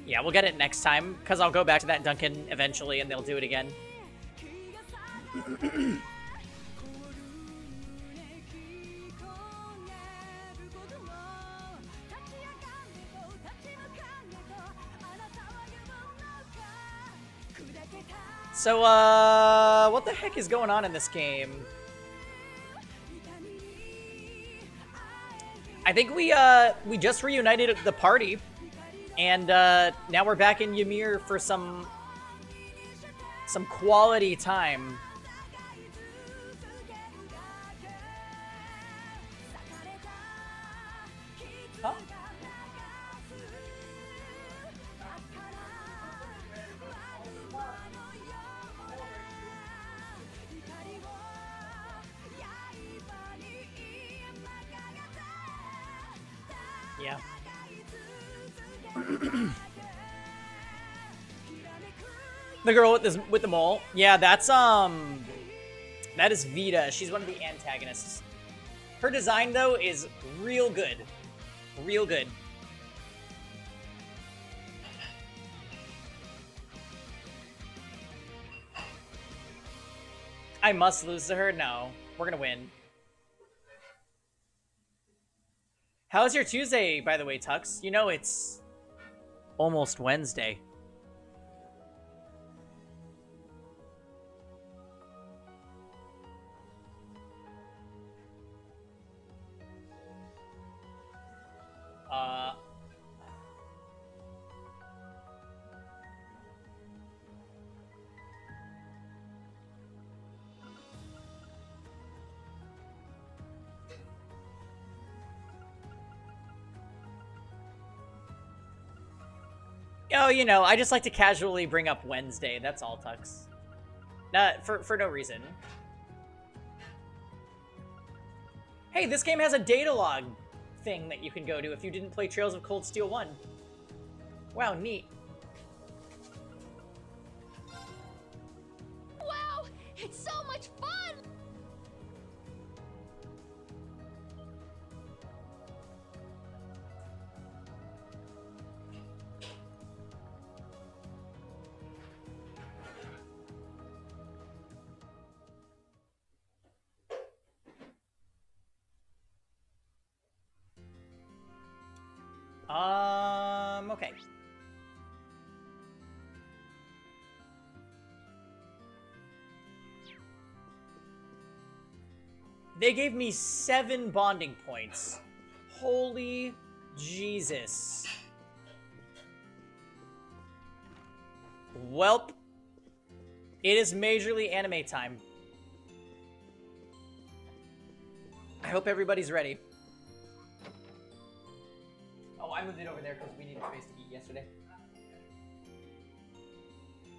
Yeah, we'll get it next time, because I'll go back to that Duncan eventually, and they'll do it again. So, what the heck is going on in this game? I think we just reunited the party, and now we're back in Ymir for some quality time. Huh? Yeah. The girl with the mole. Yeah, that is Vita. She's one of the antagonists. Her design though is real good. Real good. I must lose to her? No. We're gonna win. How's your Tuesday, by the way, Tux? You know it's almost Wednesday. Oh, you know, I just like to casually bring up Wednesday. That's all, Tux. Not for no reason. Hey, this game has a data log thing that you can go to if you didn't play Trails of Cold Steel 1. Wow, neat. Wow, it's so much fun! Okay. They gave me 7 bonding points. Holy Jesus. Welp. It is majorly anime time. I hope everybody's ready. Oh, I moved it over there because we needed space to eat yesterday.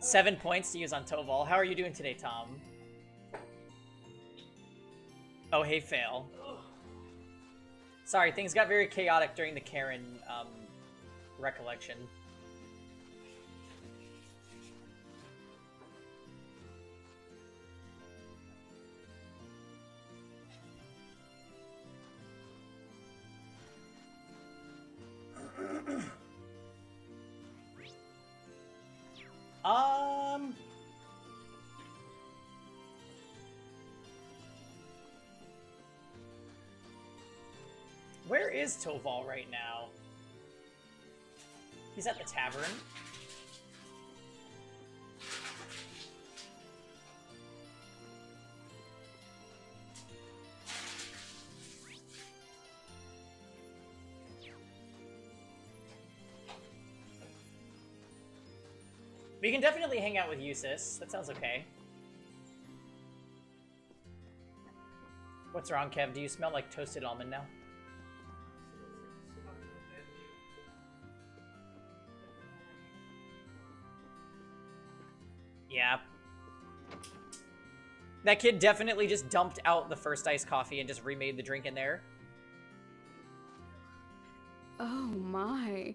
7 points to use on Toval. How are you doing today, Tom? Oh, hey, fail. Sorry, things got very chaotic during the Karen recollection. Where is Toval right now? He's at the tavern. We can definitely hang out with Eustace. That sounds okay. What's wrong, Kev? Do you smell like toasted almond now? Yeah. That kid definitely just dumped out the first iced coffee and just remade the drink in there. Oh my.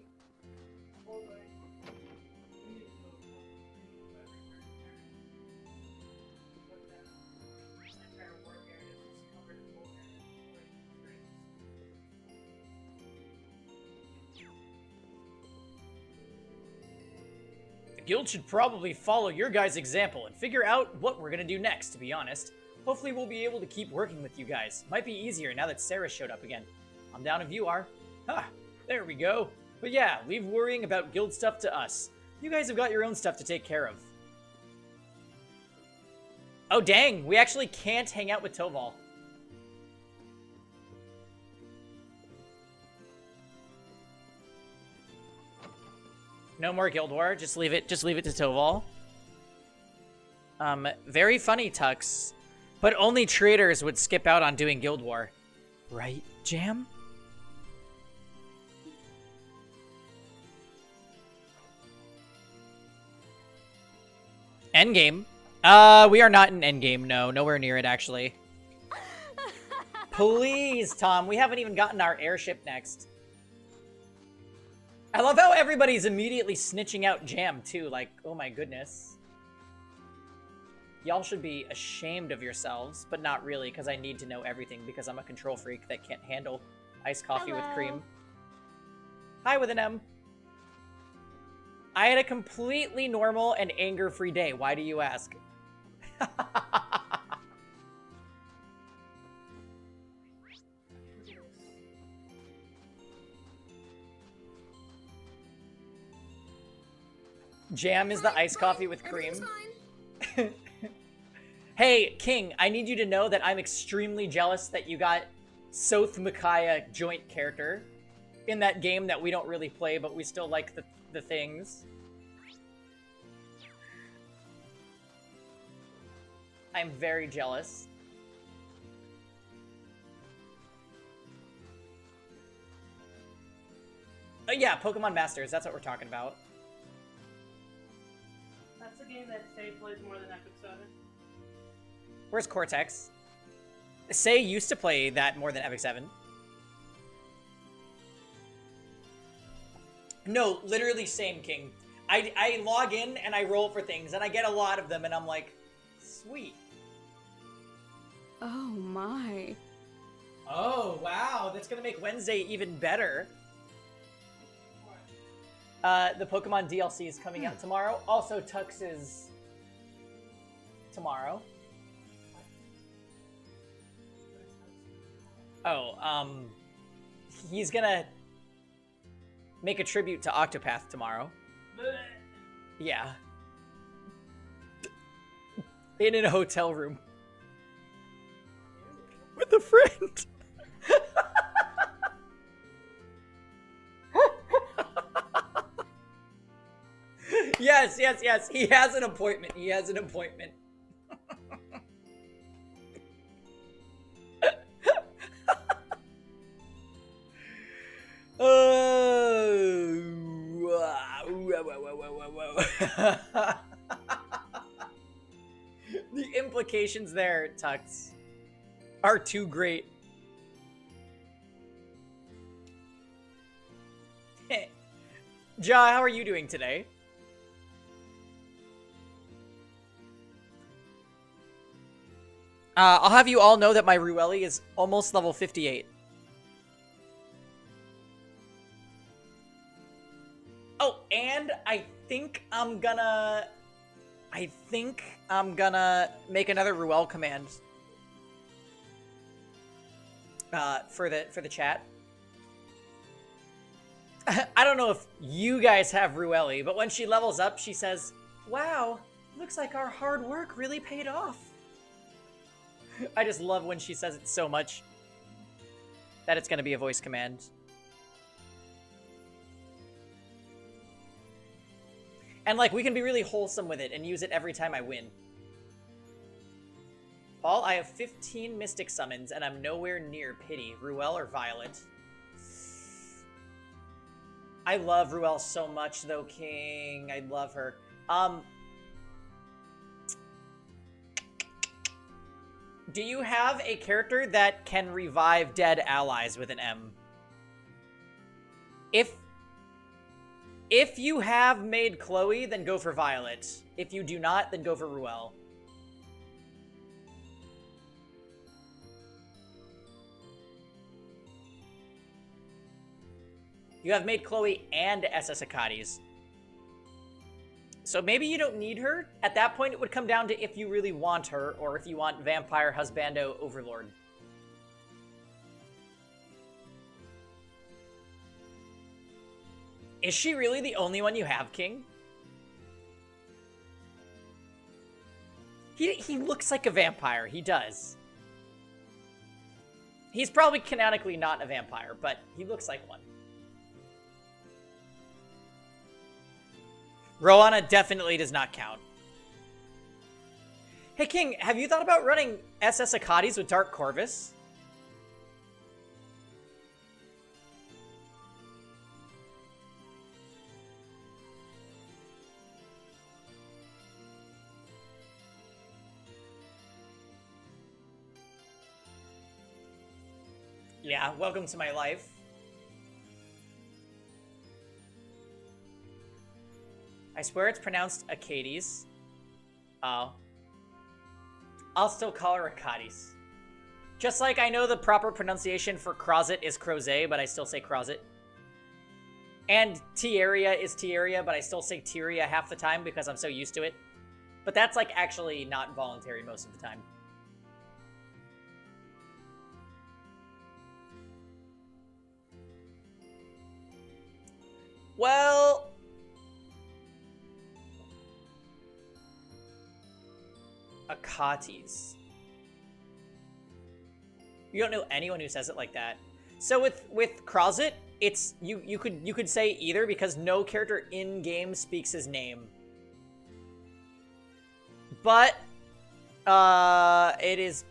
guild should probably follow your guys' example and figure out what we're gonna do next, to be honest. Hopefully we'll be able to keep working with you guys. Might be easier now that Sarah showed up again. I'm down if you are. Ha! There we go. But yeah, leave worrying about guild stuff to us. You guys have got your own stuff to take care of. Oh dang, we actually can't hang out with Toval. No more Guild War. Just leave it to Toval. Very funny, Tux. But only traders would skip out on doing Guild War. Right, Jam? Endgame? We are not in Endgame, no. Nowhere near it, actually. Please, Tom. We haven't even gotten our airship next. I love how everybody's immediately snitching out Jam, too. Like, oh my goodness. Y'all should be ashamed of yourselves, but not really, because I need to know everything, because I'm a control freak that can't handle iced coffee with cream. Hi with an M. I had a completely normal and anger-free day. Why do you ask? Jam is the iced coffee with cream. Hey, King, I need you to know that I'm extremely jealous that you got Soth Micaiah joint character in that game that we don't really play, but we still like the things. I'm very jealous. Yeah, Pokemon Masters, that's what we're talking about. That's a game that Say plays more than Epic 7. Where's Cortex? Say used to play that more than Epic 7. No, literally same, King. I log in and I roll for things, and I get a lot of them, and I'm like, sweet. Oh my. Oh, wow. That's going to make Wednesday even better. The Pokemon DLC is coming out tomorrow. Also, Tux is tomorrow. Oh, he's gonna make a tribute to Octopath tomorrow. Yeah. In a hotel room. With a friend. Yes, yes, yes. He has an appointment. He has an appointment. The implications there, Tux, are too great. Ja, how are you doing today? I'll have you all know that my Ruelli is almost level 58. Oh, and I think I'm gonna make another Ruel command for the chat. I don't know if you guys have Ruelli, but when she levels up, she says, "Wow, looks like our hard work really paid off." I just love when she says it so much that it's going to be a voice command. And, like, we can be really wholesome with it and use it every time I win. Paul, I have 15 Mystic Summons, and I'm nowhere near Pity, Ruel, or Violet. I love Ruel so much, though, King. I love her. Do you have a character that can revive dead allies with an M? If you have made Chloe, then go for Violet. If you do not, then go for Ruel. You have made Chloe and SS Akatis. So maybe you don't need her. At that point, it would come down to if you really want her, or if you want Vampire Husbando Overlord. Is she really the only one you have, King? He looks like a vampire. He does. He's probably canonically not a vampire, but he looks like one. Roanna definitely does not count. Hey, King, have you thought about running SS Akadis with Dark Corvus? Yeah, welcome to my life. I swear it's pronounced Acades. Oh. I'll still call her Akadis. Just like I know the proper pronunciation for Crozet is Crozet, but I still say Crozet. And Tieria is Tieria, but I still say Tyria half the time because I'm so used to it. But that's like actually not voluntary most of the time. Well, Akatis. You don't know anyone who says it like that. So with Crozet, it's you could say either because no character in game speaks his name. But it is,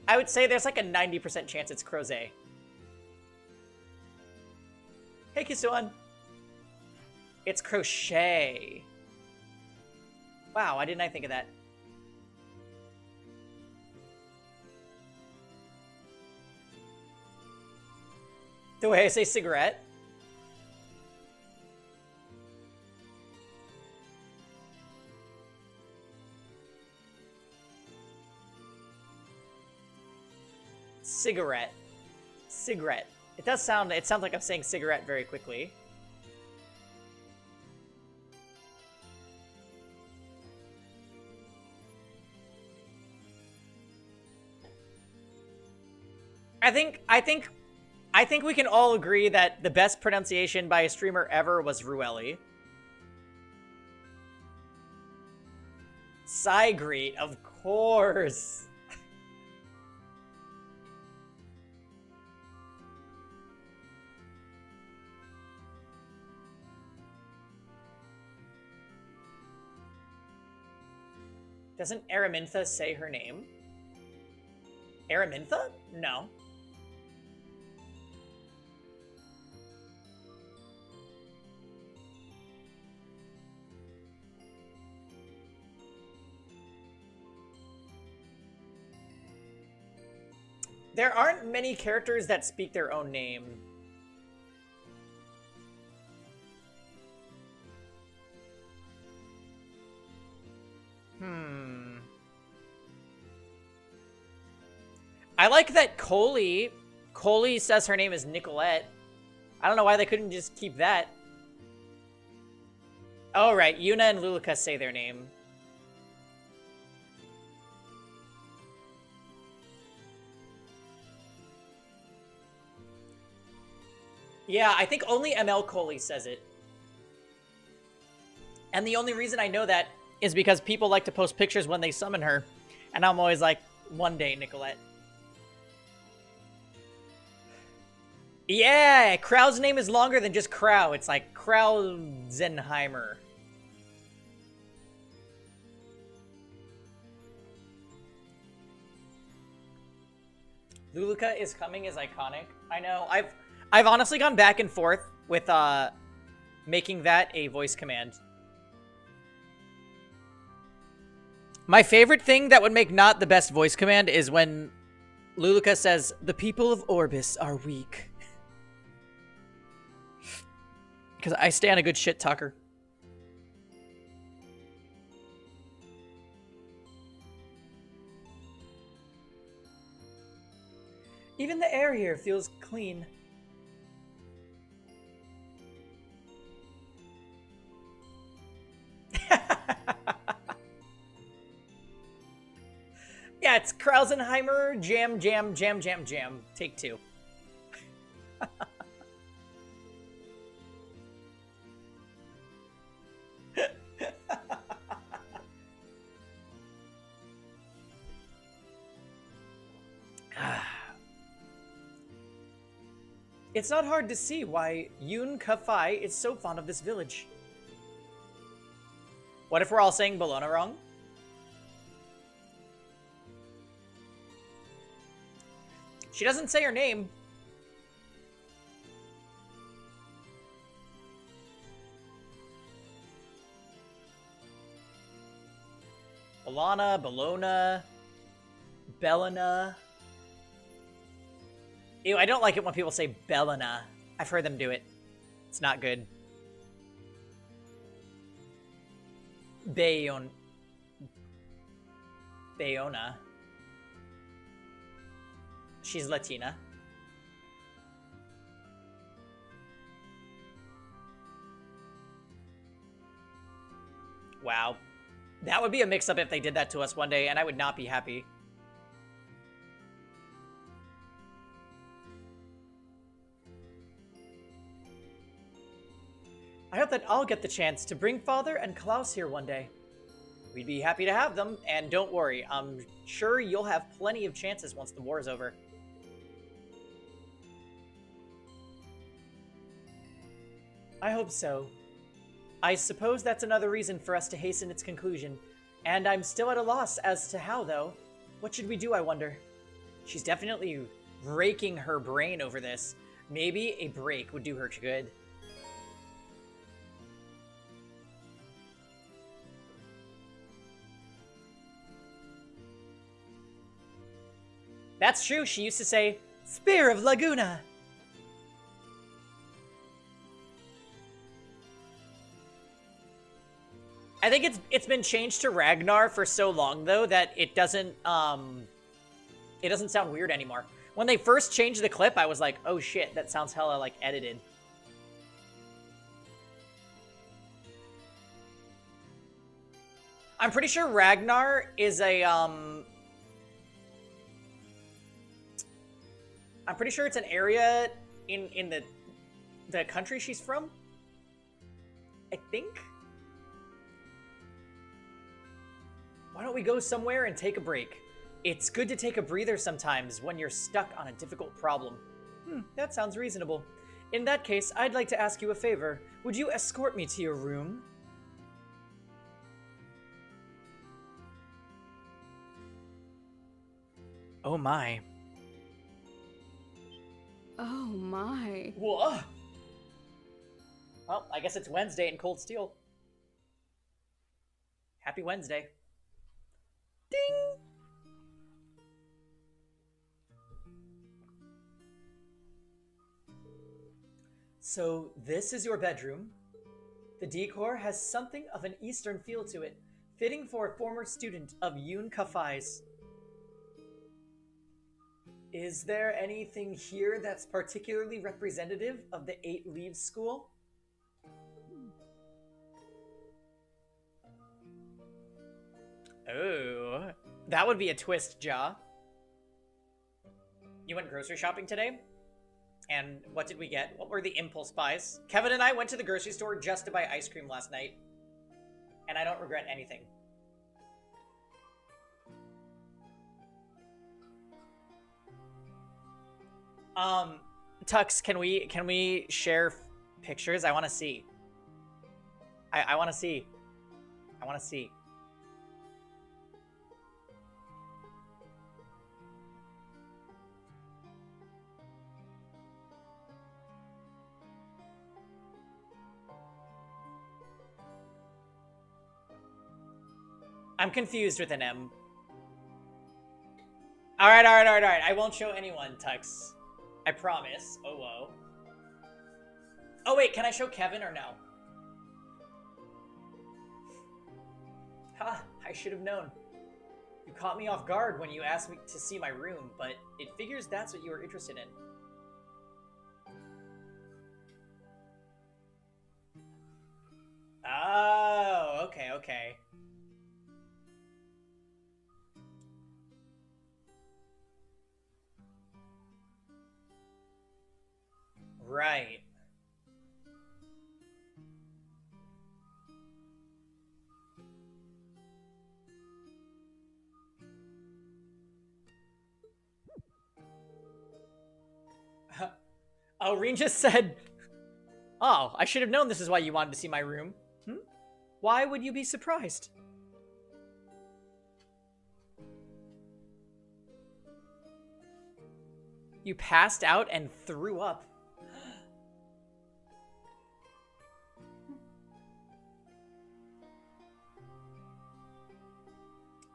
I would say there's like a 90% chance it's Crozet. Hey, Kisuan. It's crochet. Wow, why didn't I think of that? The way I say cigarette? Cigarette. Cigarette. It sounds like I'm saying cigarette very quickly. I think we can all agree that the best pronunciation by a streamer ever was Rueli. Sigreet, of course. Doesn't Aramintha say her name? Aramintha? No. There aren't many characters that speak their own name. I like that Coley says her name is Nicolette. I don't know why they couldn't just keep that. Oh, right. Yuna and Luluka say their name. Yeah, I think only ML Coley says it. And the only reason I know that is because people like to post pictures when they summon her. And I'm always like, one day, Nicolette. Yeah, Krau's name is longer than just Krau. It's like Krauzenheimer. Luluka is coming is iconic. I know. I've honestly gone back and forth with making that a voice command. My favorite thing that would make not the best voice command is when Luluka says, "The people of Orbis are weak." Because I stand a good shit talker. Even the air here feels clean. Yeah, it's Krausenheimer, jam, jam, jam, jam, jam. Take 2. It's not hard to see why Yoon Ka-fai is so fond of this village. What if we're all saying Bologna wrong? She doesn't say her name. Bologna, Bologna, Bellina. Ew, I don't like it when people say Bellina. I've heard them do it. It's not good. Bayona. She's Latina. Wow. That would be a mix-up if they did that to us one day, and I would not be happy. I hope that I'll get the chance to bring Father and Klaus here one day. We'd be happy to have them, and don't worry, I'm sure you'll have plenty of chances once the war is over. I hope so. I suppose that's another reason for us to hasten its conclusion, and I'm still at a loss as to how, though. What should we do, I wonder? She's definitely raking her brain over this. Maybe a break would do her good. That's true, she used to say, Spear of Laguna! I think it's been changed to Ragnar for so long, though, that it doesn't sound weird anymore. When they first changed the clip, I was like, oh shit, that sounds hella, like, edited. I'm pretty sure Ragnar is a, I'm pretty sure it's an area in the country she's from. I think. Why don't we go somewhere and take a break? It's good to take a breather sometimes when you're stuck on a difficult problem. That sounds reasonable. In that case, I'd like to ask you a favor. Would you escort me to your room? Oh my. Oh my. Whoa! Well, I guess it's Wednesday in Cold Steel. Happy Wednesday. Ding! So, this is your bedroom. The decor has something of an Eastern feel to it, fitting for a former student of Yoon Ka-fai's. Is there anything here that's particularly representative of the 8 Leaves School? Oh, that would be a twist, Ja. You went grocery shopping today? And what did we get? What were the impulse buys? Kevin and I went to the grocery store just to buy ice cream last night. And I don't regret anything. Tux, can we share pictures? I want to see. I want to see. I want to see. I'm confused with an M. Alright. I won't show anyone, Tux. I promise. Oh, whoa. Oh, wait, can I show Kevin or no? Ha, I should have known. You caught me off guard when you asked me to see my room, but it figures that's what you were interested in. Oh, okay. Right. Oh, Reen just said, "Oh, I should have known this is why you wanted to see my room." Hmm? Why would you be surprised? You passed out and threw up.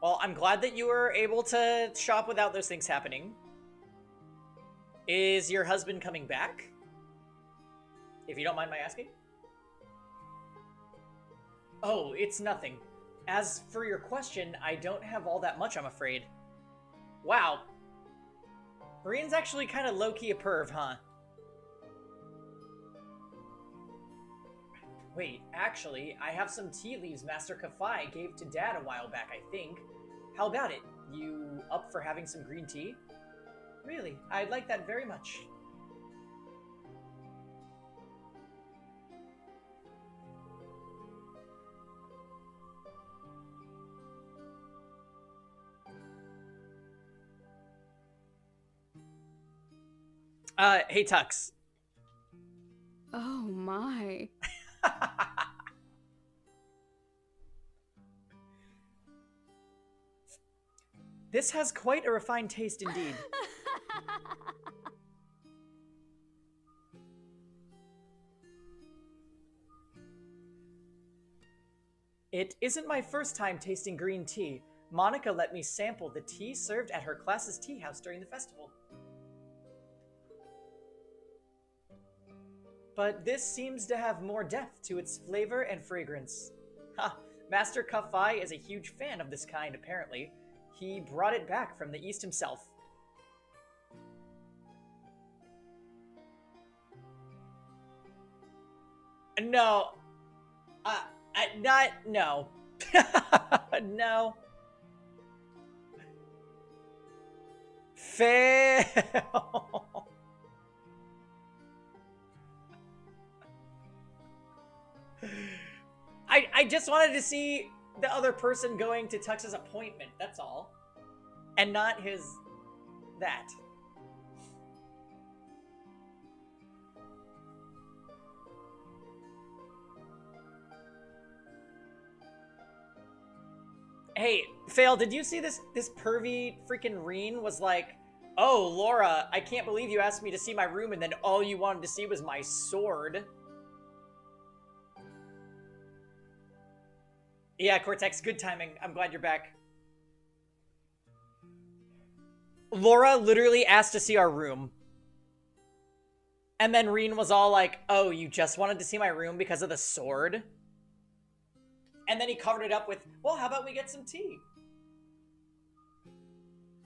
Well, I'm glad that you were able to shop without those things happening. Is your husband coming back? If you don't mind my asking? Oh, it's nothing. As for your question, I don't have all that much, I'm afraid. Wow. Marine's actually kind of low-key a perv, huh? Wait, actually, I have some tea leaves Master Kafai gave to Dad a while back, I think. How about it? You up for having some green tea? Really, I'd like that very much. Hey Tux. Oh my. This has quite a refined taste indeed. It isn't my first time tasting green tea. Monica let me sample the tea served at her class's tea house during the festival. But this seems to have more depth to its flavor and fragrance. Ha! Master Kafai is a huge fan of this kind, apparently. He brought it back from the East himself. No. No. No. Fail. I just wanted to see the other person going to Tux's appointment, that's all. And not his... that. Hey, Fail, did you see this pervy freaking Reen was like, "Oh, Laura, I can't believe you asked me to see my room and then all you wanted to see was my sword." Yeah, Cortex, good timing. I'm glad you're back. Laura literally asked to see our room. And then Reen was all like, "Oh, you just wanted to see my room because of the sword?" And then he covered it up with, "Well, how about we get some tea?"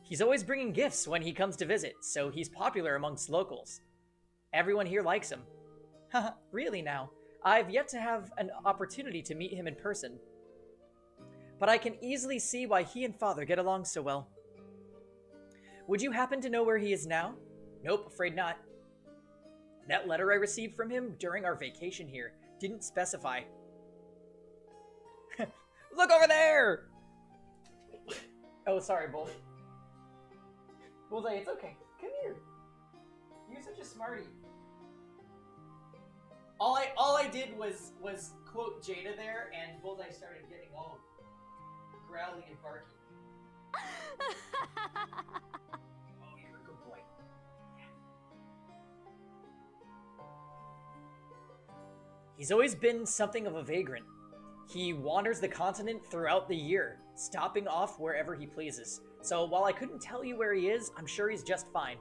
He's always bringing gifts when he comes to visit, so he's popular amongst locals. Everyone here likes him. Haha, really now? I've yet to have an opportunity to meet him in person. But I can easily see why he and Father get along so well. Would you happen to know where he is now? Nope, afraid not. That letter I received from him during our vacation here didn't specify. Look over there! Oh, sorry, Bull. Bullseye, it's okay. Come here. You're such a smarty. All I did was quote Jada there, and Bullseye started getting all growly and barky. Oh, you're a good boy. Yeah. He's always been something of a vagrant. He wanders the continent throughout the year, stopping off wherever he pleases. So while I couldn't tell you where he is, I'm sure he's just fine.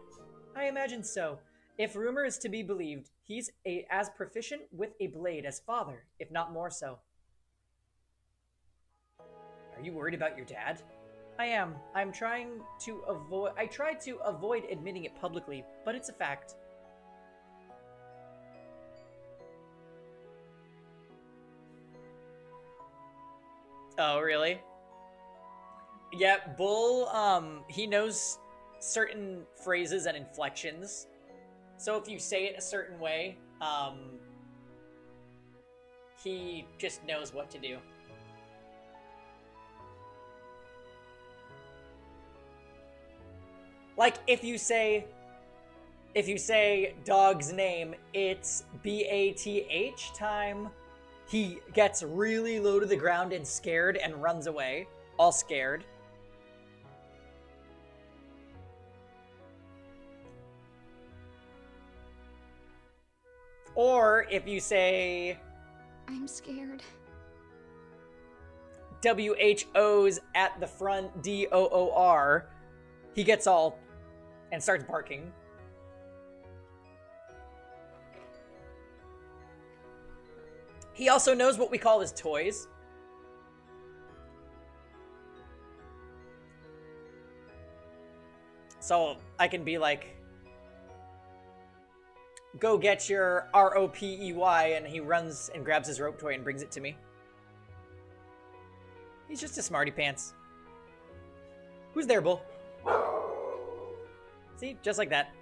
I imagine so. If rumor is to be believed, he's as proficient with a blade as Father, if not more so. Are you worried about your dad? I am. I tried to avoid admitting it publicly, but it's a fact. Oh, really? Yeah, Bull, he knows certain phrases and inflections. So if you say it a certain way, he just knows what to do. Like if you say dog's name, it's BATH time, he gets really low to the ground and scared and runs away, all scared. Or if you say I'm scared. WHO's at the front, DOOR, he gets all and starts barking. He also knows what we call his toys. So I can be like, go get your ROPEY, and he runs and grabs his rope toy and brings it to me. He's just a smarty pants. Who's there, Bull? See, just like that.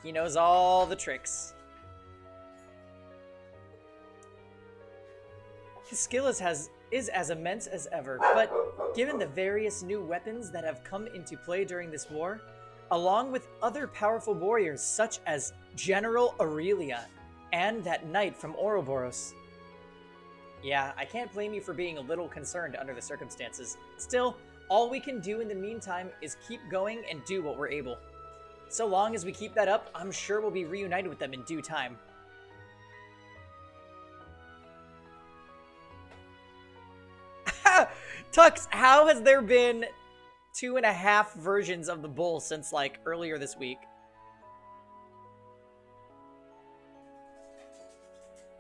He knows all the tricks. His skill is as immense as ever, but given the various new weapons that have come into play during this war, along with other powerful warriors such as General Aurelia and that knight from Ouroboros. Yeah, I can't blame you for being a little concerned under the circumstances. Still, all we can do in the meantime is keep going and do what we're able. So long as we keep that up, I'm sure we'll be reunited with them in due time. Tux, how has there been 2.5 versions of the bull since, like, earlier this week?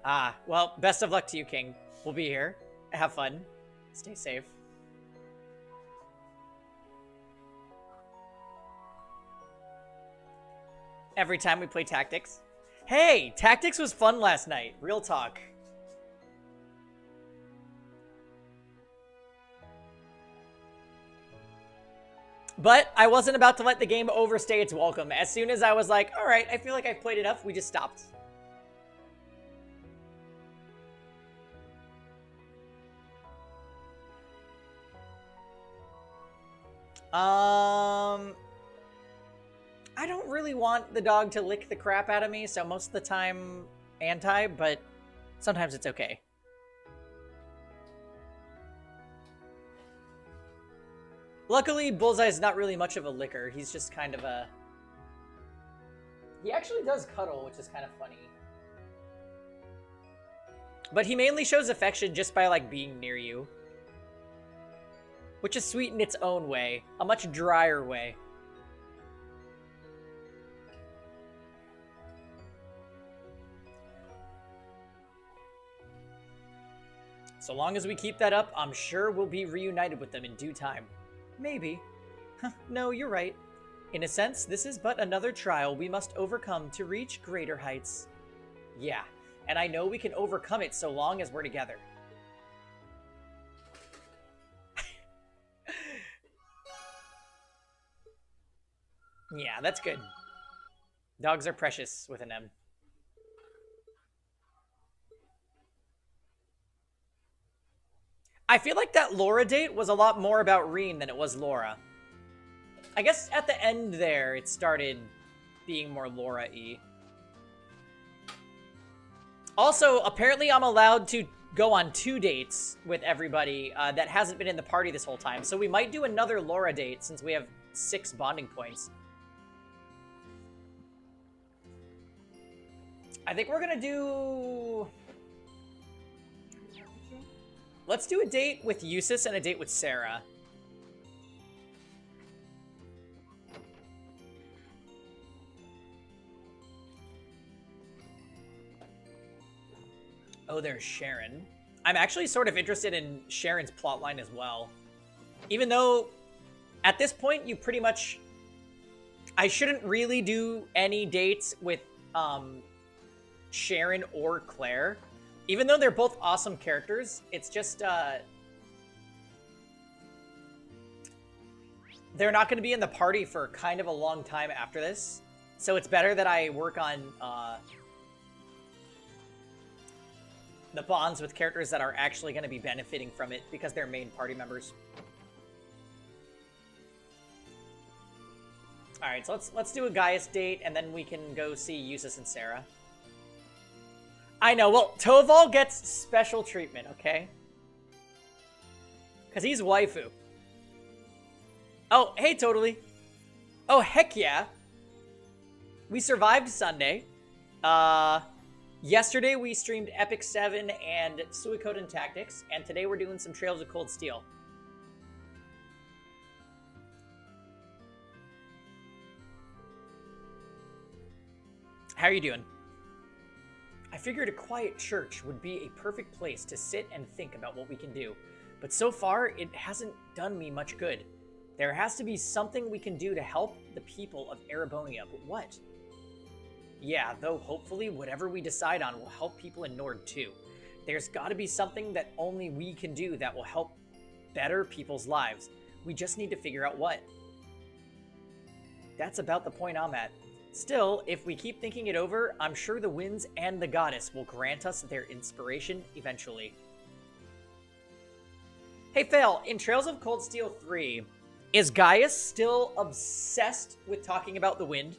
Ah, well, best of luck to you, King. We'll be here. Have fun. Stay safe. Every time we play Tactics. Hey, Tactics was fun last night. Real talk. But I wasn't about to let the game overstay its welcome. As soon as I was like, all right, I feel like I've played enough, we just stopped. I don't really want the dog to lick the crap out of me, so most of the time anti, but sometimes it's okay. Luckily, Bullseye's not really much of a licker. He's just kind of a... He actually does cuddle, which is kind of funny. But he mainly shows affection just by, like, being near you. Which is sweet in its own way. A much drier way. So long as we keep that up, I'm sure we'll be reunited with them in due time. Maybe. No, you're right. In a sense, this is but another trial we must overcome to reach greater heights. Yeah, and I know we can overcome it so long as we're together. Yeah, that's good. Dogs are precious with an M. I feel like that Laura date was a lot more about Reen than it was Laura. I guess at the end there, it started being more Laura-y. Also, apparently I'm allowed to go on 2 dates with everybody that hasn't been in the party this whole time. So we might do another Laura date since we have 6 bonding points. I think we're gonna do... Let's do a date with Eustace and a date with Sarah. Oh, there's Sharon. I'm actually sort of interested in Sharon's plotline as well. Even though, at this point, you pretty much... I shouldn't really do any dates with Sharon or Claire. Even though they're both awesome characters, it's just, they're not going to be in the party for kind of a long time after this. So it's better that I work on the bonds with characters that are actually going to be benefiting from it because they're main party members. All right, so let's do a Gaius date, and then we can go see Eustace and Sarah. I know. Well, Toval gets special treatment, okay? Because he's waifu. Oh, hey, totally. Oh, heck yeah. We survived Sunday. Yesterday we streamed Epic 7 and Suikoden Tactics, and today we're doing some Trails of Cold Steel. How are you doing? I figured a quiet church would be a perfect place to sit and think about what we can do, but so far it hasn't done me much good. There has to be something we can do to help the people of Erebonia, but what? Yeah, though hopefully whatever we decide on will help people in Nord too. There's gotta be something that only we can do that will help better people's lives. We just need to figure out what. That's about the point I'm at. Still, if we keep thinking it over, I'm sure the winds and the goddess will grant us their inspiration eventually. Hey Fail, in Trails of Cold Steel 3, is Gaius still obsessed with talking about the wind?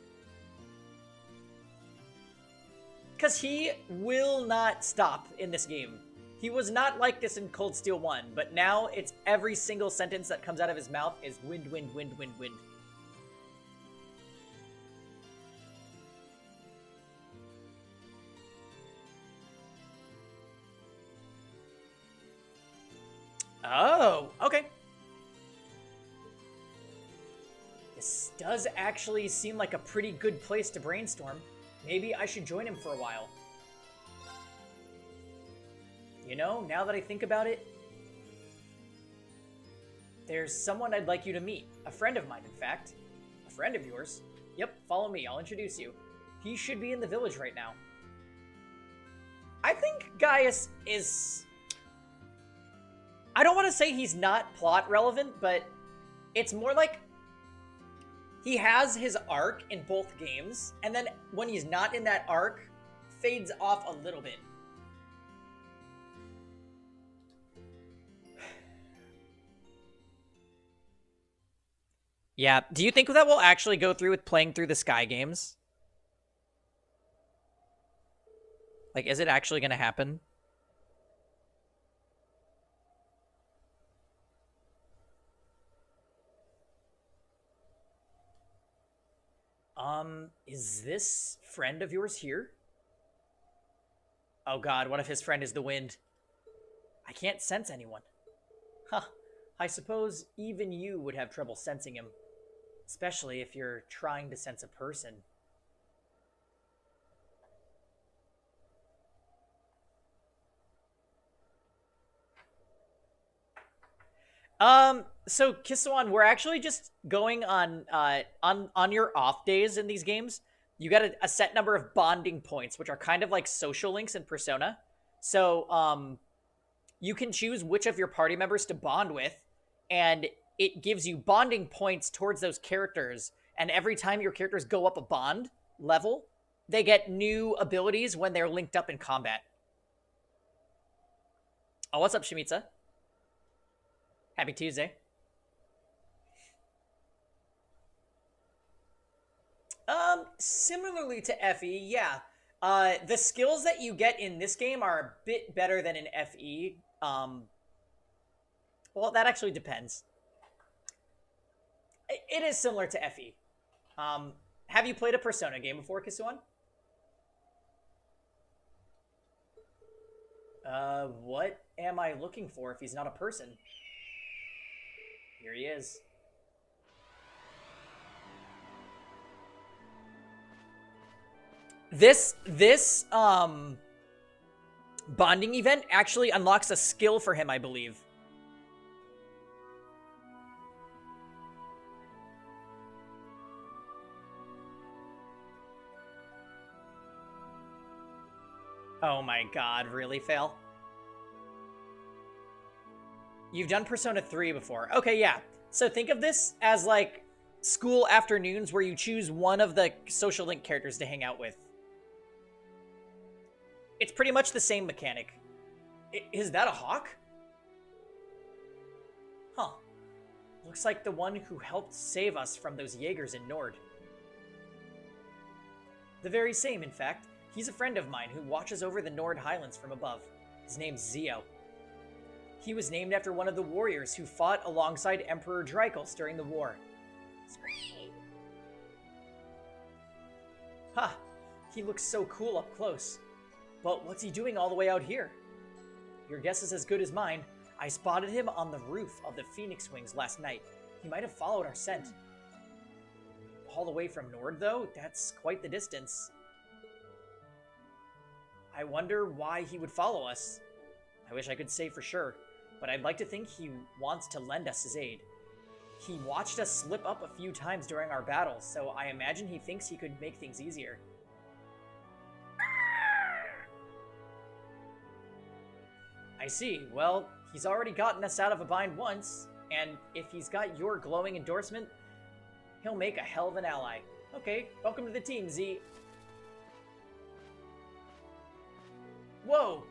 Because he will not stop in this game. He was not like this in Cold Steel 1, but now it's every single sentence that comes out of his mouth is wind, wind, wind, wind, wind. Oh, okay. This does actually seem like a pretty good place to brainstorm. Maybe I should join him for a while. You know, now that I think about it, there's someone I'd like you to meet. A friend of mine, in fact. A friend of yours? Yep, follow me, I'll introduce you. He should be in the village right now. I think Gaius is... I don't want to say he's not plot relevant, but it's more like he has his arc in both games, and then when he's not in that arc, fades off a little bit. Yeah, do you think that we'll actually go through with playing through the Sky games? Like, is it actually going to happen? Is this friend of yours here? Oh god, what if his friend is the wind? I can't sense anyone. Huh, I suppose even you would have trouble sensing him. Especially if you're trying to sense a person. So Kisawan, we're actually just going on your off days in these games. You got a set number of bonding points, which are kind of like social links in Persona. So, you can choose which of your party members to bond with, and it gives you bonding points towards those characters. And every time your characters go up a bond level, they get new abilities when they're linked up in combat. Oh, what's up, Shimiza? Happy Tuesday. Similarly to FE, yeah. The skills that you get in this game are a bit better than in FE. Well, that actually depends. It is similar to FE. Have you played a Persona game before, Kisuan? What am I looking for if he's not a person? Here he is. This bonding event actually unlocks a skill for him, I believe. Oh my god, really, Fail? You've done Persona 3 before. Okay, yeah. So think of this as like school afternoons where you choose one of the social link characters to hang out with. It's pretty much the same mechanic. Is that a hawk? Huh. Looks like the one who helped save us from those Jaegers in Nord. The very same, in fact. He's a friend of mine who watches over the Nord Highlands from above. His name's Zio. He was named after one of the warriors who fought alongside Emperor Dreichels during the war. Ha! He looks so cool up close. But what's he doing all the way out here? Your guess is as good as mine. I spotted him on the roof of the Phoenix Wings last night. He might have followed our scent. All the way from Nord, though? That's quite the distance. I wonder why he would follow us. I wish I could say for sure, but I'd like to think he wants to lend us his aid. He watched us slip up a few times during our battles, so I imagine he thinks he could make things easier. I see. Well, he's already gotten us out of a bind once, and if he's got your glowing endorsement, he'll make a hell of an ally. Okay, welcome to the team, Z. Whoa!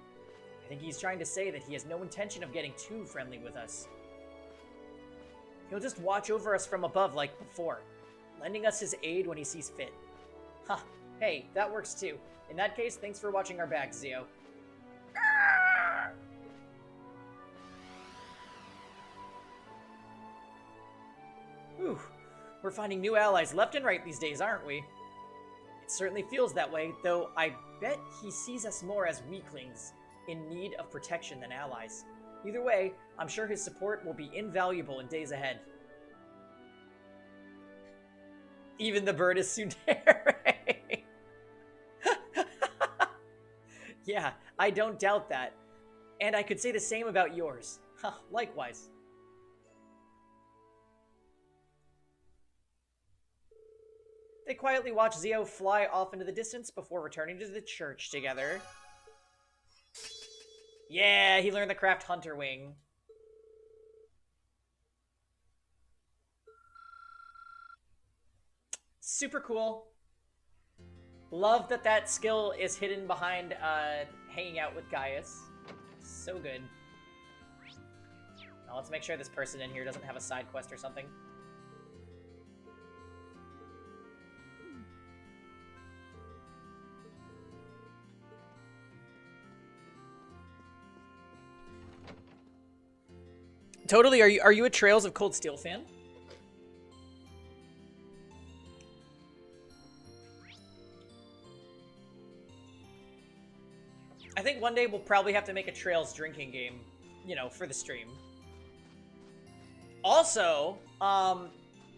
I think he's trying to say that he has no intention of getting too friendly with us. He'll just watch over us from above like before, lending us his aid when he sees fit. Huh, hey, that works too. In that case, thanks for watching our backs, Zio. Whew, we're finding new allies left and right these days, aren't we? It certainly feels that way, though I bet he sees us more as weaklings, in need of protection than allies. Either way, I'm sure his support will be invaluable in days ahead. Even the bird is tsundere. Yeah, I don't doubt that. And I could say the same about yours. Huh, likewise. They quietly watch Zio fly off into the distance before returning to the church together. Yeah, he learned the craft Hunter Wing. Super cool. Love that that skill is hidden behind hanging out with Gaius. So good. Now let's make sure this person in here doesn't have a side quest or something. Totally. Are you a Trails of Cold Steel fan? I think one day we'll probably have to make a Trails drinking game, you know, for the stream. Also,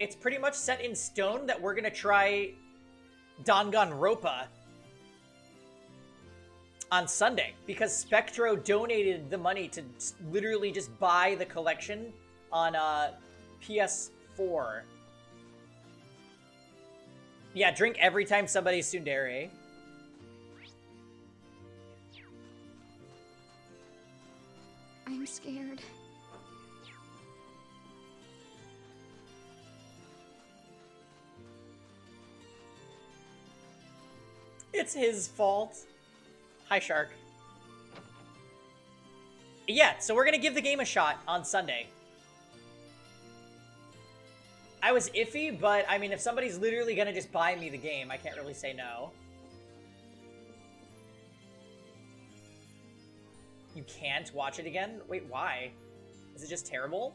it's pretty much set in stone that we're gonna try Danganronpa on Sunday, because Spectro donated the money to literally just buy the collection on PS4. Yeah, drink every time somebody's tsundere. I'm scared. It's his fault. Hi, Shark. Yeah, so we're gonna give the game a shot on Sunday. I was iffy, but I mean, if somebody's literally gonna just buy me the game, I can't really say no. You can't watch it again? Wait, why? Is it just terrible?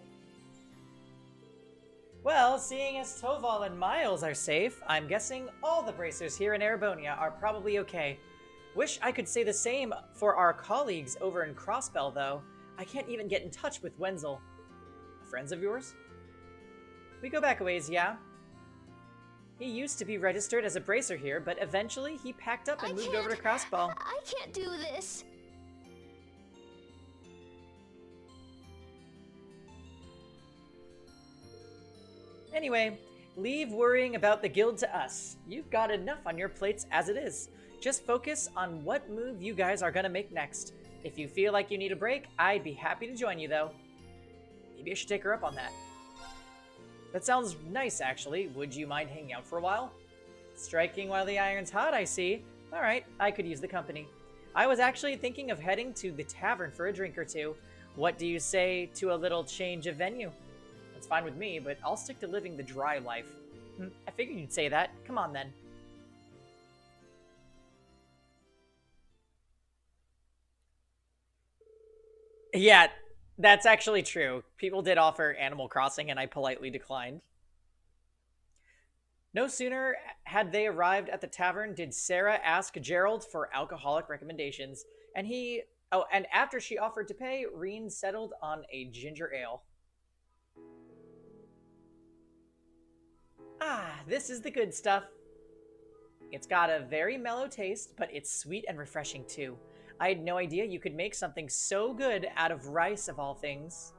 Well, seeing as Toval and Miles are safe, I'm guessing all the bracers here in Erebonia are probably okay. Wish I could say the same for our colleagues over in Crossbell, though. I can't even get in touch with Wenzel. Friends of yours? We go back a ways, yeah? He used to be registered as a bracer here, but eventually he packed up and moved over to Crossbell. I can't do this. Anyway, leave worrying about the guild to us. You've got enough on your plates as it is. Just focus on what move you guys are gonna make next. If you feel like you need a break, I'd be happy to join you, though. Maybe I should take her up on that. That sounds nice, actually. Would you mind hanging out for a while? Striking while the iron's hot, I see. Alright, I could use the company. I was actually thinking of heading to the tavern for a drink or two. What do you say to a little change of venue? That's fine with me, but I'll stick to living the dry life. I figured you'd say that. Come on, then. Yeah, that's actually true. People did offer Animal Crossing, and I politely declined. No sooner had they arrived at the tavern did Sarah ask Gerald for alcoholic recommendations, and and after she offered to pay, Reen settled on a ginger ale. Ah, this is the good stuff. It's got a very mellow taste, but it's sweet and refreshing too. I had no idea you could make something so good out of rice of all things.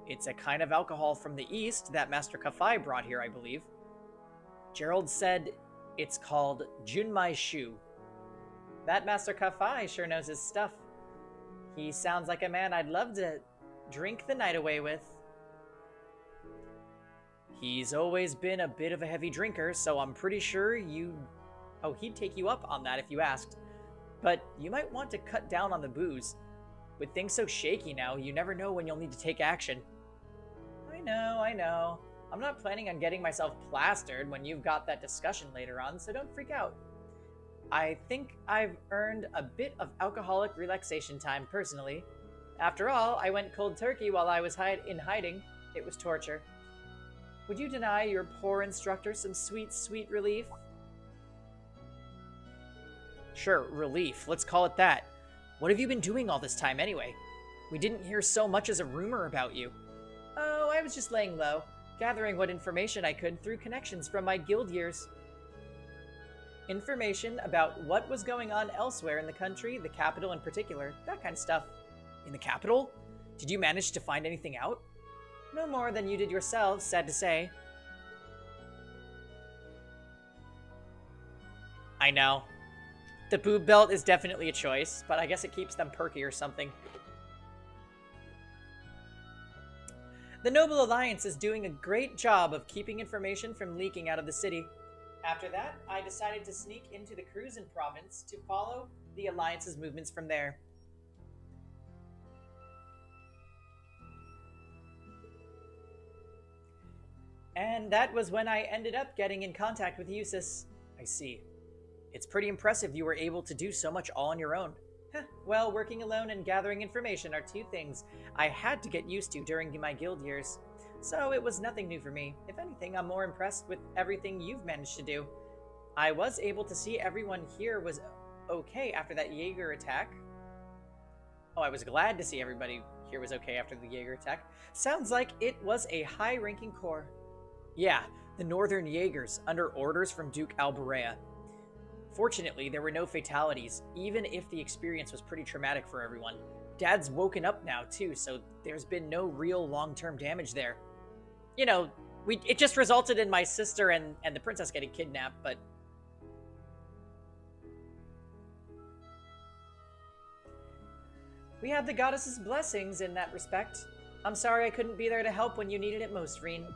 It's a kind of alcohol from the east that Master Kafai brought here, I believe. Gerald said it's called Junmai Shu. That Master Kafai sure knows his stuff. He sounds like a man I'd love to drink the night away with. He's always been a bit of a heavy drinker, so I'm pretty sure he'd take you up on that if you asked. But you might want to cut down on the booze. With things so shaky now, you never know when you'll need to take action. I know. I'm not planning on getting myself plastered when you've got that discussion later on, so don't freak out. I think I've earned a bit of alcoholic relaxation time personally. After all, I went cold turkey while I was in hiding. It was torture. Would you deny your poor instructor some sweet, sweet relief? Sure, relief. Let's call it that. What have you been doing all this time anyway? We didn't hear so much as a rumor about you. Oh, I was just laying low, gathering what information I could through connections from my guild years. Information about what was going on elsewhere in the country, the capital in particular, that kind of stuff. In the capital? Did you manage to find anything out? No more than you did yourselves, sad to say. I know. The boob belt is definitely a choice, but I guess it keeps them perky or something. The Noble Alliance is doing a great job of keeping information from leaking out of the city. After that, I decided to sneak into the Cruisin province to follow the Alliance's movements from there. And that was when I ended up getting in contact with Eustace. I see. It's pretty impressive you were able to do so much all on your own. Well, working alone and gathering information are two things I had to get used to during my guild years. So it was nothing new for me. If anything, I'm more impressed with everything you've managed to do. I was able to see everyone here was okay after that Jaeger attack. Oh, I was glad to see everybody here was okay after the Jaeger attack. Sounds like it was a high-ranking corps. Yeah, the Northern Jaegers, under orders from Duke Alberea. Fortunately, there were no fatalities, even if the experience was pretty traumatic for everyone. Dad's woken up now, too, so there's been no real long-term damage there. You know, it just resulted in my sister and the princess getting kidnapped, but... We have the goddess's blessings in that respect. I'm sorry I couldn't be there to help when you needed it most, Reen.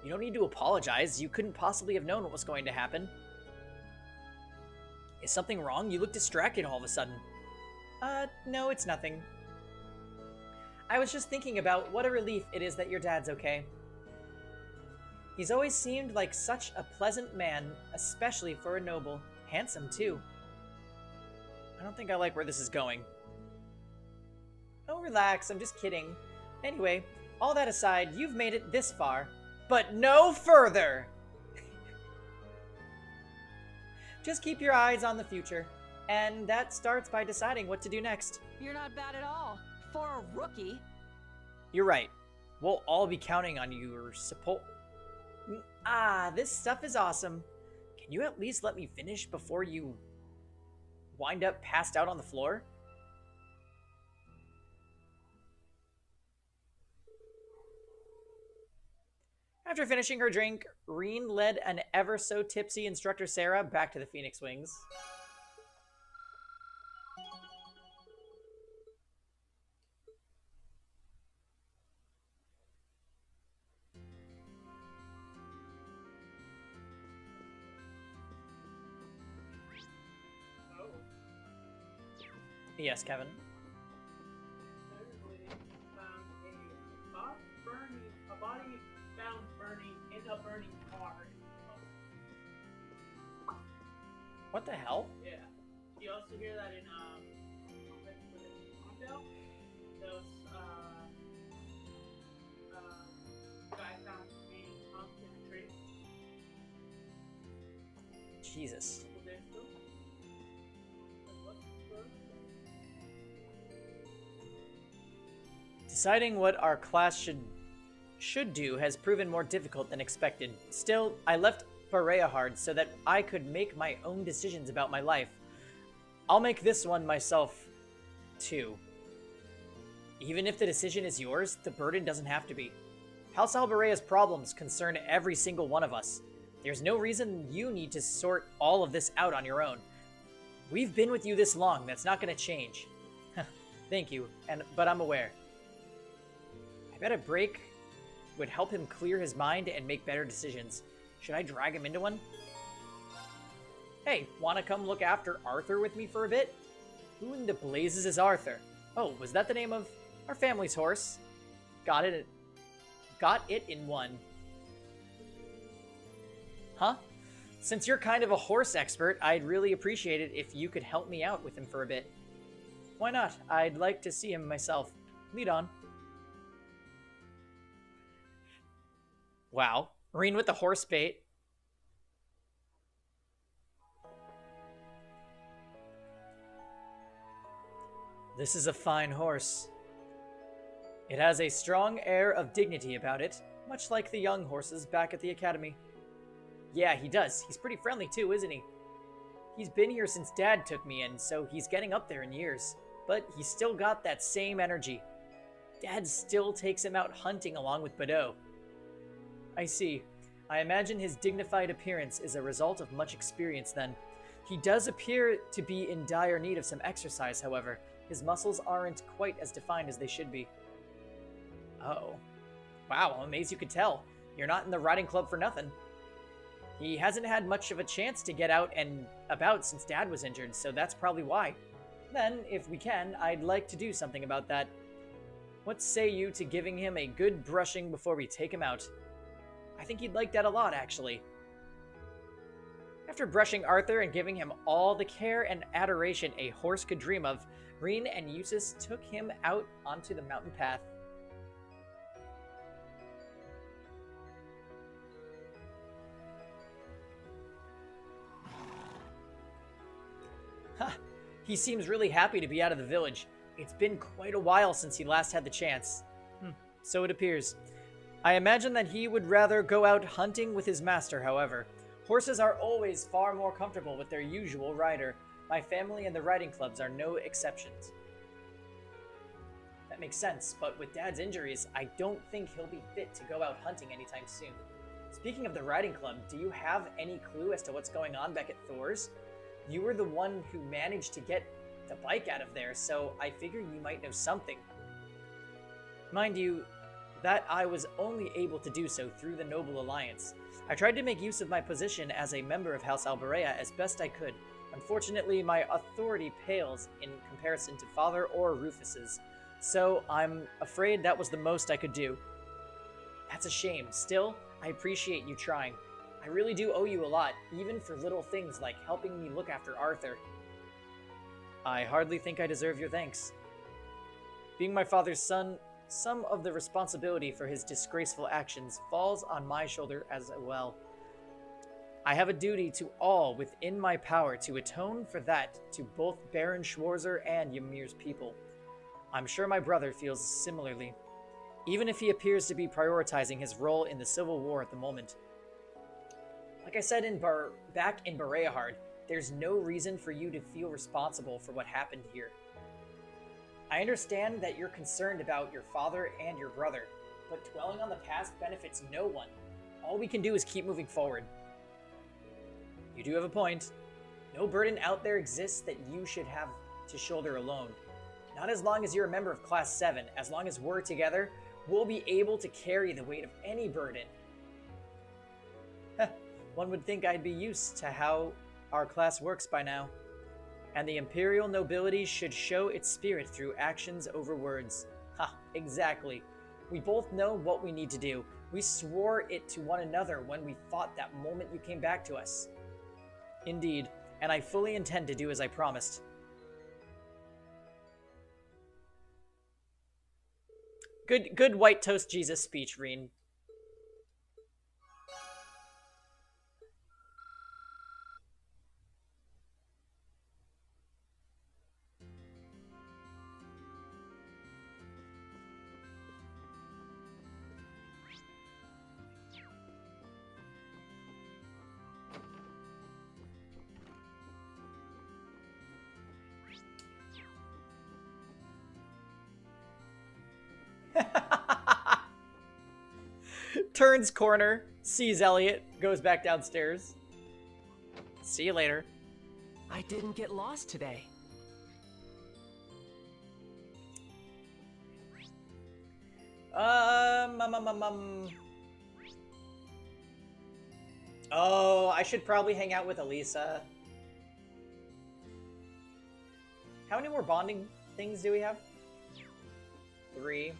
You don't need to apologize. You couldn't possibly have known what was going to happen. Is something wrong? You look distracted all of a sudden. No, it's nothing. I was just thinking about what a relief it is that your dad's okay. He's always seemed like such a pleasant man, especially for a noble. Handsome, too. I don't think I like where this is going. Oh, relax, I'm just kidding. Anyway, all that aside, you've made it this far, but no further! Just keep your eyes on the future, and that starts by deciding what to do next. You're not bad at all, for a rookie. You're right. We'll all be counting on your support. This stuff is awesome. Can you at least let me finish before you wind up passed out on the floor? After finishing her drink, Reen led an ever-so-tipsy Instructor Sarah back to the Phoenix Wings. Yes, Kevin. Thirdly, found a body found burning in a burning car. What the hell? Yeah. You also hear that in Hondo, those guy found being hung in a tree. Jesus. Couple days ago. Deciding what our class should do has proven more difficult than expected. Still, I left Berea hard so that I could make my own decisions about my life. I'll make this one myself, too. Even if the decision is yours, the burden doesn't have to be. House Alberea's problems concern every single one of us. There's no reason you need to sort all of this out on your own. We've been with you this long, that's not going to change. Thank you, but I'm aware. I bet a break would help him clear his mind and make better decisions. Should I drag him into one? Hey, wanna come look after Arthur with me for a bit? Who in the blazes is Arthur? Oh, was that the name of our family's horse? Got it in one. Huh? Since you're kind of a horse expert, I'd really appreciate it if you could help me out with him for a bit. Why not? I'd like to see him myself. Lead on. Wow. Marine with the horse bait. This is a fine horse. It has a strong air of dignity about it, much like the young horses back at the academy. Yeah, he does. He's pretty friendly too, isn't he? He's been here since Dad took me in, so he's getting up there in years. But he's still got that same energy. Dad still takes him out hunting along with Badeau. I see. I imagine his dignified appearance is a result of much experience then. He does appear to be in dire need of some exercise, however. His muscles aren't quite as defined as they should be. Oh. Wow, I'm amazed you could tell. You're not in the riding club for nothing. He hasn't had much of a chance to get out and about since Dad was injured, so that's probably why. Then, if we can, I'd like to do something about that. What say you to giving him a good brushing before we take him out? I think he'd like that a lot, actually. After brushing Arthur and giving him all the care and adoration a horse could dream of, Reen and Eustace took him out onto the mountain path. Ha! He seems really happy to be out of the village. It's been quite a while since he last had the chance. So it appears. I imagine that he would rather go out hunting with his master, however. Horses are always far more comfortable with their usual rider. My family and the riding clubs are no exceptions. That makes sense, but with Dad's injuries, I don't think he'll be fit to go out hunting anytime soon. Speaking of the riding club, do you have any clue as to what's going on back at Thor's? You were the one who managed to get the bike out of there, so I figure you might know something. Mind you, that I was only able to do so through the Noble Alliance. I tried to make use of my position as a member of House Alberea as best I could. Unfortunately, my authority pales in comparison to Father or Rufus's, so I'm afraid that was the most I could do. That's a shame. Still, I appreciate you trying. I really do owe you a lot, even for little things like helping me look after Arthur. I hardly think I deserve your thanks. Being my father's son, some of the responsibility for his disgraceful actions falls on my shoulder as well. I have a duty to all within my power to atone for that to both Baron Schwarzer and Ymir's people. I'm sure my brother feels similarly, even if he appears to be prioritizing his role in the Civil War at the moment. Like I said back in Bereahard, there's no reason for you to feel responsible for what happened here. I understand that you're concerned about your father and your brother, but dwelling on the past benefits no one. All we can do is keep moving forward. You do have a point. No burden out there exists that you should have to shoulder alone. Not as long as you're a member of Class 7. As long as we're together, we'll be able to carry the weight of any burden. One would think I'd be used to how our class works by now. And the imperial nobility should show its spirit through actions over words. Ha, exactly. We both know what we need to do. We swore it to one another when we fought that moment you came back to us. Indeed, and I fully intend to do as I promised. Good white toast Jesus speech, Reen. Turns corner, sees Elliot, goes back downstairs. See you later. I didn't get lost today. Oh, I should probably hang out with Elisa. How many more bonding things do we have? 3.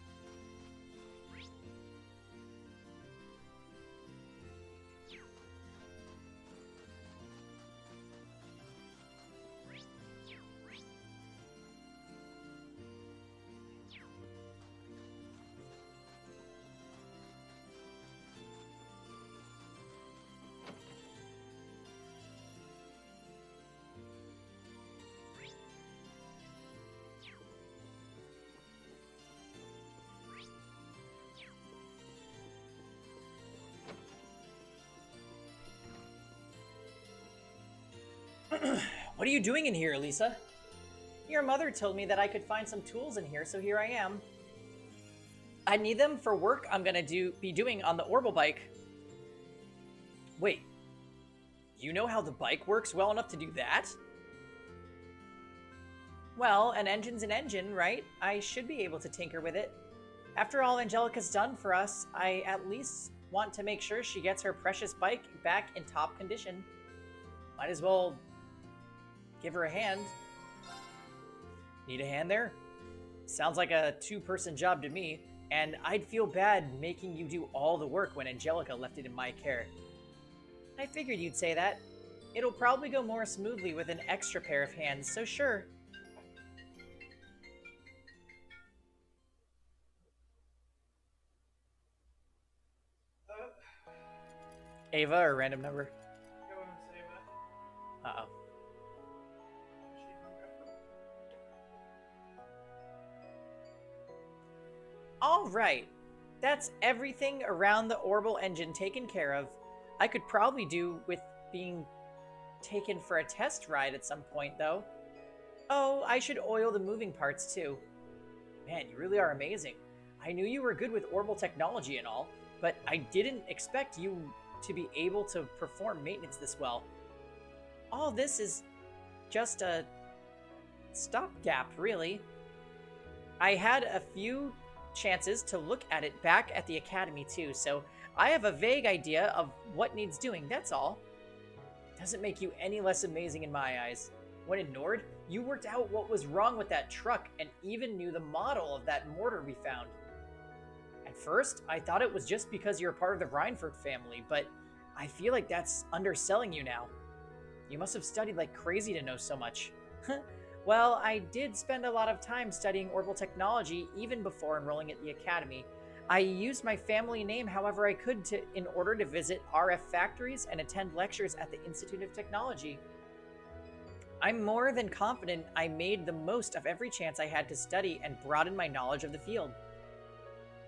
What are you doing in here, Lisa? Your mother told me that I could find some tools in here, so here I am. I need them for work I'm gonna be doing on the Orbital bike. Wait, you know how the bike works well enough to do that? Well, an engine's an engine, right? I should be able to tinker with it. After all Angelica's done for us, I at least want to make sure she gets her precious bike back in top condition. Might as well give her a hand. Need a hand there? Sounds like a 2-person job to me, and I'd feel bad making you do all the work when Angelica left it in my care. I figured you'd say that. It'll probably go more smoothly with an extra pair of hands, so sure. Ava or random number? I want to say that. Uh-oh. She hung up. Alright. That's everything around the Orbital engine taken care of. I could probably do with being taken for a test ride at some point, though. Oh, I should oil the moving parts, too. Man, you really are amazing. I knew you were good with Orbital technology and all, but I didn't expect you to be able to perform maintenance this well. All this is just a stopgap, really. I had a few chances to look at it back at the academy too, so I have a vague idea of what needs doing, that's all. Doesn't make you any less amazing in my eyes. When in Nord, you worked out what was wrong with that truck and even knew the model of that mortar we found. At first, I thought it was just because you're part of the Reinford family, but I feel like that's underselling you now. You must have studied like crazy to know so much. Well, I did spend a lot of time studying Orbital technology even before enrolling at the academy. I used my family name however I could in order to visit RF factories and attend lectures at the Institute of Technology. I'm more than confident I made the most of every chance I had to study and broaden my knowledge of the field.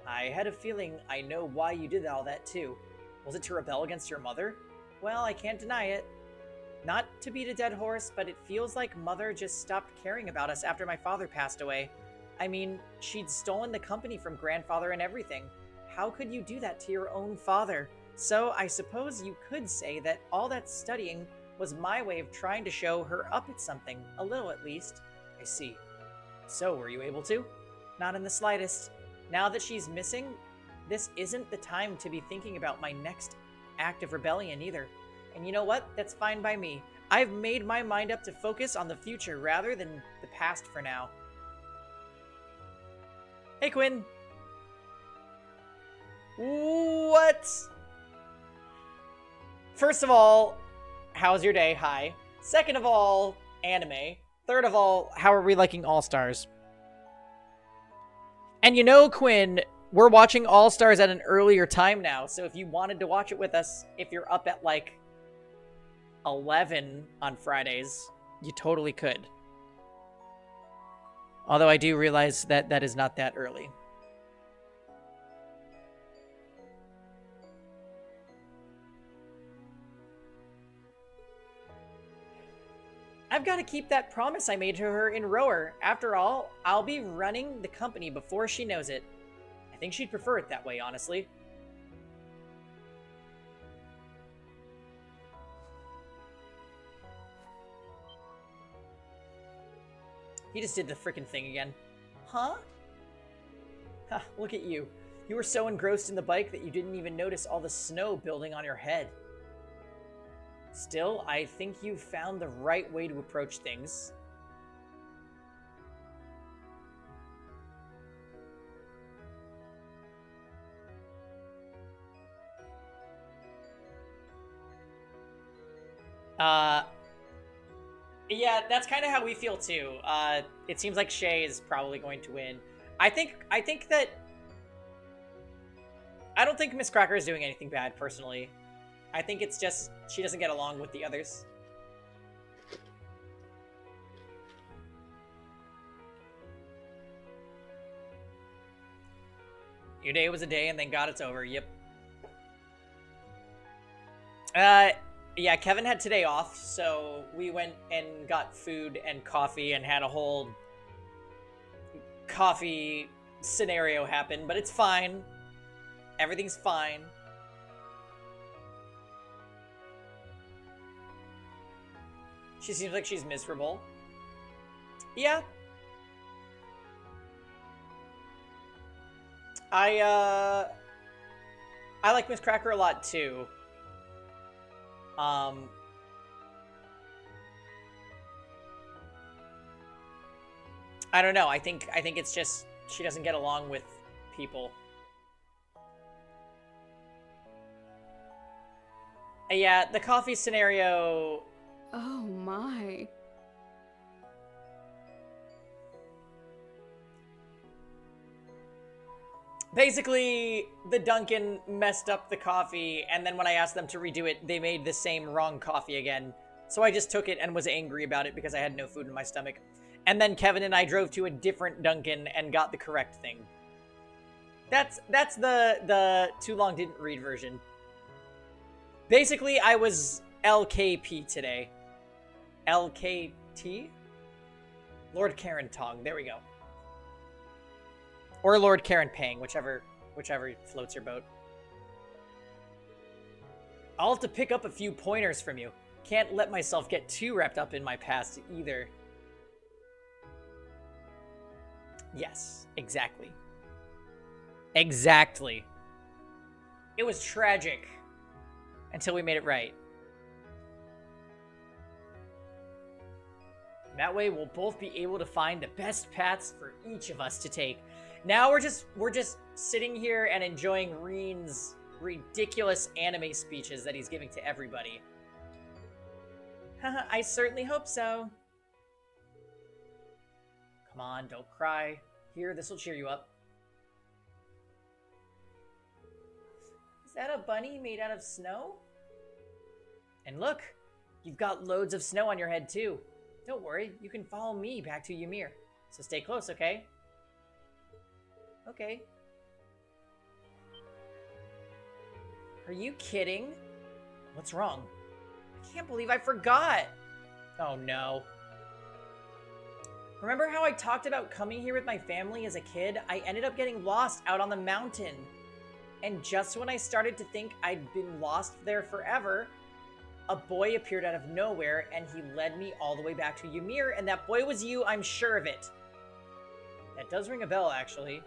I had a feeling I know why you did all that too. Was it to rebel against your mother? Well, I can't deny it. Not to beat a dead horse, but it feels like Mother just stopped caring about us after my father passed away. I mean, she'd stolen the company from Grandfather and everything. How could you do that to your own father? So I suppose you could say that all that studying was my way of trying to show her up at something, a little at least. I see. So, were you able to? Not in the slightest. Now that she's missing, this isn't the time to be thinking about my next act of rebellion either. And you know what? That's fine by me. I've made my mind up to focus on the future rather than the past for now. Hey, Quinn. What? First of all, how's your day? Hi. Second of all, anime. Third of all, how are we liking All-Stars? And you know, Quinn, we're watching All-Stars at an earlier time now, so if you wanted to watch it with us, if you're up at like 11 on Fridays, you totally could. Although I do realize that that is not that early. I've got to keep that promise I made to her in Rower. After all, I'll be running the company before she knows it. I think she'd prefer it that way, honestly. He just did the frickin' thing again. Huh? Ha, look at you. You were so engrossed in the bike that you didn't even notice all the snow building on your head. Still, I think you found the right way to approach things. Yeah, that's kind of how we feel too. It seems like Shay is probably going to win. I think that I don't think Miss Cracker is doing anything bad personally. I think it's just she doesn't get along with the others. Your day was a day and thank God it's over. Yep. Yeah, Kevin had today off, so we went and got food and coffee and had a whole coffee scenario happen, but it's fine. Everything's fine. She seems like she's miserable. Yeah. I like Miss Cracker a lot too. I don't know. I think it's just she doesn't get along with people. Yeah, the coffee scenario. Oh my. Basically, the Dunkin' messed up the coffee, and then when I asked them to redo it, they made the same wrong coffee again. So I just took it and was angry about it because I had no food in my stomach. And then Kevin and I drove to a different Dunkin' and got the correct thing. That's the too long didn't read version. Basically, I was LKP today. LKT? Lord Karen Tong. There we go. Or Lord Karen Pang, whichever floats your boat. I'll have to pick up a few pointers from you. Can't let myself get too wrapped up in my past either. Yes, exactly. Exactly. It was tragic until we made it right. That way we'll both be able to find the best paths for each of us to take. Now we're just sitting here and enjoying Reen's ridiculous anime speeches that he's giving to everybody. I certainly hope so. Come on, don't cry. Here, this'll cheer you up. Is that a bunny made out of snow? And look, you've got loads of snow on your head too. Don't worry, you can follow me back to Ymir. So stay close, okay? Okay. Are you kidding? What's wrong? I can't believe I forgot. Oh no. Remember how I talked about coming here with my family as a kid? I ended up getting lost out on the mountain. And just when I started to think I'd been lost there forever, a boy appeared out of nowhere and he led me all the way back to Ymir, and that boy was you, I'm sure of it. That does ring a bell, actually.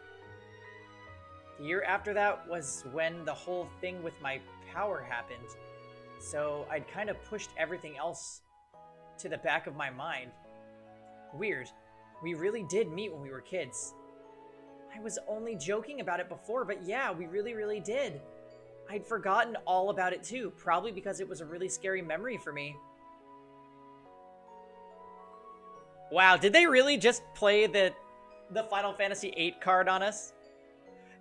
The year after that was when the whole thing with my power happened. So I'd kind of pushed everything else to the back of my mind. Weird. We really did meet when we were kids. I was only joking about it before, but yeah, we really, really did. I'd forgotten all about it too, probably because it was a really scary memory for me. Wow, did they really just play the Final Fantasy VIII card on us?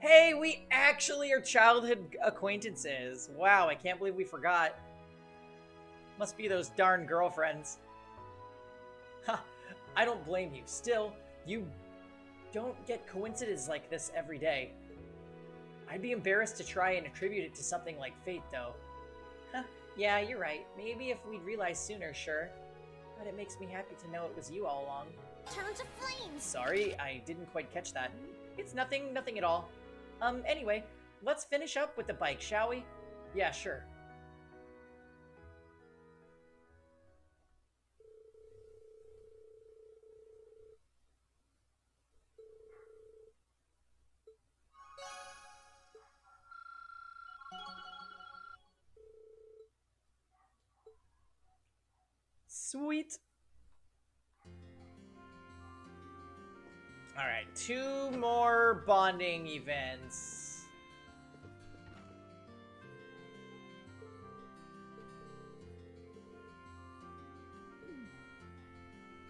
Hey, we actually are childhood acquaintances. Wow, I can't believe we forgot. Must be those darn girlfriends. Ha, I don't blame you. Still, you don't get coincidences like this every day. I'd be embarrassed to try and attribute it to something like fate, though. Huh, yeah, you're right. Maybe if we'd realized sooner, sure. But it makes me happy to know it was you all along. Turn to flames! Sorry, I didn't quite catch that. It's nothing at all. Anyway, let's finish up with the bike, shall we? Yeah, sure. Sweet. Alright, 2 more bonding events.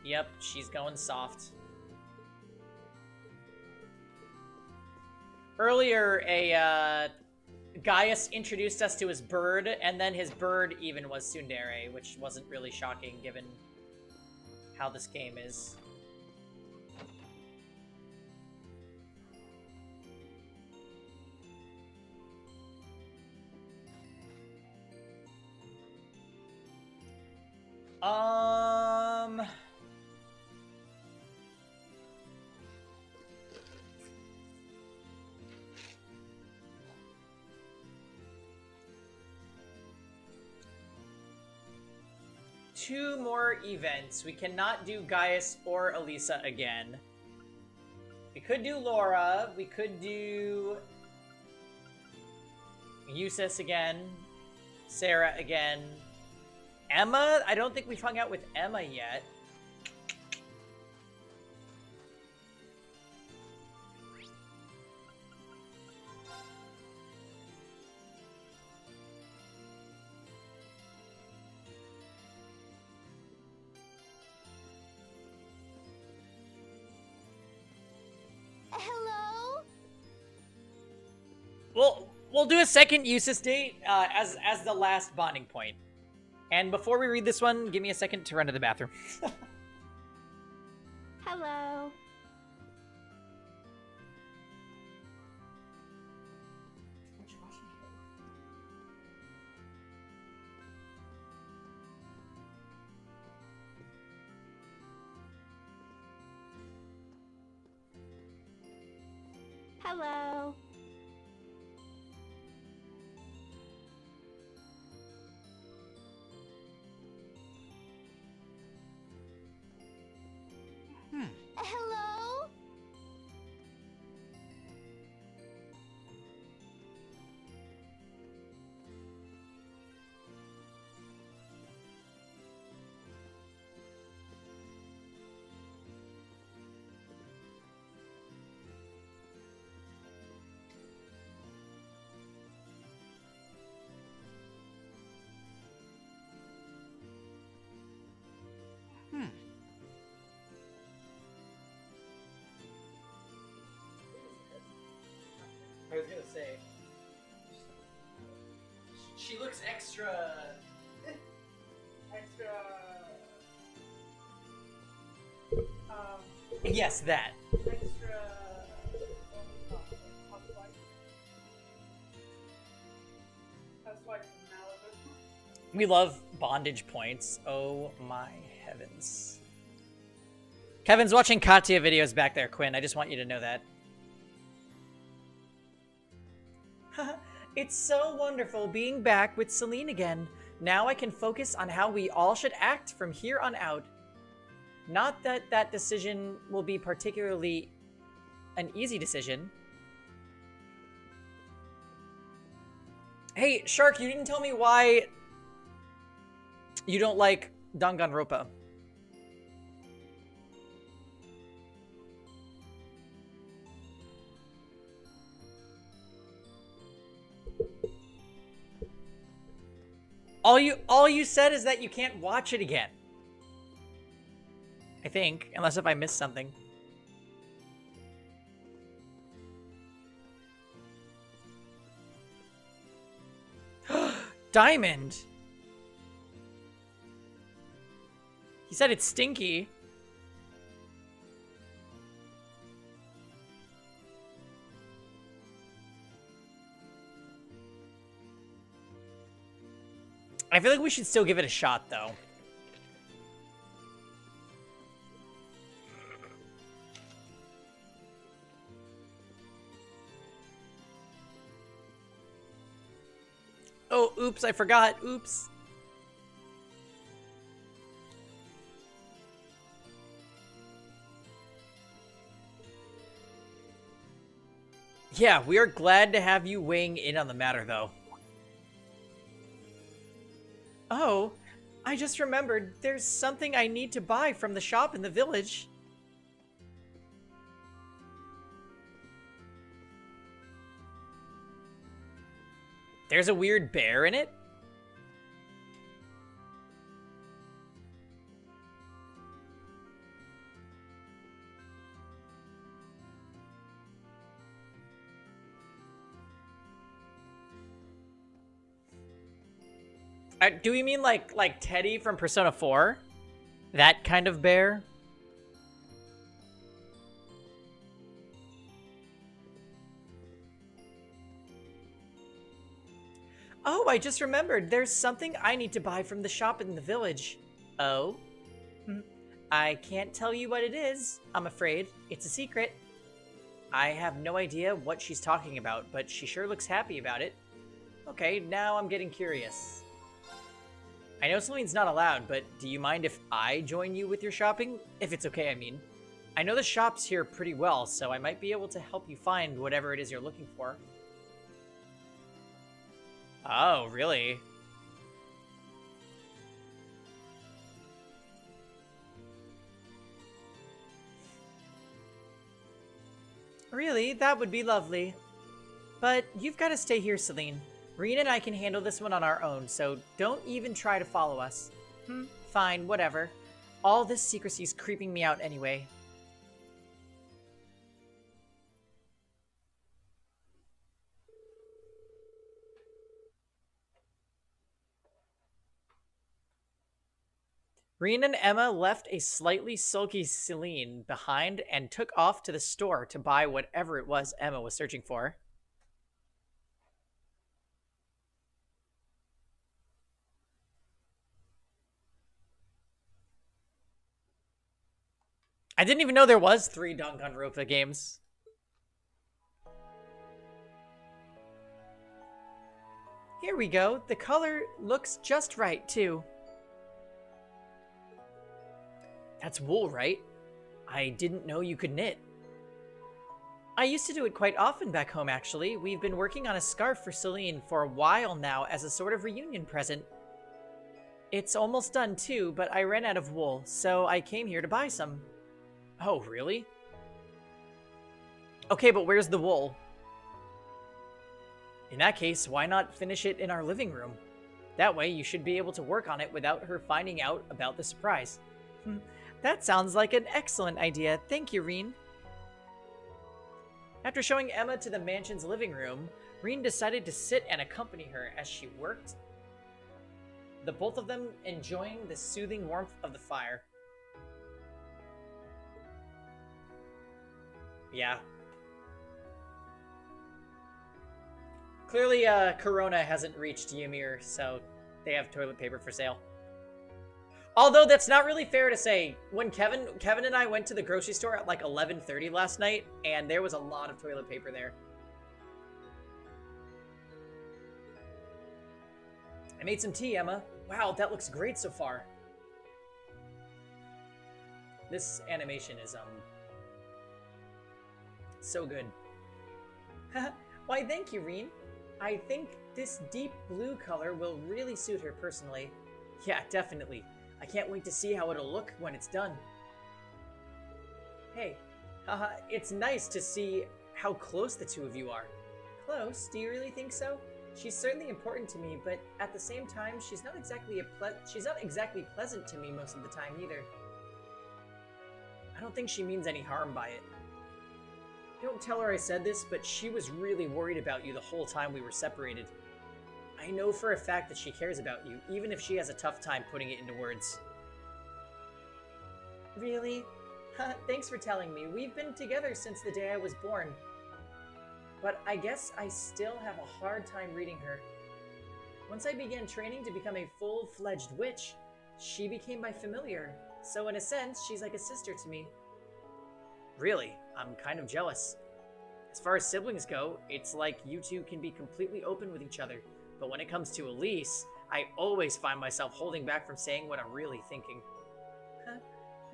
Yep, she's going soft. Earlier, Gaius introduced us to his bird, and then his bird even was tsundere, which wasn't really shocking given how this game is. Two more events. We cannot do Gaius or Elisa again. We could do Laura. We could do Eustace again. Sarah again. Emma? I don't think we've hung out with Emma yet. Hello? We'll do a second Eustace date as the last bonding point. And before we read this one, give me a second to run to the bathroom. Hello. Hello. Hello? I was gonna say, she looks extra. Yes, that. We love bondage points. Oh my heavens. Kevin's watching Katya videos back there, Quinn. I just want you to know that. It's so wonderful being back with Celine again. Now I can focus on how we all should act from here on out. Not that that decision will be particularly an easy decision. Hey, Shark, you didn't tell me why you don't like Danganronpa. All you said is that you can't watch it again. I think, unless if I missed something. Diamond. He said it's stinky. I feel like we should still give it a shot, though. Oh, oops, I forgot. Oops. Yeah, we are glad to have you weighing in on the matter, though. Oh, I just remembered there's something I need to buy from the shop in the village. There's a weird bear in it? Do we mean like Teddy from Persona 4? That kind of bear? Oh, I just remembered. There's something I need to buy from the shop in the village. Oh? I can't tell you what it is, I'm afraid. It's a secret. I have no idea what she's talking about, but she sure looks happy about it. Okay, now I'm getting curious. I know Celine's not allowed, but do you mind if I join you with your shopping? If it's okay, I mean. I know the shops here pretty well, so I might be able to help you find whatever it is you're looking for. Oh, really? Really? That would be lovely. But you've got to stay here, Celine. Rena and I can handle this one on our own, so don't even try to follow us. Fine, whatever. All this secrecy's creeping me out anyway. Rena and Emma left a slightly sulky Celine behind and took off to the store to buy whatever it was Emma was searching for. I didn't even know there was 3 Danganronpa games. Here we go. The color looks just right, too. That's wool, right? I didn't know you could knit. I used to do it quite often back home, actually. We've been working on a scarf for Celine for a while now as a sort of reunion present. It's almost done, too, but I ran out of wool, so I came here to buy some. Oh, really? Okay, but where's the wool? In that case, why not finish it in our living room? That way, you should be able to work on it without her finding out about the surprise. That sounds like an excellent idea. Thank you, Reen. After showing Emma to the mansion's living room, Reen decided to sit and accompany her as she worked, the both of them enjoying the soothing warmth of the fire. Yeah. Clearly, Corona hasn't reached Ymir, so they have toilet paper for sale. Although that's not really fair to say. When Kevin and I went to the grocery store at like 11:30 last night, and there was a lot of toilet paper there. I made some tea, Emma. Wow, that looks great so far. This animation is so good. Why, thank you, Reen. I think this deep blue color will really suit her personally. Yeah, definitely. I can't wait to see how it'll look when it's done. Hey, it's nice to see how close the two of you are. Close? Do you really think so? She's certainly important to me, but at the same time, she's not exactly pleasant to me most of the time either. I don't think she means any harm by it. Don't tell her I said this, but she was really worried about you the whole time we were separated. I know for a fact that she cares about you, even if she has a tough time putting it into words. Really? Thanks for telling me. We've been together since the day I was born. But I guess I still have a hard time reading her. Once I began training to become a full-fledged witch, she became my familiar. So in a sense, she's like a sister to me. Really, I'm kind of jealous. As far as siblings go, it's like you two can be completely open with each other. But when it comes to Elise, I always find myself holding back from saying what I'm really thinking.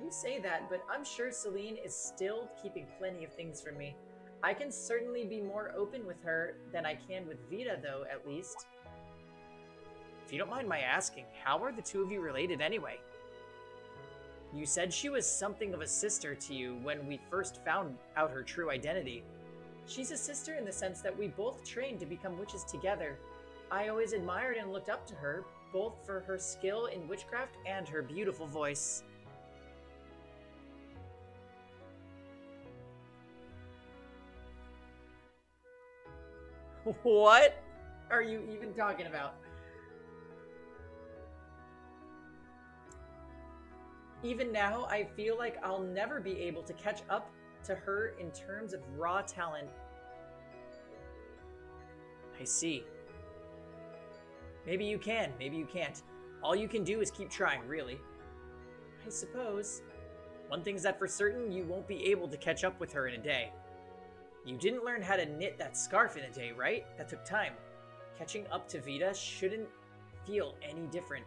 You say that, but I'm sure Celine is still keeping plenty of things from me. I can certainly be more open with her than I can with Vita, though, at least. If you don't mind my asking, how are the two of you related anyway? You said she was something of a sister to you when we first found out her true identity. She's a sister in the sense that we both trained to become witches together. I always admired and looked up to her, both for her skill in witchcraft and her beautiful voice. What are you even talking about? Even now, I feel like I'll never be able to catch up to her in terms of raw talent. I see. Maybe you can, maybe you can't. All you can do is keep trying, really. I suppose. One thing's that for certain, you won't be able to catch up with her in a day. You didn't learn how to knit that scarf in a day, right? That took time. Catching up to Vita shouldn't feel any different.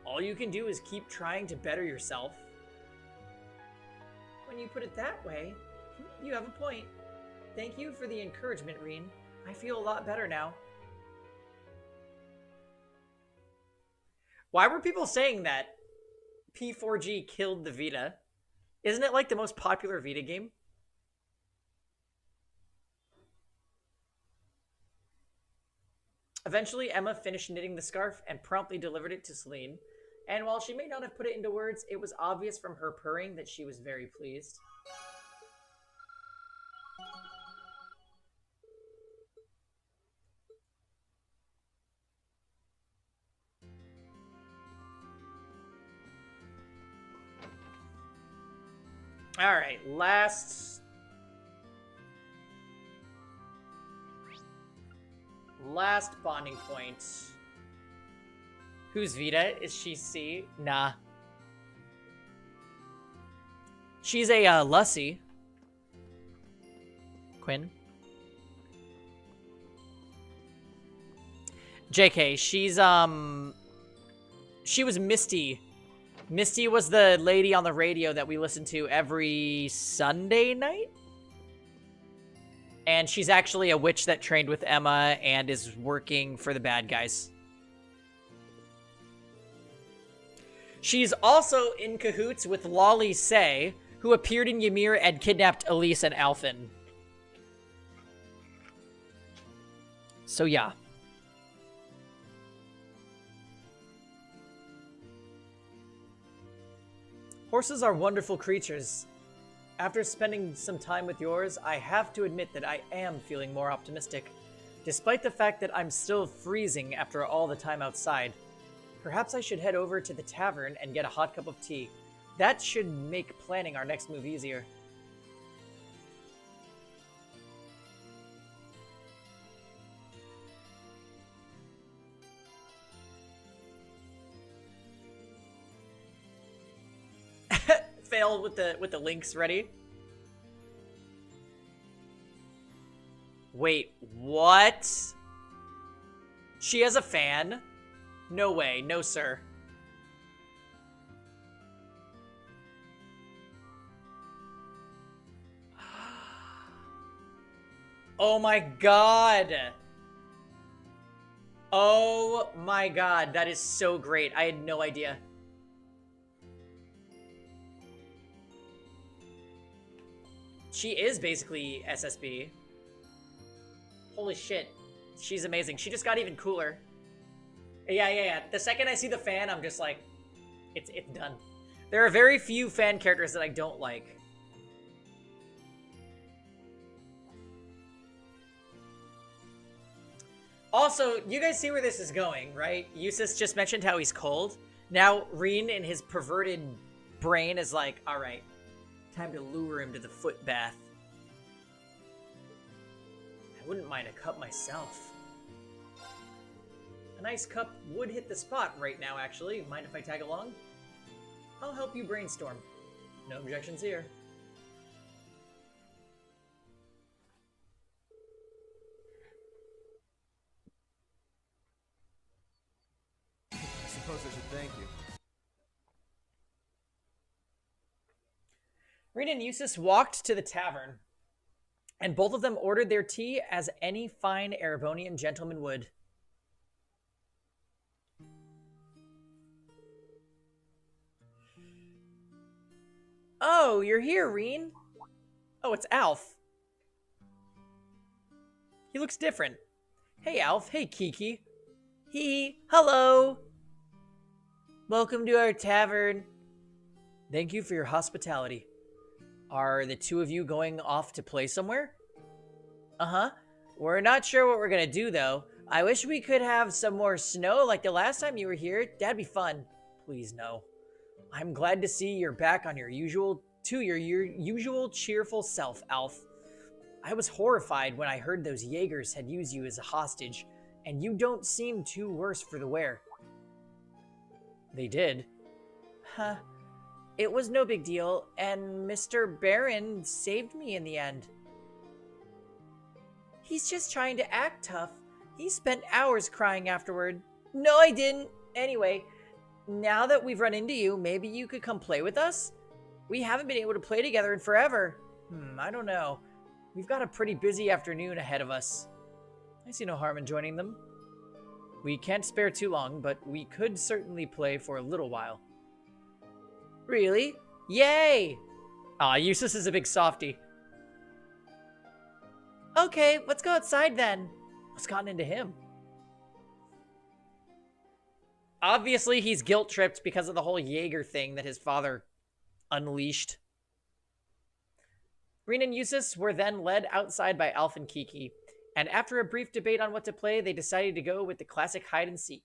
All you can do is keep trying to better yourself. When you put it that way, you have a point. Thank you for the encouragement, Reen. I feel a lot better now. Why were people saying that P4G killed the Vita? Isn't it like the most popular Vita game? Eventually, Emma finished knitting the scarf and promptly delivered it to Celine. And while she may not have put it into words, it was obvious from her purring that she was very pleased. All right, last bonding point. Who's Vita? Is she C? Nah. She's a Lussie. Quinn. JK, she was Misty. Misty was the lady on the radio that we listened to every Sunday night? And she's actually a witch that trained with Emma and is working for the bad guys. She's also in cahoots with Lolly Say, who appeared in Ymir and kidnapped Elise and Alphen. So yeah. Horses are wonderful creatures. After spending some time with yours, I have to admit that I am feeling more optimistic, despite the fact that I'm still freezing after all the time outside. Perhaps I should head over to the tavern and get a hot cup of tea. That should make planning our next move easier. Fail with the links ready. Wait, what? She has a fan? No way, no sir. Oh my god. Oh my god, that is so great. I had no idea. She is basically SSB. Holy shit. She's amazing. She just got even cooler. Yeah. The second I see the fan, I'm just like, it's done. There are very few fan characters that I don't like. Also, you guys see where this is going, right? Eustace just mentioned how he's cold. Now, Reen in his perverted brain is like, alright, time to lure him to the foot bath. I wouldn't mind a cup myself. A nice cup would hit the spot right now, actually. Mind if I tag along? I'll help you brainstorm. No objections here. I suppose I should thank you. Rena and Eustace walked to the tavern, and both of them ordered their tea as any fine Erebonian gentleman would. Oh, you're here, Reen. Oh, it's Alf. He looks different. Hey, Alf. Hey, Kiki. Hello. Welcome to our tavern. Thank you for your hospitality. Are the two of you going off to play somewhere? Uh-huh. We're not sure what we're gonna do, though. I wish we could have some more snow like the last time you were here. That'd be fun. Please, no. I'm glad to see you're back on your usual cheerful self, Alf. I was horrified when I heard those Jaegers had used you as a hostage, and you don't seem too worse for the wear. They did. Huh. It was no big deal, and Mr. Baron saved me in the end. He's just trying to act tough. He spent hours crying afterward. No, I didn't. Anyway, now that we've run into you, maybe you could come play with us? We haven't been able to play together in forever. I don't know. We've got a pretty busy afternoon ahead of us. I see no harm in joining them. We can't spare too long, but we could certainly play for a little while. Really? Yay! Aw, Eustace is a big softie. Okay, let's go outside then. What's gotten into him? Obviously, he's guilt-tripped because of the whole Jaeger thing that his father unleashed. Reen and Eustace were then led outside by Alf and Kiki, and after a brief debate on what to play, they decided to go with the classic hide-and-seek.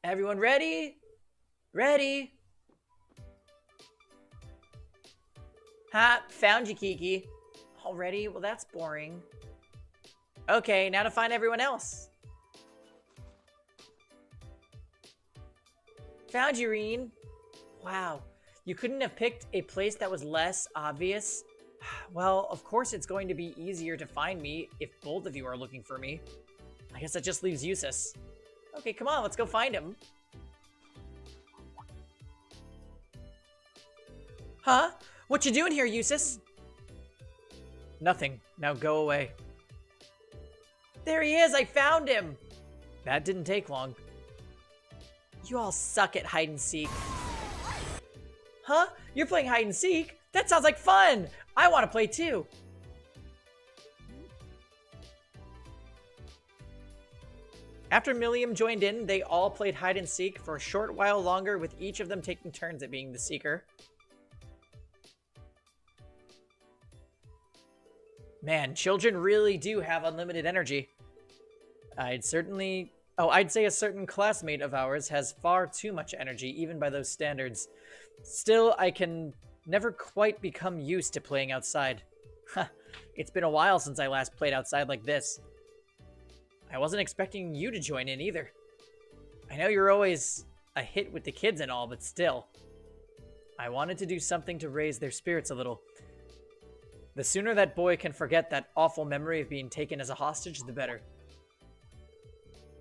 Everyone ready? Ready? Ha, found you, Kiki. Already? Well, that's boring. Okay, now to find everyone else. Found you, Reen. Wow, you couldn't have picked a place that was less obvious? Well, of course it's going to be easier to find me if both of you are looking for me. I guess that just leaves Eustace. Okay, come on, let's go find him. Huh? What you doing here, Eustace? Nothing. Now go away. There he is! I found him! That didn't take long. You all suck at hide-and-seek. Huh? You're playing hide-and-seek? That sounds like fun! I want to play too! After Milliam joined in, they all played hide-and-seek for a short while longer, with each of them taking turns at being the seeker. Man, children really do have unlimited energy. I'd say a certain classmate of ours has far too much energy, even by those standards. Still, I can never quite become used to playing outside. It's been a while since I last played outside like this. I wasn't expecting you to join in either. I know you're always a hit with the kids and all, but still. I wanted to do something to raise their spirits a little. The sooner that boy can forget that awful memory of being taken as a hostage, the better.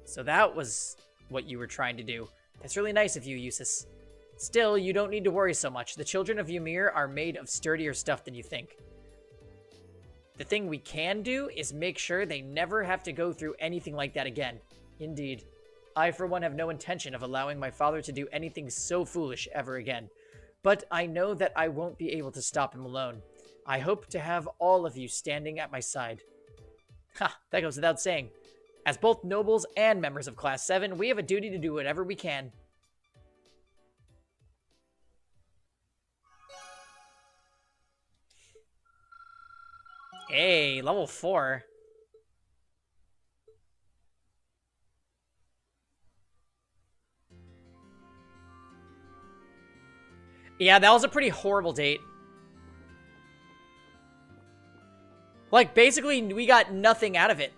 So that was what you were trying to do. That's really nice of you, Eustace. Still, you don't need to worry so much. The children of Ymir are made of sturdier stuff than you think. The thing we can do is make sure they never have to go through anything like that again. Indeed. I, for one, have no intention of allowing my father to do anything so foolish ever again. But I know that I won't be able to stop him alone. I hope to have all of you standing at my side. Ha, that goes without saying. As both nobles and members of Class 7, we have a duty to do whatever we can. Hey, level 4. Yeah, that was a pretty horrible date. Like, basically, we got nothing out of it.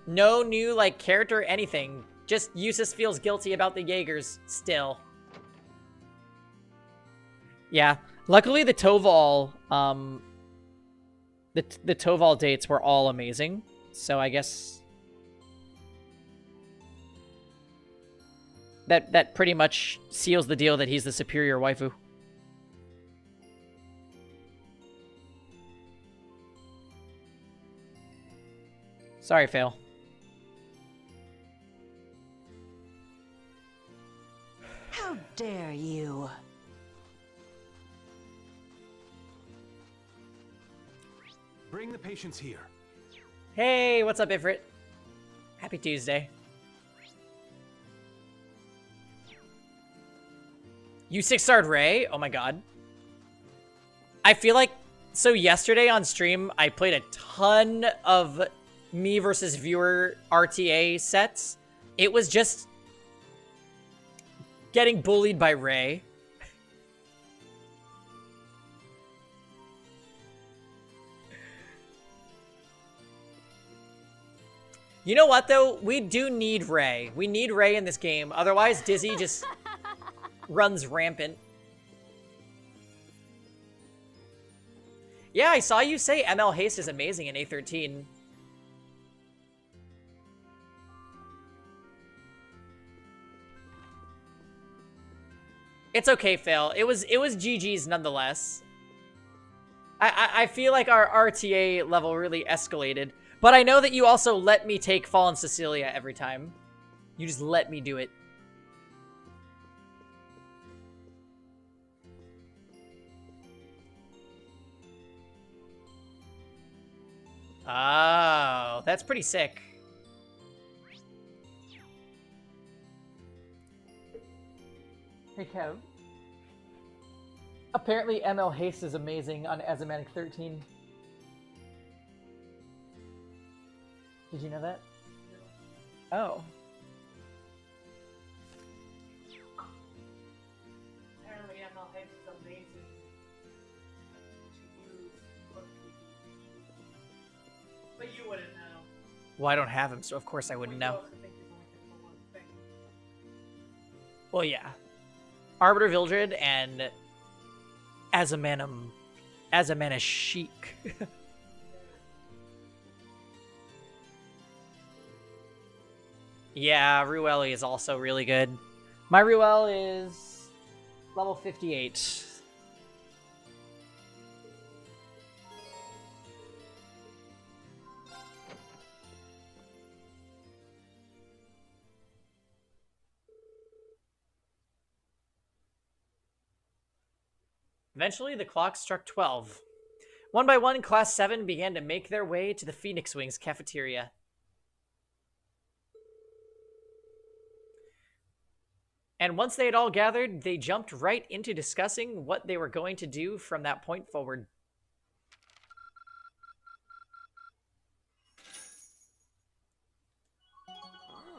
No new, like, character or anything. Just Eustace feels guilty about the Jaegers still. Yeah. Luckily, the Toval, the Toval dates were all amazing. So I guess that pretty much seals the deal that he's the superior waifu. Sorry, Fail. How dare you? Bring the patients here. Hey, what's up, Ifrit? Happy Tuesday. You 6-starred Ray? Oh my god. I feel like, so yesterday on stream, I played a ton of me versus viewer RTA sets. It was just getting bullied by Ray. You know what, though? We do need Ray. We need Ray in this game. Otherwise, Dizzy just runs rampant. Yeah, I saw you say ML Haste is amazing in A13. It's okay, Fail. It was GG's nonetheless. I feel like our RTA level really escalated. But I know that you also let me take Fallen Cecilia every time. You just let me do it. Oh, that's pretty sick. Hey, Kev. Apparently ML Haste is amazing on Asthmatic 13. Did you know that? Oh. Apparently ML Hicks is amazing to use for PvP. But you wouldn't know. Well, I don't have him, so of course I wouldn't Well, know. you also think he's only good for one thing. Well, yeah. Arbiter Vildred and Azamana Sheik. Yeah, Rueli is also really good. My Ruel is level 58. Eventually, the clock struck 12. One by one, Class 7 began to make their way to the Phoenix Wings cafeteria. And once they had all gathered, they jumped right into discussing what they were going to do from that point forward.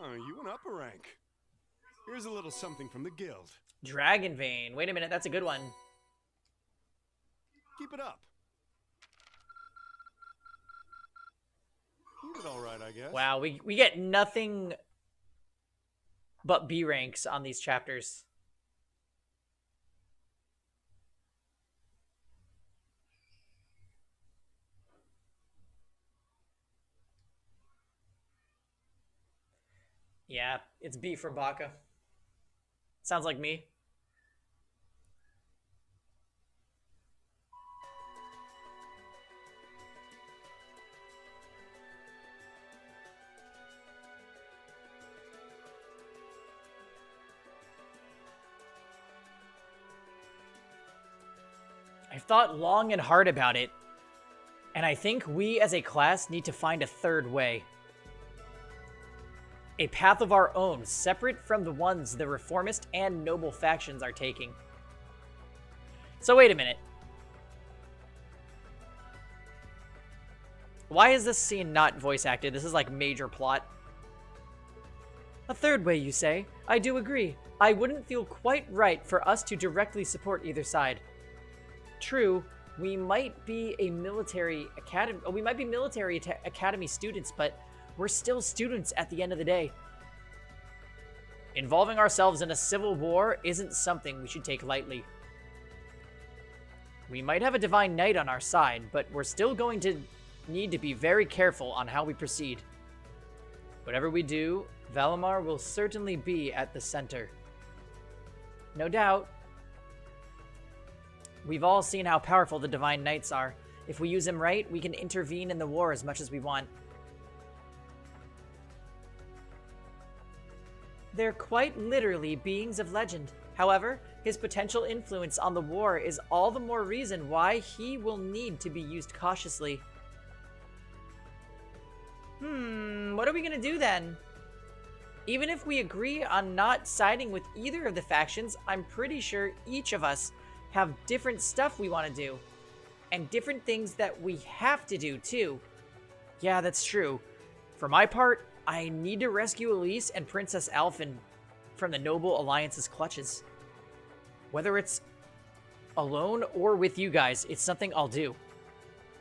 Oh, you went up a rank. Here's a little something from the guild. Dragon Vein. Wait a minute, that's a good one. Keep it up. You did all right, I guess. Wow, we get nothing but B ranks on these chapters. Yeah, it's B for Baka. Sounds like me. I've thought long and hard about it, and I think we as a class need to find a third way. A path of our own, separate from the ones the reformist and noble factions are taking. So wait a minute. Why is this scene not voice acted? This is like major plot. A third way, you say? I do agree. I wouldn't feel quite right for us to directly support either side. True, we might be a military academy. We might be military academy students, but we're still students at the end of the day. Involving ourselves in a civil war isn't something we should take lightly. We might have a divine knight on our side, but we're still going to need to be very careful on how we proceed. Whatever we do, Valimar will certainly be at the center. No doubt. We've all seen how powerful the divine knights are. If we use them right, we can intervene in the war as much as we want. They're quite literally beings of legend. However, his potential influence on the war is all the more reason why he will need to be used cautiously. What are we gonna do then? Even if we agree on not siding with either of the factions, I'm pretty sure each of us have different stuff we want to do. And different things that we have to do, too. Yeah, that's true. For my part, I need to rescue Elise and Princess Alphen from the Noble Alliance's clutches. Whether it's alone or with you guys, it's something I'll do.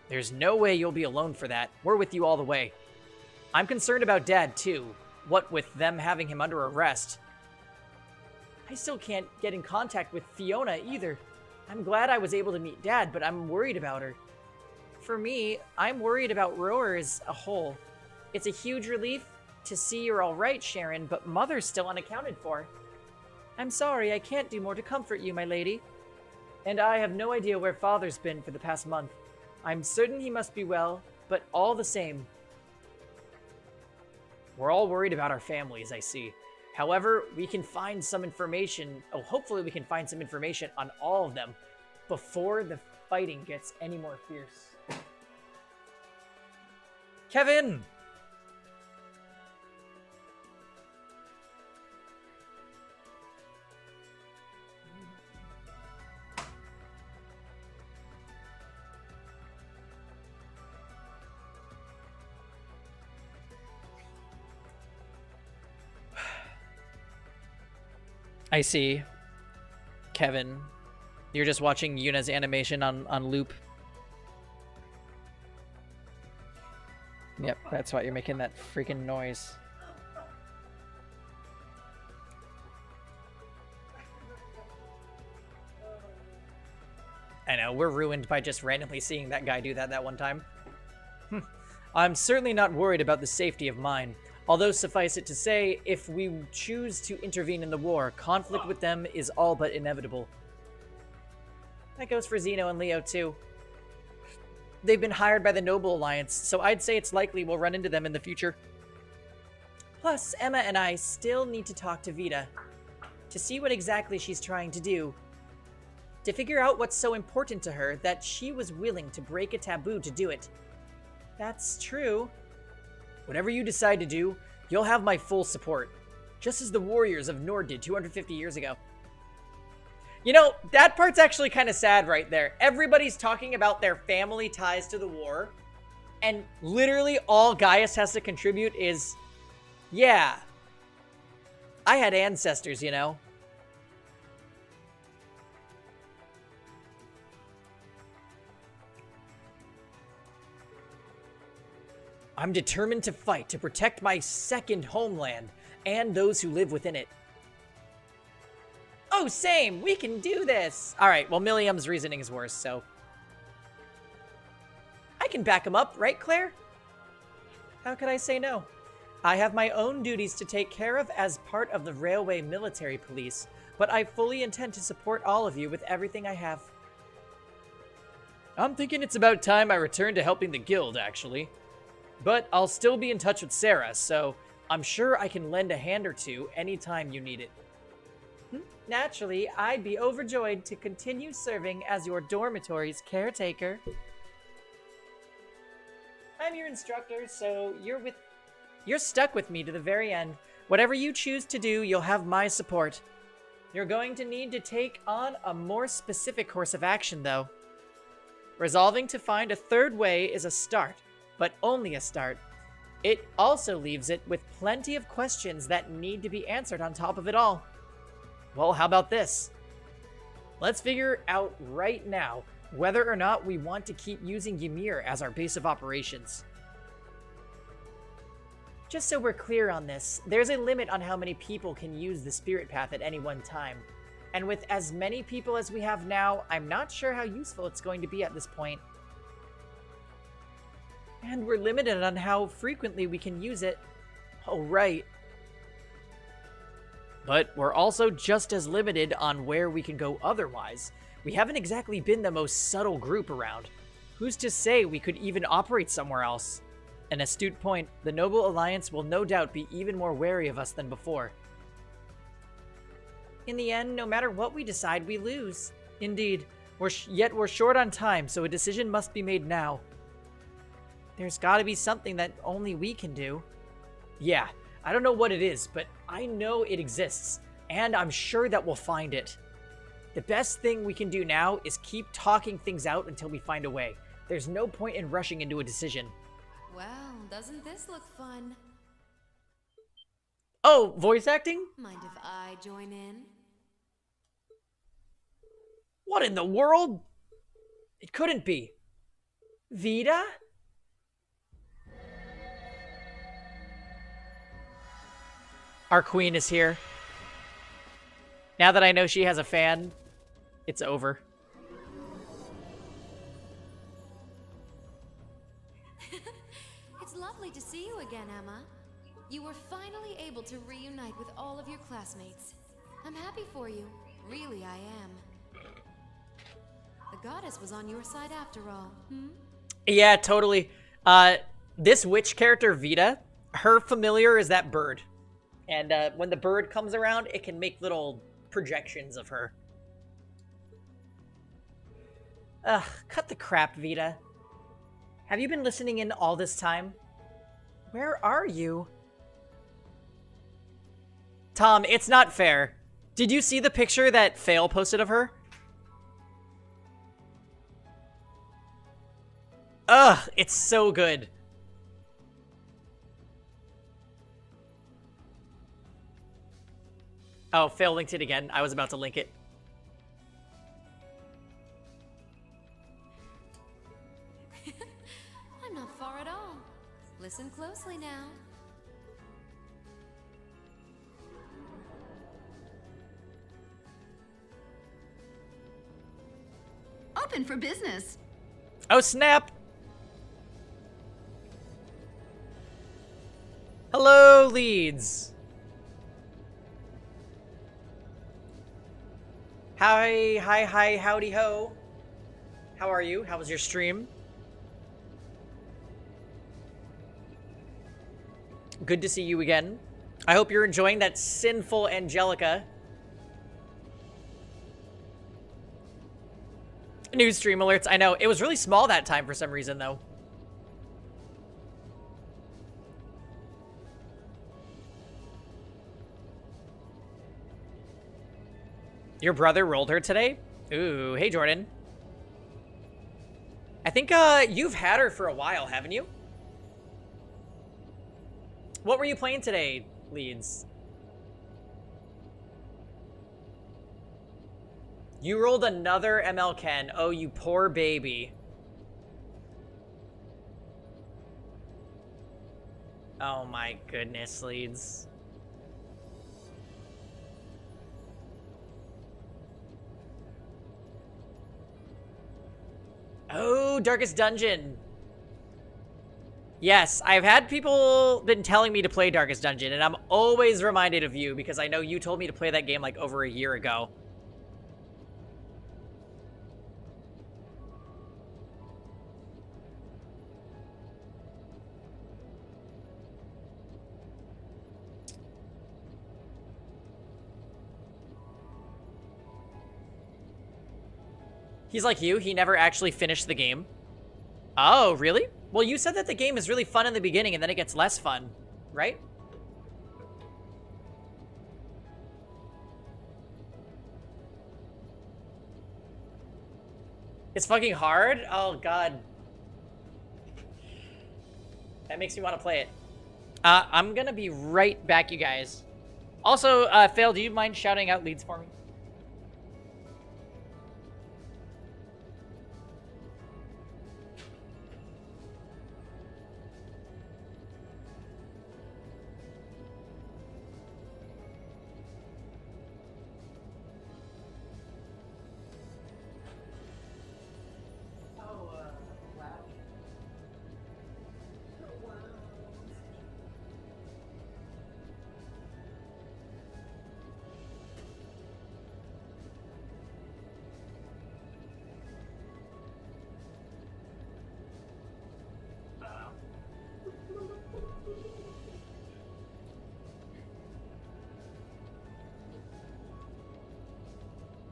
There's no way you'll be alone for that. We're with you all the way. I'm concerned about Dad, too. What with them having him under arrest. I still can't get in contact with Fiona either. I'm glad I was able to meet Dad, but I'm worried about her. For me, I'm worried about Rower as a whole. It's a huge relief to see you're all right, Sharon, but Mother's still unaccounted for. I'm sorry, I can't do more to comfort you, my lady. And I have no idea where Father's been for the past month. I'm certain he must be well, but all the same. We're all worried about our families, I see. However, we can find some information. Oh, hopefully we can find some information on all of them before the fighting gets any more fierce. Kevin! I see. Kevin, you're just watching Yuna's animation on loop. Yep, that's why you're making that freaking noise. I know, we're ruined by just randomly seeing that guy do that one time. I'm certainly not worried about the safety of mine. Although, suffice it to say, if we choose to intervene in the war, conflict with them is all but inevitable. That goes for Zeno and Leo, too. They've been hired by the Noble Alliance, so I'd say it's likely we'll run into them in the future. Plus, Emma and I still need to talk to Vita, to see what exactly she's trying to do. To figure out what's so important to her that she was willing to break a taboo to do it. That's true. Whatever you decide to do, you'll have my full support. Just as the warriors of Nord did 250 years ago. You know, that part's actually kind of sad right there. Everybody's talking about their family ties to the war. And literally all Gaius has to contribute is, yeah, I had ancestors, you know. I'm determined to fight to protect my second homeland and those who live within it. Oh, same! We can do this! Alright, well, Milliam's reasoning is worse, so... I can back him up, right, Claire? How could I say no? I have my own duties to take care of as part of the Railway Military Police, but I fully intend to support all of you with everything I have. I'm thinking it's about time I return to helping the guild, actually. But I'll still be in touch with Sarah, so I'm sure I can lend a hand or two anytime you need it. Naturally, I'd be overjoyed to continue serving as your dormitory's caretaker. I'm your instructor, so you're stuck with me to the very end. Whatever you choose to do, you'll have my support. You're going to need to take on a more specific course of action, though. Resolving to find a third way is a start, but only a start. It also leaves it with plenty of questions that need to be answered on top of it all. Well, how about this? Let's figure out right now whether or not we want to keep using Ymir as our base of operations. Just so we're clear on this, there's a limit on how many people can use the Spirit Path at any one time. And with as many people as we have now, I'm not sure how useful it's going to be at this point. And we're limited on how frequently we can use it. Oh, right. But we're also just as limited on where we can go otherwise. We haven't exactly been the most subtle group around. Who's to say we could even operate somewhere else? An astute point, the Noble Alliance will no doubt be even more wary of us than before. In the end, no matter what we decide, we lose. Indeed, yet we're short on time, so a decision must be made now. There's gotta be something that only we can do. Yeah, I don't know what it is, but I know it exists, and I'm sure that we'll find it. The best thing we can do now is keep talking things out until we find a way. There's no point in rushing into a decision. Well, doesn't this look fun? Oh, voice acting? Mind if I join in? What in the world? It couldn't be. Vita? Our queen is here. Now that I know she has a fan, it's over. It's lovely to see you again, Emma. You were finally able to reunite with all of your classmates. I'm happy for you. Really, I am. The goddess was on your side after all, hmm? Yeah, totally. This witch character, Vita, her familiar is that bird. And when the bird comes around, it can make little projections of her. Ugh, cut the crap, Vita. Have you been listening in all this time? Where are you? Tom, it's not fair. Did you see the picture that Fail posted of her? Ugh, it's so good. Oh, Fail linked it again. I was about to link it. I'm not far at all. Listen closely now. Open for business. Oh, snap! Hello, Leeds. Hi, howdy ho. How are you? How was your stream? Good to see you again. I hope you're enjoying that sinful Angelica. New stream alerts. I know. It was really small that time for some reason, though. Your brother rolled her today? Ooh, hey, Jordan. I think you've had her for a while, haven't you? What were you playing today, Leeds? You rolled another ML Ken. Oh, you poor baby. Oh my goodness, Leeds. Oh, Darkest Dungeon. Yes, I've had people been telling me to play Darkest Dungeon, and I'm always reminded of you because I know you told me to play that game like over a year ago. He's like you. He never actually finished the game. Oh, really? Well, you said that the game is really fun in the beginning and then it gets less fun, right? It's fucking hard? Oh, God. That makes me want to play it. I'm gonna be right back, you guys. Also, Fail, do you mind shouting out leads for me?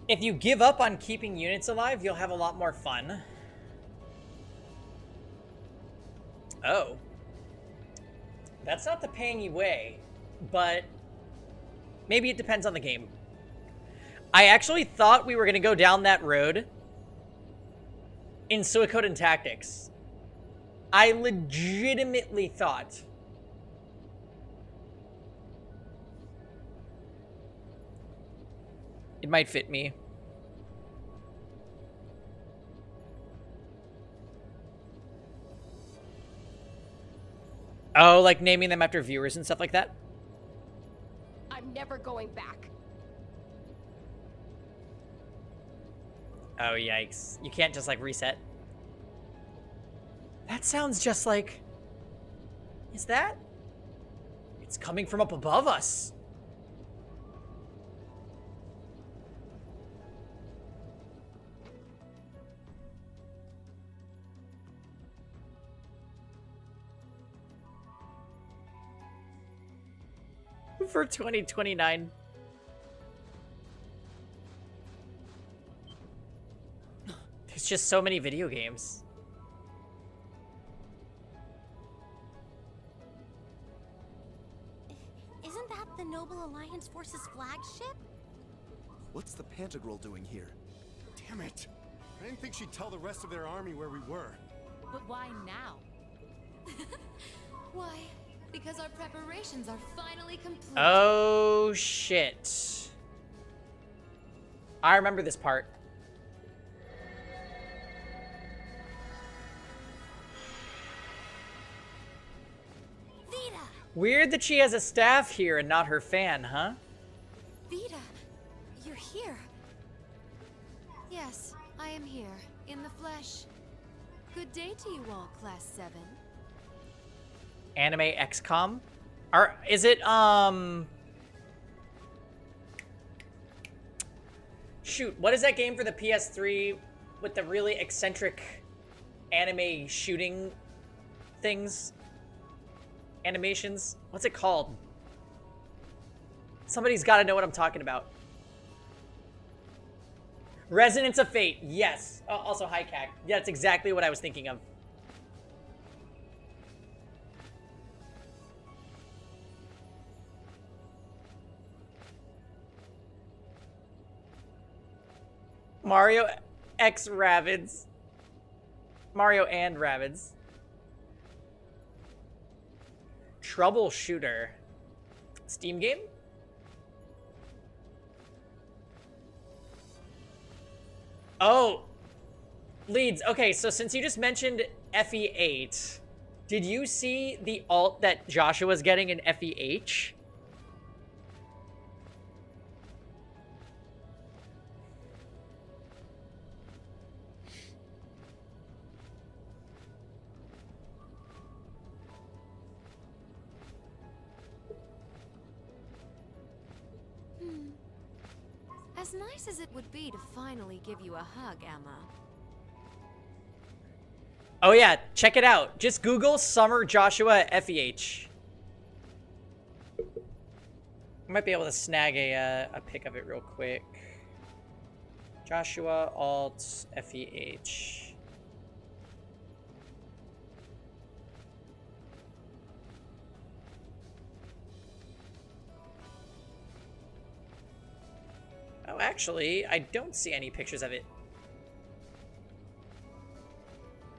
If you give up on keeping units alive, you'll have a lot more fun. Oh. That's not the paying you way, but maybe it depends on the game. I actually thought we were going to go down that road in Suikoden Tactics. I legitimately thought. It might fit me. Oh, like naming them after viewers and stuff like that? I'm never going back. Oh, yikes. You can't just, like, reset. That sounds just like... Is that? It's coming from up above us. For 2029. There's just so many video games. Isn't that the Noble Alliance Forces flagship? What's the Pantagruel doing here? Damn it! I didn't think she'd tell the rest of their army where we were. But why now? Why? Because our preparations are finally complete. Oh, shit. I remember this part. Vita! Weird that she has a staff here and not her fan, huh? Vita, you're here. Yes, I am here, in the flesh. Good day to you all, Class 7. Anime XCOM? Is it, Shoot, what is that game for the PS3 with the really eccentric anime shooting things? Animations? What's it called? Somebody's got to know what I'm talking about. Resonance of Fate, yes. Also, hi, Cac. Yeah, that's exactly what I was thinking of. Mario X Rabbids. Mario and Rabbids. Troubleshooter. Steam game? Oh. Leeds. Okay, so since you just mentioned FE8, did you see the alt that Joshua's getting in FEH? As nice as it would be to finally give you a hug, Emma. Oh yeah, check it out. Just Google Summer Joshua FEH. I might be able to snag a pic of it real quick. Joshua, Alt, FEH. Oh, actually, I don't see any pictures of it.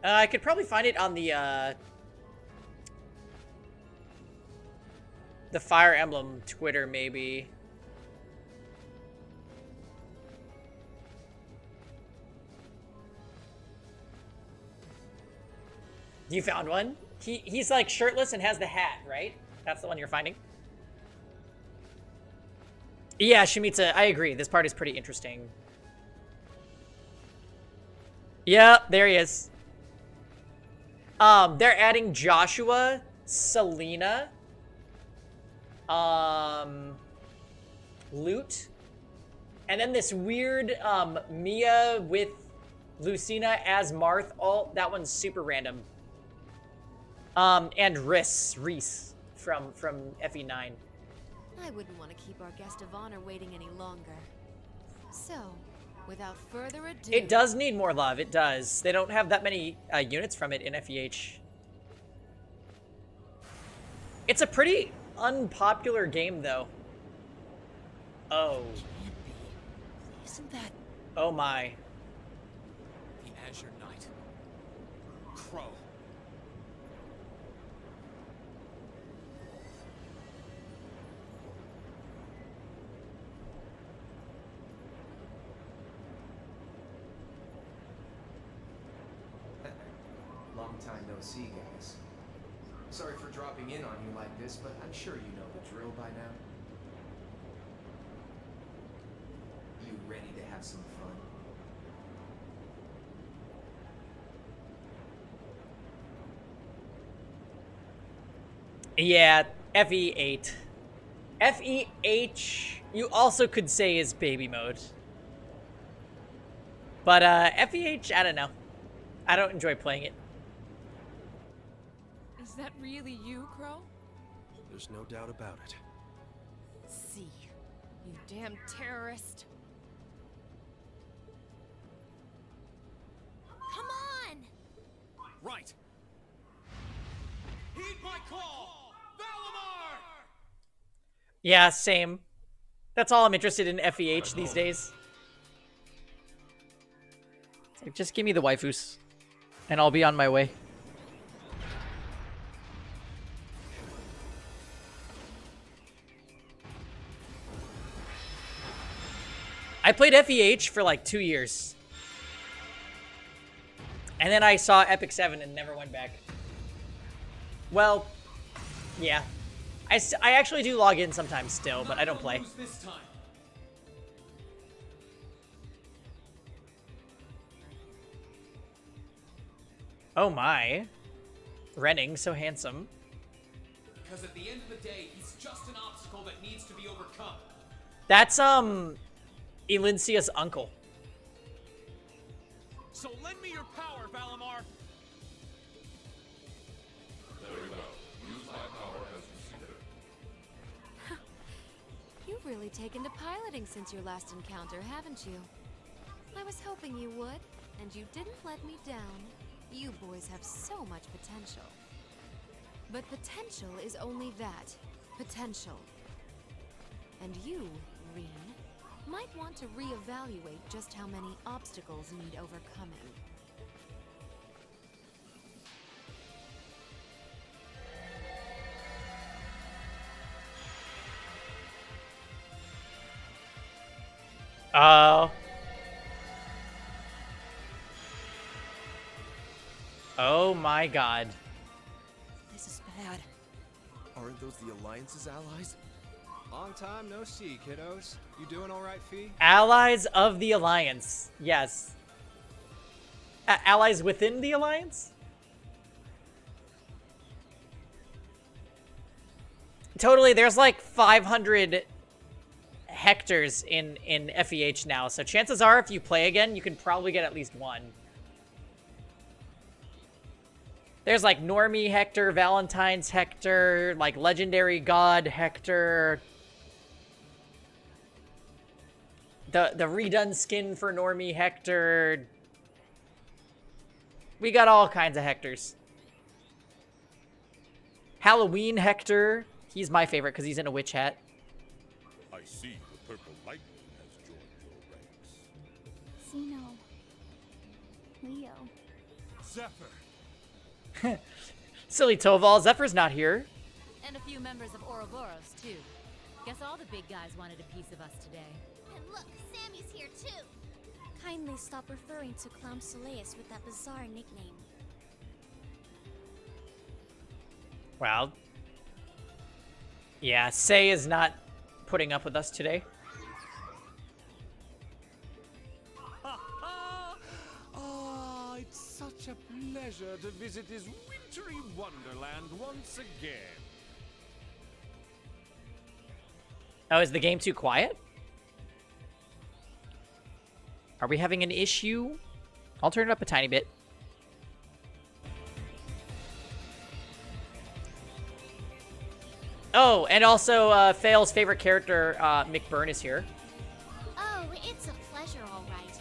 I could probably find it on the Fire Emblem Twitter, maybe. You found one? He's like shirtless and has the hat, right? That's the one you're finding? Yeah, Shimizu, I agree. This part is pretty interesting. Yeah, there he is. They're adding Joshua, Selena, Lute, and then this weird Mia with Lucina as Marth. All that one's super random. And Reese from FE9. I wouldn't want to keep our guest of honor waiting any longer. So, without further ado... It does need more love, it does. They don't have that many units from it in FEH. It's a pretty unpopular game, though. Oh. Can't be. Isn't that... Oh my. The Azure Knight. Crow. Long time no see, guys. Sorry for dropping in on you like this, but I'm sure you know the drill by now. You ready to have some fun? Yeah, FE8. FEH, you also could say is baby mode. But FEH, I don't know. I don't enjoy playing it. Is that really you, Crow? There's no doubt about it. See, you damn terrorist. Come on! Right. Heed my call, Valimar! Yeah, same. That's all I'm interested in FEH these days. Like, just give me the waifus, and I'll be on my way. I played FEH for like 2 years. And then I saw Epic 7 and never went back. Well, yeah. I actually do log in sometimes still, but I don't play. Oh my. Renning, so handsome. Because at the end of the day, he's just an obstacle that needs to be overcome. That's, Elincia's uncle. So lend me your power, Valimar. You've really taken to piloting since your last encounter, haven't you? I was hoping you would, and you didn't let me down. You boys have so much potential. But potential is only that, potential. And you, Reen, might want to reevaluate just how many obstacles need overcoming. Oh my god. This is bad. Aren't those the Alliance's allies? Long time no see, kiddos. You doing all right, Fee? Allies of the Alliance. Yes. Allies within the Alliance? Totally, there's like 500 Hectors in FEH now, so chances are if you play again, you can probably get at least one. There's like Normie Hector, Valentine's Hector, like Legendary God Hector. The redone skin for Normie Hector. We got all kinds of Hectors. Halloween Hector. He's my favorite because he's in a witch hat. I see the purple lightning has joined your ranks. Zeno. Leo. Zephyr! Silly Toval. Zephyr's not here. And a few members of Ouroboros, too. Guess all the big guys wanted a piece of us today. And look, Sammy's here too. Kindly stop referring to Clown Soleus with that bizarre nickname. Well. Yeah, Say is not putting up with us today. Ah, it's such a pleasure to visit his wintry wonderland once again. Oh, is the game too quiet? Are we having an issue? I'll turn it up a tiny bit. Oh, and also, Fail's favorite character, Mick Byrne, is here. Oh, it's a pleasure, all right.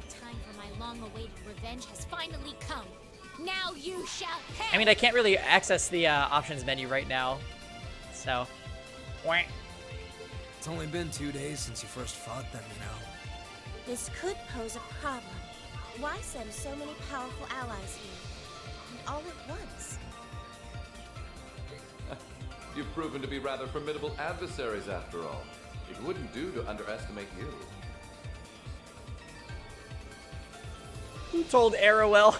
The time for my long-awaited revenge has finally come. Now you shall pay! I mean, I can't really access the options menu right now, so. Wah. It's only been 2 days since you first fought them, you know. This could pose a problem. Why send so many powerful allies here? And all at once? You've proven to be rather formidable adversaries after all. It wouldn't do to underestimate you. Who told Arrowell?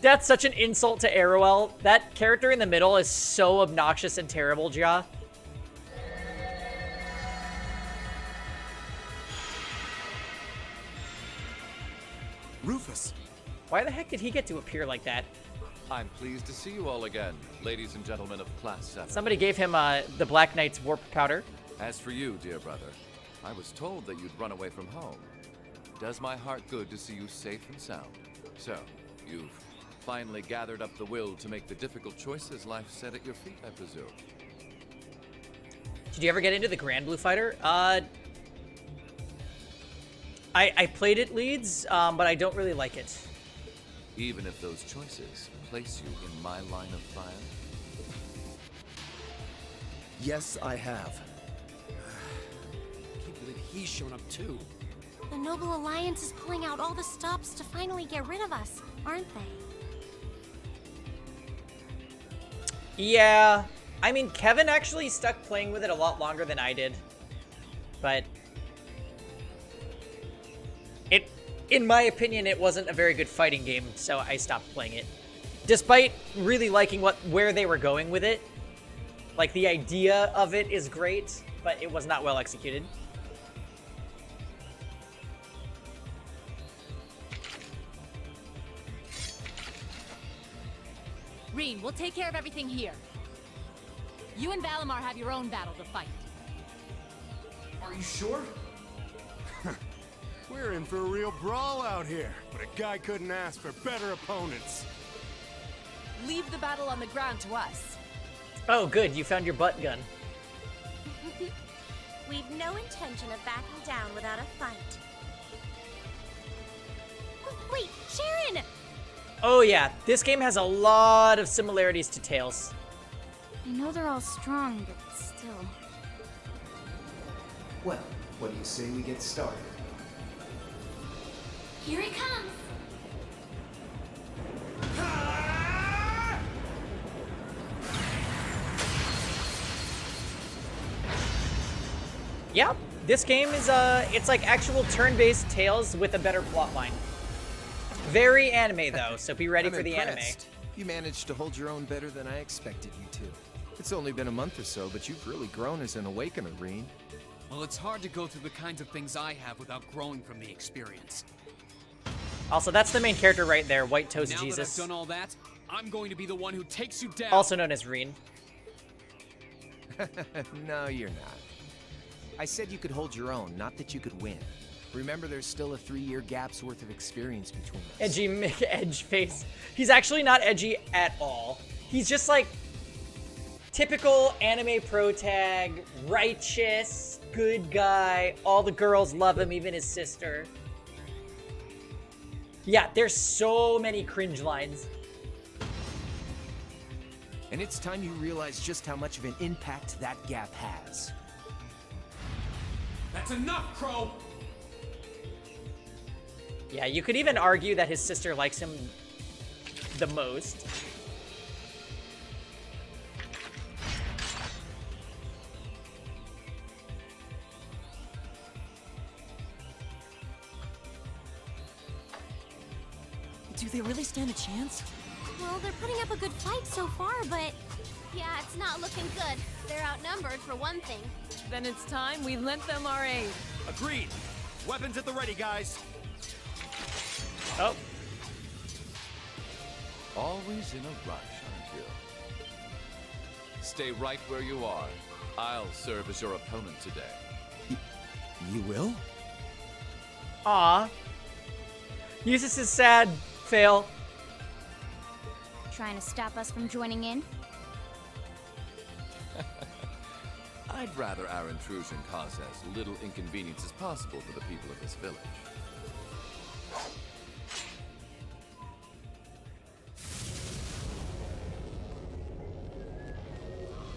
That's such an insult to Arrowell. That character in the middle is so obnoxious and terrible, Ja. Rufus! Why the heck did he get to appear like that? I'm pleased to see you all again, ladies and gentlemen of Class 7. Somebody gave him the Black Knight's warp powder. As for you, dear brother, I was told that you'd run away from home. It does my heart good to see you safe and sound. So, you've finally gathered up the will to make the difficult choices life set at your feet, I presume. Did you ever get into the Grand Blue Fighter? I played it, Leeds, but I don't really like it. Even if those choices place you in my line of fire? Yes, I have. I can't believe he's shown up too. The Noble Alliance is pulling out all the stops to finally get rid of us, aren't they? Yeah. I mean, Kevin actually stuck playing with it a lot longer than I did. But in my opinion, it wasn't a very good fighting game, so I stopped playing it. Despite really liking where they were going with it. Like, the idea of it is great, but it was not well executed. Reen, we'll take care of everything here. You and Valimar have your own battle to fight. Are you sure? We're in for a real brawl out here, but a guy couldn't ask for better opponents. Leave the battle on the ground to us. Oh, good. You found your butt gun. We've no intention of backing down without a fight. Wait, Sharon! Oh, yeah. This game has a lot of similarities to Tales. I know they're all strong, but still. Well, what do you say we get started? Here it comes! Yeah, this game is, it's like actual turn-based Tales with a better plotline. Very anime, though, so be ready for the impressed. You managed to hold your own better than I expected you to. It's only been a month or so, but you've really grown as an Awakener, Reen. Well, it's hard to go through the kinds of things I have without growing from the experience. Also, that's the main character right there, White Toast Now Jesus. that I've done all that, I'm going to be the one who takes you down. Also known as Reen. No, you're not. I said you could hold your own, not that you could win. Remember, there's still a 3-year gap's worth of experience between us. Edgy Mick Edge face. He's actually not edgy at all. He's just like... Typical anime protag, righteous, good guy. All the girls love him, even his sister. Yeah, there's so many cringe lines. And it's time you realize just how much of an impact that gap has. That's enough, Crow! Yeah, you could even argue that his sister likes him the most. Do they really stand a chance? Well, they're putting up a good fight so far, but yeah, it's not looking good. They're outnumbered for one thing. Then it's time we lent them our aid. Agreed. Weapons at the ready, guys. Oh. Always in a rush, aren't you? Stay right where you are. I'll serve as your opponent today. You will? Aw. Usus is sad. Fail. Trying to stop us from joining in? I'd rather our intrusion cause as little inconvenience as possible for the people of this village.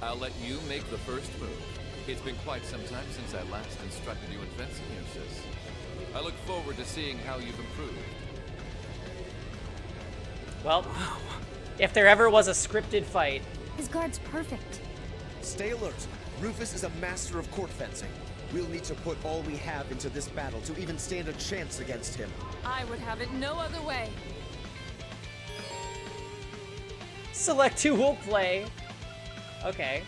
I'll let you make the first move. It's been quite some time since I last instructed you in fencing, Eustace. I look forward to seeing how you've improved. Well, if there ever was a scripted fight. His guard's perfect. Stay alert. Rufus is a master of court fencing. We'll need to put all we have into this battle to even stand a chance against him. I would have it no other way. Select who will play. Okay.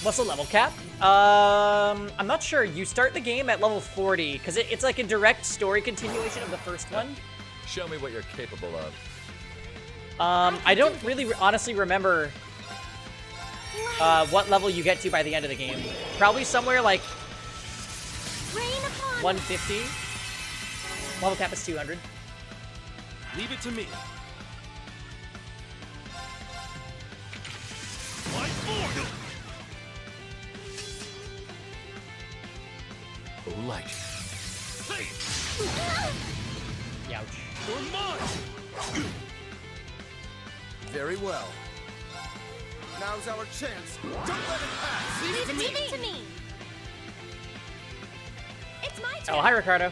What's the level cap? I'm not sure. You start the game at level 40, because it's like a direct story continuation of the first one. Show me what you're capable of. I don't really honestly remember what level you get to by the end of the game. Probably somewhere like 150. Level cap is 200. Leave it to me. Fight forward! Light. Hey! Youch. You're mine! Very well. Now's our chance. Don't let it pass. Leave it to me. It's my turn. Oh, hi, Ricardo.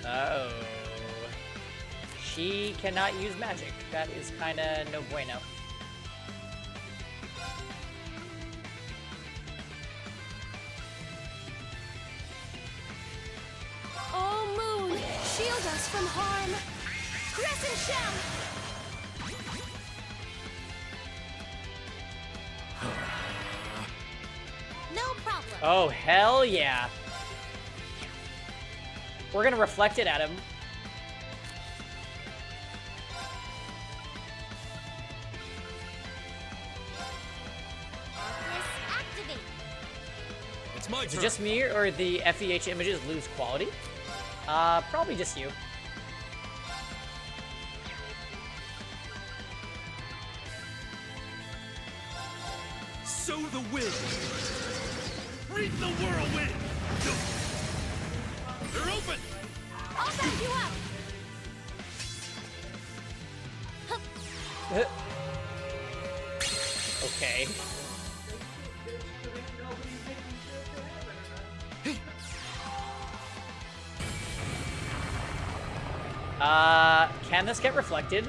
Oh. She cannot use magic. That is kind of no bueno. Oh, Moon, shield us from harm. Crescent shell. No problem. Oh, hell yeah. We're gonna reflect it at him. Activate. It's my Is turn. it just me, or the FEH images lose quality? Probably just you. Sow the wind. Reap the whirlwind. They're open. I'll back you up. Okay. Can this get reflected?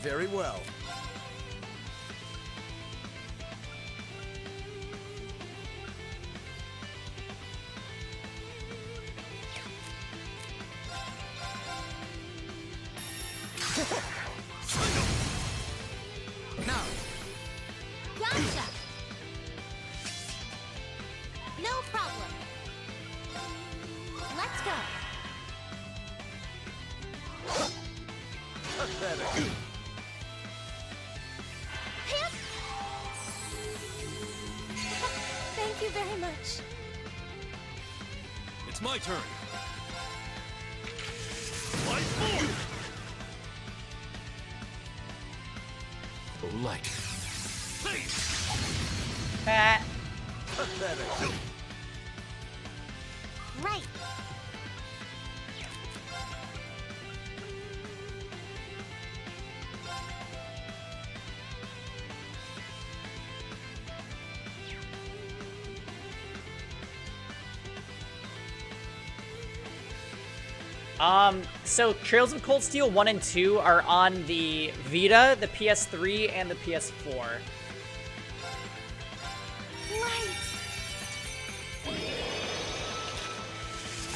Very well. Now, Gotcha! No problem. Let's go. Pathetic. Pip! Thank you very much. It's my turn. Fight forward! Oh, like. Pat. Pathetic. Right. So Trails of Cold Steel 1 and 2 are on the Vita, the PS3, and the PS4. Right.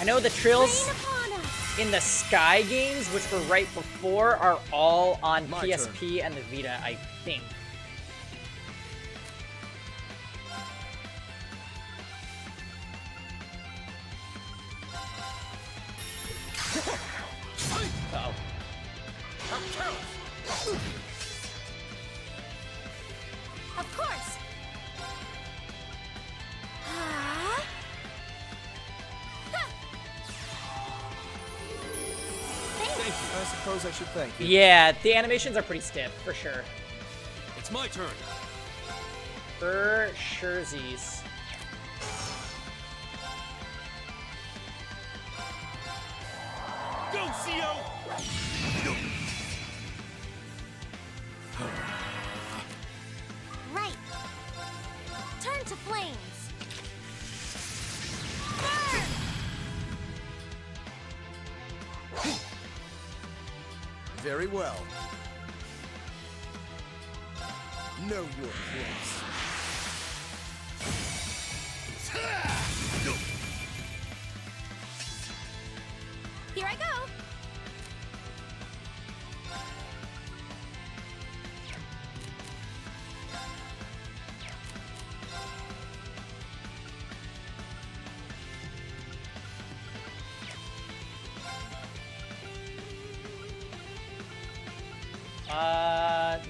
I know the Trails Rain upon us. in the Sky games, which were right before, are all on My PSP and the Vita, I think. Uh-oh. Of course. Ah. I suppose I should thank you. Yeah, the animations are pretty stiff, for sure. It's my turn. For surezies. Go, CO! Right. Turn to flames. Very well. Know your place. Here I go.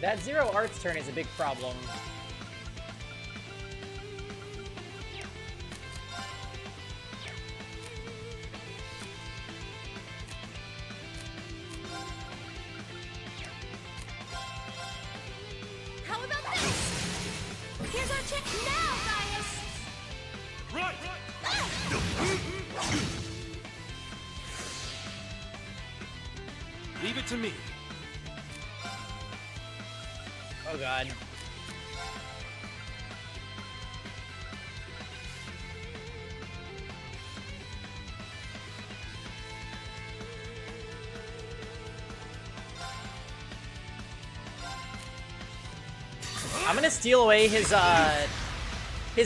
That Zero Arts turn is a big problem. How about this? Here's our chance now, Gaius. Right! Leave it to me. Oh god. I'm gonna steal away his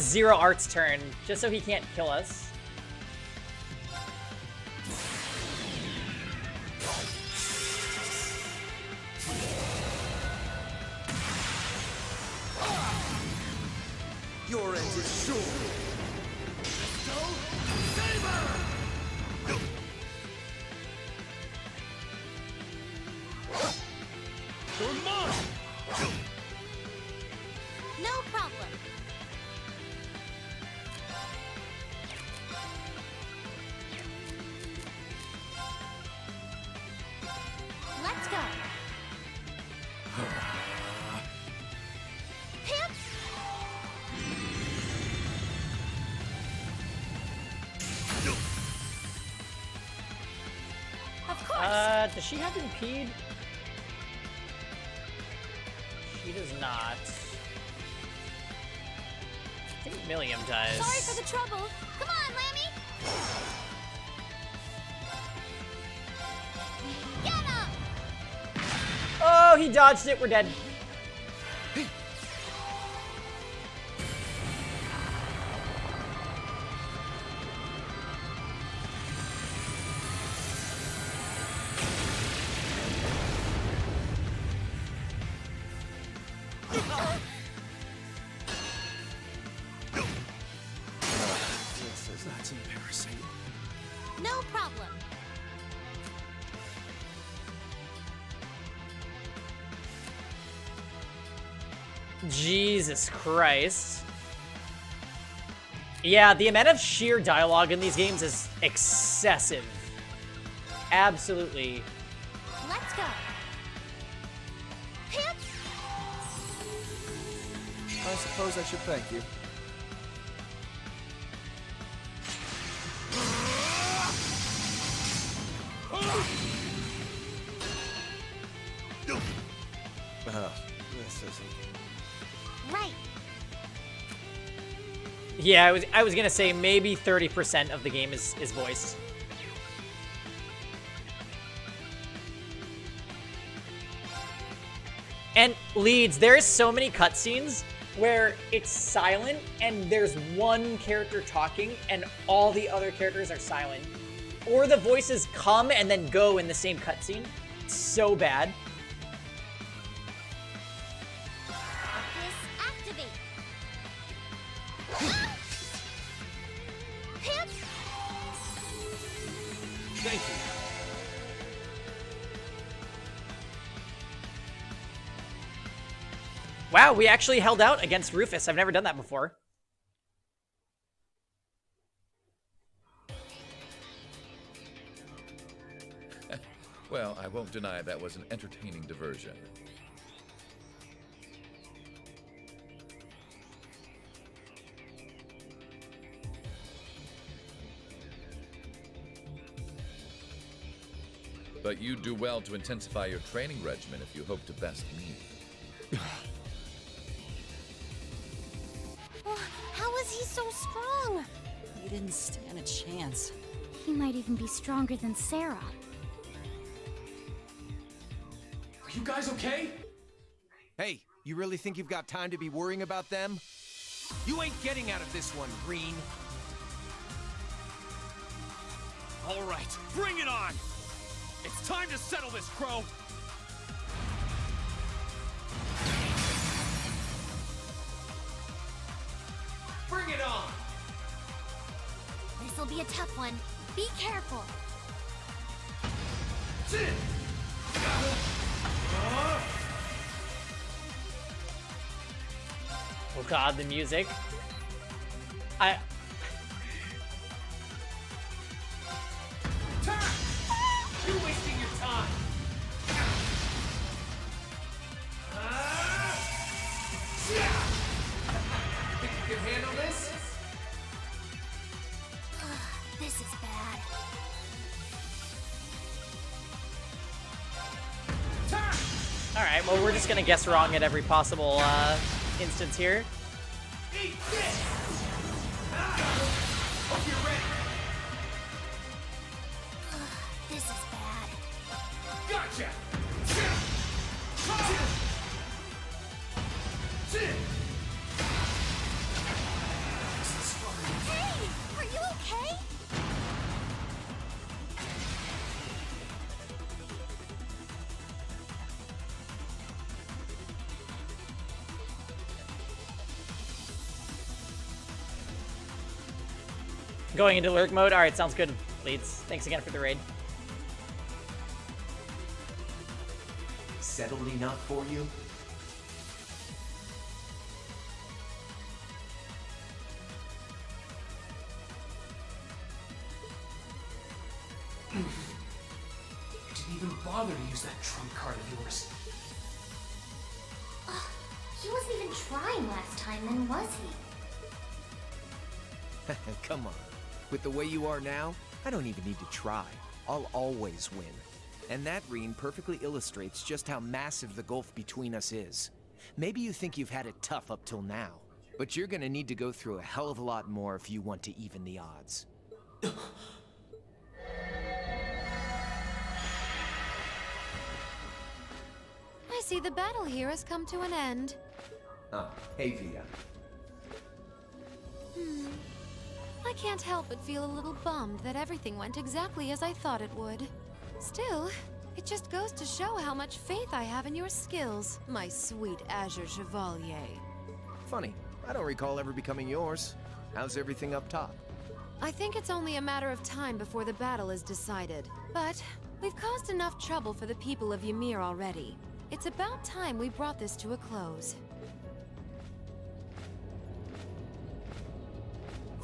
Zero Arts turn, just so he can't kill us. Your end is sure. You're mine! No problem. Let's go. Pip! Of course. Does she have impede? She does not. I think Milliam does. Sorry for the trouble. Come on, Lammy. Get up! Oh, no, he dodged it. We're dead. That's embarrassing. No problem. Jesus Christ. Yeah, the amount of sheer dialogue in these games is excessive. Absolutely. Let's go. I suppose I should thank you. This isn't... Right. Yeah, I was gonna say maybe 30% of the game is voiced. And Leeds, there is so many cutscenes where it's silent and there's one character talking and all the other characters are silent. Or the voices come and then go in the same cutscene. It's so bad. Activate. Thank you. Wow, we actually held out against Rufus. I've never done that before. Well, I won't deny that was an entertaining diversion. But you'd do well to intensify your training regimen if you hope to best me. How is he so strong? You didn't stand a chance. He might even be stronger than Sarah. Are you guys okay? Hey, you really think you've got time to be worrying about them? You ain't getting out of this one, Green. All right, bring it on! It's time to settle this, Crow! Bring it on! This'll be a tough one. Be careful. Oh god, the music. You're wasting your time! Think you can handle this? This is bad. Alright, well, we're just gonna guess wrong at every possible instance here. Eat this! Hope you're ready. This is bad. Gotcha! Hey! Are you okay? Going into lurk mode? Alright, sounds good, Leeds. Thanks again for the raid. Settled enough for you? Didn't even bother to use that trump card of yours. He wasn't even trying last time, then was he? Come on. With the way you are now, I don't even need to try. I'll always win. And that Reen perfectly illustrates just how massive the gulf between us is. Maybe you think you've had it tough up till now, but you're gonna need to go through a hell of a lot more if you want to even the odds. I see the battle here has come to an end. Oh, hey Vita. I can't help but feel a little bummed that everything went exactly as I thought it would. Still, it just goes to show how much faith I have in your skills, my sweet Azure Chevalier. Funny, I don't recall ever becoming yours. How's everything up top? I think it's only a matter of time before the battle is decided. But we've caused enough trouble for the people of Ymir already. It's about time we brought this to a close.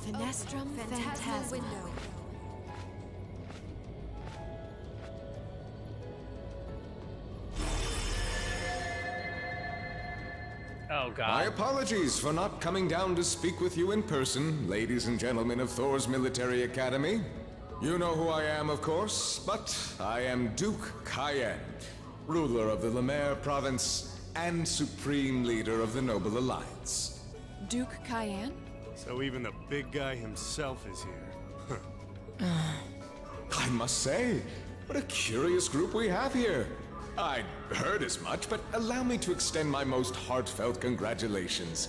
Finestrum Phantasma. Window. Oh, God. My apologies for not coming down to speak with you in person, ladies and gentlemen of Thor's Military Academy. You know who I am, of course, but I am Duke Cayenne, ruler of the Lemaire province and supreme leader of the Noble Alliance. Duke Cayenne? So even the big guy himself is here. I must say, what a curious group we have here. I'd heard as much, but allow me to extend my most heartfelt congratulations.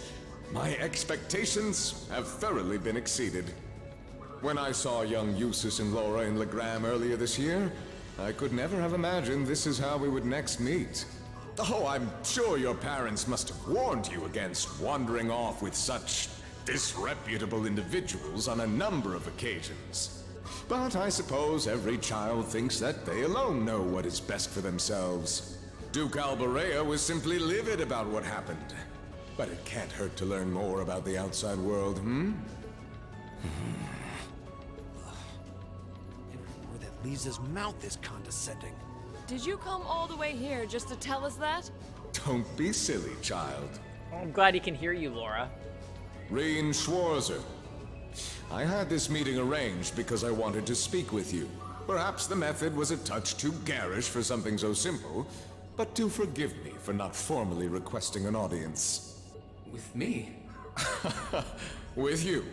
My expectations have thoroughly been exceeded. When I saw young Eustace and Laura in Legram earlier this year, I could never have imagined this is how we would next meet. Oh, I'm sure your parents must have warned you against wandering off with such disreputable individuals on a number of occasions. But I suppose every child thinks that they alone know what is best for themselves. Duke Alberea was simply livid about what happened. But it can't hurt to learn more about the outside world, Where that Lisa's mouth is condescending. Did you come all the way here just to tell us that? Don't be silly, child. I'm glad he can hear you, Laura. Reen Schwarzer. I had this meeting arranged because I wanted to speak with you. Perhaps the method was a touch too garish for something so simple, but do forgive me for not formally requesting an audience. With me? With you.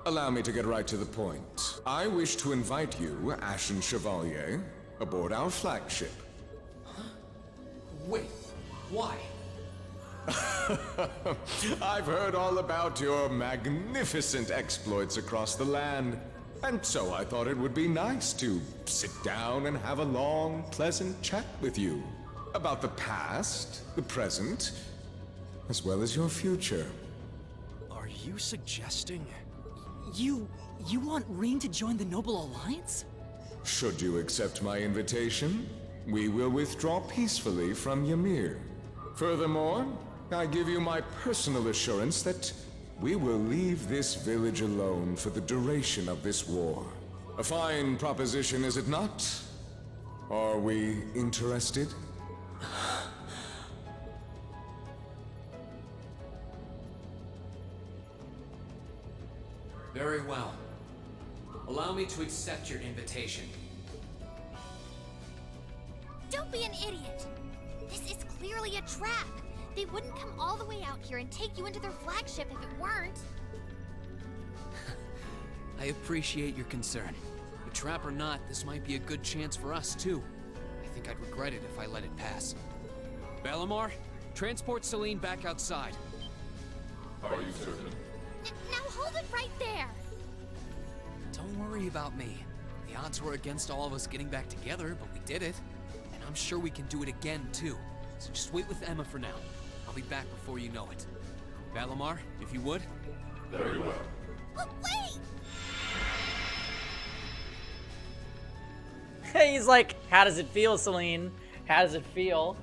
Allow me to get right to the point. I wish to invite you, Ashen Chevalier, aboard our flagship. Huh? Wait, why? I've heard all about your magnificent exploits across the land, and so I thought it would be nice to sit down and have a long, pleasant chat with you about the past, the present, as well as your future. Are you suggesting? You want Reen to join the Noble Alliance? Should you accept my invitation, we will withdraw peacefully from Ymir. Furthermore, I give you my personal assurance that we will leave this village alone for the duration of this war. A fine proposition, is it not? Are we interested? Very well. Allow me to accept your invitation. Don't be an idiot! This is clearly a trap! They wouldn't come all the way out here and take you into their flagship if it weren't. I appreciate your concern. But trap or not, this might be a good chance for us, too. I think I'd regret it if I let it pass. Balamar, transport Celine back outside. Are you certain? Now hold it right there! Don't worry about me. The odds were against all of us getting back together, but we did it. And I'm sure we can do it again, too. So just wait with Emma for now. I'll be back before you know it. Balamar, if you would. Very well. But wait! He's like, how does it feel, Celine? How does it feel?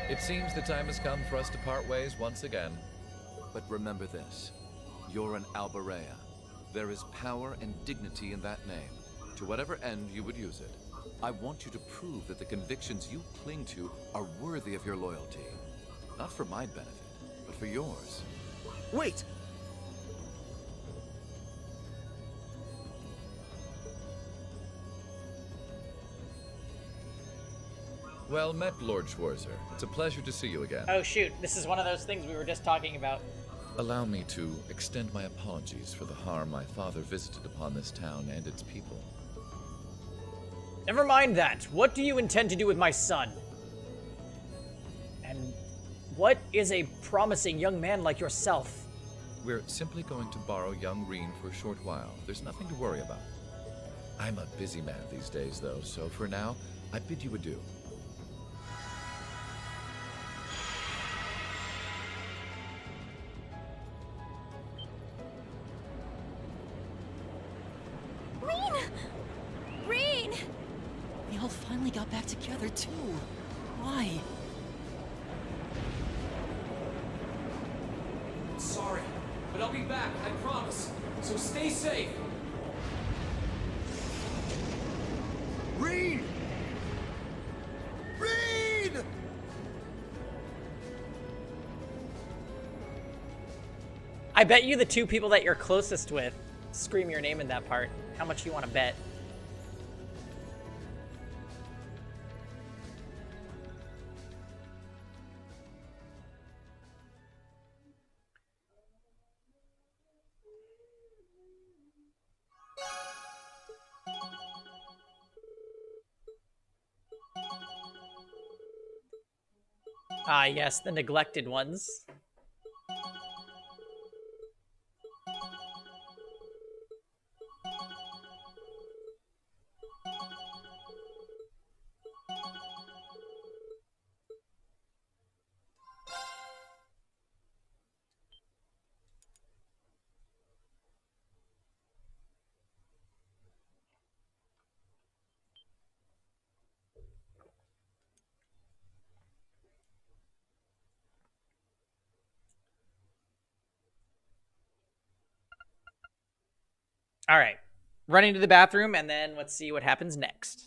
It seems the time has come for us to part ways once again. But remember this. You're an Alberea. There is power and dignity in that name, to whatever end you would use it. I want you to prove that the convictions you cling to are worthy of your loyalty. Not for my benefit, but for yours. Wait! Well met, Lord Schwarzer. It's a pleasure to see you again. Oh shoot, this is one of those things we were just talking about. Allow me to extend my apologies for the harm my father visited upon this town and its people. Never mind that. What do you intend to do with my son? And what is a promising young man like yourself? We're simply going to borrow young Reen for a short while. There's nothing to worry about. I'm a busy man these days, though, so for now, I bid you adieu. Reen! They all finally got back together, too. Why? Sorry, but I'll be back, I promise. So stay safe. Reen! Reen! I bet you the two people that you're closest with scream your name in that part. How much you want to bet? Ah, yes, the neglected ones. All right. Running to the bathroom, and then let's see what happens next.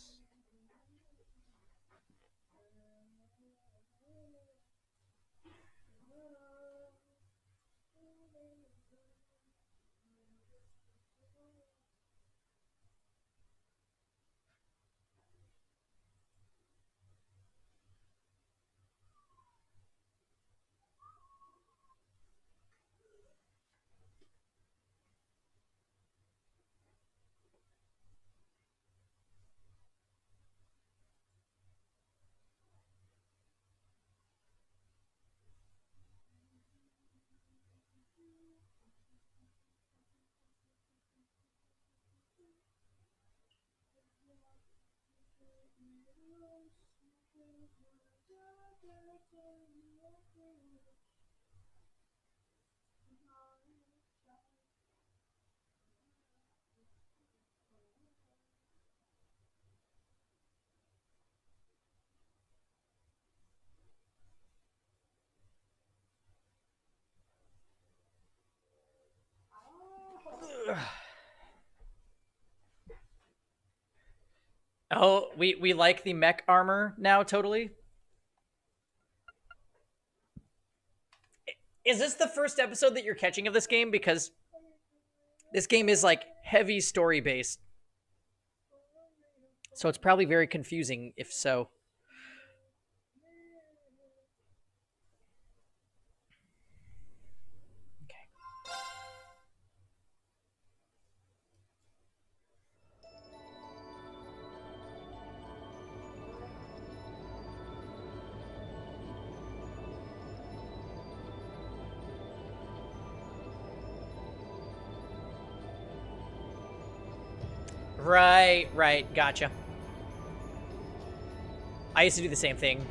Oh, we like the mech armor now, totally. Is this the first episode that you're catching of this game? Because this game is like heavy story based. So it's probably very confusing if so. Right, gotcha. I used to do the same thing.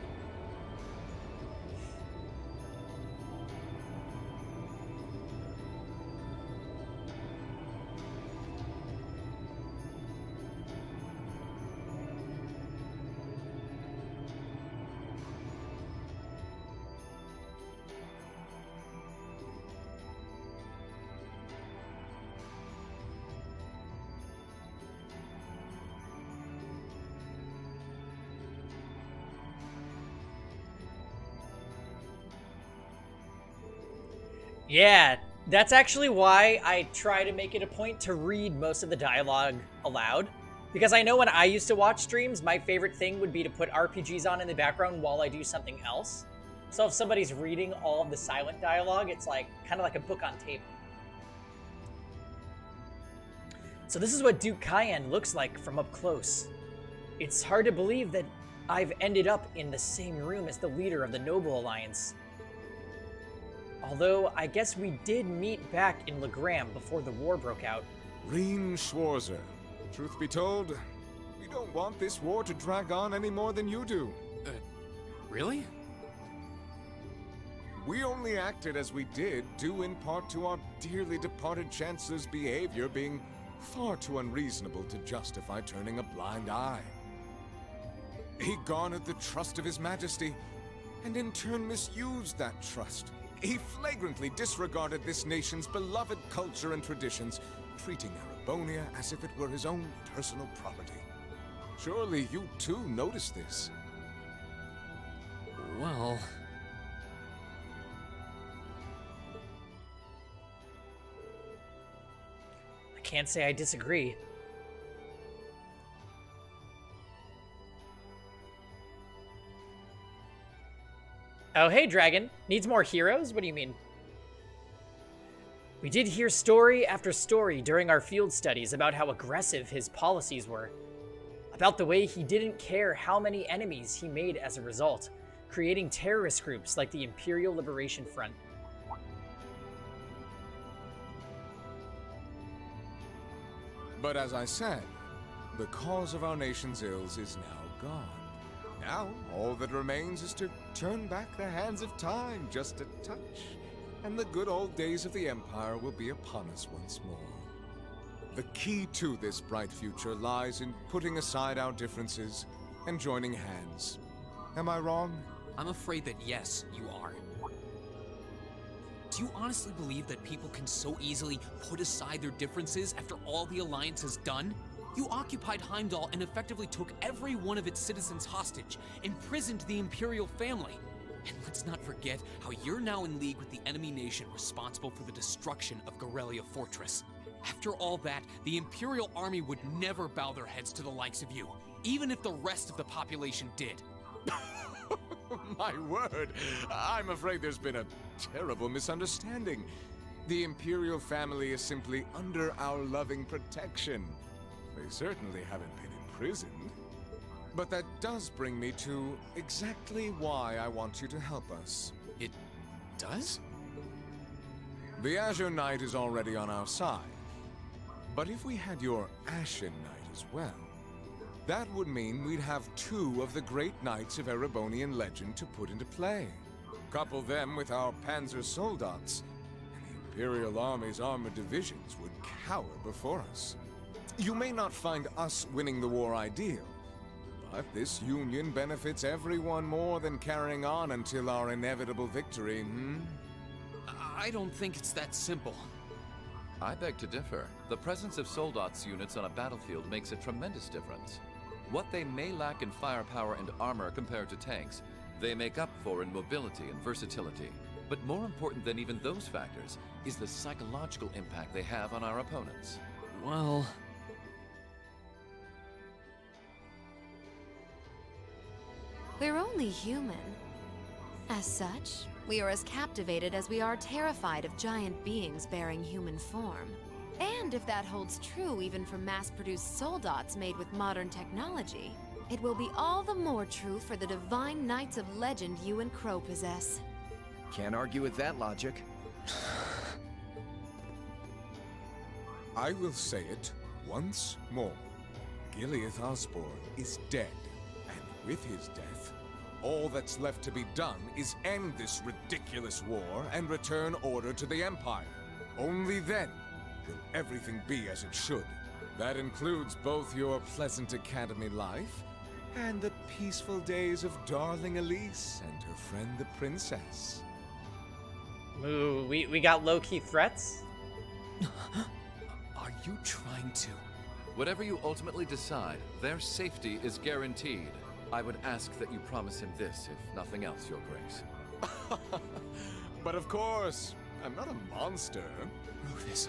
Yeah, that's actually why I try to make it a point to read most of the dialogue aloud. Because I know when I used to watch streams, my favorite thing would be to put RPGs on in the background while I do something else. So if somebody's reading all of the silent dialogue, it's like kind of like a book on tape. So this is what Duke Cayenne looks like from up close. It's hard to believe that I've ended up in the same room as the leader of the Noble Alliance. Although, I guess we did meet back in Legram before the war broke out. Reen Schwarzer, truth be told, we don't want this war to drag on any more than you do. Really? We only acted as we did, due in part to our dearly departed Chancellor's behavior being far too unreasonable to justify turning a blind eye. He garnered the trust of His Majesty, and in turn misused that trust. He flagrantly disregarded this nation's beloved culture and traditions, treating Erebonia as if it were his own personal property. Surely you too noticed this. Well... I can't say I disagree. Oh, hey, Dragon. Needs more heroes? What do you mean? We did hear story after story during our field studies about how aggressive his policies were. About the way he didn't care how many enemies he made as a result, creating terrorist groups like the Imperial Liberation Front. But as I said, the cause of our nation's ills is now gone. Now, all that remains is to turn back the hands of time just a touch, and the good old days of the Empire will be upon us once more. The key to this bright future lies in putting aside our differences and joining hands. Am I wrong? I'm afraid that yes, you are. Do you honestly believe that people can so easily put aside their differences after all the Alliance has done? You occupied Heimdall and effectively took every one of its citizens hostage, imprisoned the Imperial family. And let's not forget how you're now in league with the enemy nation responsible for the destruction of Gorelia Fortress. After all that, the Imperial army would never bow their heads to the likes of you, even if the rest of the population did. My word, I'm afraid there's been a terrible misunderstanding. The Imperial family is simply under our loving protection. They certainly haven't been imprisoned. But that does bring me to exactly why I want you to help us. It does? The Azure Knight is already on our side. But if we had your Ashen Knight as well, that would mean we'd have two of the great knights of Erebonian legend to put into play. Couple them with our Panzer Soldats, and the Imperial Army's armored divisions would cower before us. You may not find us winning the war ideal, but this union benefits everyone more than carrying on until our inevitable victory, I don't think it's that simple. I beg to differ. The presence of Soldats units on a battlefield makes a tremendous difference. What they may lack in firepower and armor compared to tanks, they make up for in mobility and versatility. But more important than even those factors is the psychological impact they have on our opponents. Well... We're only human. As such, we are as captivated as we are terrified of giant beings bearing human form. And if that holds true even for mass-produced soldats made with modern technology, it will be all the more true for the divine knights of legend you and Crow possess. Can't argue with that logic. I will say it once more. Gileath Osborne is dead, and with his death, all that's left to be done is end this ridiculous war and return order to the Empire. Only then will everything be as it should. That includes both your pleasant academy life and the peaceful days of darling Elise and her friend the princess. Ooh, we got low-key threats? Are you trying to... Whatever you ultimately decide, their safety is guaranteed. I would ask that you promise him this, if nothing else, Your Grace. But of course, I'm not a monster. Rufus,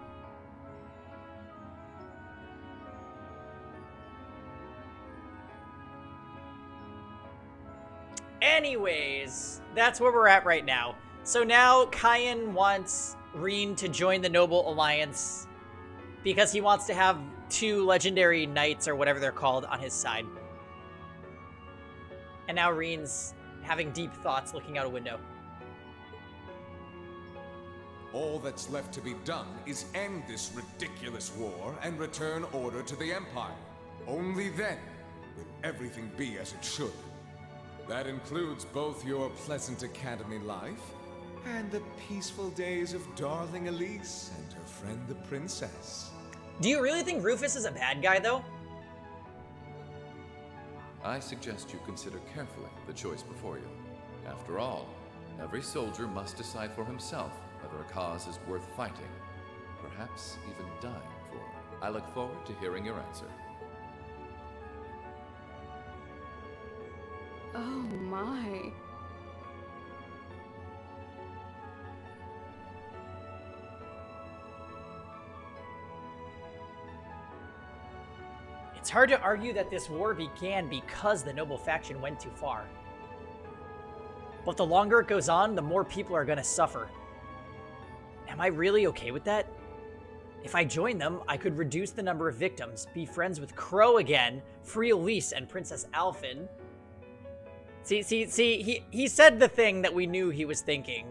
Anyways, that's where we're at right now. So now Kyan wants Reen to join the Noble Alliance because he wants to have 2 legendary knights or whatever they're called on his side. And now Reen's having deep thoughts looking out a window. All that's left to be done is end this ridiculous war and return order to the Empire. Only then will everything be as it should. That includes both your pleasant academy life and the peaceful days of darling Elise and her friend the princess. Do you really think Rufus is a bad guy, though? I suggest you consider carefully the choice before you. After all, every soldier must decide for himself whether a cause is worth fighting, perhaps even dying for. I look forward to hearing your answer. Oh my. It's hard to argue that this war began because the noble faction went too far. But the longer it goes on, the more people are going to suffer. Am I really okay with that? If I join them, I could reduce the number of victims, be friends with Crow again, free Elise and Princess Alphen. See, he said the thing that we knew he was thinking.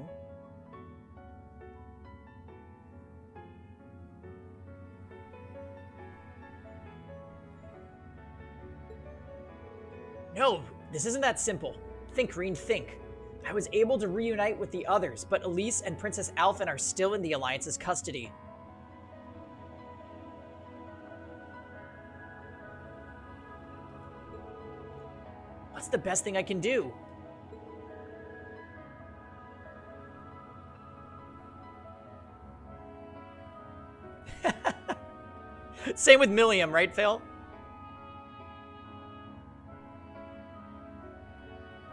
No, this isn't that simple. Think, Reen, think. I was able to reunite with the others, but Elise and Princess Alphen are still in the Alliance's custody. What's the best thing I can do? Same with Milliam, right, Phil?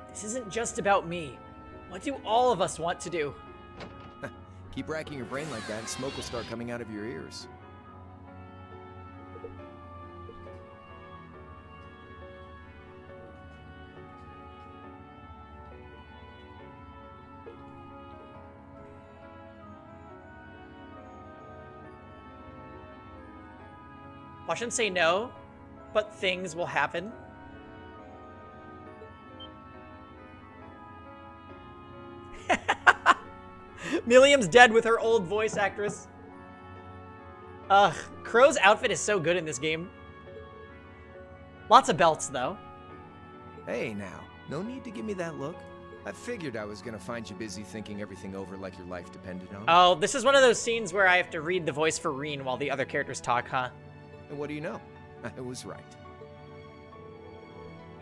This isn't just about me. What do all of us want to do? Keep racking your brain like that and smoke will start coming out of your ears. Watch him say no, but things will happen. Milliam's dead with her old voice actress. Ugh, Crow's outfit is so good in this game. Lots of belts, though. Hey now, no need to give me that look. I figured I was gonna find you busy thinking everything over like your life depended on it. Oh, this is one of those scenes where I have to read the voice for Reen while the other characters talk, huh? And what do you know? I was right.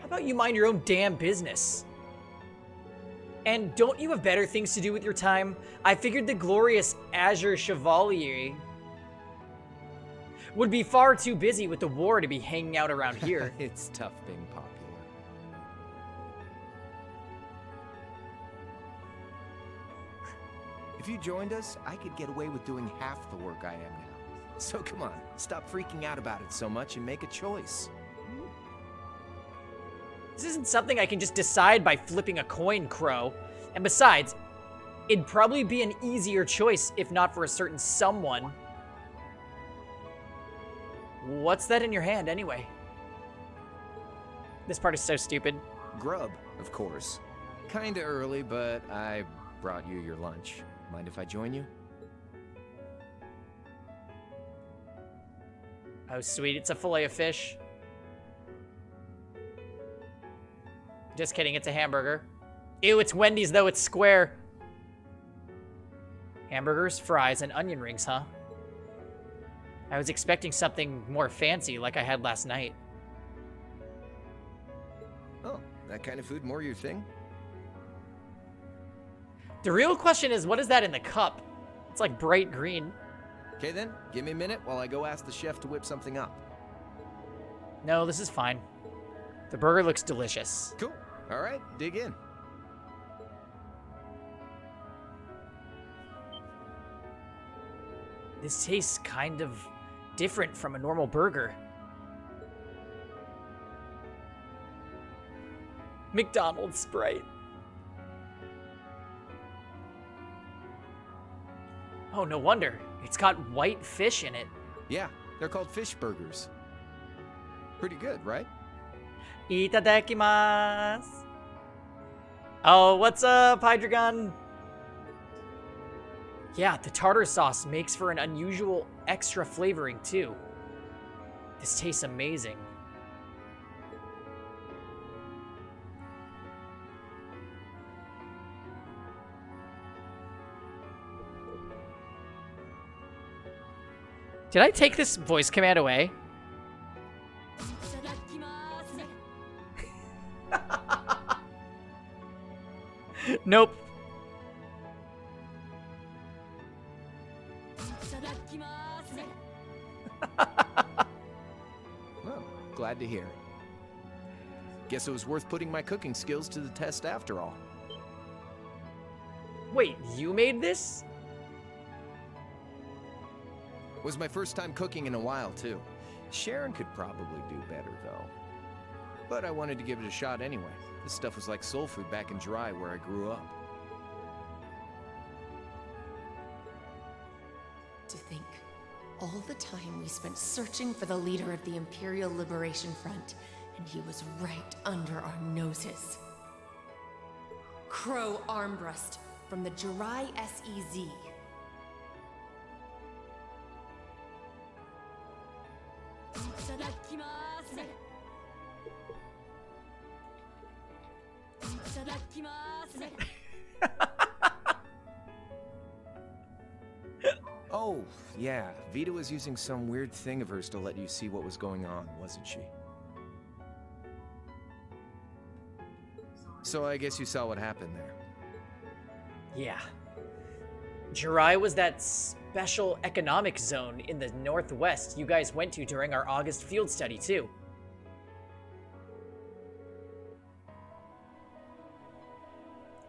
How about you mind your own damn business? And don't you have better things to do with your time? I figured the glorious Azure Chevalier would be far too busy with the war to be hanging out around here. It's tough being popular. If you joined us, I could get away with doing half the work I am now. So come on, stop freaking out about it so much and make a choice. This isn't something I can just decide by flipping a coin, Crow. And besides, it'd probably be an easier choice if not for a certain someone. What's that in your hand, anyway? This part is so stupid. Grub, of course. Kinda early, but I brought you your lunch. Mind if I join you? Oh, sweet. It's a fillet of fish. Just kidding. It's a hamburger. Ew, it's Wendy's, though. It's square. Hamburgers, fries, and onion rings, huh? I was expecting something more fancy like I had last night. Oh, that kind of food more your thing? The real question is, what is that in the cup? It's like bright green. Okay then, give me a minute while I go ask the chef to whip something up. No, this is fine. The burger looks delicious. Cool. All right, dig in. This tastes kind of different from a normal burger. McDonald's Sprite. Oh, no wonder. It's got white fish in it. Yeah, they're called fish burgers. Pretty good, right? Itadakimasu. Oh, what's up, Hydreigon? Yeah, the tartar sauce makes for an unusual extra flavoring, too. This tastes amazing. Did I take this voice command away? Nope. Well, glad to hear. Guess it was worth putting my cooking skills to the test after all. Wait, you made this? Was my first time cooking in a while, too. Sharon could probably do better, though. But I wanted to give it a shot anyway. This stuff was like soul food back in Jirai, where I grew up. To think, all the time we spent searching for the leader of the Imperial Liberation Front, and he was right under our noses. Crow Armbrust from the Jirai SEZ. Oh, yeah. Vita was using some weird thing of hers to let you see what was going on, wasn't she? So I guess you saw what happened there. Yeah. Jirai was that special economic zone in the northwest you guys went to during our August field study, too.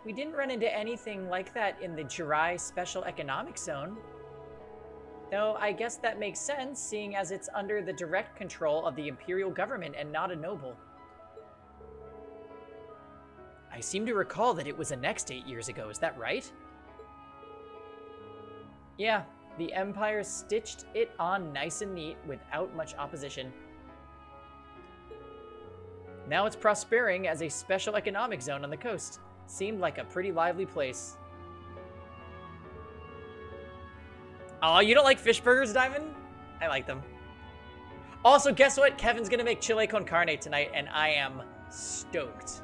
We didn't run into anything like that in the Jirai Special Economic Zone. Though I guess that makes sense, seeing as it's under the direct control of the Imperial government and not a noble. I seem to recall that it was annexed 8 years ago, is that right? Yeah, the Empire stitched it on nice and neat without much opposition. Now it's prospering as a special economic zone on the coast. Seemed like a pretty lively place. Oh, you don't like fish burgers, Diamond? I like them. Also, guess what? Kevin's gonna make chile con carne tonight, and I am stoked.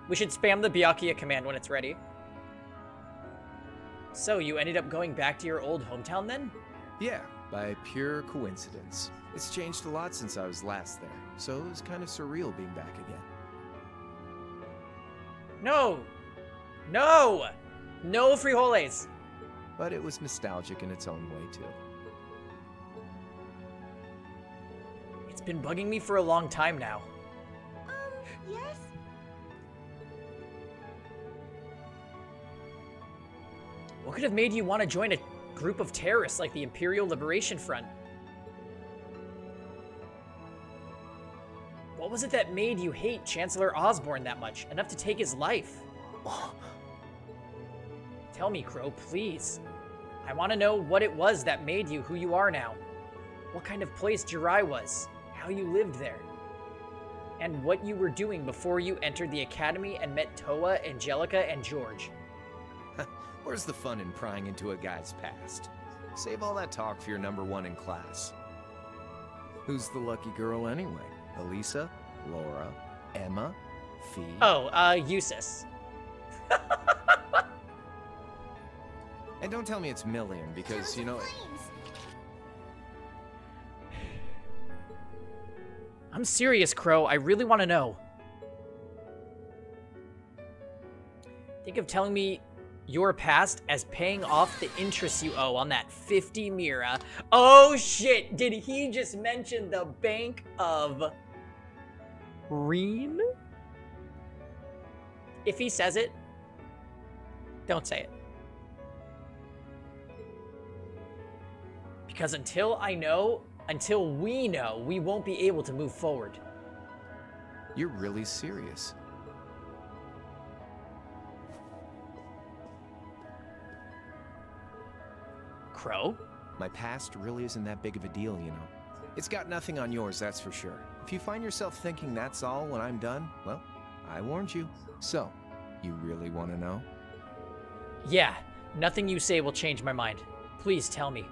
We should spam the Byakuya command when it's ready. So, you ended up going back to your old hometown then? Yeah, by pure coincidence. It's changed a lot since I was last there, so it was kind of surreal being back again. No! No! No frijoles! But it was nostalgic in its own way, too. It's been bugging me for a long time now. Yes? What could have made you want to join a group of terrorists like the Imperial Liberation Front? What was it that made you hate Chancellor Osborne that much, enough to take his life? Tell me, Crow, please. I want to know what it was that made you who you are now. What kind of place Jirai was, how you lived there, and what you were doing before you entered the academy and met Toa, Angelica, and George. Where's the fun in prying into a guy's past? Save all that talk for your number one in class. Who's the lucky girl anyway? Elisa? Laura? Emma? Fee? Oh, Eustace. And don't tell me it's Million, because, you know... I'm serious, Crow. I really want to know. Think of telling me your past as paying off the interest you owe on that 50 Mira. Oh, shit. Did he just mention the Bank of Reen? If he says it, don't say it. Because until we know, we won't be able to move forward. You're really serious. Crow? My past really isn't that big of a deal, you know. It's got nothing on yours, that's for sure. If you find yourself thinking that's all when I'm done, well, I warned you. So, you really want to know? Yeah, nothing you say will change my mind. Please tell me.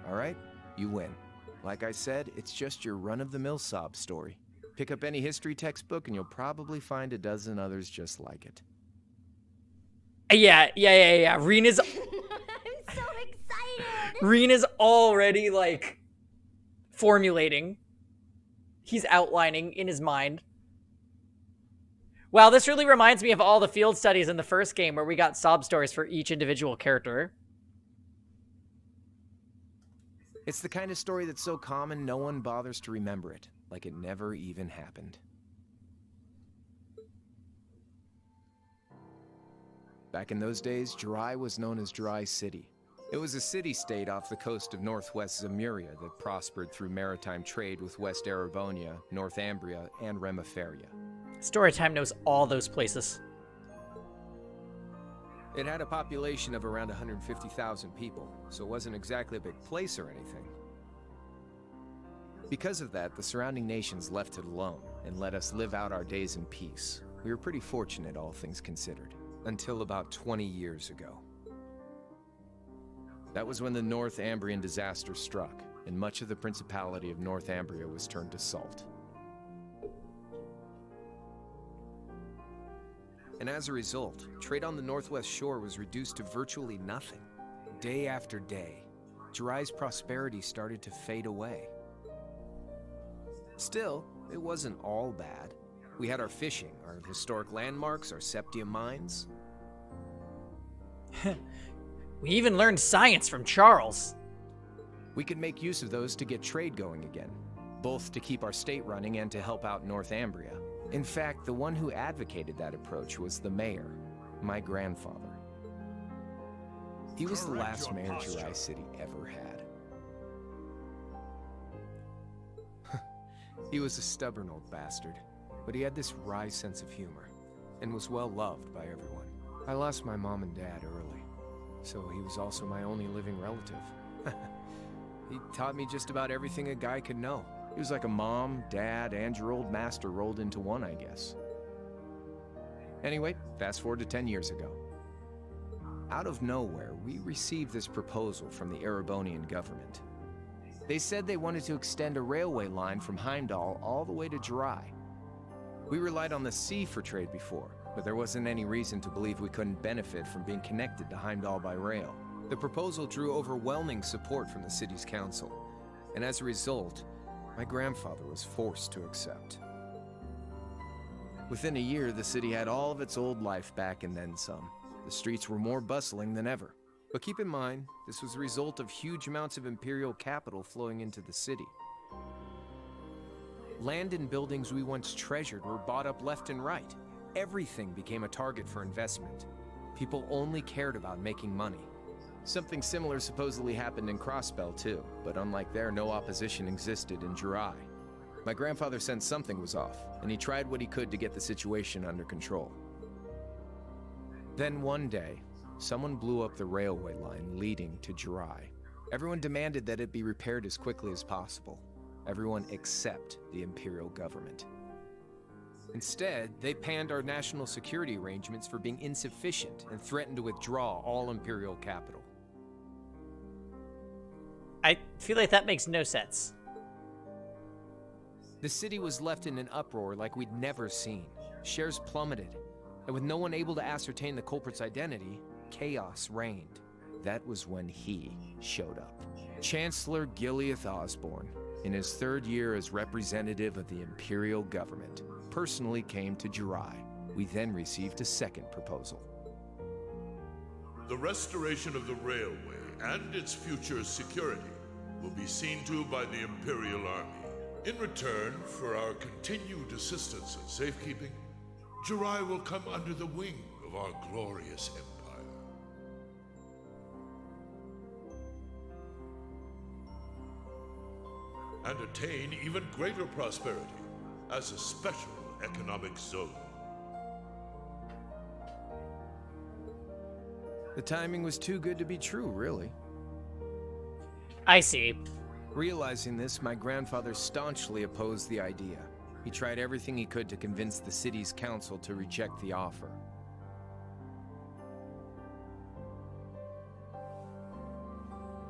All right, you win. Like I said, it's just your run-of-the-mill sob story. Pick up any history textbook and you'll probably find a dozen others just like it. Yeah. Rena's... I'm so excited! Rena's already, like, formulating. He's outlining in his mind. Wow, this really reminds me of all the field studies in the first game where we got sob stories for each individual character. It's the kind of story that's so common no one bothers to remember it, like it never even happened. Back in those days, Jirai was known as Dry City. It was a city-state off the coast of northwest Zemuria that prospered through maritime trade with West Erebonia, North Ambria, and Remiferia. Storytime knows all those places. It had a population of around 150,000 people, so it wasn't exactly a big place or anything. Because of that, the surrounding nations left it alone and let us live out our days in peace. We were pretty fortunate, all things considered, until about 20 years ago. That was when the North Ambrian disaster struck, and much of the Principality of North Ambria was turned to salt. And as a result, trade on the northwest shore was reduced to virtually nothing. Day after day, Jirai's prosperity started to fade away. Still, it wasn't all bad. We had our fishing, our historic landmarks, our septium mines. We even learned science from Charles. We could make use of those to get trade going again, both to keep our state running and to help out North Ambria. In fact, the one who advocated that approach was the mayor, my grandfather. He was the last mayor Jirai City ever had. He was a stubborn old bastard, but he had this wry sense of humor, and was well loved by everyone. I lost my mom and dad early, so he was also my only living relative. He taught me just about everything a guy could know. He was like a mom, dad, and your old master rolled into one, I guess. Anyway, fast forward to 10 years ago. Out of nowhere, we received this proposal from the Erebonian government. They said they wanted to extend a railway line from Heimdall all the way to Jirai. We relied on the sea for trade before, but there wasn't any reason to believe we couldn't benefit from being connected to Heimdall by rail. The proposal drew overwhelming support from the city's council, and as a result, my grandfather was forced to accept. Within a year, the city had all of its old life back and then some. The streets were more bustling than ever. But keep in mind, this was a result of huge amounts of imperial capital flowing into the city. Land and buildings we once treasured were bought up left and right. Everything became a target for investment. People only cared about making money. Something similar supposedly happened in Crossbell too, but unlike there, no opposition existed in Jirai. My grandfather sensed something was off, and he tried what he could to get the situation under control. Then one day, someone blew up the railway line leading to Jirai. Everyone demanded that it be repaired as quickly as possible. Everyone except the Imperial government. Instead, they panned our national security arrangements for being insufficient and threatened to withdraw all Imperial capital. I feel like that makes no sense. The city was left in an uproar like we'd never seen. Shares plummeted, and with no one able to ascertain the culprit's identity, chaos reigned. That was when he showed up. Chancellor Gileath Osborne, in his third year as representative of the Imperial government, personally came to Jirai. We then received a second proposal. The restoration of the railway and its future security will be seen to by the Imperial Army. In return for our continued assistance and safekeeping, Jirai will come under the wing of our glorious empire. And attain even greater prosperity as a special economic zone. The timing was too good to be true, really. I see. Realizing this, my grandfather staunchly opposed the idea. He tried everything he could to convince the city's council to reject the offer.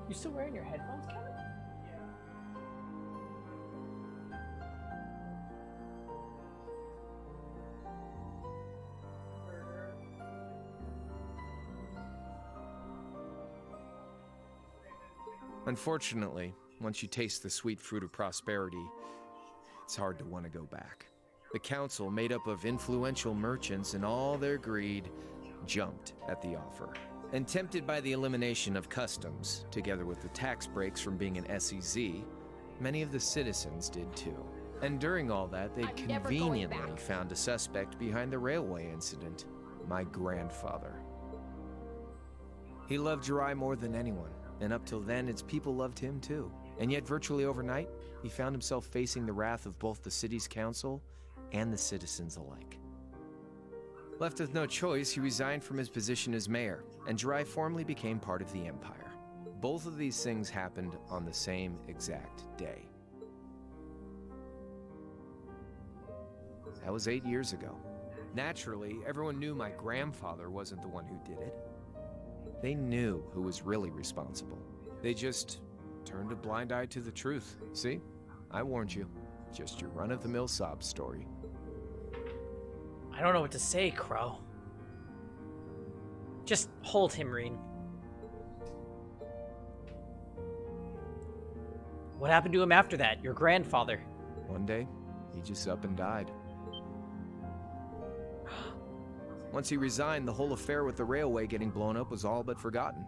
You still wearing your headphones, Kevin? Unfortunately, once you taste the sweet fruit of prosperity, it's hard to want to go back. The council, made up of influential merchants and all their greed, jumped at the offer. And tempted by the elimination of customs, together with the tax breaks from being an SEZ, many of the citizens did too. And during all that, they'd conveniently found a suspect behind the railway incident, my grandfather. He loved Jirai more than anyone, and up till then, its people loved him too. And yet, virtually overnight, he found himself facing the wrath of both the city's council and the citizens alike. Left with no choice, he resigned from his position as mayor, and Jirai formally became part of the Empire. Both of these things happened on the same exact day. That was 8 years ago. Naturally, everyone knew my grandfather wasn't the one who did it. They knew who was really responsible. They just turned a blind eye to the truth. See? I warned you. Just your run-of-the-mill sob story. I don't know what to say, Crow. Just hold him, Reen. What happened to him after that? Your grandfather. One day, he just up and died. Once he resigned, the whole affair with the railway getting blown up was all but forgotten.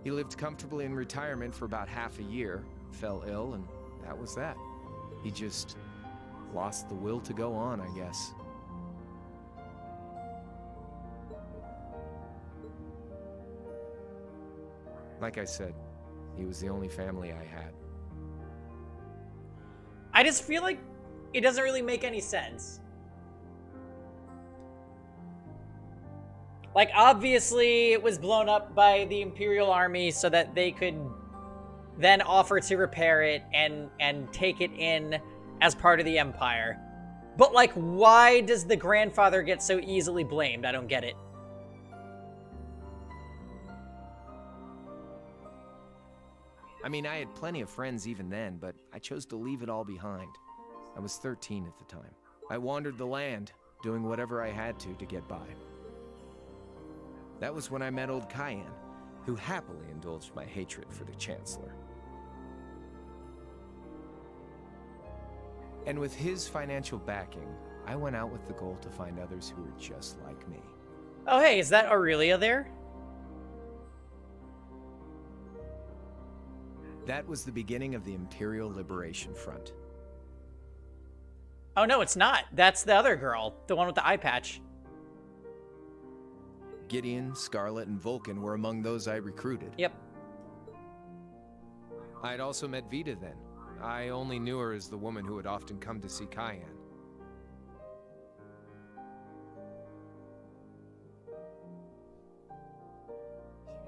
He lived comfortably in retirement for about half a year, fell ill, and that was that. He just lost the will to go on, I guess. Like I said, he was the only family I had. I just feel like it doesn't really make any sense. Like, obviously, it was blown up by the Imperial Army so that they could then offer to repair it and take it in as part of the Empire. But, like, why does the grandfather get so easily blamed? I don't get it. I mean, I had plenty of friends even then, but I chose to leave it all behind. I was 13 at the time. I wandered the land, doing whatever I had to get by. That was when I met old Cayenne, who happily indulged my hatred for the Chancellor. And with his financial backing, I went out with the goal to find others who were just like me. Oh, hey, is that Aurelia there? That was the beginning of the Imperial Liberation Front. Oh, no, it's not. That's the other girl, the one with the eye patch. Gideon, Scarlet, and Vulcan were among those I recruited. Yep. I'd also met Vita then. I only knew her as the woman who would often come to see Cayenne.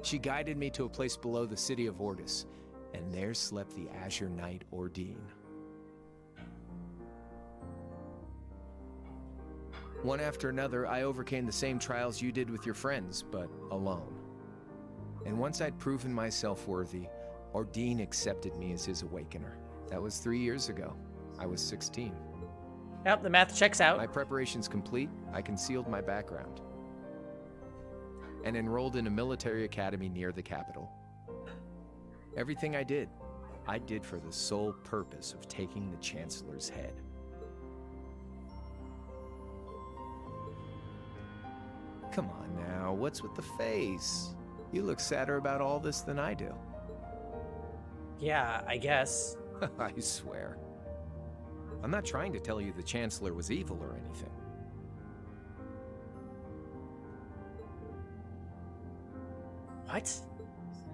She guided me to a place below the city of Ordis, and there slept the Azure Knight Ordine. One after another, I overcame the same trials you did with your friends, but alone. And once I'd proven myself worthy, Ordine accepted me as his awakener. That was 3 years ago. I was 16. Yep, the math checks out. My preparations complete, I concealed my background and enrolled in a military academy near the capital. Everything I did for the sole purpose of taking the Chancellor's head. Come on now, what's with the face? You look sadder about all this than I do. Yeah, I guess. I swear. I'm not trying to tell you the Chancellor was evil or anything. What?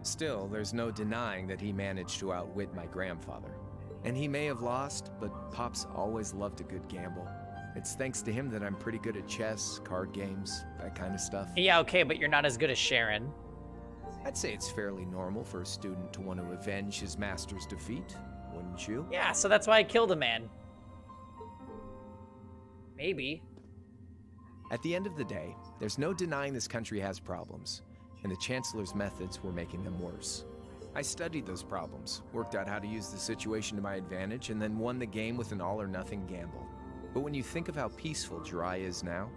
Still, there's no denying that he managed to outwit my grandfather. And he may have lost, but Pop's always loved a good gamble. It's thanks to him that I'm pretty good at chess, card games, that kind of stuff. Yeah, okay, but you're not as good as Sharon. I'd say it's fairly normal for a student to want to avenge his master's defeat, wouldn't you? Yeah, so that's why I killed a man. Maybe. At the end of the day, there's no denying this country has problems, and the Chancellor's methods were making them worse. I studied those problems, worked out how to use the situation to my advantage, and then won the game with an all-or-nothing gamble. But when you think of how peaceful Jirai is now,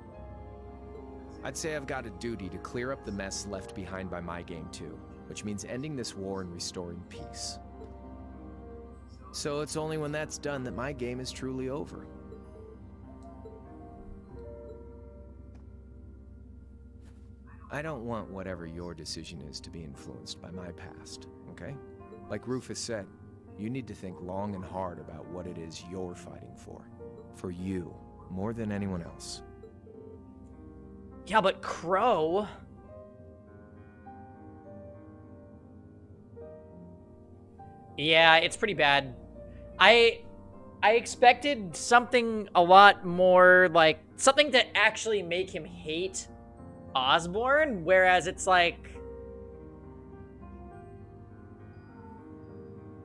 I'd say I've got a duty to clear up the mess left behind by my game too, which means ending this war and restoring peace. So it's only when that's done that my game is truly over. I don't want whatever your decision is to be influenced by my past, okay? Like Rufus said, you need to think long and hard about what it is you're fighting for. For you, more than anyone else. Yeah, but Crow... Yeah, it's pretty bad. I expected something a lot more, like, something to actually make him hate Osborn, whereas it's like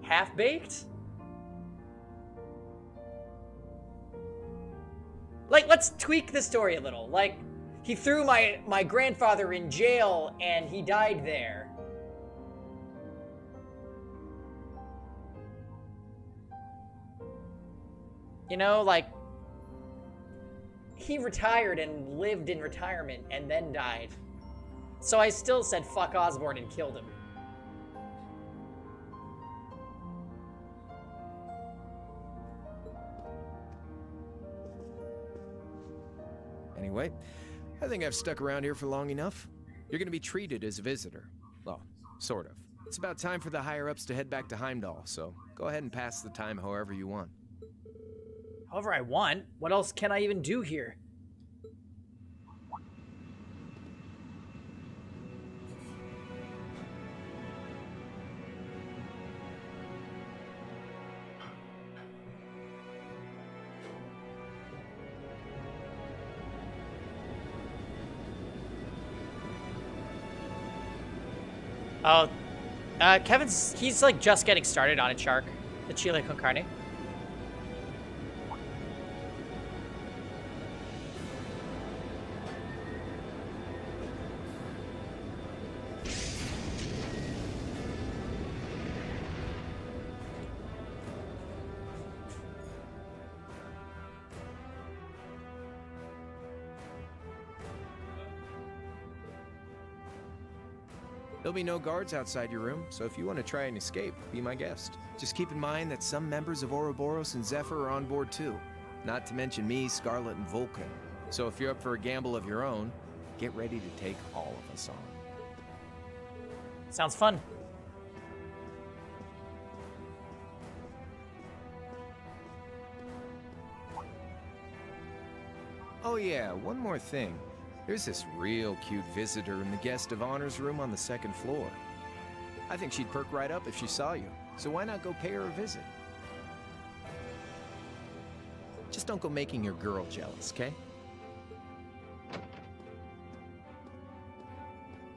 half-baked. Like, let's tweak the story a little. Like, he threw my grandfather in jail and he died there. You know, like, he retired and lived in retirement and then died. So I still said fuck Osborn and killed him. Anyway, I think I've stuck around here for long enough. You're gonna be treated as a visitor. Well, sort of. It's about time for the higher-ups to head back to Heimdall, so go ahead and pass the time however you want. However I want? What else can I even do here? Oh, he's like just getting started on it, Shark. The Chile con carne. There'll be no guards outside your room, so if you want to try and escape, be my guest. Just keep in mind that some members of Ouroboros and Zephyr are on board too. Not to mention me, Scarlet, and Vulcan. So if you're up for a gamble of your own, get ready to take all of us on. Sounds fun. Oh yeah, one more thing. There's this real cute visitor in the guest of honor's room on the second floor. I think she'd perk right up if she saw you, so why not go pay her a visit? Just don't go making your girl jealous, okay?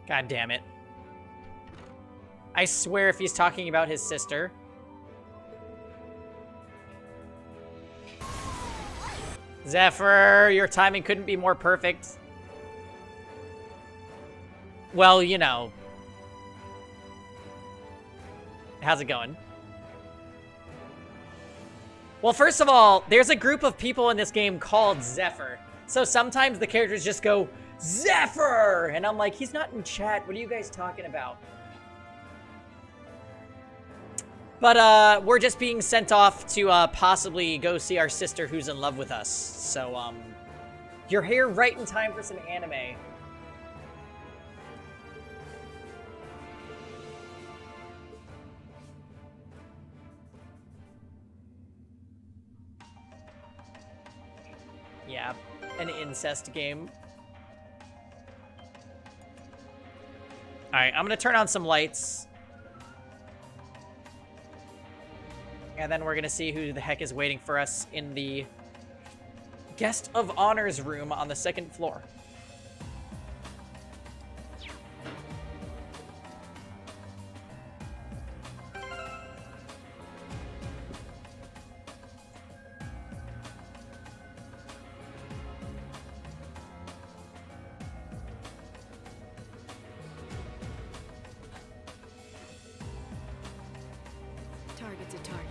God damn it. I swear if he's talking about his sister. Zephyr, your timing couldn't be more perfect. Well, you know. How's it going? Well, first of all, there's a group of people in this game called Zephyr. So sometimes the characters just go, Zephyr! And I'm like, he's not in chat. What are you guys talking about? But we're just being sent off to possibly go see our sister who's in love with us. So, you're here right in time for some anime. Yeah, an incest game. Alright, I'm gonna turn on some lights. And then we're gonna see who the heck is waiting for us in the guest of honors room on the second floor. to target.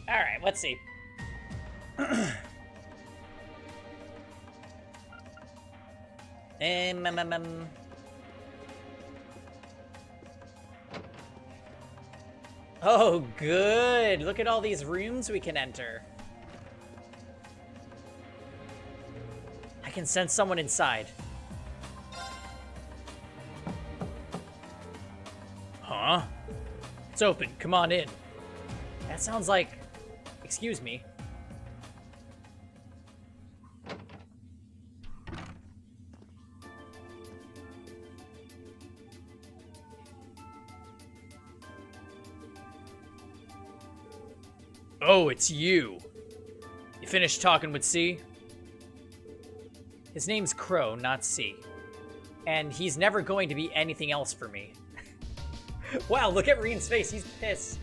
All right, let's see. Oh, good. Look at all these rooms we can enter. I can sense someone inside. Huh? It's open. Come on in. That sounds like... Excuse me. Oh, it's you. You finished talking with C? His name's Crow, not C. And he's never going to be anything else for me. Wow, look at Reen's face. He's pissed.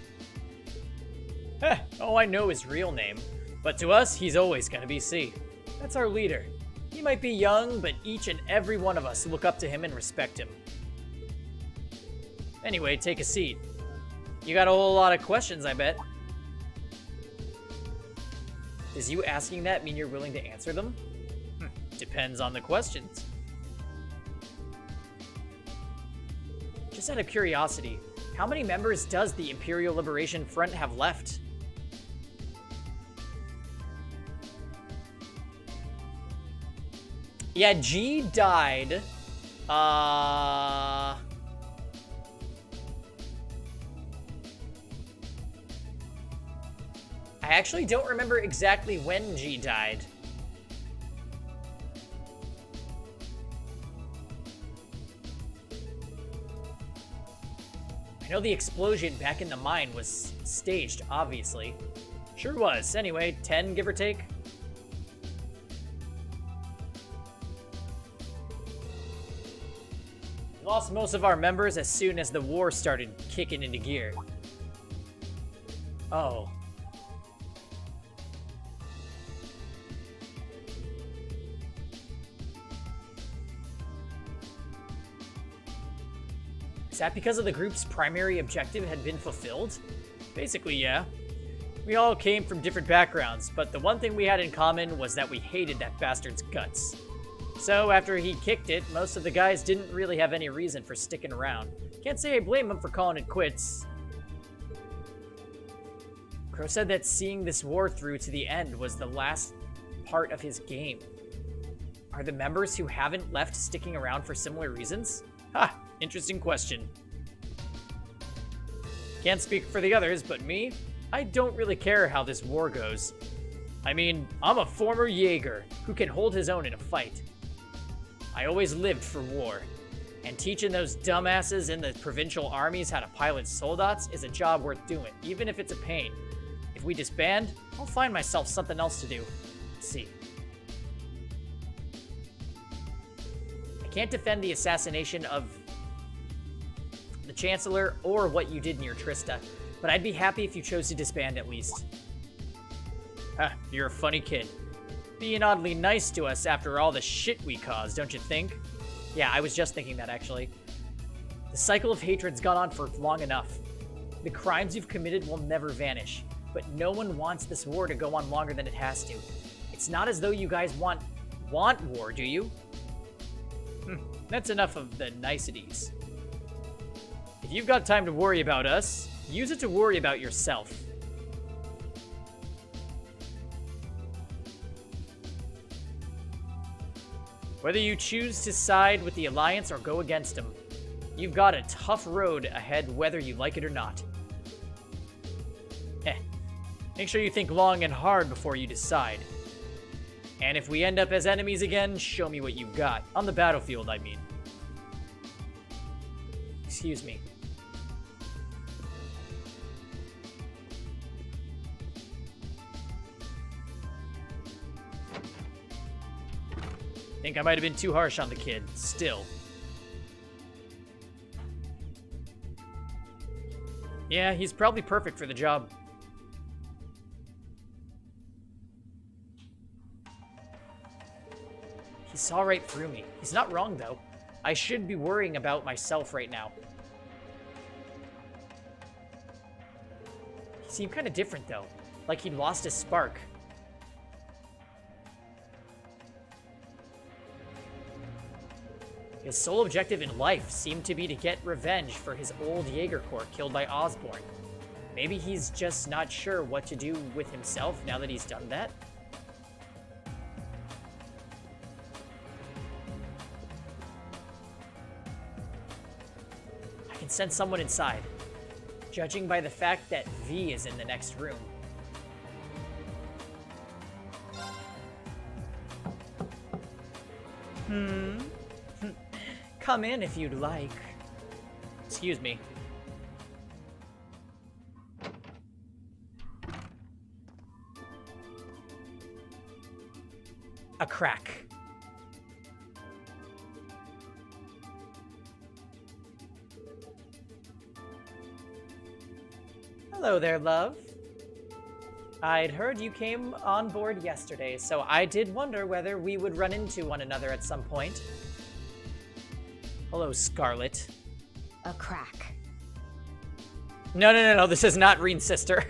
Oh, I know his real name. But to us, he's always going to be C. That's our leader. He might be young, but each and every one of us look up to him and respect him. Anyway, take a seat. You got a whole lot of questions, I bet. Does you asking that mean you're willing to answer them? Depends on the questions. Just out of curiosity, how many members does the Imperial Liberation Front have left? Yeah, G died. I actually don't remember exactly when G died. I know the explosion back in the mine was staged, obviously. Sure was. Anyway, 10, give or take. We lost most of our members as soon as the war started kicking into gear. Oh. Is that because of the group's primary objective had been fulfilled? Basically, yeah. We all came from different backgrounds, but the one thing we had in common was that we hated that bastard's guts. So after he kicked it, most of the guys didn't really have any reason for sticking around. Can't say I blame him for calling it quits. Crow said that seeing this war through to the end was the last part of his game. Are the members who haven't left sticking around for similar reasons? Ha! Interesting question. Can't speak for the others, but me? I don't really care how this war goes. I mean, I'm a former Jaeger who can hold his own in a fight. I always lived for war, and teaching those dumbasses in the provincial armies how to pilot soldats is a job worth doing, even if it's a pain. If we disband, I'll find myself something else to do. Let's see. I can't defend the assassination of the Chancellor or what you did near Trista, but I'd be happy if you chose to disband at least. Huh, you're a funny kid. Being oddly nice to us after all the shit we caused, don't you think? Yeah, I was just thinking that, actually. The cycle of hatred's gone on for long enough. The crimes you've committed will never vanish, but no one wants this war to go on longer than it has to. It's not as though you guys want war, do you? That's enough of the niceties. If you've got time to worry about us, use it to worry about yourself. Whether you choose to side with the Alliance or go against them, You've got a tough road ahead whether you like it or not. Make sure you think long and hard before you decide. And if we end up as enemies again, show me what you've got. On the battlefield, I mean. Excuse me. Think I might have been too harsh on the kid. Still. Yeah, he's probably perfect for the job. He saw right through me. He's not wrong, though. I should be worrying about myself right now. He seemed kind of different, though. Like he'd lost his spark. His sole objective in life seemed to be to get revenge for his old Jaeger Corps killed by Osborn. Maybe he's just not sure what to do with himself now that he's done that? I can sense someone inside, judging by the fact that V is in the next room. Come in if you'd like. Excuse me. A crack. Hello there, love. I'd heard you came on board yesterday, so I did wonder whether we would run into one another at some point. Hello, Scarlet. A crack. No, this is not Reen's sister.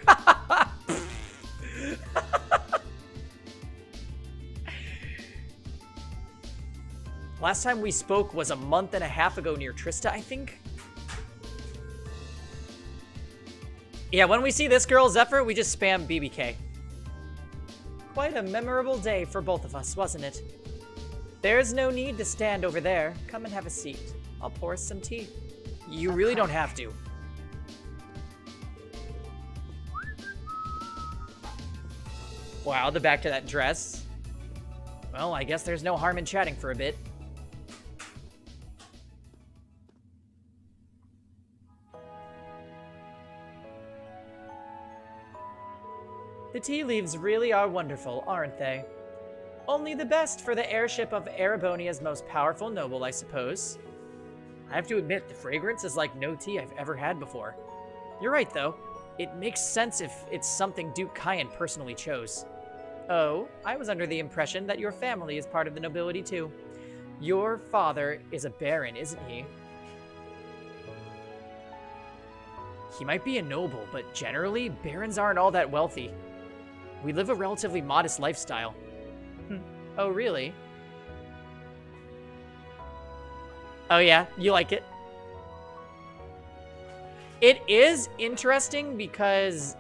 Last time we spoke was a month and a half ago near Trista, I think? Yeah, when we see this girl, Zephyr, we just spam BBK. Quite a memorable day for both of us, wasn't it? There's no need to stand over there. Come and have a seat. I'll pour us some tea. You really don't have to. Wow, the back to that dress. Well, I guess there's no harm in chatting for a bit. The tea leaves really are wonderful, aren't they? Only the best for the heirship of Erebonia's most powerful noble, I suppose. I have to admit, the fragrance is like no tea I've ever had before. You're right, though. It makes sense if it's something Duke Kyan personally chose. Oh, I was under the impression that your family is part of the nobility, too. Your father is a baron, isn't he? He might be a noble, but generally, barons aren't all that wealthy. We live a relatively modest lifestyle. Oh, really? Oh, yeah? You like it? It is interesting because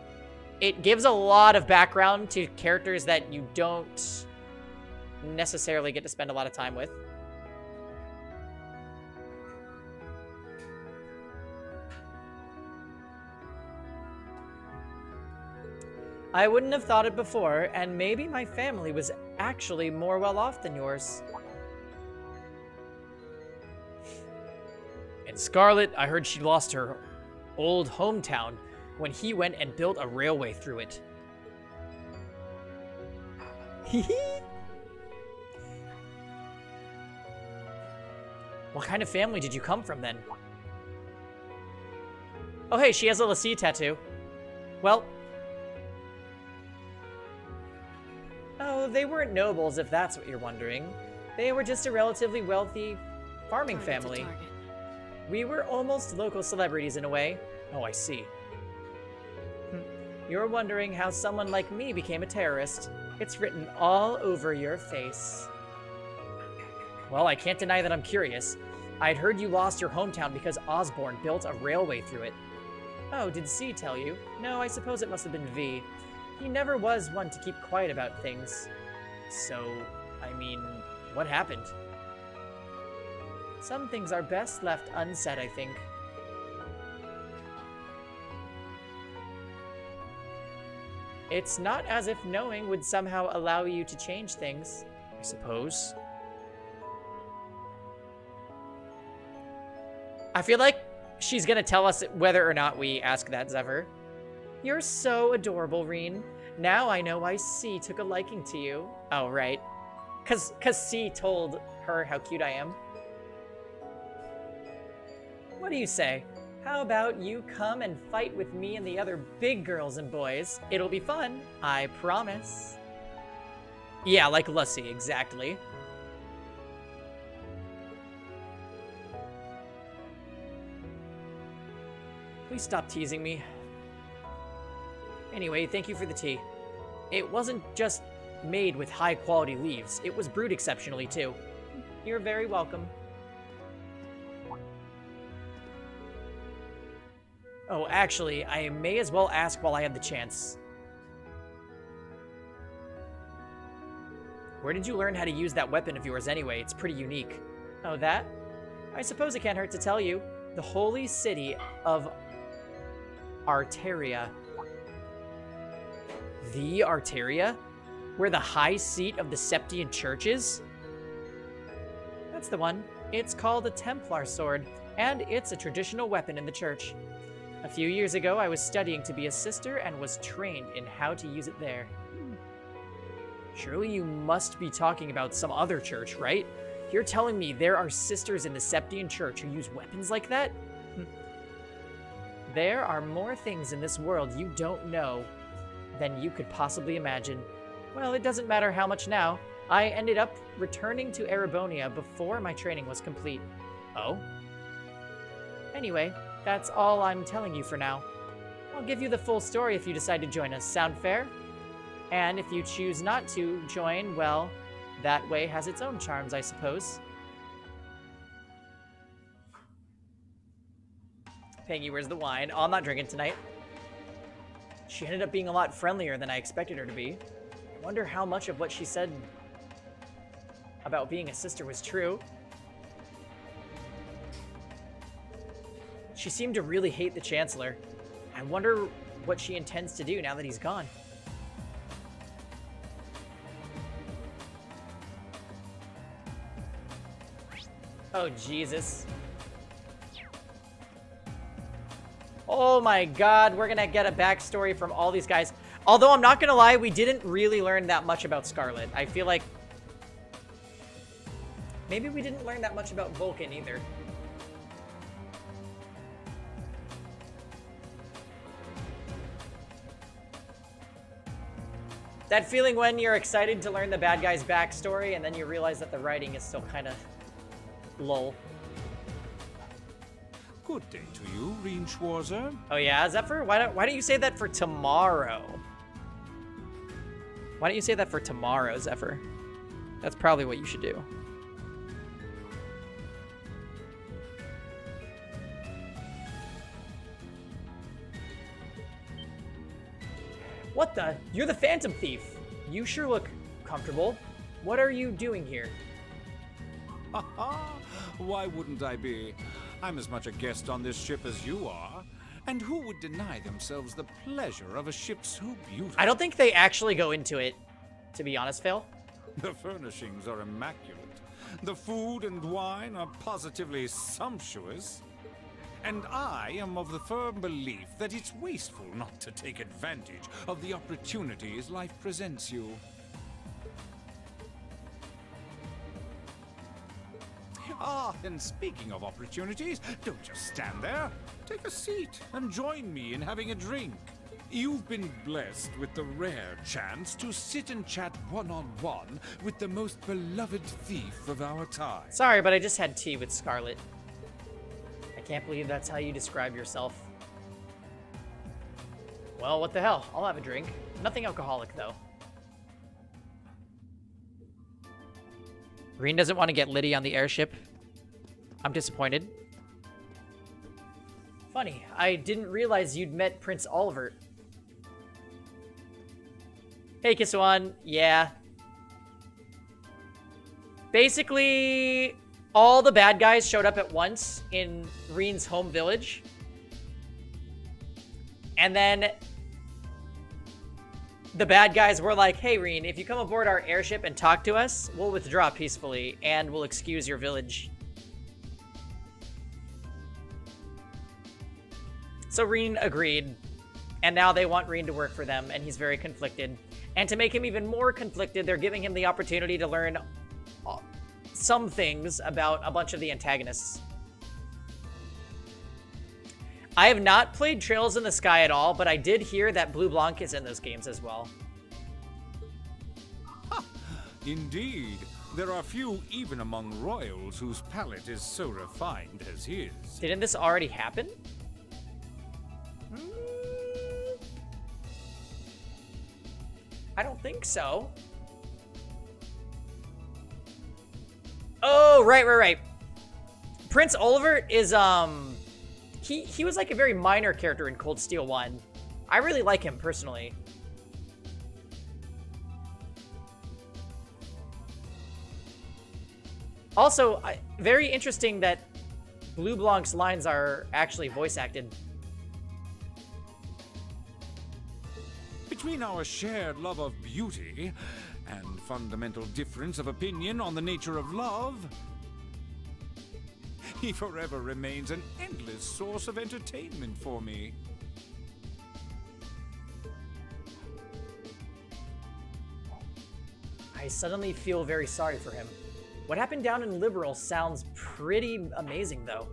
it gives a lot of background to characters that you don't necessarily get to spend a lot of time with. I wouldn't have thought it before, and maybe my family was actually more well off than yours. And Scarlet, I heard she lost her old hometown when he went and built a railway through it. What kind of family did you come from then? Oh hey, she has a Lassie tattoo. Well... Oh, they weren't nobles, if that's what you're wondering. They were just a relatively wealthy farming family. We were almost local celebrities in a way. Oh, I see. You're wondering how someone like me became a terrorist. It's written all over your face. Well, I can't deny that I'm curious. I'd heard you lost your hometown because Osborn built a railway through it. Oh, did C tell you? No, I suppose it must have been V. He never was one to keep quiet about things. So, I mean, what happened? Some things are best left unsaid, I think. It's not as if knowing would somehow allow you to change things, I suppose. I feel like she's gonna tell us whether or not we ask that, Zephyr. You're so adorable, Reen. Now I know why C took a liking to you. Oh, right. Cause C told her how cute I am. What do you say? How about you come and fight with me and the other big girls and boys? It'll be fun, I promise. Yeah, like Lussie, exactly. Please stop teasing me. Anyway, thank you for the tea. It wasn't just made with high-quality leaves. It was brewed exceptionally, too. You're very welcome. Oh, actually, I may as well ask while I have the chance. Where did you learn how to use that weapon of yours anyway? It's pretty unique. Oh, that? I suppose it can't hurt to tell you. The holy city of Arteria. The Arteria? Where the high seat of the Septian Church is? That's the one. It's called a Templar sword, and it's a traditional weapon in the church. A few years ago, I was studying to be a sister and was trained in how to use it there. Surely you must be talking about some other church, right? You're telling me there are sisters in the Septian Church who use weapons like that? There are more things in this world you don't know than you could possibly imagine. Well, it doesn't matter how much now. I ended up returning to Erebonia before my training was complete. Oh? Anyway, that's all I'm telling you for now. I'll give you the full story if you decide to join us. Sound fair? And if you choose not to join, well, that way has its own charms, I suppose. Peggy, where's the wine? Oh, I'm not drinking tonight. She ended up being a lot friendlier than I expected her to be. I wonder how much of what she said about being a sister was true. She seemed to really hate the Chancellor. I wonder what she intends to do now that he's gone. Oh, Jesus. Oh my god, we're gonna get a backstory from all these guys. Although I'm not gonna lie, we didn't really learn that much about Scarlet. I feel like maybe we didn't learn that much about Vulcan either. That feeling when you're excited to learn the bad guy's backstory and then you realize that the writing is still kind of lull. Good day to you, Reen Schwarzer. Oh yeah, Zephyr? Why don't you say that for tomorrow? Why don't you say that for tomorrow, Zephyr? That's probably what you should do. What the? You're the Phantom Thief. You sure look comfortable. What are you doing here? Why wouldn't I be? I'm as much a guest on this ship as you are. And who would deny themselves the pleasure of a ship so beautiful? I don't think they actually go into it, to be honest, Phil. The furnishings are immaculate. The food and wine are positively sumptuous. And I am of the firm belief that it's wasteful not to take advantage of the opportunities life presents you. Ah, and speaking of opportunities, don't just stand there. Take a seat and join me in having a drink. You've been blessed with the rare chance to sit and chat one-on-one with the most beloved thief of our time. Sorry, but I just had tea with Scarlet. I can't believe that's how you describe yourself. Well, what the hell? I'll have a drink. Nothing alcoholic, though. Reen doesn't want to get Liddy on the airship. I'm disappointed. Funny, I didn't realize you'd met Prince Olivert. Hey, Kiswan. Yeah. Basically, all the bad guys showed up at once in Reen's home village. And then the bad guys were like, hey, Reen, if you come aboard our airship and talk to us, we'll withdraw peacefully and we'll excuse your village. So Reen agreed, and now they want Reen to work for them, and he's very conflicted. And to make him even more conflicted, they're giving him the opportunity to learn some things about a bunch of the antagonists. I have not played Trails in the Sky at all, but I did hear that Blue Blanc is in those games as well. Indeed. There are few even among royals whose palate is so refined as his. Didn't this already happen? I don't think so. Oh, right. Prince Olivert is, he was like a very minor character in Cold Steel 1. I really like him personally. Also, very interesting that Blue Blanc's lines are actually voice acted. Between our shared love of beauty and fundamental difference of opinion on the nature of love, he forever remains an endless source of entertainment for me. I suddenly feel very sorry for him. What happened down in Liberal sounds pretty amazing, though.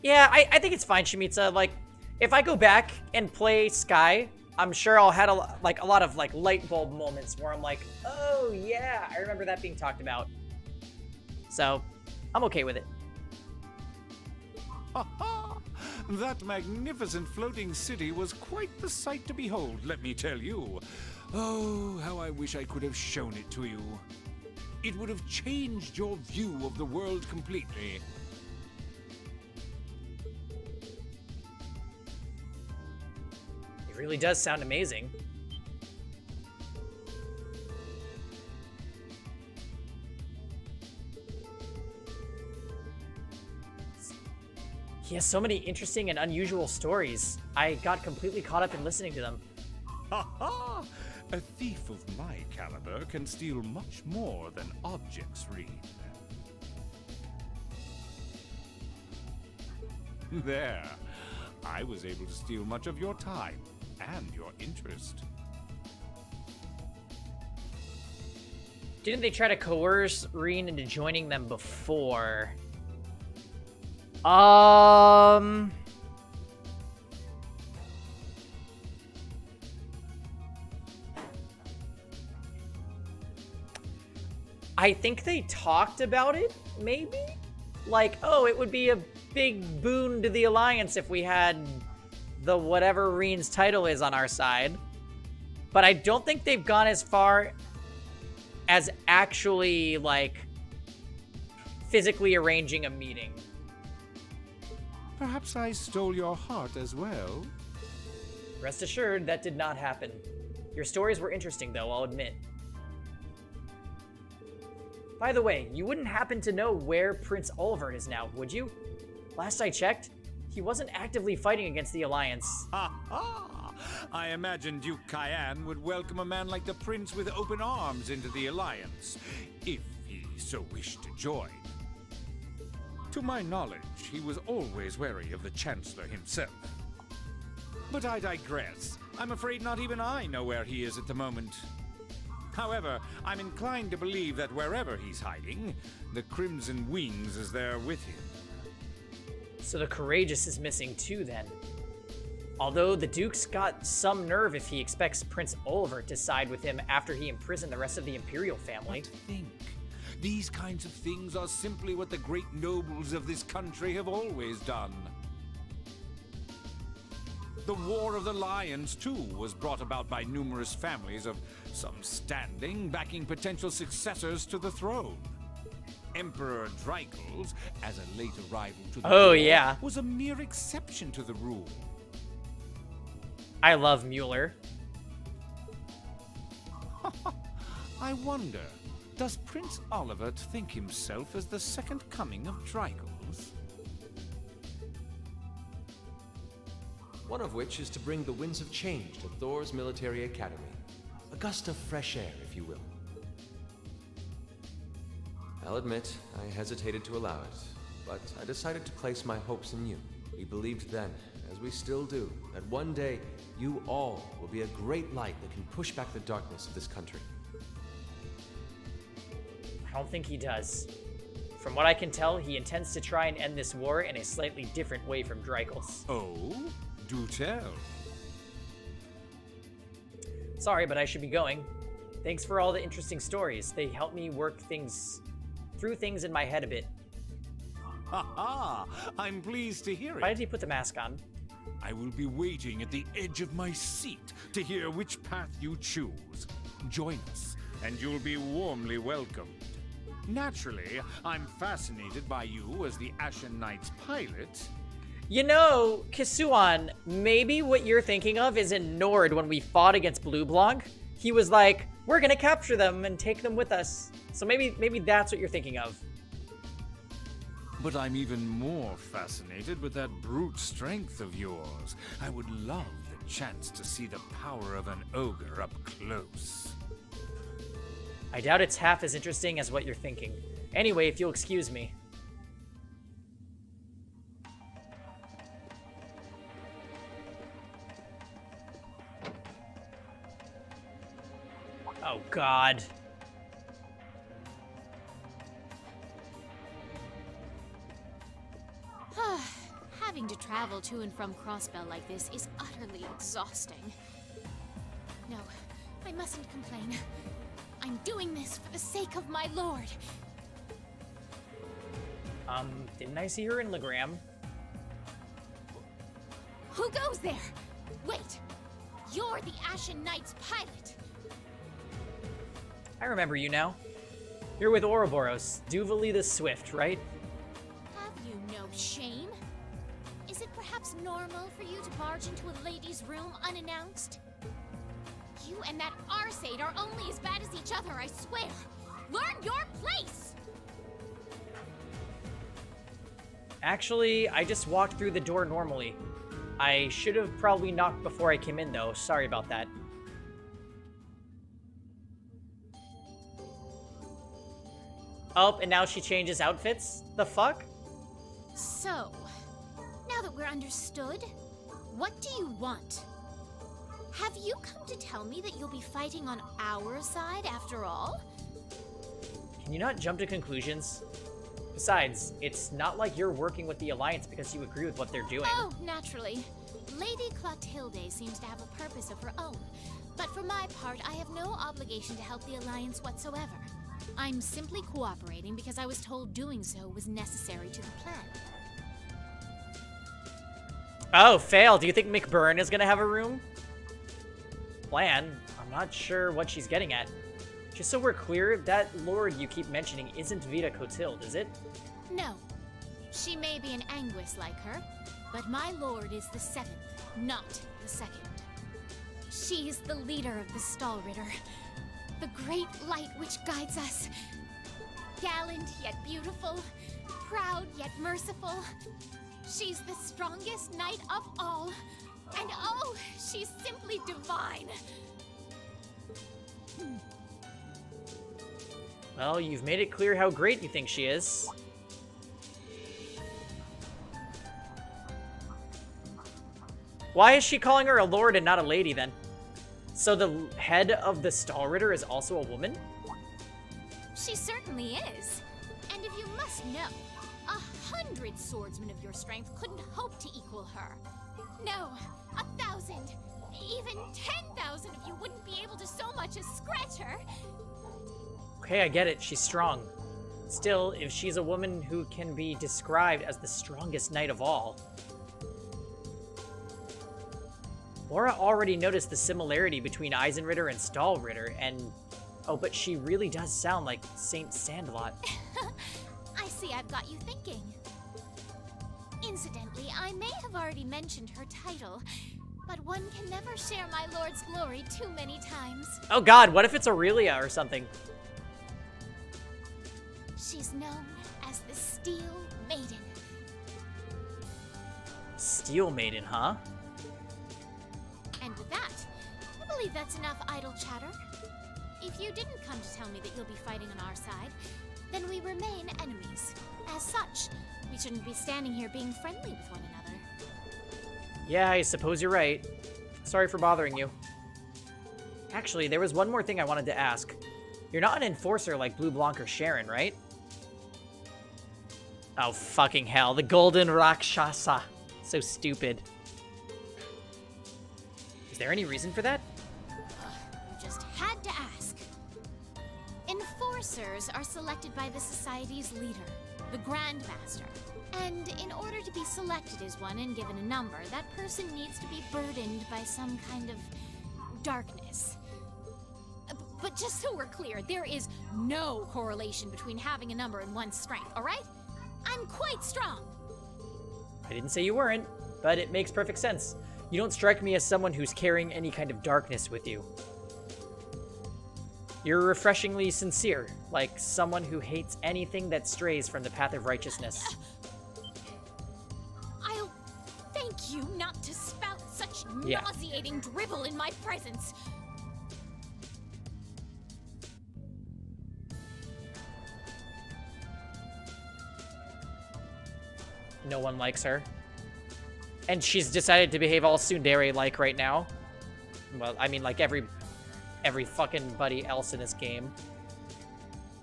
Yeah, I think it's fine, Shimizu. Like, if I go back and play Sky, I'm sure I'll have a lot of like light bulb moments where I'm like, oh yeah, I remember that being talked about. So, I'm okay with it. That magnificent floating city was quite the sight to behold, let me tell you. Oh, how I wish I could have shown it to you. It would have changed your view of the world completely. It really does sound amazing. He has so many interesting and unusual stories. I got completely caught up in listening to them. Ha ha! A thief of my caliber can steal much more than objects, Reed. There. I was able to steal much of your time and your interest. Didn't they try to coerce Reen into joining them before? I think they talked about it, maybe? Like, oh, it would be a big boon to the Alliance if we had the whatever Reen's title is on our side. But I don't think they've gone as far as actually, like, physically arranging a meeting. Perhaps I stole your heart as well? Rest assured, that did not happen. Your stories were interesting, though, I'll admit. By the way, you wouldn't happen to know where Prince Olivert is now, would you? Last I checked, he wasn't actively fighting against the Alliance. Ha ha! I imagine Duke Cayenne would welcome a man like the Prince with open arms into the Alliance, if he so wished to join. To my knowledge, he was always wary of the Chancellor himself. But I digress. I'm afraid not even I know where he is at the moment. However, I'm inclined to believe that wherever he's hiding, the Crimson Wings is there with him. So the Courageous is missing too, then. Although the Duke's got some nerve if he expects Prince Olivert to side with him after he imprisoned the rest of the Imperial family. But think. These kinds of things are simply what the great nobles of this country have always done. The War of the Lions, too, was brought about by numerous families of some standing backing potential successors to the throne. Emperor Dreikels, as a late arrival to the war, was a mere exception to the rule. I love Mueller. I wonder, does Prince Oliver think himself as the second coming of Drygles? One of which is to bring the winds of change to Thor's military academy. A gust of fresh air, if you will. I'll admit, I hesitated to allow it, but I decided to place my hopes in you. We believed then, as we still do, that one day you all will be a great light that can push back the darkness of this country. I don't think he does. From what I can tell, he intends to try and end this war in a slightly different way from Drygles. Oh? Do tell. Sorry, but I should be going. Thanks for all the interesting stories. They help me work through things in my head a bit. Ha ha! I'm pleased to hear it. Why did he put the mask on? I will be waiting at the edge of my seat to hear which path you choose. Join us, and you'll be warmly welcomed. Naturally, I'm fascinated by you as the Ashen Knight's pilot. You know, Kisuan, maybe what you're thinking of is in Nord when we fought against Blue Blanc. He was like, we're gonna capture them and take them with us. So maybe that's what you're thinking of. But I'm even more fascinated with that brute strength of yours. I would love the chance to see the power of an ogre up close. I doubt it's half as interesting as what you're thinking. Anyway, if you'll excuse me. Oh, God. Having to travel to and from Crossbell like this is utterly exhausting. No, I mustn't complain. I'm doing this for the sake of my lord. Didn't I see her in Legram? Who goes there? Wait, you're the Ashen Knight's pilot. I remember you now. You're with Ouroboros, Duvali the Swift, right? Have you no shame? Is it perhaps normal for you to barge into a lady's room unannounced? You and that Arseid are only as bad as each other, I swear. Learn your place! Actually, I just walked through the door normally. I should have probably knocked before I came in, though. Sorry about that. Oh, and now she changes outfits? The fuck? So, now that we're understood, what do you want? Have you come to tell me that you'll be fighting on our side after all? Can you not jump to conclusions? Besides, it's not like you're working with the Alliance because you agree with what they're doing. Oh, naturally. Lady Clotilde seems to have a purpose of her own. But for my part, I have no obligation to help the Alliance whatsoever. I'm simply cooperating because I was told doing so was necessary to the plan. Oh, fail. Do you think McBurn is gonna have a room? Plan? I'm not sure what she's getting at. Just so we're clear, that lord you keep mentioning isn't Vita Clotilde, is it? No. She may be an Anguis like her, but my lord is the 7th, not the 2nd. She's the leader of the Stahlritter, the great light which guides us. Gallant yet beautiful, proud yet merciful. She's the strongest knight of all. And oh, she's simply divine. Well, you've made it clear how great you think she is. Why is she calling her a lord and not a lady, then? So the head of the Stahlritter is also a woman? She certainly is. And if you must know, 100 swordsmen of your strength couldn't hope to equal her. No, 1,000, even 10,000 of you wouldn't be able to so much as scratch her. Okay, I get it. She's strong. Still, if she's a woman who can be described as the strongest knight of all... Laura already noticed the similarity between Eisenritter and Stahlritter, and... Oh, but she really does sound like Saint Sandlot. I see I've got you thinking. Incidentally, I may have already mentioned her title, But one can never share my lord's glory too many times. Oh god, what if it's Aurelia or something? She's known as the Steel Maiden. Steel Maiden, huh? And with that, I believe that's enough idle chatter. If you didn't come to tell me that you'll be fighting on our side, then we remain enemies. As such, we shouldn't be standing here being friendly with one another. Yeah, I suppose you're right. Sorry for bothering you. Actually, there was one more thing I wanted to ask. You're not an enforcer like Blue Blanc or Sharon, right? Oh, fucking hell. The Golden Rakshasa. So stupid. Is there any reason for that? You just had to ask. Enforcers are selected by the Society's leader, the Grand Master. And in order to be selected as one and given a number, that person needs to be burdened by some kind of darkness. But just so we're clear, there is no correlation between having a number and one's strength, alright? I'm quite strong. I didn't say you weren't, but it makes perfect sense. You don't strike me as someone who's carrying any kind of darkness with you. You're refreshingly sincere, like someone who hates anything that strays from the path of righteousness. I'll thank you not to spout such nauseating drivel in my presence. No one likes her. And she's decided to behave all tsundere-like right now. Well, I mean, like every fucking buddy else in this game.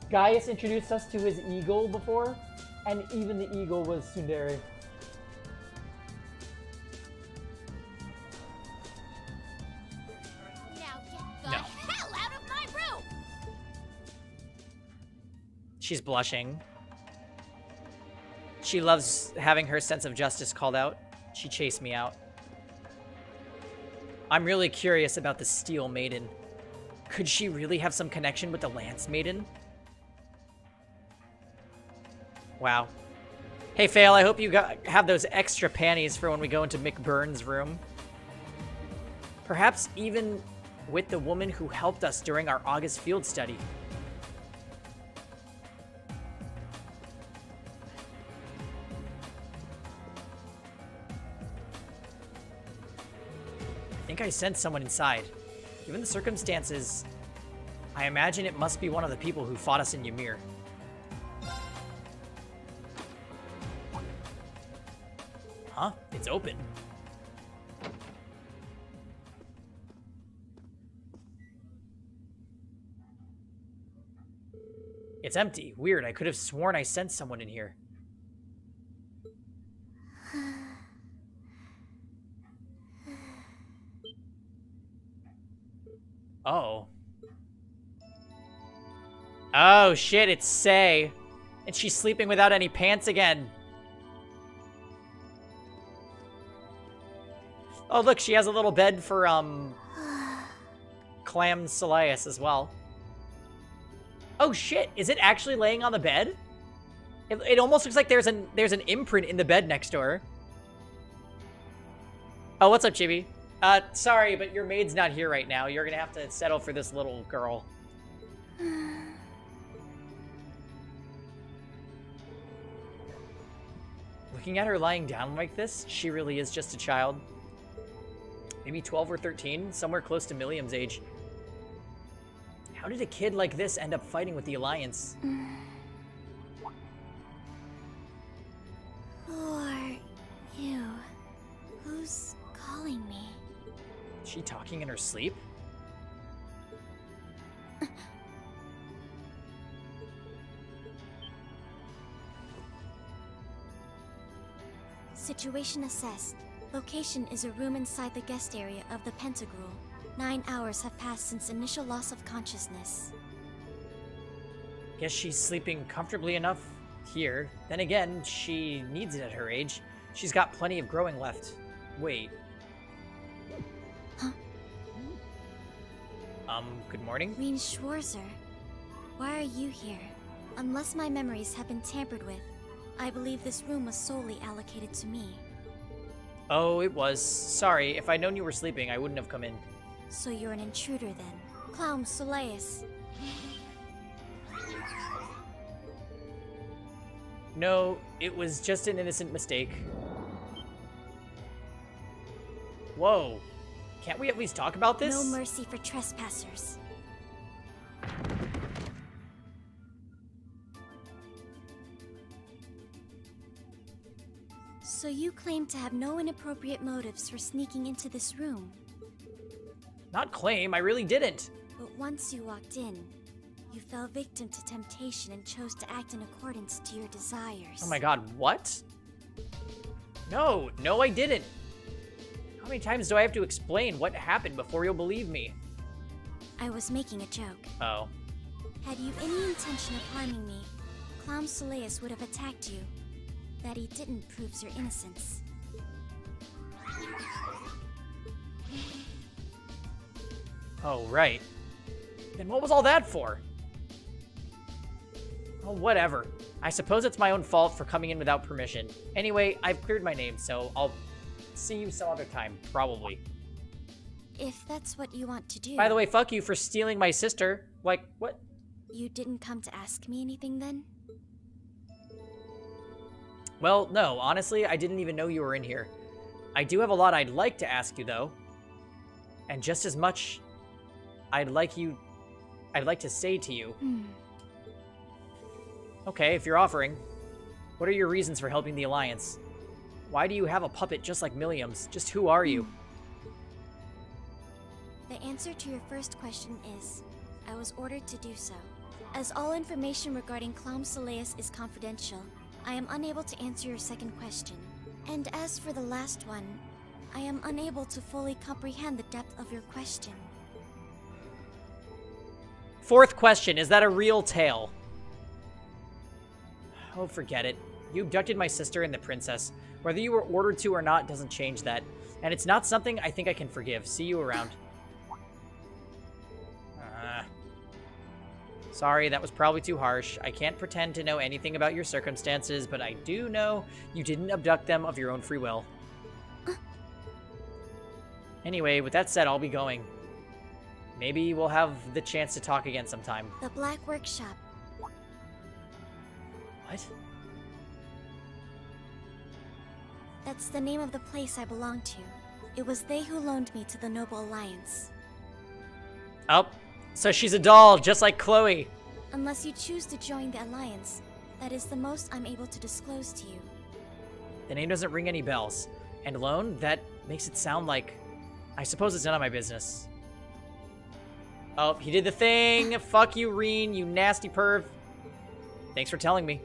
Gaius introduced us to his eagle before, and even the eagle was tsundere. Now get the hell out of my room! She's blushing. She loves having her sense of justice called out. She chased me out. I'm really curious about the Steel Maiden. Could she really have some connection with the Lance Maiden? Wow. Hey, Fail, I hope you have those extra panties for when we go into McBurn's room. Perhaps even with the woman who helped us during our August field study. I think I sent someone inside. Given the circumstances, I imagine it must be one of the people who fought us in Ymir. Huh? It's open. It's empty. Weird. I could have sworn I sent someone in here. Oh. Oh, shit, it's Sei. And she's sleeping without any pants again. Oh, look, she has a little bed for, Clam Solias as well. Oh, shit, is it actually laying on the bed? It almost looks like there's an imprint in the bed next to her. Oh, what's up, Chibi? Sorry, but your maid's not here right now. You're gonna have to settle for this little girl. Looking at her lying down like this, she really is just a child. Maybe 12 or 13, somewhere close to Milliam's age. How did a kid like this end up fighting with the Alliance? Who are you? Who's calling me? Is she talking in her sleep? Situation assessed. Location is a room inside the guest area of the Pentagrul. 9 hours have passed since initial loss of consciousness. Guess she's sleeping comfortably enough here. Then again, she needs it at her age. She's got plenty of growing left. Wait. Huh? Good morning? Reen Schwarzer, why are you here? Unless my memories have been tampered with, I believe this room was solely allocated to me. Oh, it was. Sorry, if I'd known you were sleeping, I wouldn't have come in. So you're an intruder then. Clown Soleus. No, it was just an innocent mistake. Whoa. Can't we at least talk about this? No mercy for trespassers. So you claim to have no inappropriate motives for sneaking into this room. Not claim, I really didn't. But once you walked in, you fell victim to temptation and chose to act in accordance to your desires. Oh my god, what? No, I didn't. How many times do I have to explain what happened before you'll believe me? I was making a joke. Oh. Had you any intention of harming me, Clown Soleus would have attacked you. That he didn't proves your innocence. Oh, right. Then what was all that for? Oh, whatever. I suppose it's my own fault for coming in without permission. Anyway, I've cleared my name, so I'll see you some other time, probably. If that's what you want to do. By the way, fuck you for stealing my sister. Like, what? You didn't come to ask me anything then? Well, no, honestly, I didn't even know you were in here. I do have a lot I'd like to ask you, though. And just as much, I'd like to say to you. Okay, if you're offering, what are your reasons for helping the Alliance? Why do you have a puppet just like Milliam's? Just who are you? The answer to your first question is, I was ordered to do so. As all information regarding Clown Soleus is confidential, I am unable to answer your second question. And as for the last one, I am unable to fully comprehend the depth of your question. Fourth question, is that a real tale? Oh, forget it. You abducted my sister and the princess. Whether you were ordered to or not doesn't change that. And it's not something I think I can forgive. See you around. Sorry, that was probably too harsh. I can't pretend to know anything about your circumstances, but I do know you didn't abduct them of your own free will. Anyway, with that said, I'll be going. Maybe we'll have the chance to talk again sometime. The Black Workshop. What? That's the name of the place I belong to. It was they who loaned me to the Noble Alliance. Oh, so she's a doll, just like Chloe. Unless you choose to join the Alliance, that is the most I'm able to disclose to you. The name doesn't ring any bells. And loan, that makes it sound like... I suppose it's none of my business. Oh, he did the thing. Fuck you, Reen, you nasty perv. Thanks for telling me.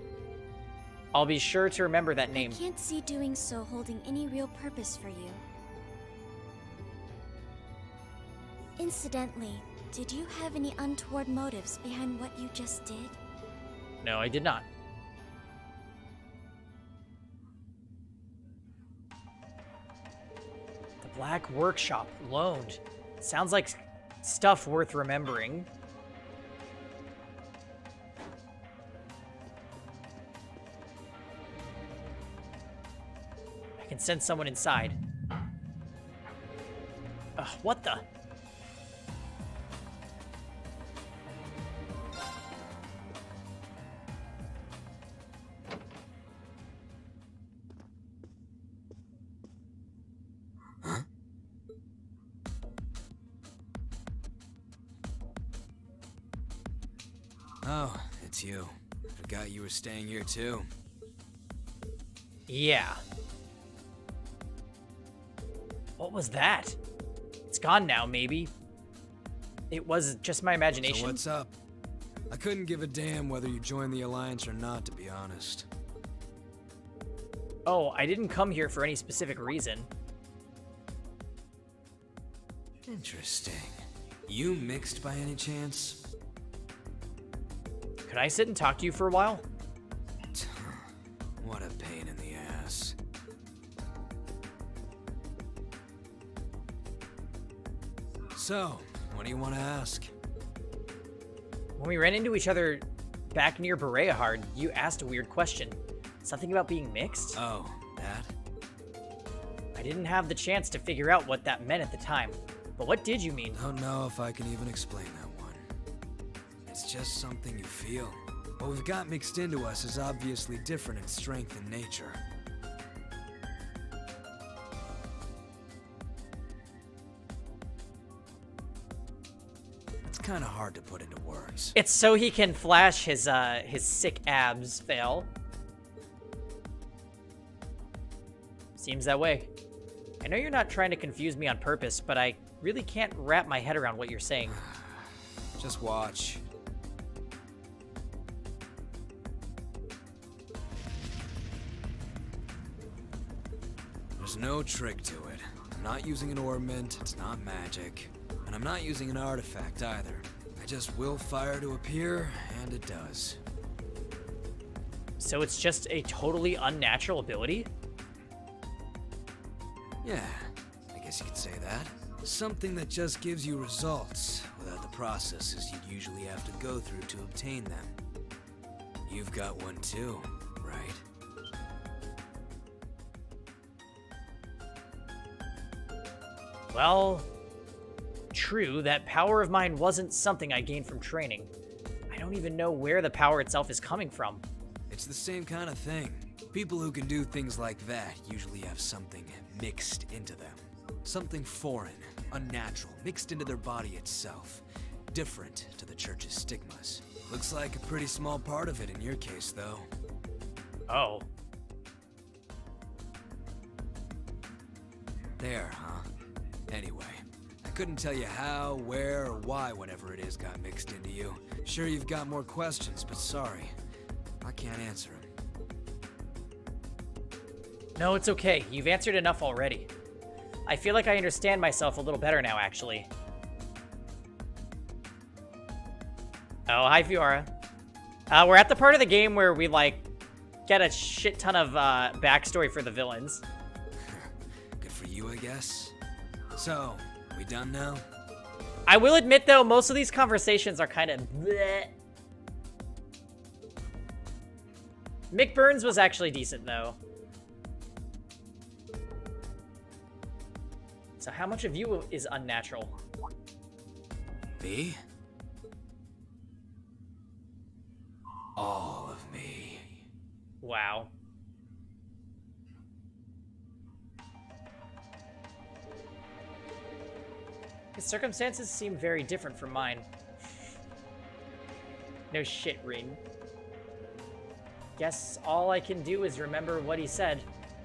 I'll be sure to remember that name. I can't see doing so holding any real purpose for you. Incidentally, did you have any untoward motives behind what you just did? No, I did not. The Black Workshop, loaned. Sounds like stuff worth remembering. I can send someone inside. Ugh, what the? Oh, it's you. Forgot you were staying here too. Yeah. What was that? It's gone now, maybe. It was just my imagination. So what's up? I couldn't give a damn whether you joined the Alliance or not, to be honest. Oh, I didn't come here for any specific reason. Interesting. You mixed by any chance? Could I sit and talk to you for a while? What a pain in the ass. So, what do you want to ask? When we ran into each other back near Bereahard, you asked a weird question. Something about being mixed? Oh, that? I I didn't have the chance to figure out what that meant at the time. But what did you mean? Don't know if I can even explain that one. It's just something you feel. What we've got mixed into us is obviously different in strength and nature. It's kind of hard to put into words. It's so he can flash his sick abs, Fail. Seems that way. I know you're not trying to confuse me on purpose, but I really can't wrap my head around what you're saying. Just watch. There's no trick to it. I'm not using an ornament, it's not magic. And I'm not using an artifact either. I just will fire to appear, and it does. So it's just a totally unnatural ability? Yeah, I guess you could say that. Something that just gives you results, without the processes you'd usually have to go through to obtain them. You've got one too, right? Well, true, that power of mine wasn't something I gained from training. I don't even know where the power itself is coming from. It's the same kind of thing. People who can do things like that usually have something mixed into them. Something foreign, unnatural, mixed into their body itself. Different to the church's stigmas. Looks like a pretty small part of it in your case, though. Oh. There, huh? Anyway, I couldn't tell you how, where, or why whatever it is got mixed into you. Sure you've got more questions, but sorry. I can't answer them. No, it's okay. You've answered enough already. I feel like I understand myself a little better now, actually. Oh, hi, Fiora. We're at the part of the game where we, like, get a shit ton of backstory for the villains. Good for you, I guess. So, we done now? I will admit, though, most of these conversations are kind of bleh. Mick Burns was actually decent, though. So how much of you is unnatural? Me? All of me. Wow. His circumstances seem very different from mine. No shit, Ring. Guess all I can do is remember what he said.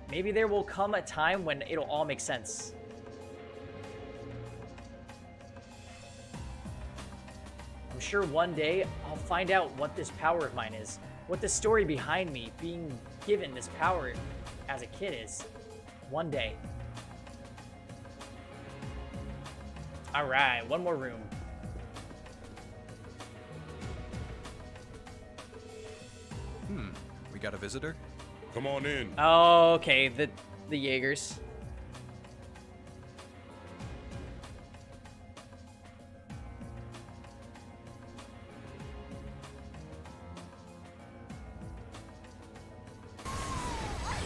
Maybe there will come a time when it'll all make sense. I'm sure one day I'll find out what this power of mine is, what the story behind me being given this power as a kid is. One day. All right, one more room. We got a visitor? Come on in. Oh, okay, the Jaegers.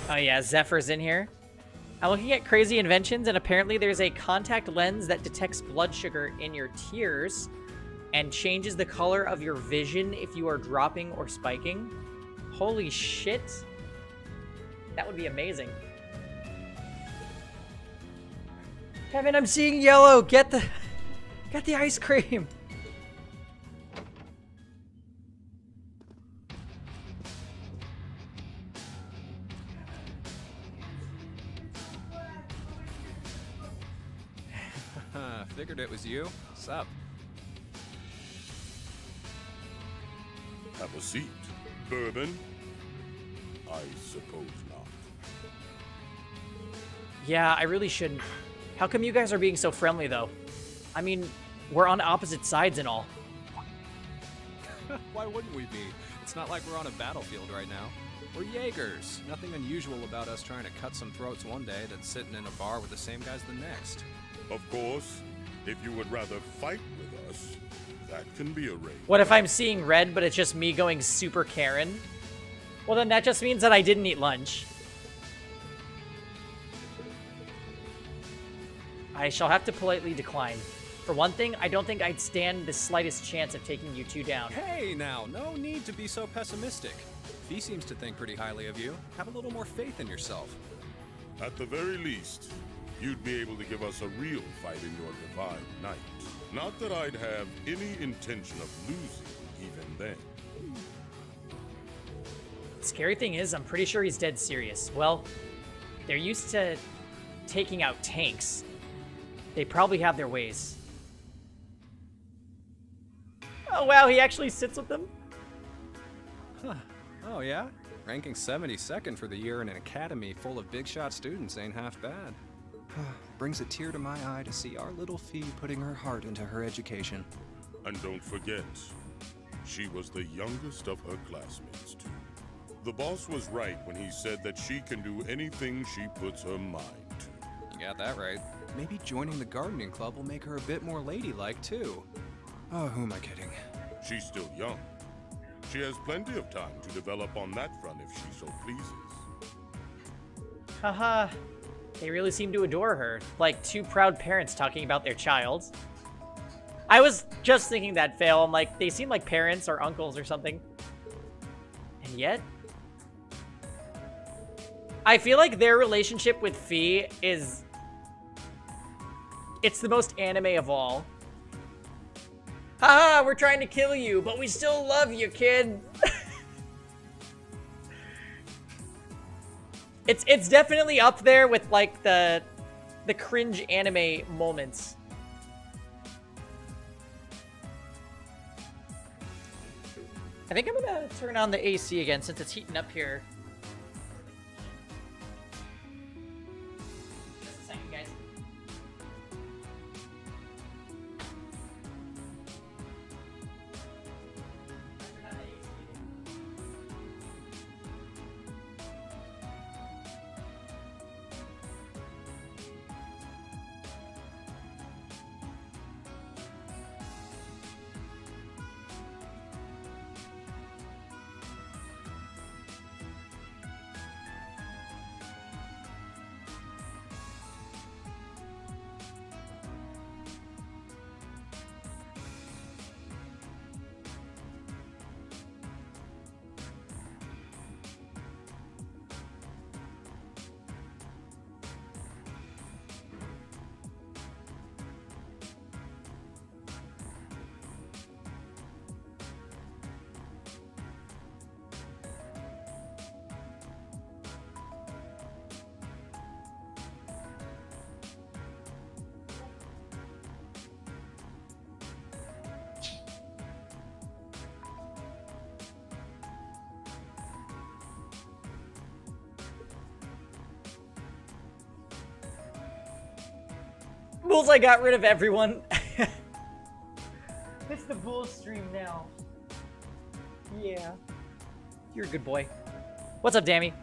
Oh yeah, Zephyr's in here. I'm looking at crazy inventions, and apparently there's a contact lens that detects blood sugar in your tears and changes the color of your vision if you are dropping or spiking. Holy shit. That would be amazing. Kevin, I'm seeing yellow. Get the ice cream. Figured it was you. Sup? Have a seat. Bourbon? I suppose not. Yeah, I really shouldn't. How come you guys are being so friendly, though? I mean, we're on opposite sides and all. Why wouldn't we be? It's not like we're on a battlefield right now. We're Jaegers. Nothing unusual about us trying to cut some throats one day than sitting in a bar with the same guys the next. Of course, if you would rather fight with us, that can be arranged. What if I'm seeing red, but it's just me going super Karen? Well, then that just means that I didn't eat lunch. I shall have to politely decline. For one thing, I don't think I'd stand the slightest chance of taking you two down. Hey now, no need to be so pessimistic. He seems to think pretty highly of you. Have a little more faith in yourself. At the very least, you'd be able to give us a real fight in your divine night. Not that I'd have any intention of losing even then. Scary thing is, I'm pretty sure he's dead serious. Well, they're used to taking out tanks. They probably have their ways. Oh wow, he actually sits with them? Huh. Oh yeah? Ranking 72nd for the year in an academy full of big shot students ain't half bad. Brings a tear to my eye to see our little Fee putting her heart into her education. And don't forget, she was the youngest of her classmates too. The boss was right when he said that she can do anything she puts her mind to. You got that right. Maybe joining the gardening club will make her a bit more ladylike too. Oh, who am I kidding? She's still young. She has plenty of time to develop on that front if she so pleases. Haha. They really seem to adore her, like two proud parents talking about their child. I was just thinking that, Fail. I'm like, they seem like parents or uncles or something. And yet, I feel like their relationship with Fee is... it's the most anime of all. Haha, we're trying to kill you, but we still love you, kid. It's definitely up there with like the cringe anime moments. I think I'm gonna turn on the AC again since it's heating up here. Just a second, guys. Bullseye got rid of everyone. It's the Bull stream now. Yeah. You're a good boy. What's up, Dammy?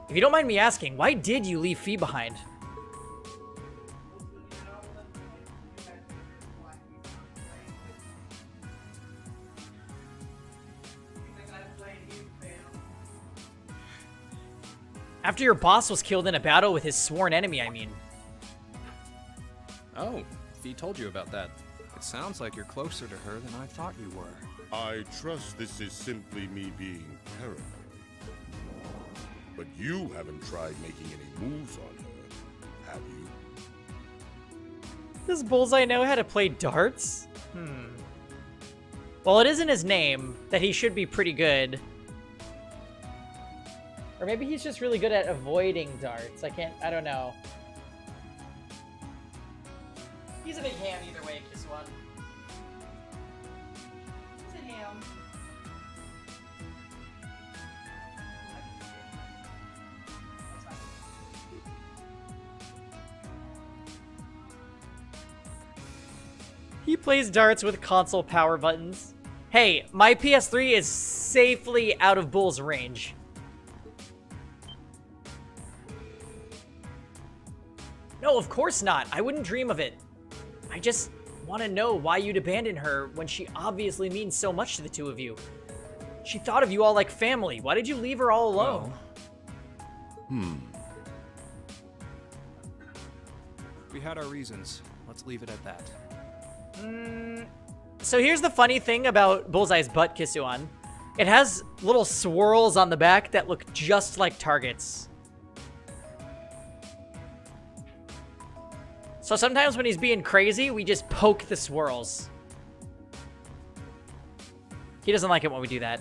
If you don't mind me asking, why did you leave Fee behind? After your boss was killed in a battle with his sworn enemy, I mean. Oh, Fee told you about that. It sounds like you're closer to her than I thought you were. I trust this is simply me being paranoid. But you haven't tried making any moves on her, have you? Does Bullseye know how to play darts? Well, it isn't his name, that he should be pretty good. Or maybe he's just really good at avoiding darts. I don't know. He's a big ham either way, Kiss One. He's a ham. He plays darts with console power buttons. Hey, my PS3 is safely out of Bull's range. No, of course not. I wouldn't dream of it. I just want to know why you'd abandon her when she obviously means so much to the two of you. She thought of you all like family. Why did you leave her all alone? We had our reasons. Let's leave it at that. So here's the funny thing about Bullseye's butt, Kisuan. It has little swirls on the back that look just like targets. So sometimes when he's being crazy, we just poke the swirls. He doesn't like it when we do that.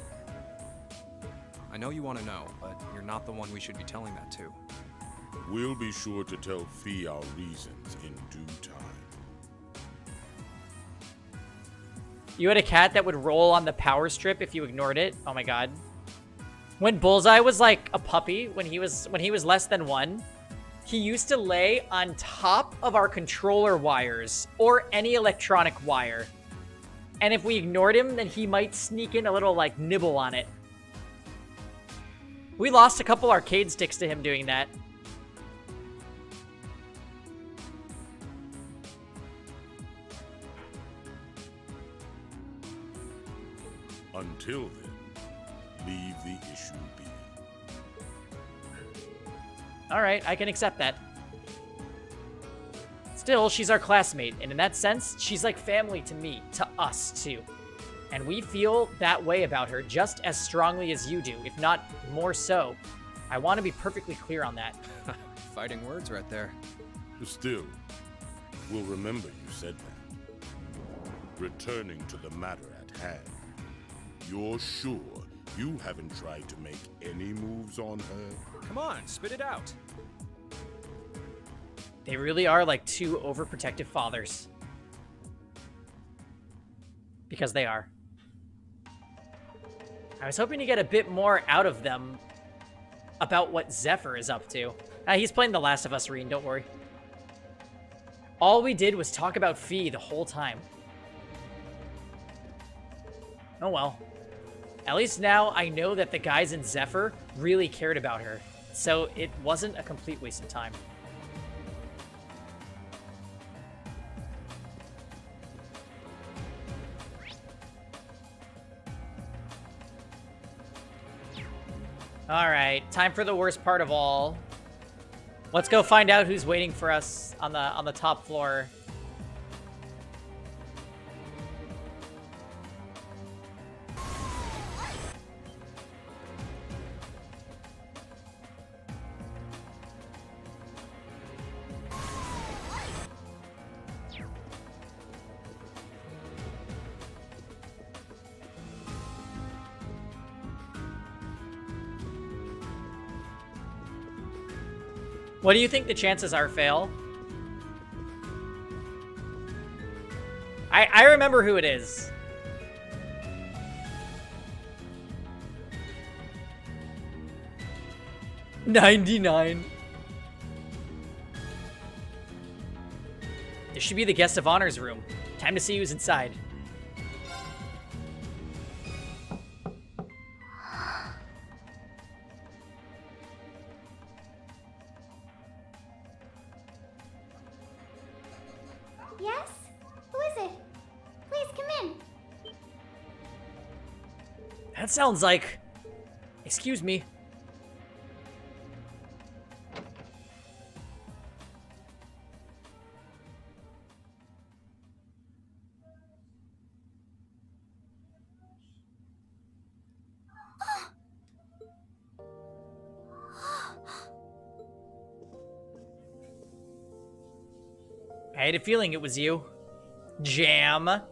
I know you want to know, but you're not the one we should be telling that to. We'll be sure to tell Fee our reasons in due time. You had a cat that would roll on the power strip if you ignored it. Oh my god. When Bullseye was like a puppy, when he was less than 1, he used to lay on top of our controller wires or any electronic wire. And if we ignored him, then he might sneak in a little like nibble on it. We lost a couple arcade sticks to him doing that. Until then, leave the issue be. All right, I can accept that. Still, she's our classmate, and in that sense, she's like family to me, to us too. And we feel that way about her just as strongly as you do, if not more so. I want to be perfectly clear on that. Fighting words right there. Still, we'll remember you said that. Returning to the matter at hand. You're sure you haven't tried to make any moves on her? Come on, spit it out. They really are like two overprotective fathers. Because they are. I was hoping to get a bit more out of them about what Zephyr is up to. He's playing The Last of Us, Reen, don't worry. All we did was talk about Fee the whole time. Oh well. At least now I know that the guys in Zephyr really cared about her, so it wasn't a complete waste of time. Alright, time for the worst part of all. Let's go find out who's waiting for us on the top floor. What do you think the chances are, Fail? I remember who it is. $99. This should be the guest of honor's room. Time to see who's inside. Yes? Who is it? Please come in. That sounds like... Excuse me. I had a feeling it was you. Jam. But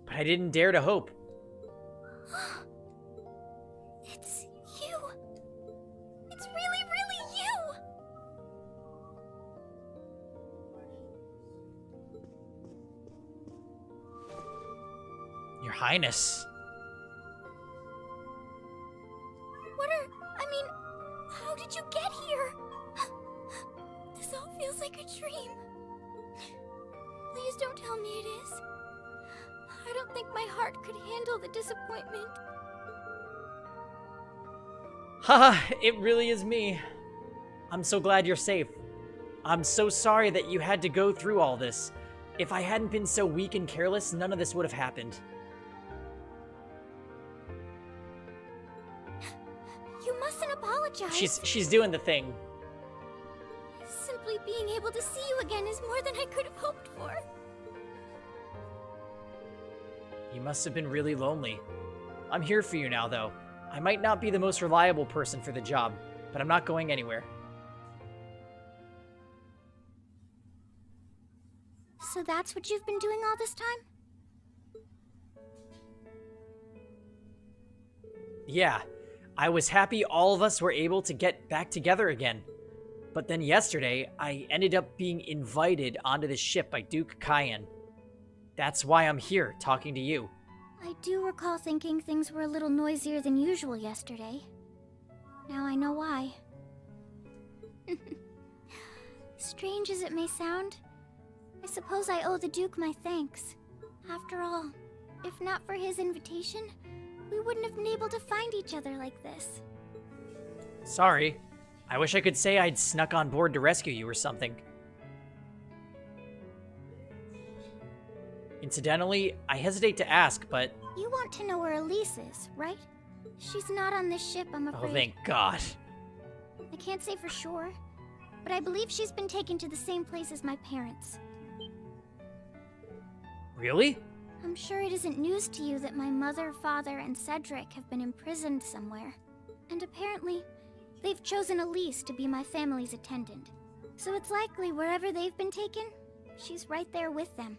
I didn't dare to hope. It's you. It's really, really you. Your Highness. I mean, how did you get here? This all feels like a dream. Please don't tell me it is. I don't think my heart could handle the disappointment. Haha, it really is me. I'm so glad you're safe. I'm so sorry that you had to go through all this. If I hadn't been so weak and careless, none of this would have happened. You mustn't apologize. She's doing the thing. Simply Simply being able to see you again is more than I could have hoped for. You must have been really lonely. I'm here for you now, though. I might not be the most reliable person for the job, but I'm not going anywhere. So that's what you've been doing all this time? Yeah, I was happy all of us were able to get back together again. But then yesterday, I ended up being invited onto the ship by Duke Cayenne. That's why I'm here, talking to you. I do recall thinking things were a little noisier than usual yesterday. Now I know why. Strange as it may sound, I suppose I owe the Duke my thanks. After all, if not for his invitation, we wouldn't have been able to find each other like this. Sorry. I wish I could say I'd snuck on board to rescue you or something. Incidentally, I hesitate to ask, but... You want to know where Elise is, right? She's not on this ship, I'm afraid. Oh, thank God. I can't say for sure, but I believe she's been taken to the same place as my parents. Really? I'm sure it isn't news to you that my mother, father, and Cedric have been imprisoned somewhere. And apparently, they've chosen Elise to be my family's attendant. So it's likely wherever they've been taken, she's right there with them.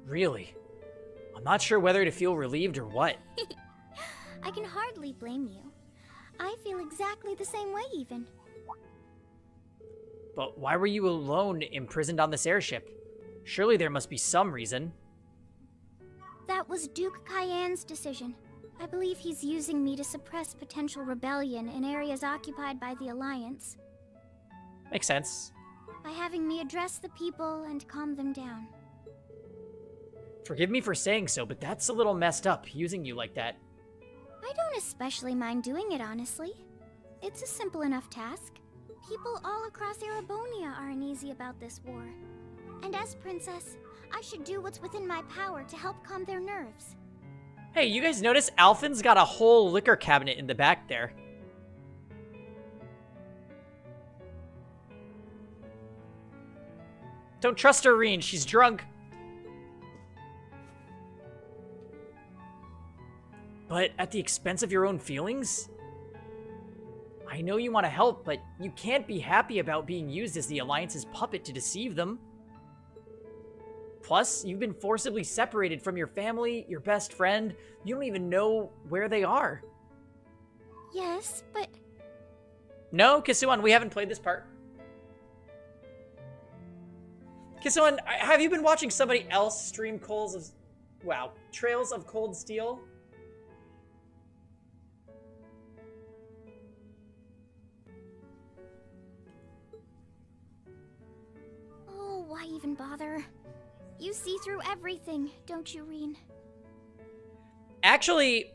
Really? I'm not sure whether to feel relieved or what. I can hardly blame you. I feel exactly the same way, even. But why were you alone, imprisoned on this airship? Surely there must be some reason. That was Duke Cayenne's decision. I believe he's using me to suppress potential rebellion in areas occupied by the Alliance. Makes sense. By having me address the people and calm them down. Forgive me for saying so, but that's a little messed up, using you like that. I don't especially mind doing it, honestly. It's a simple enough task. People all across Erebonia are uneasy about this war. And as princess, I should do what's within my power to help calm their nerves. Hey, you guys notice Alphen's got a whole liquor cabinet in the back there. Don't trust Irene, she's drunk. But at the expense of your own feelings? I know you want to help, but you can't be happy about being used as the Alliance's puppet to deceive them. Plus, you've been forcibly separated from your family, your best friend. You don't even know where they are. Yes, but... No, Kisuan, we haven't played this part. Kisuan, have you been watching somebody else stream Trails of Cold Steel? Oh, why even bother? You see through everything, don't you, Reen? Actually,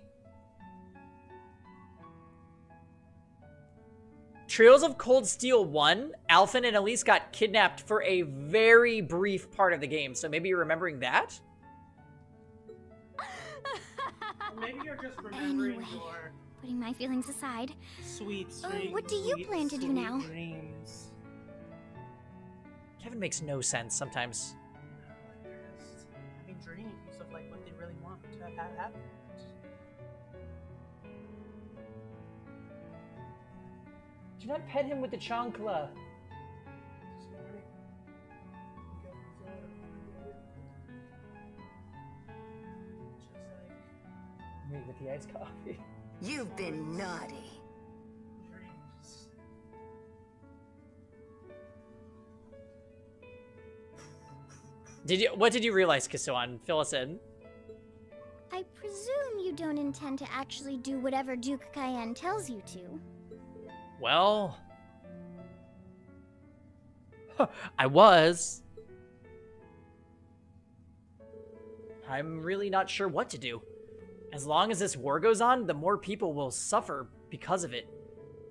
Trails of Cold Steel 1, Alphen and Elise got kidnapped for a very brief part of the game, so maybe you're remembering that? Maybe you're just remembering Anyway, your putting my feelings aside, sweet, what do you plan to do now? Dreams. Kevin makes no sense sometimes. Just having dreams of like what they really want to have happen. Do not pet him with the chancla. Me with the iced coffee. You've been naughty. What did you realize, Kisuan? Fill us in. I presume you don't intend to actually do whatever Duke Cayenne tells you to. Well... I was. I'm really not sure what to do. As long as this war goes on, the more people will suffer because of it.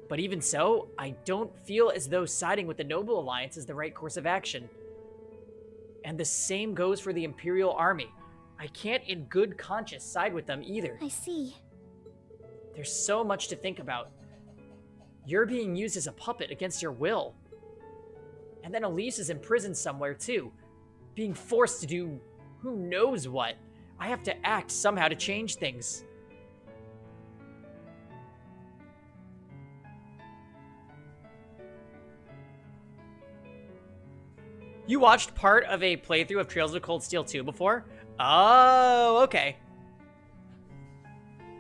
But even so, I don't feel as though siding with the Noble Alliance is the right course of action. And the same goes for the Imperial Army. I can't in good conscience side with them either. I see. There's so much to think about. You're being used as a puppet against your will. And then Elise is in prison somewhere too, being forced to do who knows what. I have to act somehow to change things. You watched part of a playthrough of Trails of Cold Steel 2 before? Oh, okay.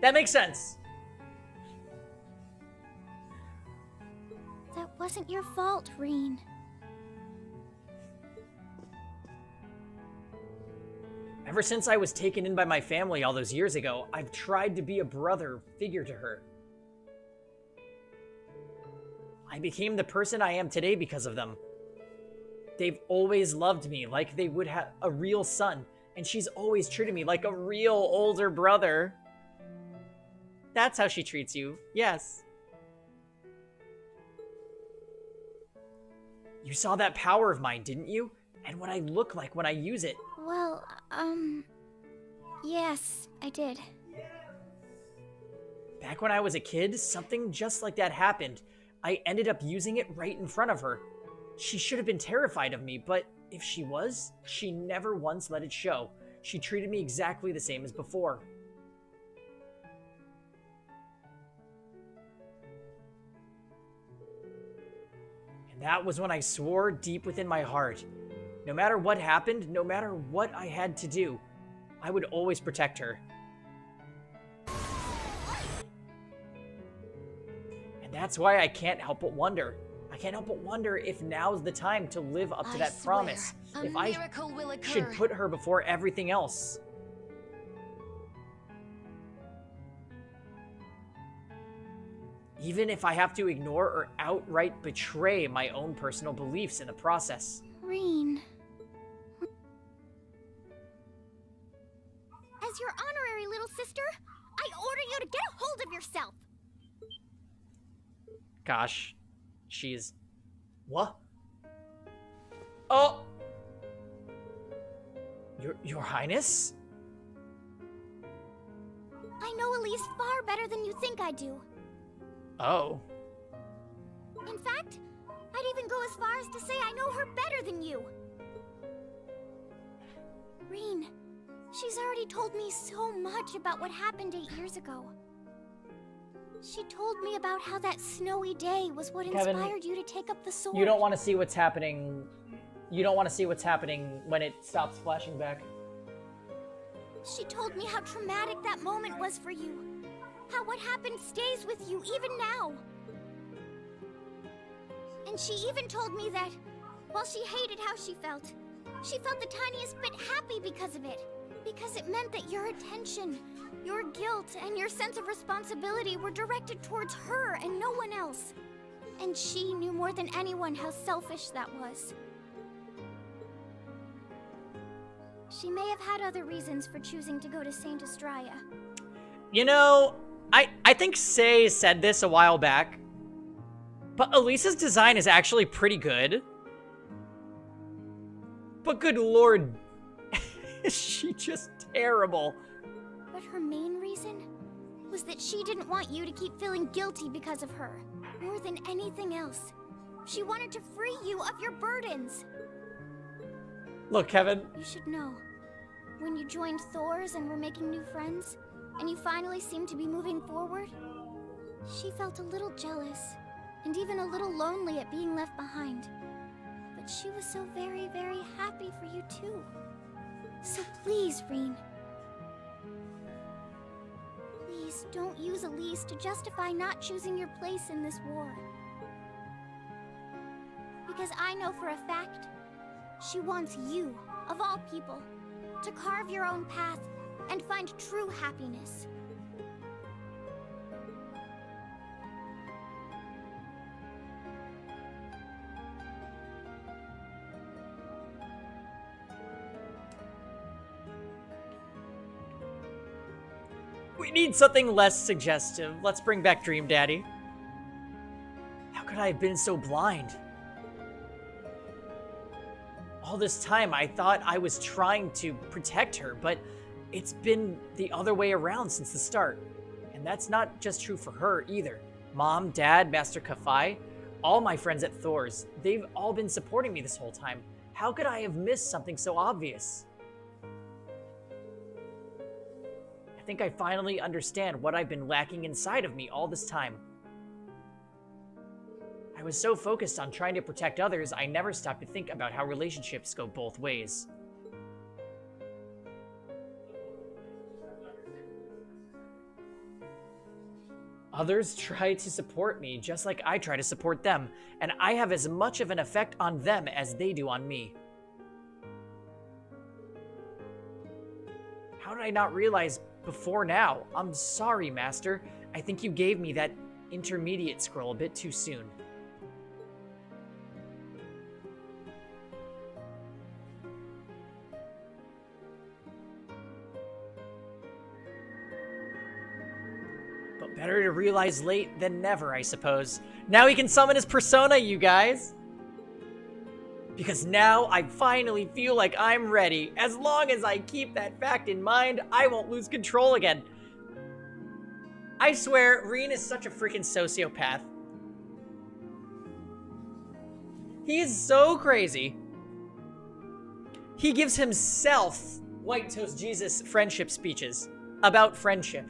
That makes sense. That wasn't your fault, Reen. Ever since I was taken in by my family all those years ago, I've tried to be a brother figure to her. I became the person I am today because of them. They've always loved me like they would have a real son, and she's always treated me like a real older brother. That's how she treats you, yes. You saw that power of mine, didn't you? And what I look like when I use it. Well, yes, I did. Back when I was a kid, something just like that happened. I ended up using it right in front of her. She should have been terrified of me, but if she was, she never once let it show. She treated me exactly the same as before. And that was when I swore deep within my heart, no matter what happened, no matter what I had to do, I would always protect her. And that's why I can't help but wonder. I can't help but wonder if now's the time to live up to that promise. If I should put her before everything else. Even if I have to ignore or outright betray my own personal beliefs in the process. Reen. As your honorary little sister, I order you to get a hold of yourself. Gosh. She's... What? Oh! Your Highness? I know Elise far better than you think I do. Oh. In fact, I'd even go as far as to say I know her better than you. Reen, she's already told me so much about what happened 8 years ago. She told me about how that snowy day was what Kevin, inspired you to take up the sword. You don't want to see what's happening. You don't want to see what's happening when it stops flashing back. She told me how traumatic that moment was for you. How what happened stays with you even now. And she even told me that, while she hated how she felt the tiniest bit happy because of it. Because it meant that your attention, your guilt, and your sense of responsibility were directed towards her and no one else. And she knew more than anyone how selfish that was. She may have had other reasons for choosing to go to Saint Estrella. You know, I think Say said this a while back, but Elisa's design is actually pretty good. But good lord, is she just terrible. But her main reason was that she didn't want you to keep feeling guilty because of her. More than anything else, she wanted to free you of your burdens. Look, Kevin. You should know, when you joined Thor's and were making new friends, and you finally seemed to be moving forward, she felt a little jealous, and even a little lonely at being left behind. But she was so very, very happy for you too. So please, Reen. Please don't use Elise to justify not choosing your place in this war. Because I know for a fact, she wants you, of all people, to carve your own path and find true happiness. We need something less suggestive. Let's bring back Dream Daddy. How could I have been so blind? All this time, I thought I was trying to protect her, but it's been the other way around since the start. And that's not just true for her either. Mom, Dad, Master Kafai, All my friends at Thor's, they've all been supporting me this whole time. How could I have missed something so obvious? I think I finally understand what I've been lacking inside of me all this time. I was so focused on trying to protect others, I never stopped to think about how relationships go both ways. Others try to support me just like I try to support them, and I have as much of an effect on them as they do on me. How did I not realize before now? I'm sorry, Master. I think you gave me that intermediate scroll a bit too soon. But better to realize late than never, I suppose. Now he can summon his persona, you guys! Because now I finally feel like I'm ready. As long as I keep that fact in mind, I won't lose control again. I swear, Reen is such a freaking sociopath. He is so crazy. He gives himself White Toast Jesus friendship speeches about friendship.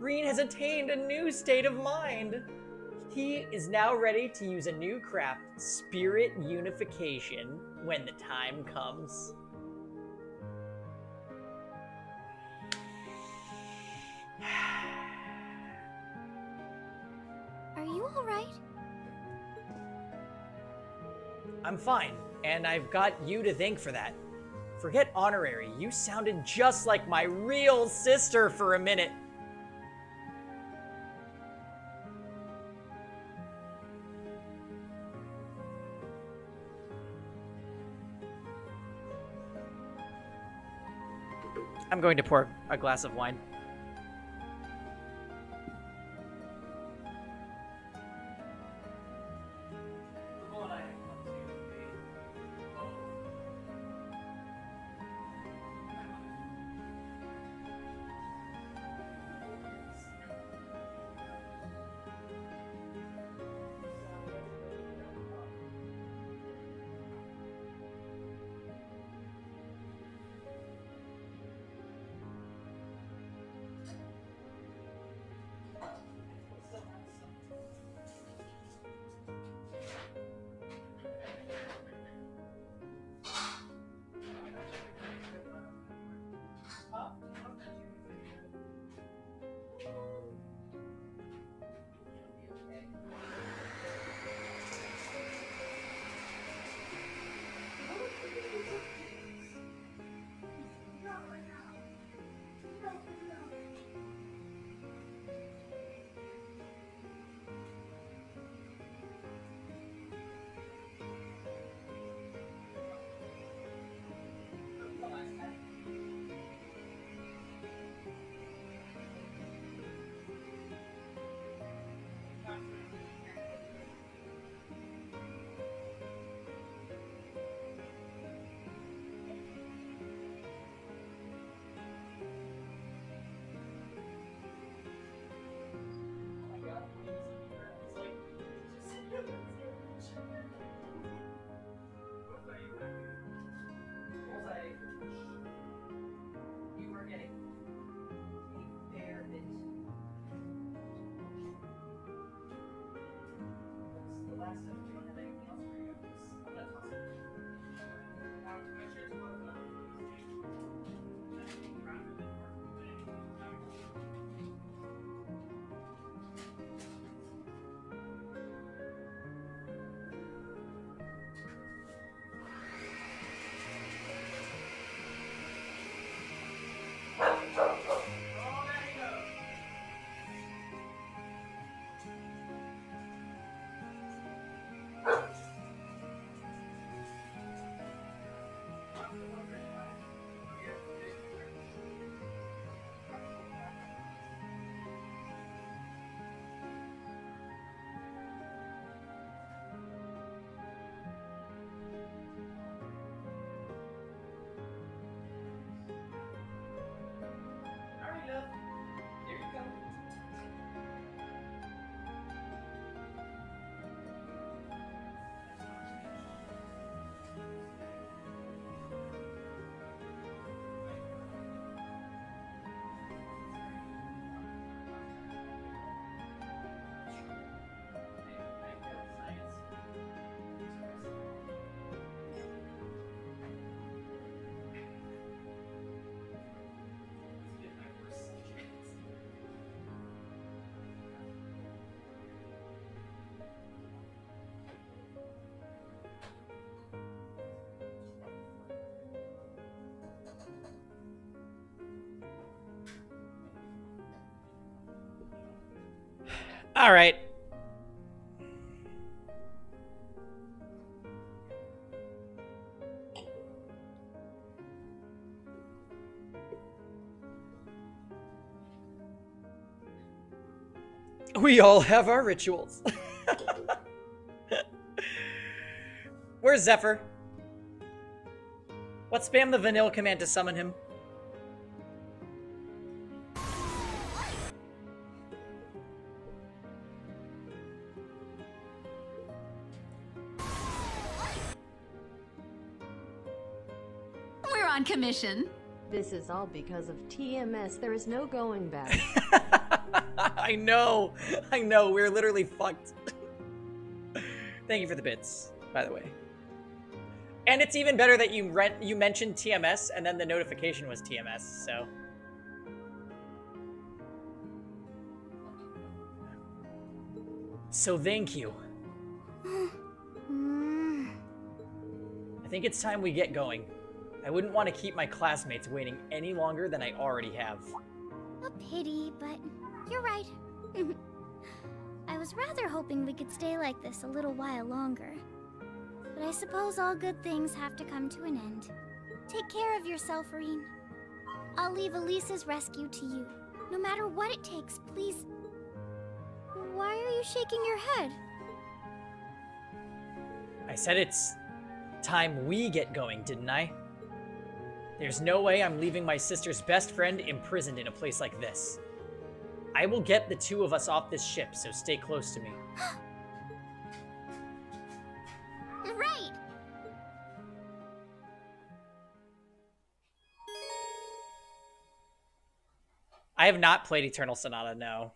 Reen has attained a new state of mind. He is now ready to use a new craft, Spirit Unification, when the time comes. Are you alright? I'm fine, and I've got you to thank for that. Forget honorary, you sounded just like my real sister for a minute. I'm going to pour a glass of wine. All right. We all have our rituals. Where's Zephyr? Let's spam the vanilla command to summon him. We're on commission. This is all because of TMS. There is no going back. I know. We're literally fucked. Thank you for the bits, by the way. And it's even better that you mentioned TMS and then the notification was TMS, so. So thank you. I think it's time we get going. I wouldn't want to keep my classmates waiting any longer than I already have. A pity, but you're right. I was rather hoping we could stay like this a little while longer. But I suppose all good things have to come to an end. Take care of yourself, Rean. I'll leave Elisa's rescue to you. No matter what it takes, please. Why are you shaking your head? I said it's time we get going, didn't I? There's no way I'm leaving my sister's best friend imprisoned in a place like this. I will get the two of us off this ship, so stay close to me. Right! I have not played Eternal Sonata, no.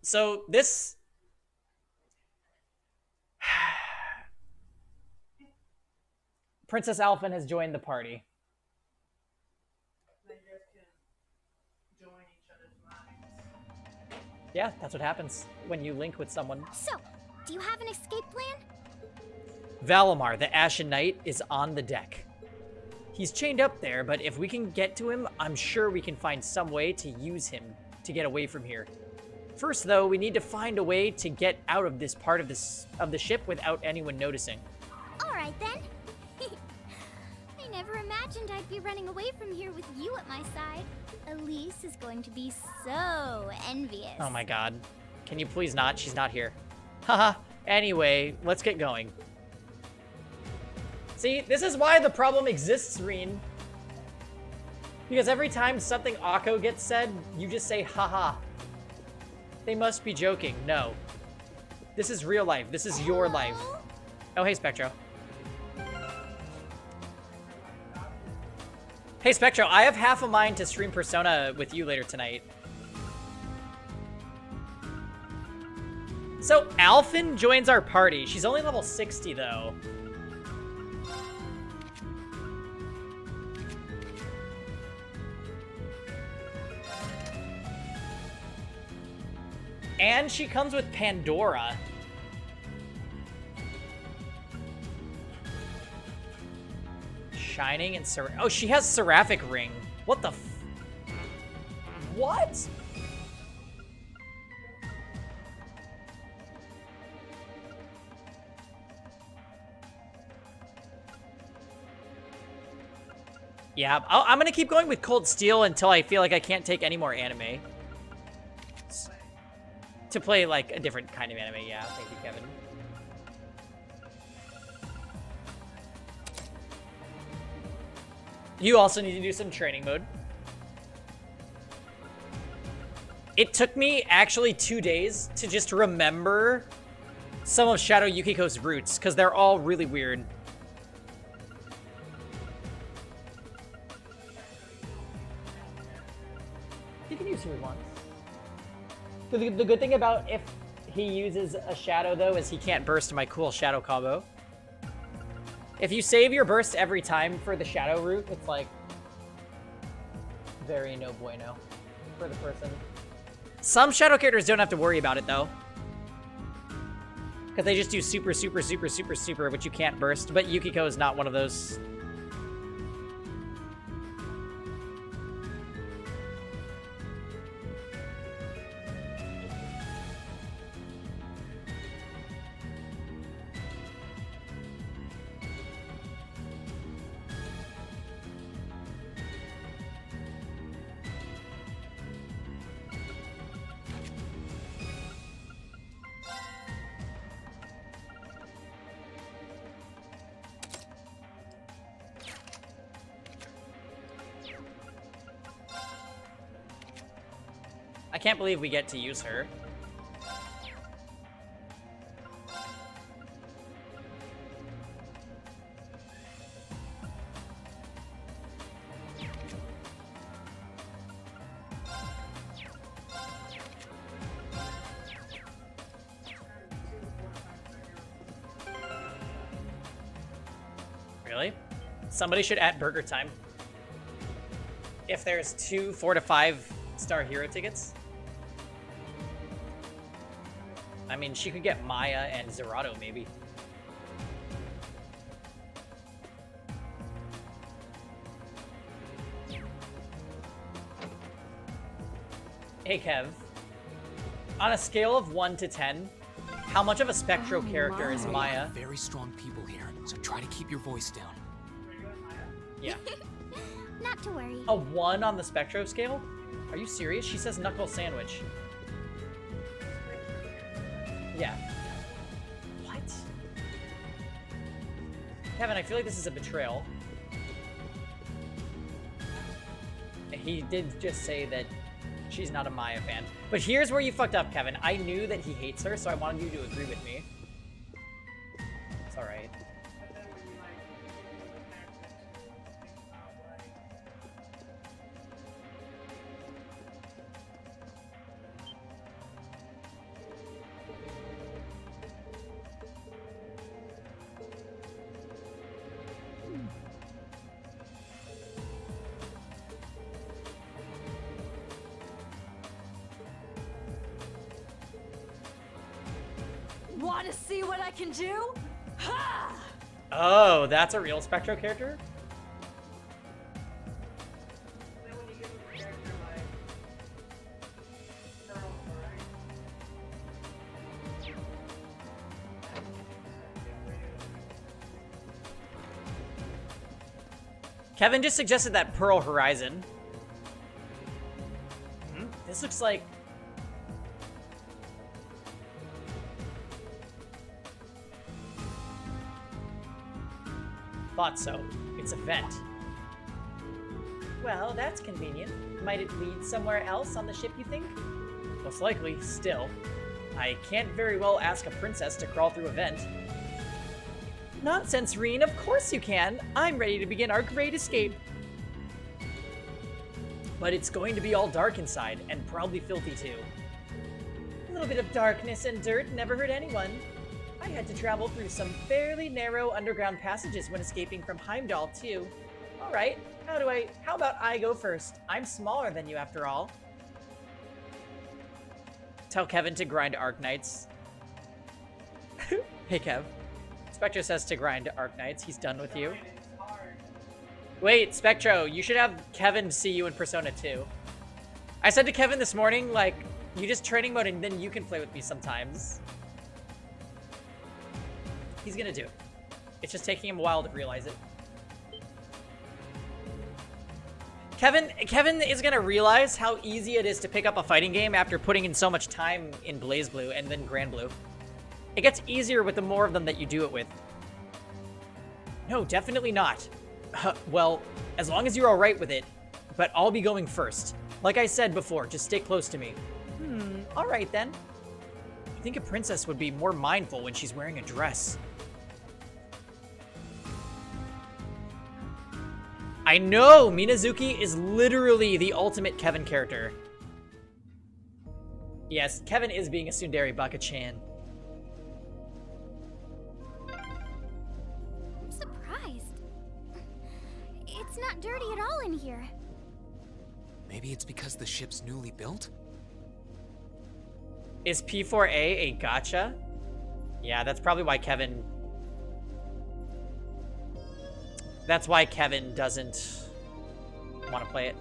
So this... Princess Alphen has joined the party. Yeah, that's what happens when you link with someone. So, do you have an escape plan? Valimar, the Ashen Knight, is on the deck. He's chained up there, but if we can get to him, I'm sure we can find some way to use him to get away from here. First, though, we need to find a way to get out of this part of the ship without anyone noticing. All right, then. I never imagined I'd be running away from here with you at my side. Elise is going to be so envious. Oh my god. Can you please not? She's not here. Haha. Anyway, let's get going. See, this is why the problem exists, Reen. Because every time something Akko gets said, you just say, haha. They must be joking. No. This is real life. This is your life. Oh, hey, Spectro. Hey, Spectro, I have half a mind to stream Persona with you later tonight. So, Alphen joins our party. She's only level 60, though. And she comes with Pandora. Shining and oh, she has Seraphic Ring. What the f— What? Yeah, I'm gonna keep going with Cold Steel until I feel like I can't take any more anime. To play, like, a different kind of anime, yeah. Thank you, Kevin. You also need to do some training mode. It took me, actually, 2 days to just remember some of Shadow Yukiko's roots, because they're all really weird. You can use who he wants. The good thing about if he uses a shadow, though, is he can't burst my cool shadow combo. If you save your burst every time for the shadow route, it's like very no bueno for the person. Some shadow characters don't have to worry about it, though. Because they just do super, super, super, super, super, which you can't burst. But Yukiko is not one of those. I can't believe we get to use her. Really? Somebody should add burger time. If there's 2 4 to 5 star hero tickets. I mean, she could get Maya and Zerato, maybe. Hey, Kev. On a scale of 1 to 10, how much of a Spectro character is Maya? Very strong people here, so try to keep your voice down. Yeah. Not to worry. A 1 on the Spectro scale? Are you serious? She says knuckle sandwich. Yeah. What? Kevin, I feel like this is a betrayal. He did just say that she's not a Maya fan. But here's where you fucked up, Kevin. I knew that he hates her, so I wanted you to agree with me. It's alright. Want to see what I can do? Ha! Oh, that's a real Spectro character? Kevin just suggested that Pearl Horizon. This looks like... Thought so. It's a vent. Well, that's convenient. Might it lead somewhere else on the ship, you think? Most likely. Still, I can't very well ask a princess to crawl through a vent. Nonsense, Reen. Of course you can. I'm ready to begin our great escape. But it's going to be all dark inside, and probably filthy too. A little bit of darkness and dirt never hurt anyone. I had to travel through some fairly narrow underground passages when escaping from Heimdall, too. Alright, how about I go first? I'm smaller than you, after all. Tell Kevin to grind Arknights. Hey, Kev. Spectro says to grind Arknights. He's done with you. Wait, Spectro, you should have Kevin see you in Persona 2. I said to Kevin this morning, like, you just training mode and then you can play with me sometimes. He's gonna do it. It's just taking him a while to realize it. Kevin is gonna realize how easy it is to pick up a fighting game after putting in so much time in BlazBlue and then Granblue. It gets easier with the more of them that you do it with. No, definitely not. Well, as long as you're alright with it, but I'll be going first. Like I said before, just stay close to me. Alright then. I think a princess would be more mindful when she's wearing a dress. I know! Minazuki is literally the ultimate Kevin character. Yes, Kevin is being a tsundere Baka-chan. I'm surprised. It's not dirty at all in here. Maybe it's because the ship's newly built? Is P4A a gacha? Yeah, that's probably why Kevin... That's why Kevin doesn't want to play it.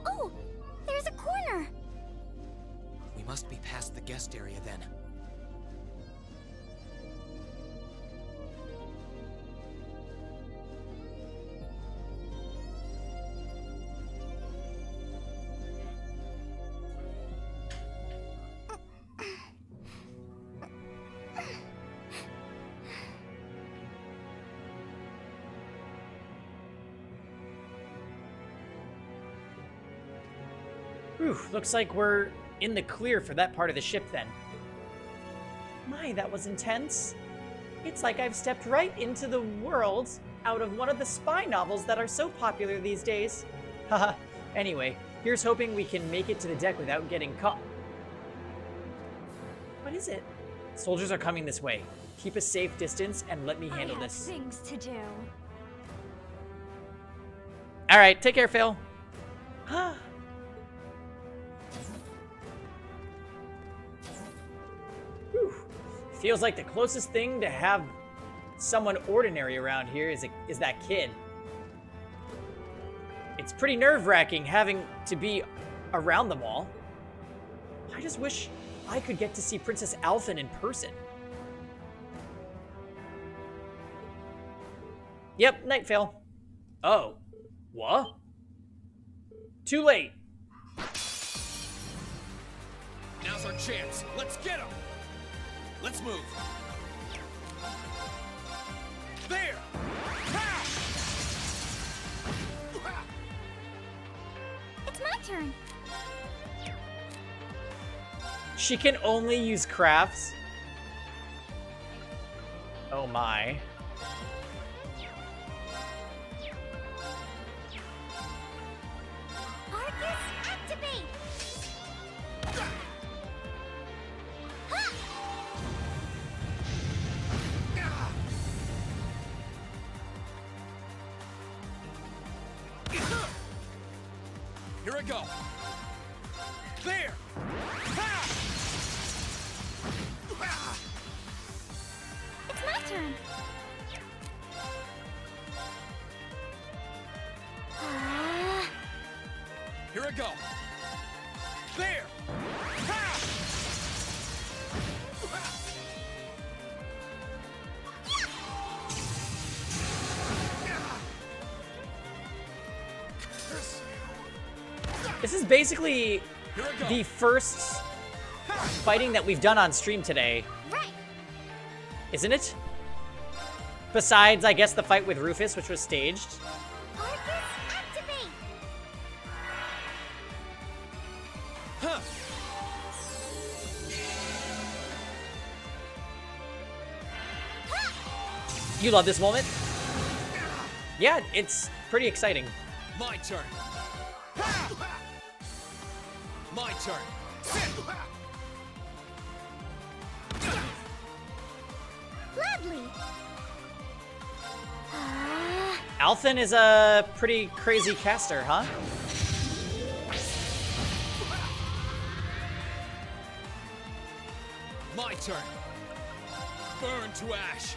Oh, there's a corner. We must be past the guest area then. Whew, looks like we're in the clear for that part of the ship then. My, that was intense. It's like I've stepped right into the world out of one of the spy novels that are so popular these days. Haha. Anyway, here's hoping we can make it to the deck without getting caught. What is it? Soldiers are coming this way. Keep a safe distance and let me handle this. Things to do. All right, take care, Phil. Whew. Feels like the closest thing to have someone ordinary around here is that kid. It's pretty nerve-wracking having to be around them all. I just wish I could get to see Princess Alphen in person. Yep, night, Phil. Oh. What? Too late. Now's our chance. Let's get him. Let's move. There. It's my turn. She can only use crafts. Oh my. Arcus, activate! Here I go. There. It's my turn. Here I go. There. This is basically the first fighting that we've done on stream today. Right. Isn't it? Besides, I guess, the fight with Rufus, which was staged. Arcus, activate! Huh. You love this moment? Yeah, it's pretty exciting. My turn. My turn. Gladly. Alphen is a pretty crazy caster, huh? My turn. Burn to ash.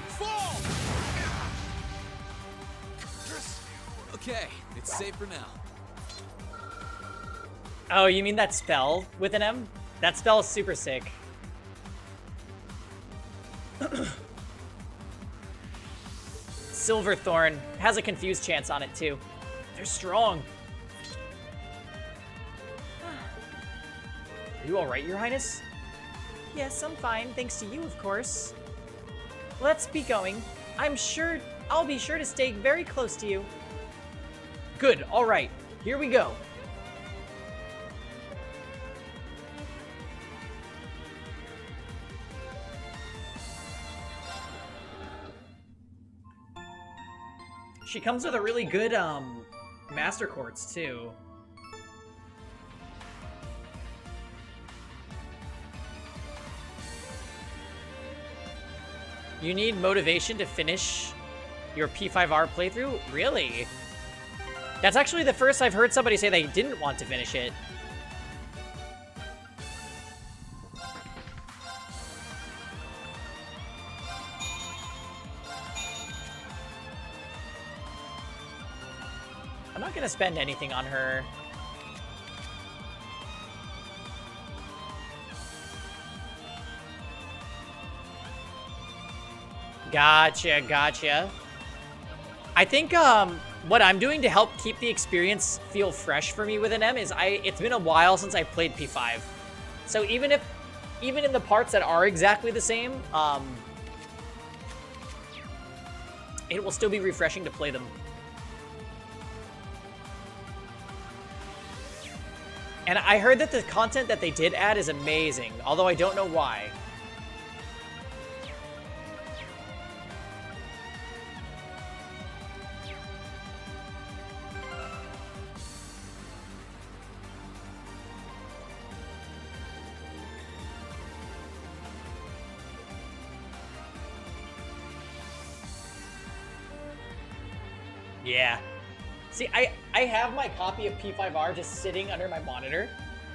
Fall! Okay, it's safe for now. Oh, you mean that spell with an M? That spell is super sick. Silverthorn has a confused chance on it too. They're strong. Are you alright, Your Highness? Yes, I'm fine, thanks to you, of course. Let's be going. I'll be sure to stay very close to you. Good, alright, here we go. She comes with a really good, Master Quartz, too. You need motivation to finish your P5R playthrough? Really? That's actually the first I've heard somebody say they didn't want to finish it. I'm not gonna spend anything on her. Gotcha. I think what I'm doing to help keep the experience feel fresh for me with an M is it's been a while since I played P5. So even in the parts that are exactly the same, it will still be refreshing to play them. And I heard that the content that they did add is amazing, although I don't know why. Yeah. See, I have my copy of P5R just sitting under my monitor,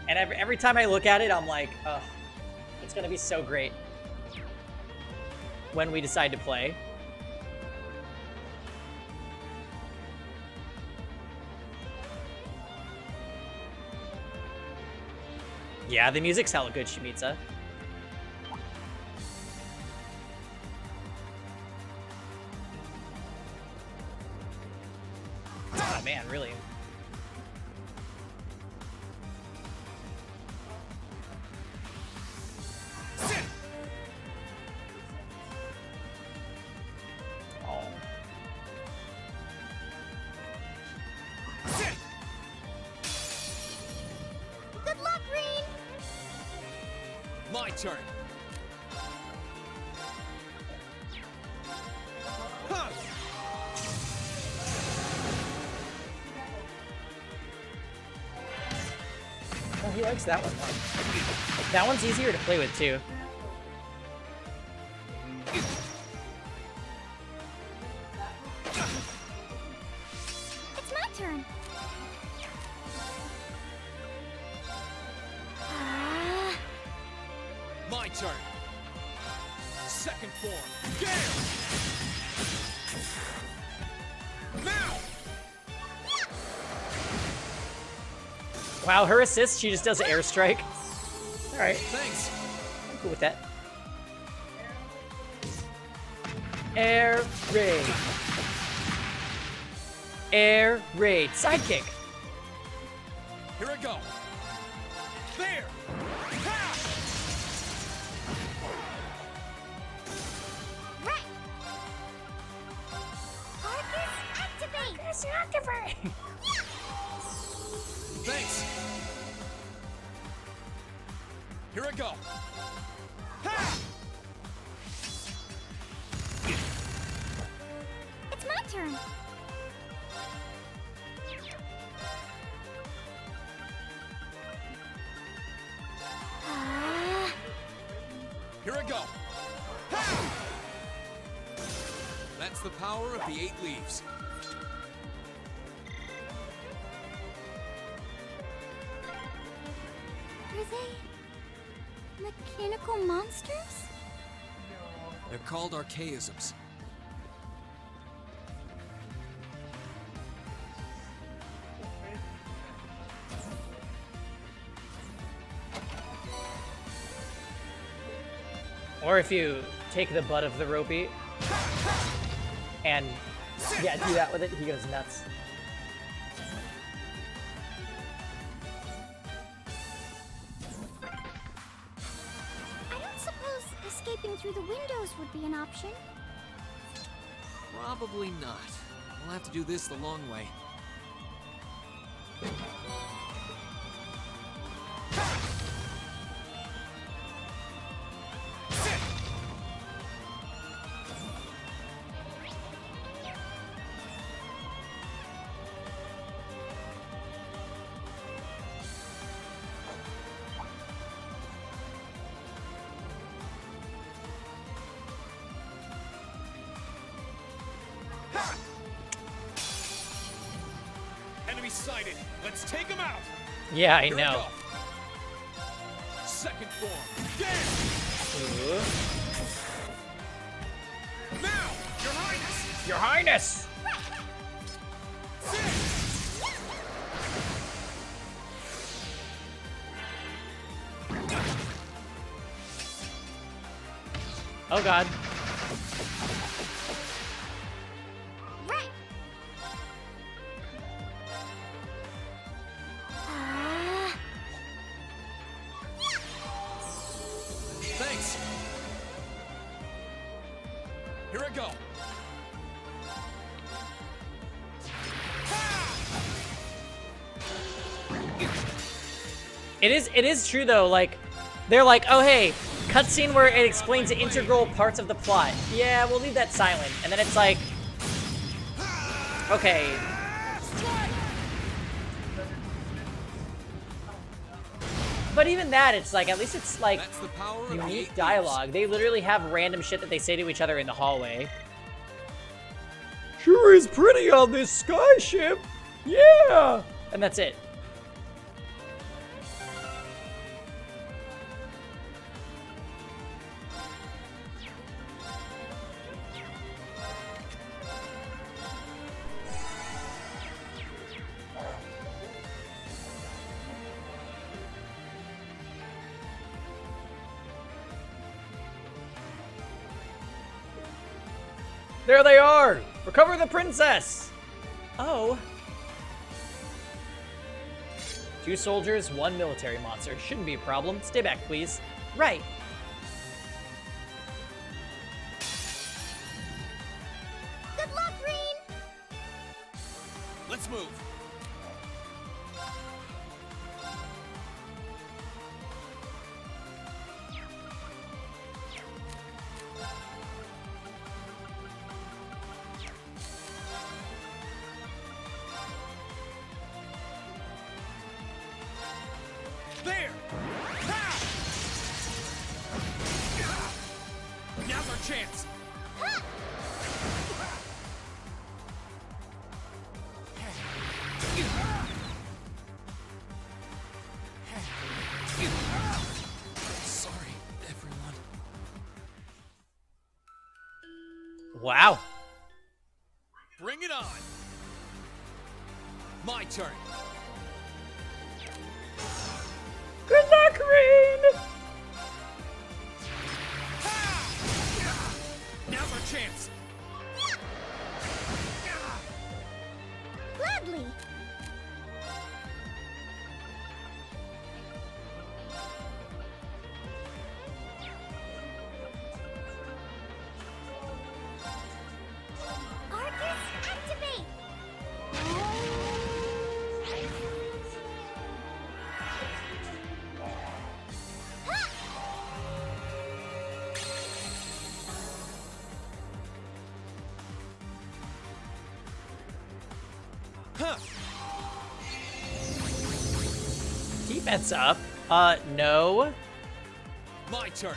and every time I look at it, I'm like, ugh, it's gonna be so great when we decide to play. Yeah, the music's hella good, Shimiza. Oh man, really? Oh. Good luck, Green! My turn. Huh. Oh, he likes that one more. That one's easier to play with, too. It's my turn. My turn. Second form. Gale! Now! Wow, her assist, she just does airstrike. Alright. Thanks. I'm cool with that. Air raid. Air raid. Sidekick. Here I go. There! Ha! Right! Arcus, activate! Arcus, activate! Thanks. Here I go. Ha! It's my turn. Here I go. Ha! That's the power of the 8 leaves. Are they mechanical monsters? They're called archaisms. Or if you take the butt of the ropey and yeah, do that with it, he goes nuts. I don't suppose escaping through the windows would be an option. Probably not. We'll have to do this the long way. Enemy sighted. Let's take him out. Yeah, I Here we know. go. Second form. Gale! Now, Your Highness. Your Highness! Oh god. Right. Thanks. Here I go. It is true though, like, they're like, oh hey, cutscene where it explains integral parts of the plot. Yeah, we'll leave that silent. And then it's like, okay. But even that, it's like, at least it's like unique dialogue. They literally have random shit that they say to each other in the hallway. Sure is pretty on this sky ship. Yeah. And that's it. There they are! Recover the princess! Oh. 2 soldiers, 1 military monster. Shouldn't be a problem. Stay back, please. Right. Good luck, Green! Let's move. There! Ha! Now's our chance! Sorry, everyone. Wow. Bring it on! My turn. Good luck, Green! Now's our chance. Gladly! Arcus, activate! Huh. Defense up. No. My turn.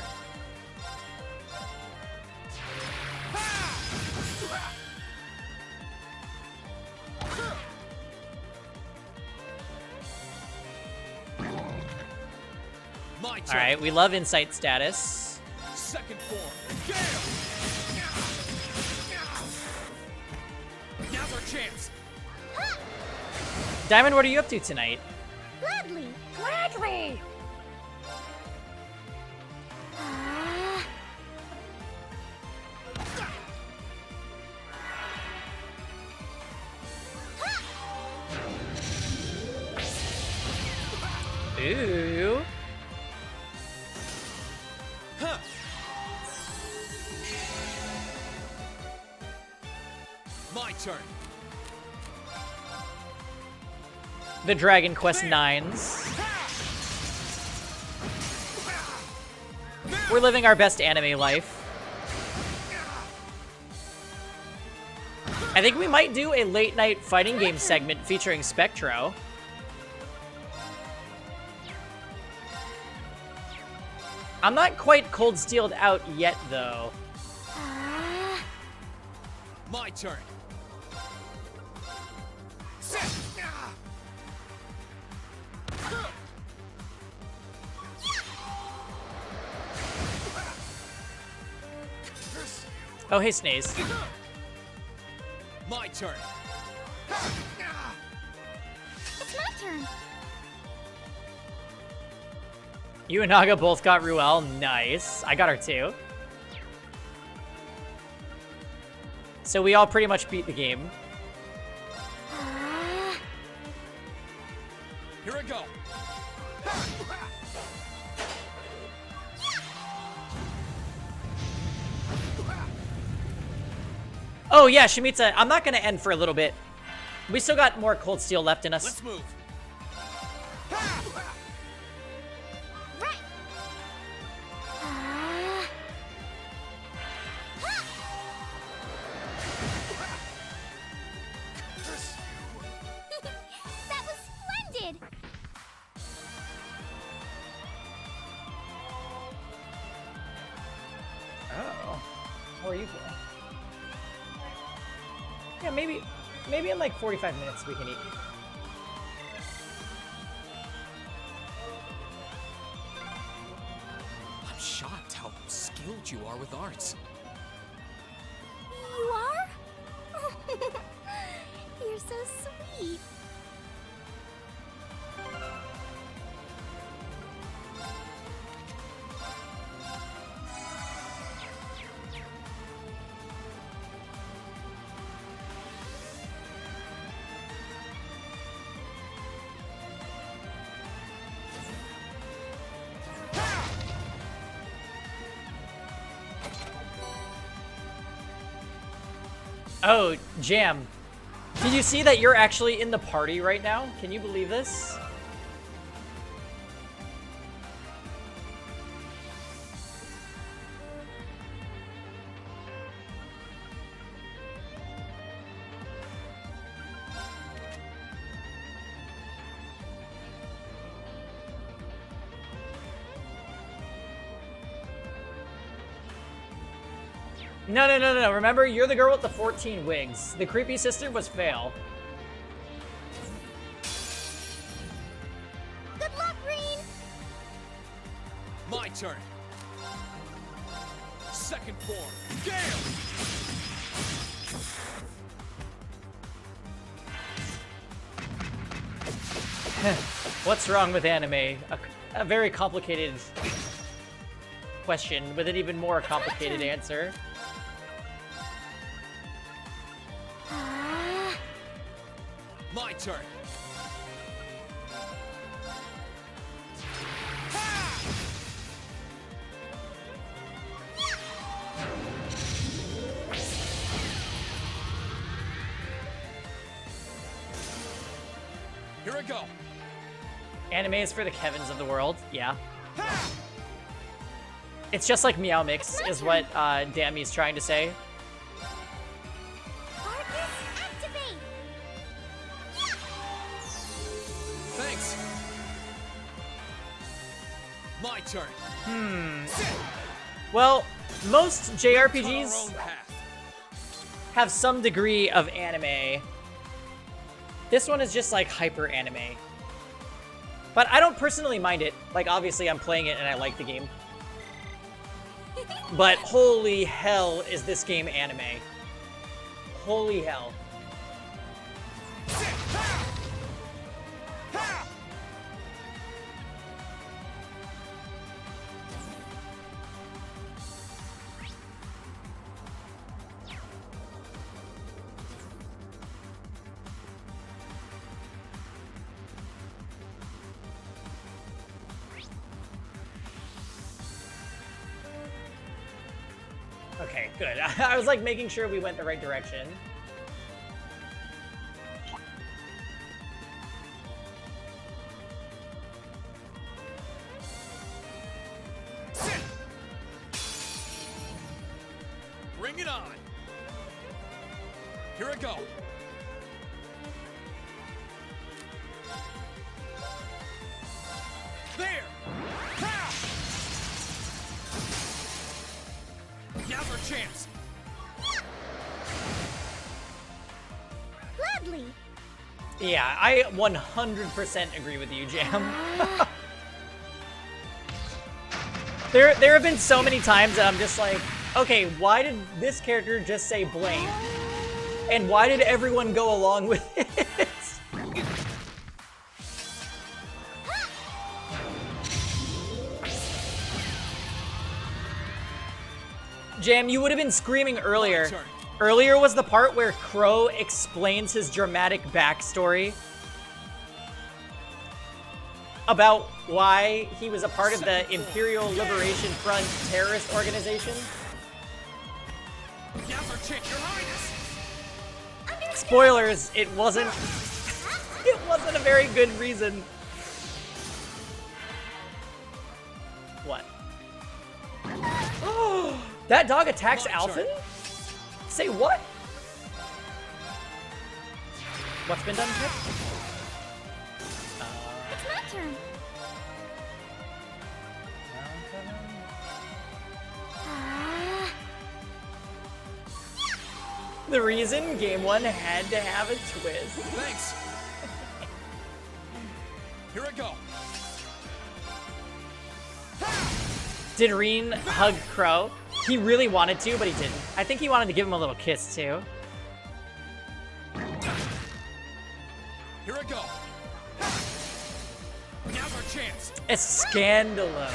My turn. Alright, we love insight status. Second form. Gale. Now's our chance. Diamond, what are you up to tonight? Gladly! Gladly! Ooh. Huh. My turn. The Dragon Quest 9s. We're living our best anime life. I think we might do a late night fighting game segment featuring Spectro. I'm not quite cold steeled out yet, though. My turn. Oh, hey, Snaze. My turn. It's my turn. You and Naga both got Ruel. Nice. I got her too. So we all pretty much beat the game. Here I go. Oh yeah, Shimizu, I'm not gonna end for a little bit. We still got more Cold Steel left in us. Let's move. maybe in like 45 minutes we can eat. I'm shocked how skilled you are with arts. You are? You're so sweet. Oh, Jam. Did you see that you're actually in the party right now? Can you believe this? No. Remember, you're the girl with the 14 wigs. The creepy sister was Fail. Good luck, Green. My turn. Second form. Gale! What's wrong with anime? A very complicated question with an even more complicated answer. My turn. Here I go. Anime is for the Kevins of the world. Yeah. It's just like Meow Mix is what Dammy's trying to say. Thanks. My turn. Well, most JRPGs have some degree of anime. This one is just like hyper anime. But I don't personally mind it. Like, obviously I'm playing it and I like the game. But holy hell is this game anime. Holy hell. Okay, good. I was like making sure we went the right direction. Bring it on. Here I go. There. Now's our chance. Gladly. Yeah, I 100% agree with you, Jam. There have been so many times that I'm just like, okay, why did this character just say blame? And why did everyone go along with it? Jam, you would have been screaming earlier. Earlier was the part where Crow explains his dramatic backstory about why he was a part of the Imperial Liberation Front terrorist organization. Spoilers, it wasn't a very good reason. What? Oh, that dog attacks Alphen? Say what? What's been done, Kip? It's my turn. The reason game 1 had to have a twist. Thanks. Here I go. Did Reen hug Crow? He really wanted to, but he didn't. I think he wanted to give him a little kiss too. Here I go. Now's our chance. A scandalo.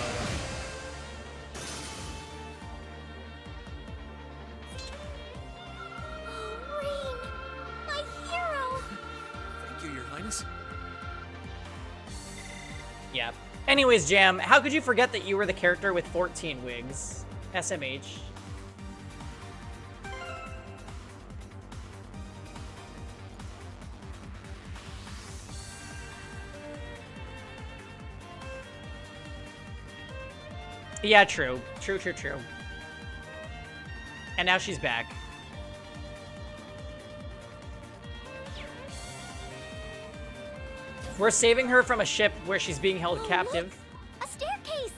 My hero! Thank you, Your Highness. Yeah. Anyways, Jam, how could you forget that you were the character with 14 wigs? SMH. Yeah, true. True. And now she's back. We're saving her from a ship where she's being held captive. A staircase!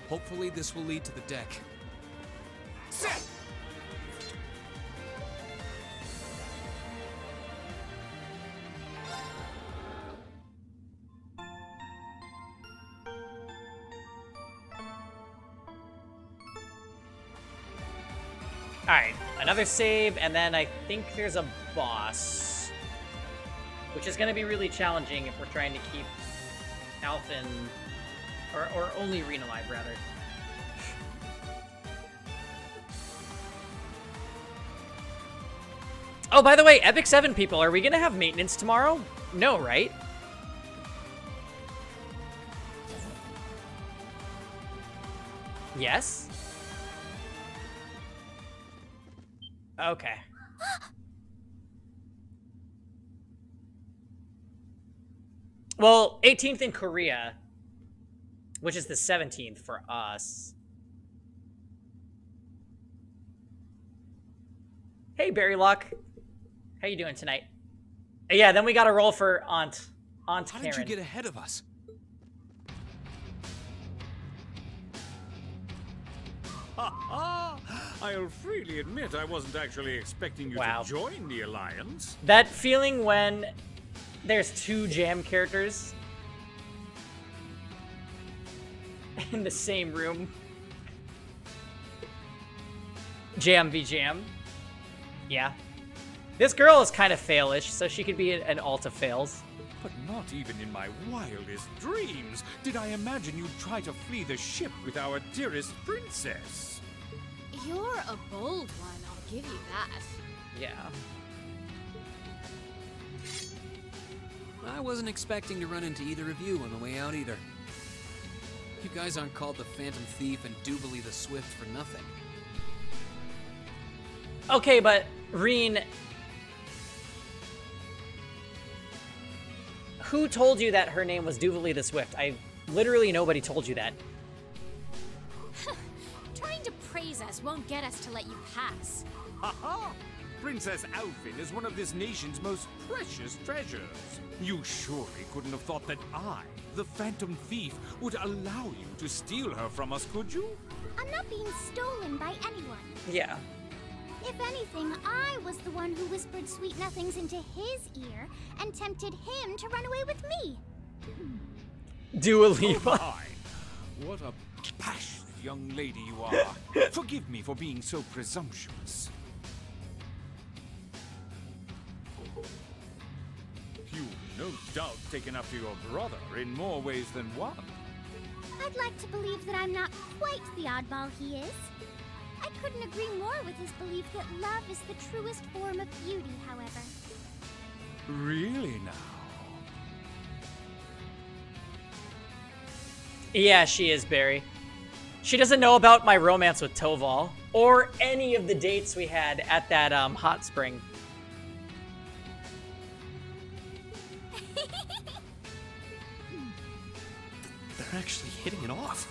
Hopefully this will lead to the deck. Set! Alright, another save, and then I think there's a boss. Which is going to be really challenging if we're trying to keep Alphen, or only Reen alive, rather. Oh, by the way, Epic 7 people, are we going to have maintenance tomorrow? No, right? Yes? Okay. Well, 18th in Korea, which is the 17th for us. Hey, Berrylock. How you doing tonight? Yeah, then we got to roll for Aunt How Karen. did you get ahead of us? I'll freely admit I wasn't actually expecting you Wow. to join the Alliance. That feeling when there's two Jam characters in the same room. Jam v Jam. Yeah. This girl is kind of failish, so she could be an Alta fails. But not even in my wildest dreams did I imagine you'd try to flee the ship with our dearest princess. You're a bold one, I'll give you that. Yeah. I wasn't expecting to run into either of you on the way out either. You guys aren't called the Phantom Thief and Doobly the Swift for nothing. Okay, but Reen, who told you that her name was Doobly the Swift? Literally nobody told you that. Trying to praise us won't get us to let you pass. Ha ha! Princess Alphen is one of this nation's most precious treasures. You surely couldn't have thought that I, the Phantom Thief, would allow you to steal her from us, could you? I'm not being stolen by anyone. Yeah. If anything, I was the one who whispered sweet nothings into his ear and tempted him to run away with me. Dua Lipa. Oh my. What a passionate young lady you are. Forgive me for being so presumptuous. You've no doubt taken after your brother in more ways than one. I'd like to believe that I'm not quite the oddball he is. I couldn't agree more with his belief that love is the truest form of beauty, however. Really now? Yeah, she is, Barry. She doesn't know about my romance with Toval, or any of the dates we had at that hot spring. They're actually hitting it off.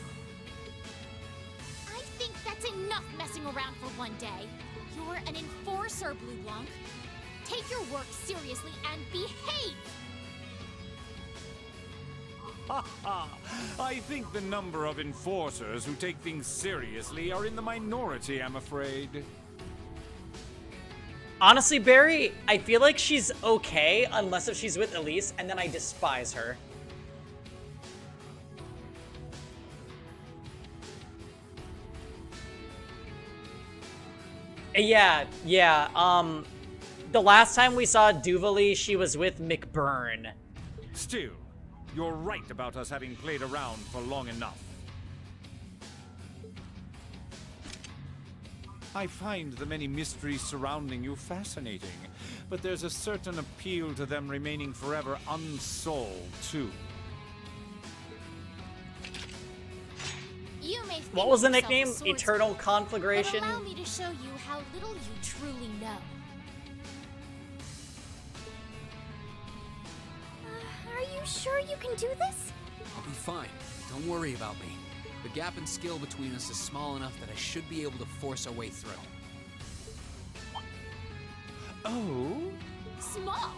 I think that's enough messing around for one day. You're an enforcer, Blue Blanc. Take your work seriously and behave! Ha ha! I think the number of enforcers who take things seriously are in the minority, I'm afraid. Honestly, Barry, I feel like she's okay unless if she's with Elise, and then I despise her. Yeah, the last time we saw Duvalie, she was with McBurn. Still, you're right about us having played around for long enough. I find the many mysteries surrounding you fascinating, but there's a certain appeal to them remaining forever unsolved, too. You may think What was the yourself a nickname? swordsman, Eternal Conflagration? But allow me to show you how little you truly know. Are you sure you can do this? I'll be fine. Don't worry about me. The gap in skill between us is small enough that I should be able to force our way through. Oh? Small?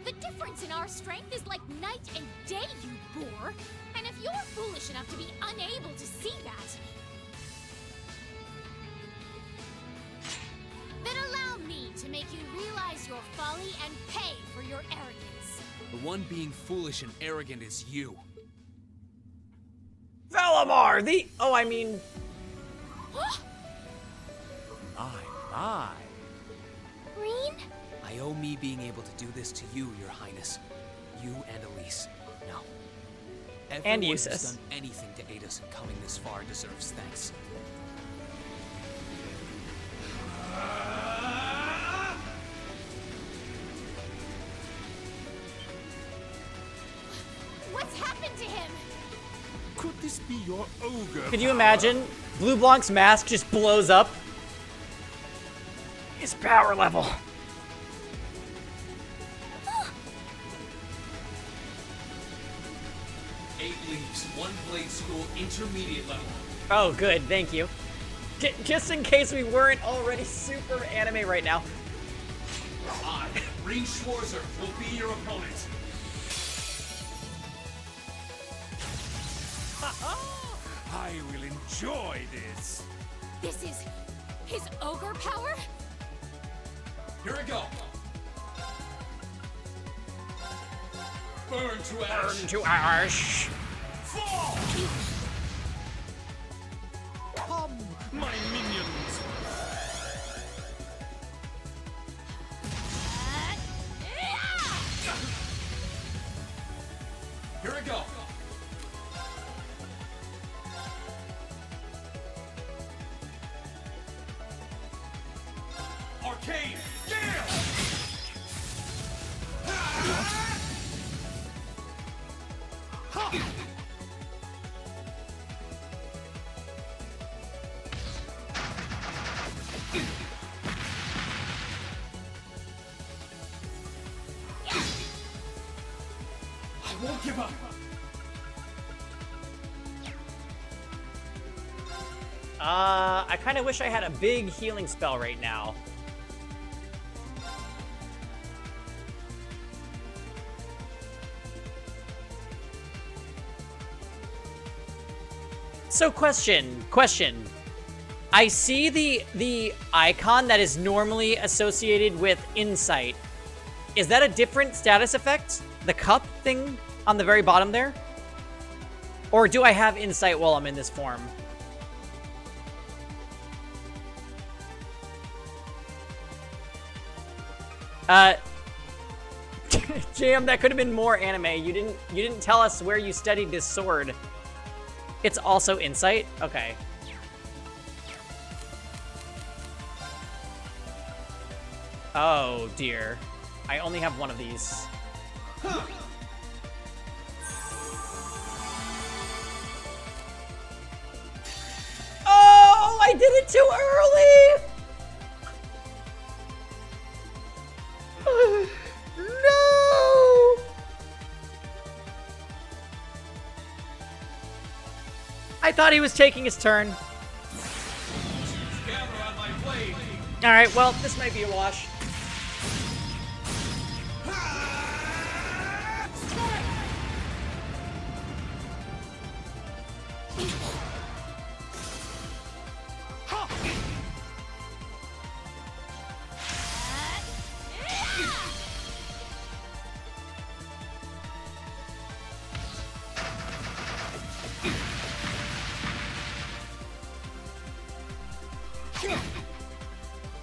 The difference in our strength is like night and day, you boor! And if you're foolish enough to be unable to see that, then allow me to make you realize your folly and pay for your arrogance. The one being foolish and arrogant is you. Valamar, the... Oh, I mean... My. Green? I owe me being able to do this to you, Your Highness. You and Elise. Now, everyone who's Eustace. done anything to aid us in coming this far deserves thanks. What's happened to him? Could this be your ogre? Could you imagine? Blue Blanc's mask just blows up. His power level. Eight leaves, one blade school, intermediate level. Oh, good, thank you. Just in case we weren't already super anime right now. I, Ring Schwarzer, will be your opponent. I will enjoy this. This is his ogre power? Here we go. Burn to ash. Burn to ash. Fall! Come, my minions. Here we go. Arcane Gale! I won't give up. I kind of wish I had a big healing spell right now. So question. I see the icon that is normally associated with insight. Is that a different status effect? The cup thing on the very bottom there? Or do I have insight while I'm in this form? Jam, that could have been more anime. You didn't tell us where you studied this sword. It's also insight? Okay. Oh dear. I only have one of these. Oh, I did it too early! No! I thought he was taking his turn. Alright, well, this might be a wash.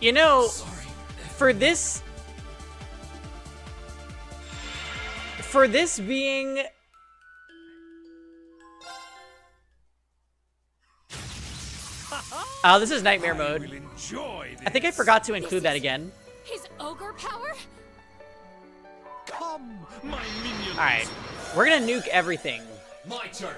You know, for this being oh, this is nightmare mode. I think I forgot to include that again. His ogre power? Come, my minions. All right, we're gonna nuke everything. My turn.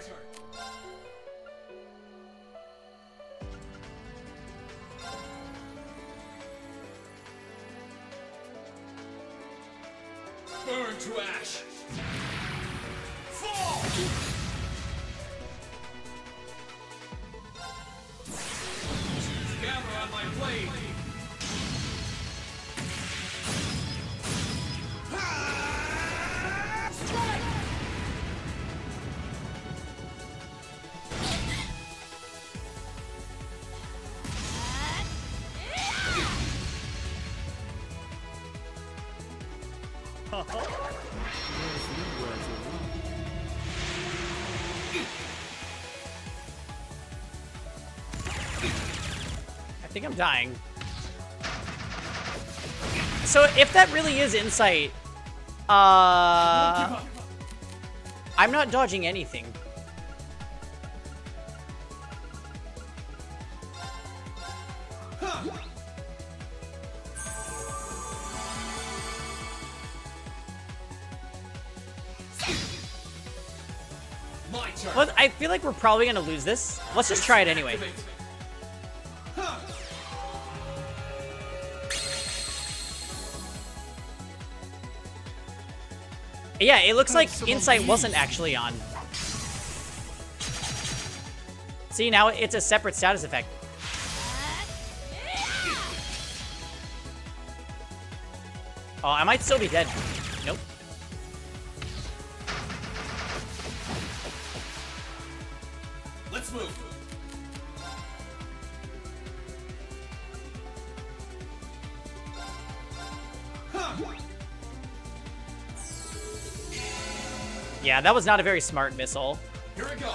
Burn to ash. Fall. Gather on my blade. Strike. I think I'm dying. So if that really is insight, I'm not dodging anything. My turn. Well, I feel like we're probably gonna lose this. Let's just try it anyway. Yeah, it looks like insight wasn't actually on. See, now it's a separate status effect. Oh, I might still be dead. Nope. Let's move. Yeah, that was not a very smart missile. Here I go.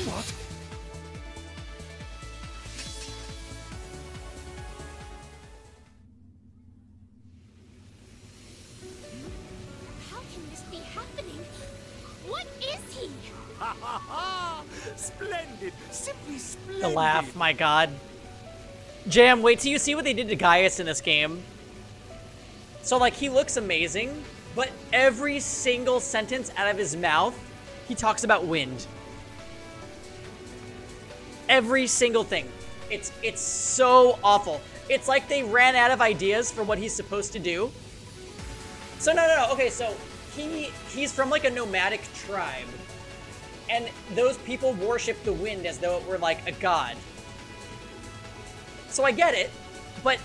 What? How can this be happening? What is he? Ha ha ha! Splendid! Simply splendid! The laugh, my god. Jam, wait till you see what they did to Gaius in this game. So, like, he looks amazing, but every single sentence out of his mouth, he talks about wind. Every single thing. It's so awful. It's like they ran out of ideas for what he's supposed to do. So, no. Okay, so he's from, like, a nomadic tribe. And those people worship the wind as though it were, like, a god. So I get it, but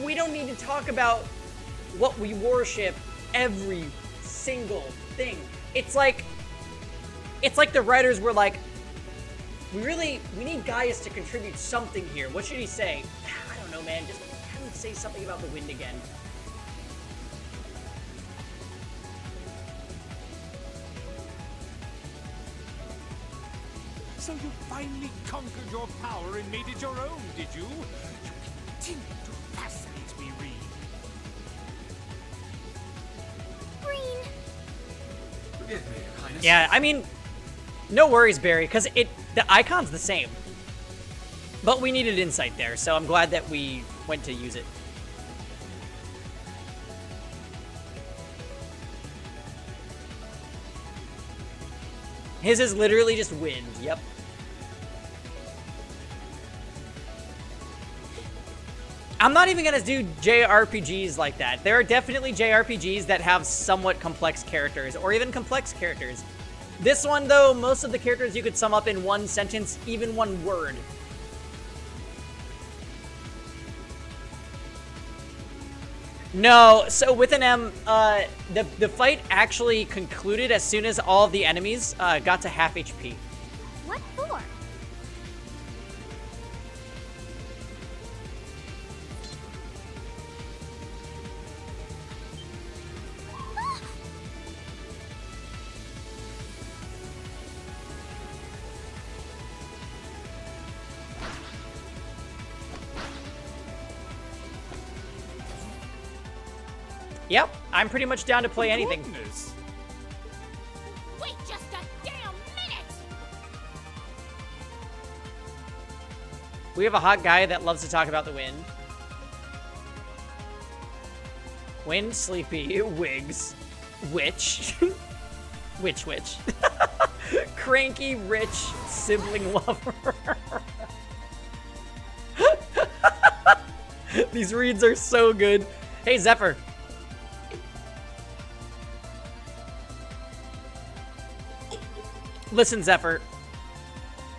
we don't need to talk about what we worship every single thing. It's like the writers were like, we need Gaius to contribute something here. What should he say? I don't know, man. Just have him say something about the wind again. So you finally conquered your power and made it your own, did you? You continue to fascinate me, Reed. Green. Forgive me, Your Highness. Yeah, I mean, no worries, Barry, because the icon's the same. But we needed insight there, so I'm glad that we went to use it. His is literally just wind, yep. I'm not even gonna do JRPGs like that. There are definitely JRPGs that have somewhat complex characters, or even complex characters. This one, though, most of the characters you could sum up in one sentence, even one word. No, so with an M, the fight actually concluded as soon as all of the enemies got to half HP. What for? Yep, I'm pretty much down to play anything. Goodness. Wait just a damn minute! We have a hot guy that loves to talk about the wind. Wind, sleepy, wigs, witch, witch. Cranky, rich, sibling lover. These reads are so good. Hey, Zephyr. Listen, Zephyr.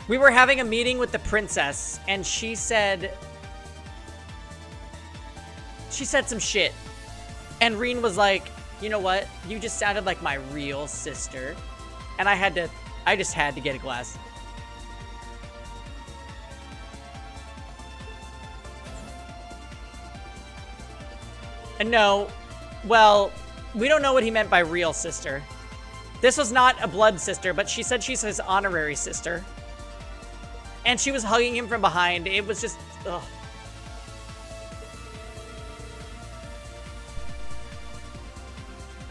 We were having a meeting with the princess, and she said some shit. And Reen was like, you know what? You just sounded like my real sister. And I just had to get a glass. And no, well, we don't know what he meant by real sister. This was not a blood sister, but she said she's his honorary sister. And she was hugging him from behind. It was just, ugh.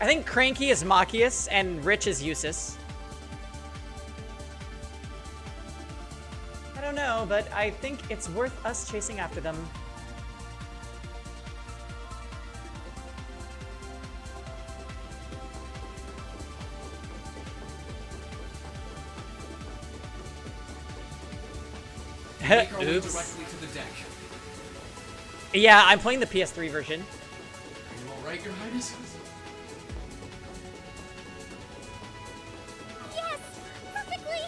I think Cranky is Machias and Rich is Eustace. I don't know, but I think it's worth us chasing after them. Make our way Oops. directly to the deck. Yeah, I'm playing the PS3 version. Are you alright, Your Highness? Yes! Perfectly!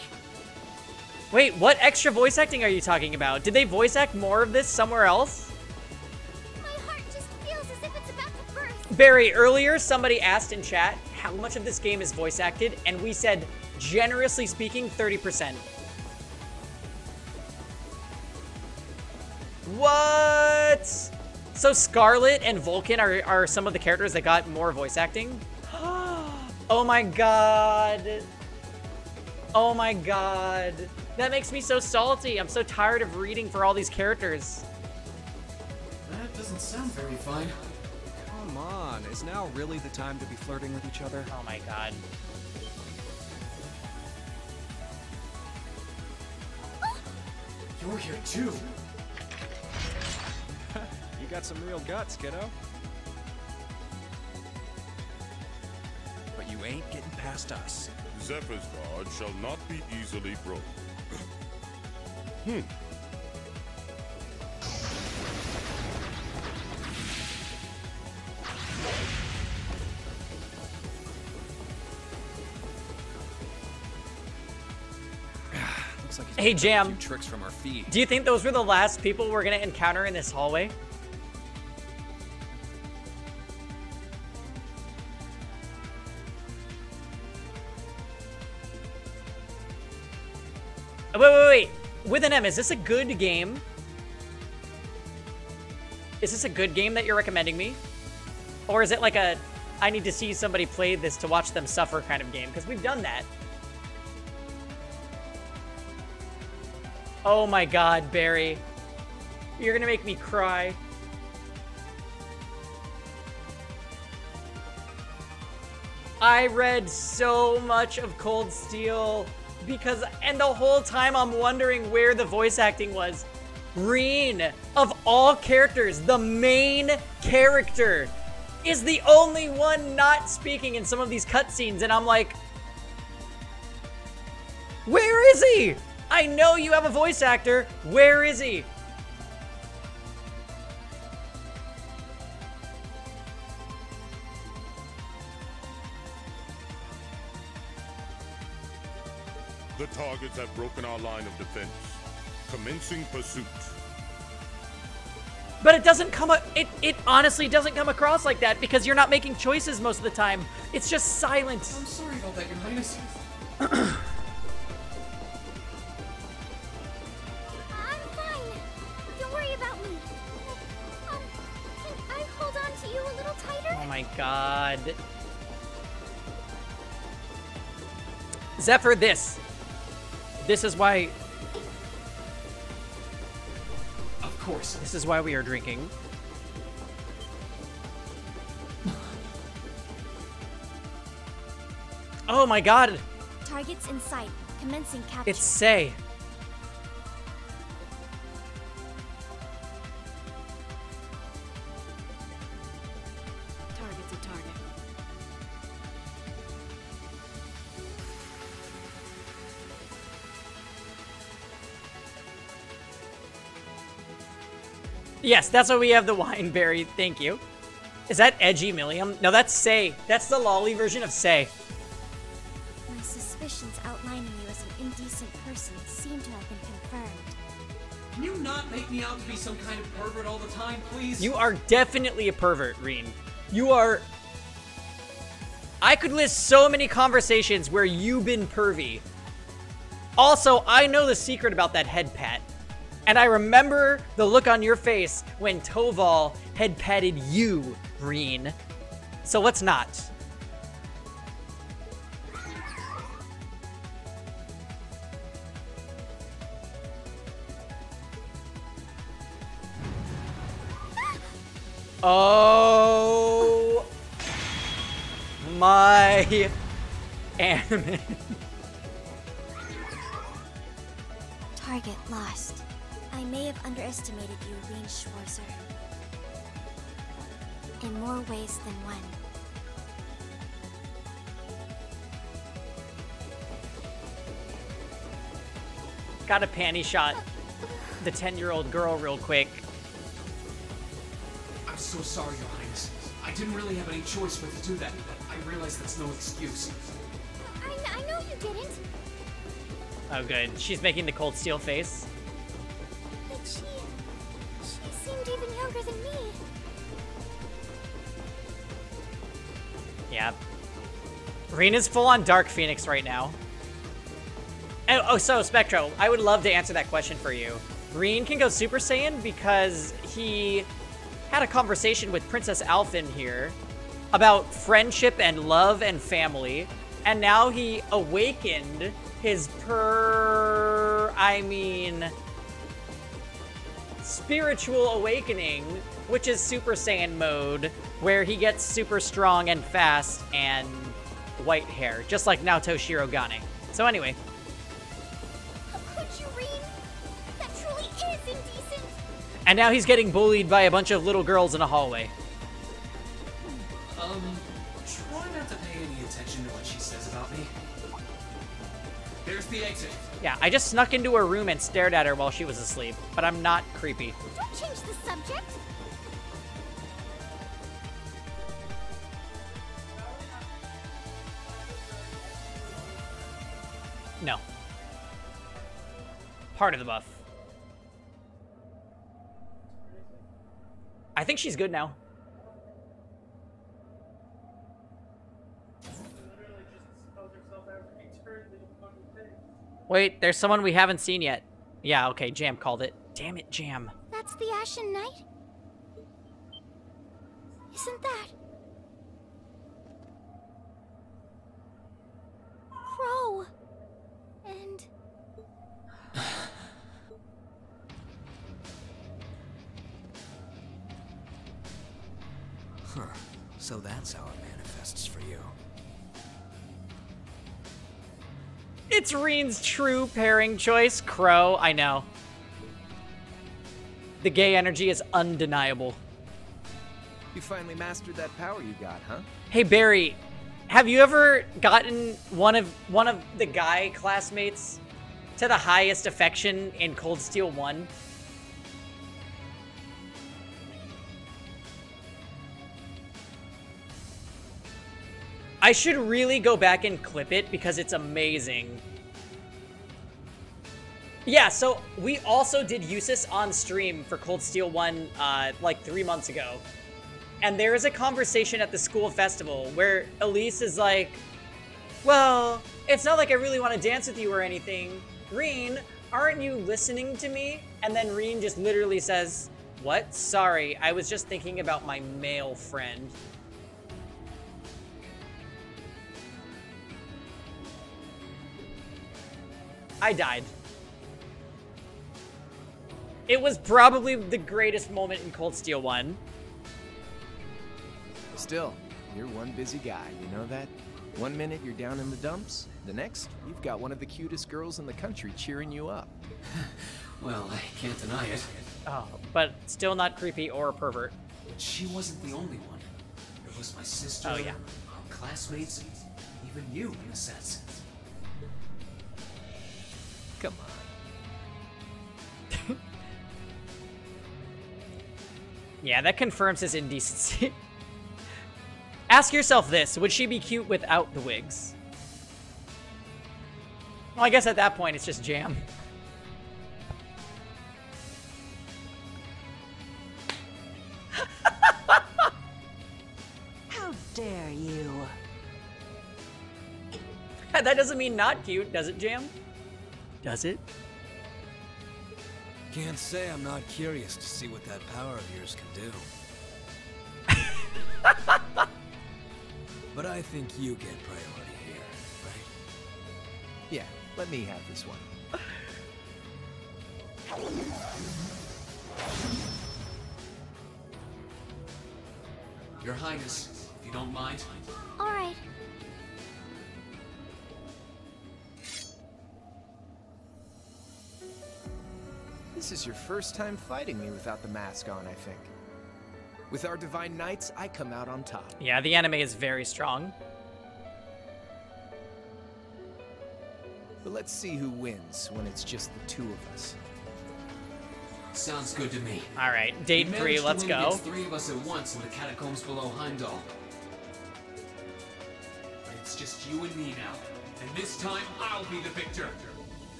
Wait, what extra voice acting are you talking about? Did they voice act more of this somewhere else? My heart just feels as if it's about to burst. Barry, earlier somebody asked in chat how much of this game is voice acted, and we said, generously speaking, 30%. What? So Scarlet and Vulcan are some of the characters that got more voice acting? Oh my god. Oh my god. That makes me so salty. I'm so tired of reading for all these characters. That doesn't sound very fun. Come on, is now really the time to be flirting with each other? Oh my god. You're here too. You got some real guts, kiddo. But you ain't getting past us. Zephyr's guard shall not be easily broken. Looks like he's Hey, picked up a Jam. few tricks from our feed. Do you think those were the last people we're gonna encounter in this hallway? Wait. With an M, is this a good game? Is this a good game that you're recommending me? Or is it like a, I need to see somebody play this to watch them suffer kind of game? Because we've done that. Oh my god, Barry. You're gonna make me cry. I read so much of Cold Steel because, and the whole time I'm wondering where the voice acting was. Reen, of all characters, the main character, is the only one not speaking in some of these cutscenes, and I'm like, where is he? I know you have a voice actor. Where is he? The targets have broken our line of defense. Commencing pursuit. But it doesn't come, it honestly doesn't come across like that because you're not making choices most of the time. It's just silent. I'm sorry about that, Your Highness. I'm fine. Don't worry about me. Can I hold on to you a little tighter? Oh my god. Zephyr, this is why... Of course. This is why we are drinking. Oh my god. Targets in sight. Commencing capture. It's Say. Target's a target. Yes, that's why we have the Wineberry. Thank you. Is that Edgy Milliam? No, that's Say. That's the lolly version of Say. My suspicions outlining you as an indecent person seem to have been confirmed. Can you not make me out to be some kind of pervert all the time, please? You are definitely a pervert, Reen. You are... I could list so many conversations where you've been pervy. Also, I know the secret about that head pat. And I remember the look on your face when Toval head patted you, Reen. So let's not. Oh my anime. Target lost. I may have underestimated you, Reen Schwarzer. In more ways than one. Got a panty shot the 10-year-old girl real quick. I'm so sorry, Your Highness. I didn't really have any choice but to do that, but I realize that's no excuse. I know you didn't. Oh, good. She's making the Cold Steel face. But she seemed even younger than me. Yeah. Reena's full on Dark Phoenix right now. Oh, so Spectro, I would love to answer that question for you. Reen can go Super Saiyan because he had a conversation with Princess Alphen here about friendship and love and family, and now he awakened his spiritual awakening, which is Super Saiyan mode, where he gets super strong and fast and white hair, just like Naoto Shirogane. So anyway. How could you, Reen? That truly is indecent. And now he's getting bullied by a bunch of little girls in a hallway. Try not to pay any attention to what she says about me. There's the exit. Yeah, I just snuck into her room and stared at her while she was asleep, but I'm not creepy. Don't change the subject. No. Part of the buff. I think she's good now. Wait, there's someone we haven't seen yet. Yeah, okay, Jam called it. Damn it, Jam. That's the Ashen Knight? Isn't that... Crow? And... Huh. So that's how it manifests for you. It's Reen's true pairing choice, Crow. I know. The gay energy is undeniable. You finally mastered that power you got, huh? Hey Barry, have you ever gotten one of the guy classmates to the highest affection in Cold Steel 1? I should really go back and clip it because it's amazing. Yeah, so we also did Usis on stream for Cold Steel 1 like 3 months ago. And there is a conversation at the school festival where Elise is like, well, it's not like I really want to dance with you or anything. Reen, aren't you listening to me? And then Reen just literally says, what? Sorry, I was just thinking about my male friend. I died. It was probably the greatest moment in Cold Steel 1. Still, you're one busy guy, you know that? One minute you're down in the dumps, the next, you've got one of the cutest girls in the country cheering you up. Well, I can't deny it. Oh, but still not creepy or a pervert. But she wasn't the only one. There was my sister, Oh, yeah. our classmates, and even you, in a sense. Come on. Yeah, that confirms his indecency. Ask yourself this, would she be cute without the wigs? Well, I guess at that point, it's just jam. How dare you? That doesn't mean not cute, does it, Jam? Does it? Can't say I'm not curious to see what that power of yours can do. But I think you get priority here, right? Yeah, let me have this one. Your Highness, if you don't mind. All right. This is your first time fighting me without the mask on, I think. With our Divine Knights, I come out on top. Yeah, the anime is very strong. But let's see who wins when it's just the two of us. Sounds good to me. All right, date We 3, managed to let's win go. against 3 of us at once in the catacombs below Heimdall. But it's just you and me now. And this time, I'll be the victor.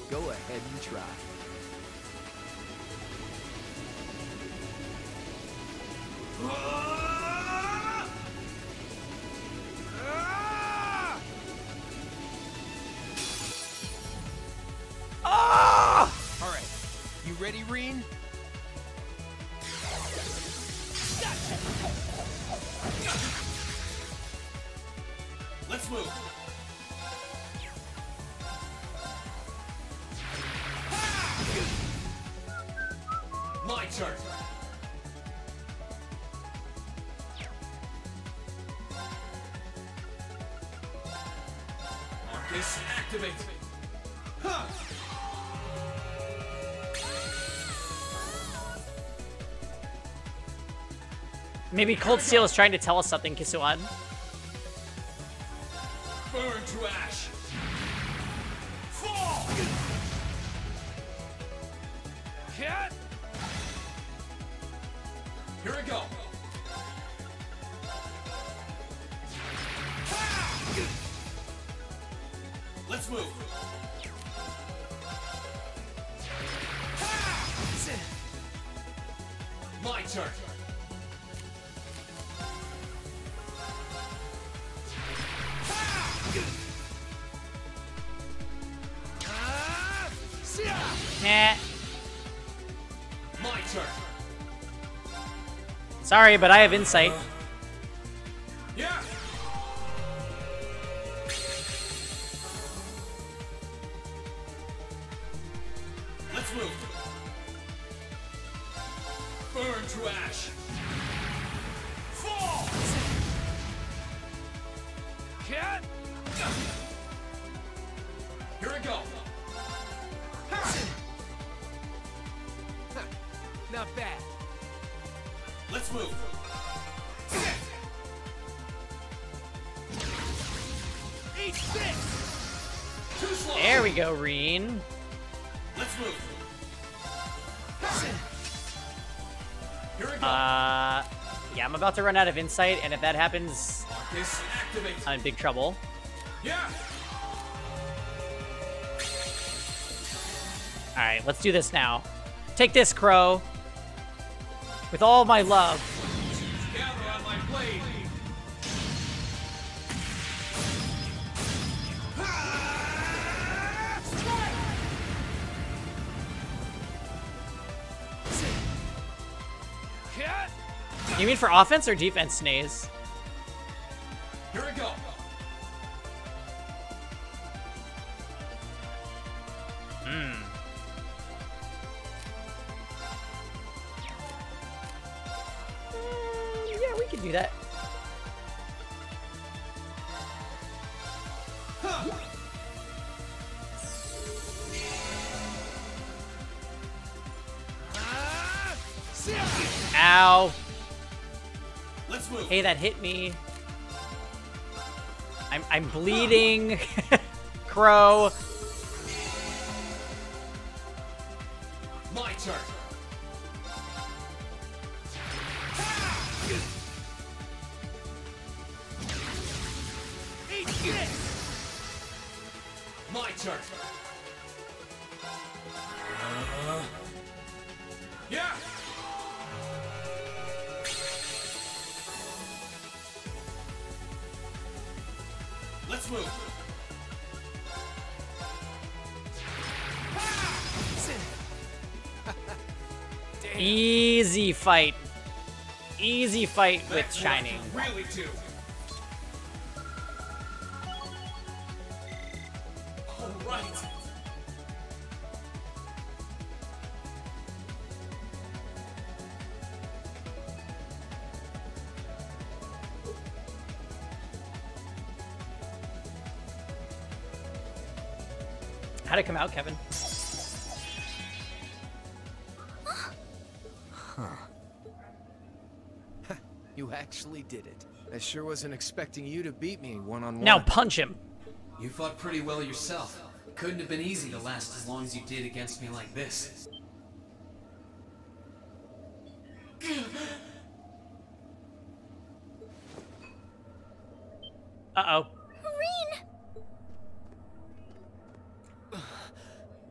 Go ahead and try. Ah! All right, you ready, Reen? Let's move. My turn. Marcus, activate. Huh. Maybe Cold Steel is trying to tell us something, Kisuan. Burn to ash. Fall. Cat. Here we go. Let's move. My turn. Nah. My turn. Sorry, but I have insight. Yeah. Let's move. Burn to ash. Fall. Cat. Here we go. Not bad. Let's move. Eat this! Too slow. There we go, Reen. Let's move. Here we go. Yeah, I'm about to run out of insight, and if that happens, Marcus, activate. I'm in big trouble. Yeah. All right, let's do this now. Take this, Crow. With all my love. Gather on my blade. You mean for offense or defense, Snaze? Here we go. Yeah, we could do that. Ow. Let's move. Hey, that hit me. I'm bleeding. Crow. My turn. Eat this. My turn. Yeah. Let's move. Easy fight. Easy fight with Shining. Really do. All right. How'd it come out, Kevin? You actually did it. I sure wasn't expecting you to beat me one-on-one. Now punch him. You fought pretty well yourself. Couldn't have been easy to last as long as you did against me like this. Uh-oh.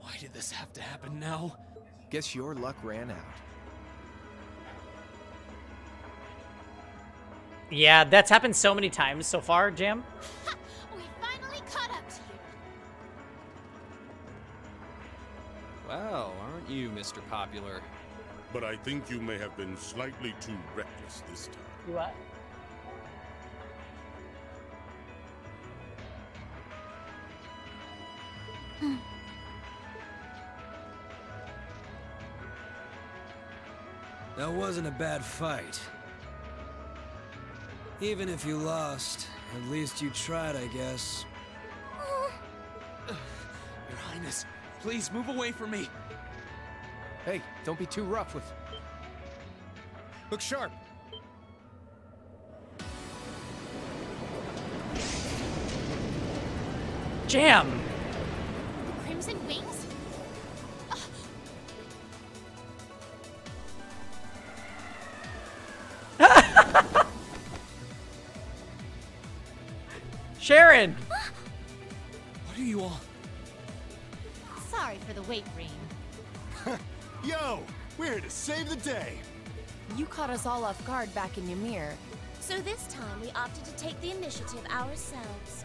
Why did this have to happen now? Guess your luck ran out. Yeah, that's happened so many times so far, Jam. We finally caught up to you. Well, aren't you, Mr. Popular? But I think you may have been slightly too reckless this time. You what? That wasn't a bad fight. Even if you lost, at least you tried, I guess. Your Highness, please move away from me. Hey, don't be too rough with... Look sharp. Jam! The Crimson Wings? Sharon! What are you all? Sorry for the wait, Reem. Yo, we're here to save the day. You caught us all off guard back in Ymir. So this time we opted to take the initiative ourselves.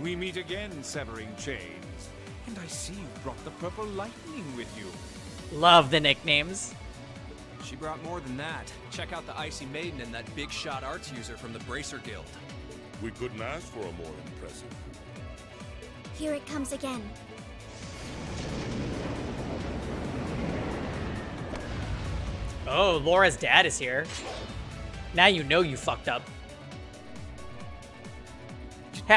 We meet again, severing chains. And I see you brought the purple lightning with you. Love the nicknames. She brought more than that. Check out the Icy Maiden and that big shot arts user from the Bracer Guild. We couldn't ask for a more impressive. Here it comes again. Oh, Laura's dad is here. Now you know you fucked up.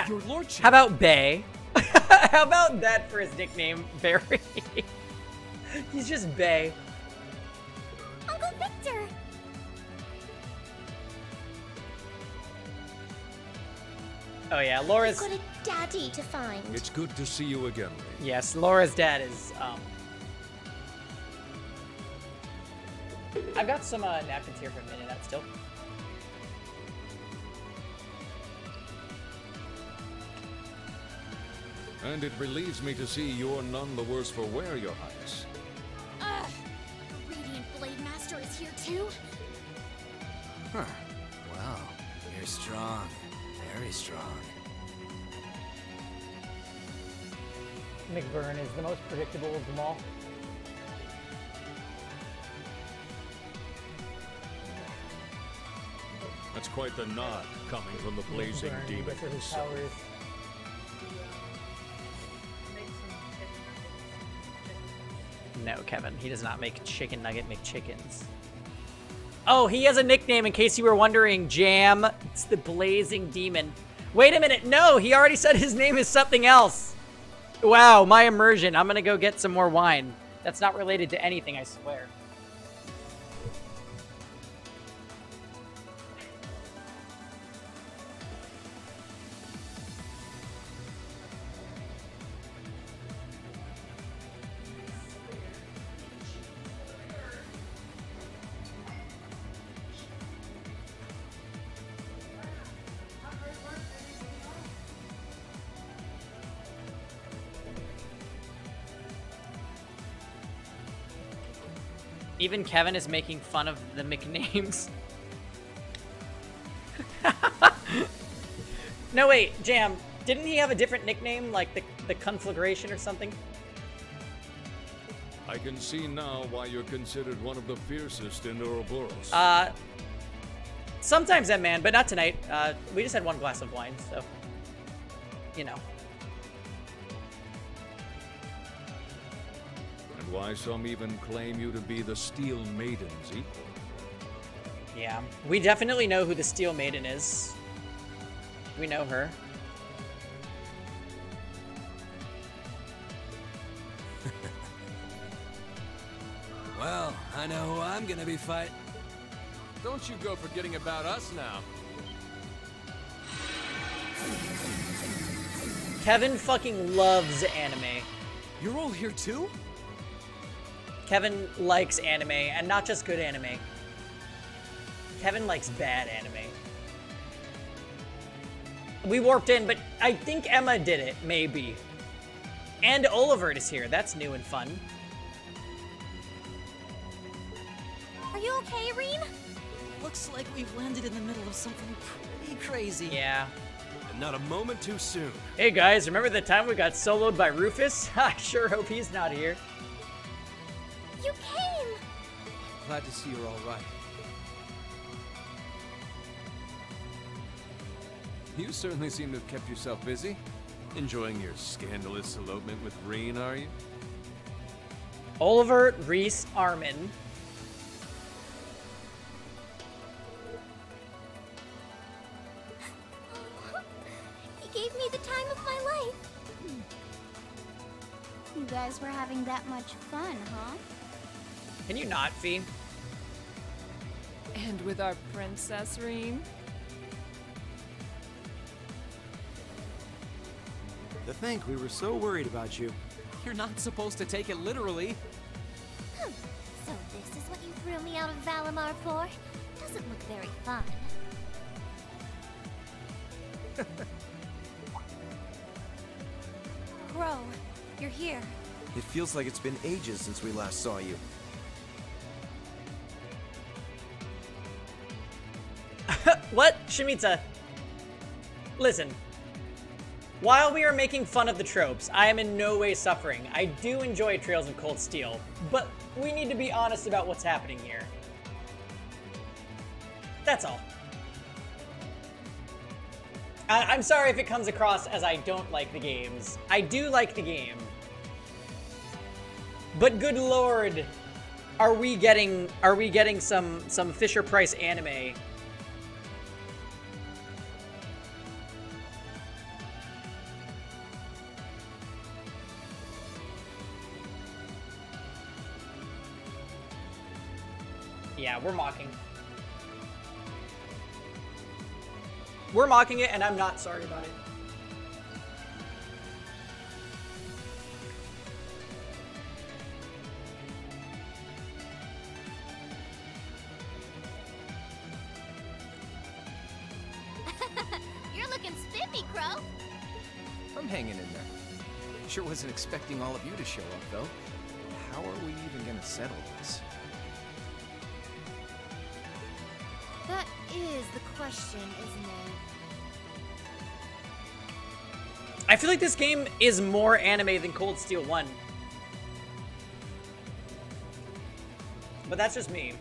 Your lordship. How about Bay? How about that for his nickname, Barry? He's just Bay. Uncle Victor! Oh yeah, Laura's... We've got a daddy to find. It's good to see you again. Yes, Laura's dad is, I've got some napkins here for a minute still. And it relieves me to see you're none the worse for wear, Your Highness. Ugh! Radiant Blade Master is here too? Huh. Wow, you're strong. Very strong. McBurn is the most predictable of them all. That's quite the nod coming from the blazing McBurn, demon with his himself. powers. No, Kevin, he does not make chicken nugget McChickens. Oh, he has a nickname in case you were wondering, Jam. It's the Blazing Demon. Wait a minute, no, he already said his name is something else. Wow, my immersion. I'm gonna go get some more wine. That's not related to anything, I swear. Even Kevin is making fun of the McNames. No, wait, Jam, didn't he have a different nickname, like the Conflagration or something? I can see now why you're considered one of the fiercest in Ouroboros. Sometimes, man, but not tonight. We just had one glass of wine, so, you know. And why some even claim you to be the Steel Maiden's equal. Yeah, we definitely know who the Steel Maiden is. We know her. Well, I know who I'm gonna be fighting. Don't you go forgetting about us now. Kevin fucking loves anime. You're all here too? Kevin likes anime, and not just good anime. Kevin likes bad anime. We warped in, but I think Emma did it, maybe. And Olivert is here. That's new and fun. Are you okay, Reen? Looks like we've landed in the middle of something pretty crazy. Yeah. And not a moment too soon. Hey guys, remember the time we got soloed by Rufus? I sure hope he's not here. You came! Glad to see you're all right. You certainly seem to have kept yourself busy. Enjoying your scandalous elopement with Reen, are you? Olivert Reese Armin. He gave me the time of my life. You guys were having that much fun, huh? Can you not, Fee? And with our princess, Reen? To think we were so worried about you. You're not supposed to take it literally. So this is what you threw me out of Valimar for? Doesn't look very fun. Crow, you're here. It feels like it's been ages since we last saw you. What? Shimita. Listen. While we are making fun of the tropes, I am in no way suffering. I do enjoy Trails of Cold Steel, but we need to be honest about what's happening here. That's all. I'm sorry if it comes across as I don't like the games. I do like the game. But good lord, are we getting some Fisher-Price anime? Yeah, we're mocking. We're mocking it, and I'm not sorry about it. You're looking spiffy, Crow. I'm hanging in there. Sure wasn't expecting all of you to show up, though. How are we even gonna settle this? That is the question, isn't it? I feel like this game is more anime than Cold Steel 1. But that's just me.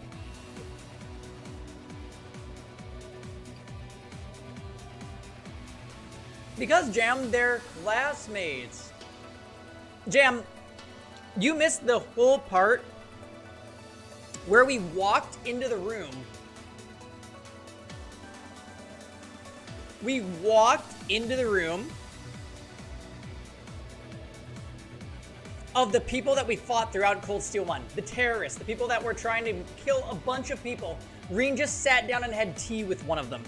Because, Jam, they're classmates. Jam, you missed the whole part where we walked into the room. We walked into the room. of the people that we fought throughout Cold Steel 1. The terrorists, the people that were trying to kill a bunch of people. Reen just sat down and had tea with one of them.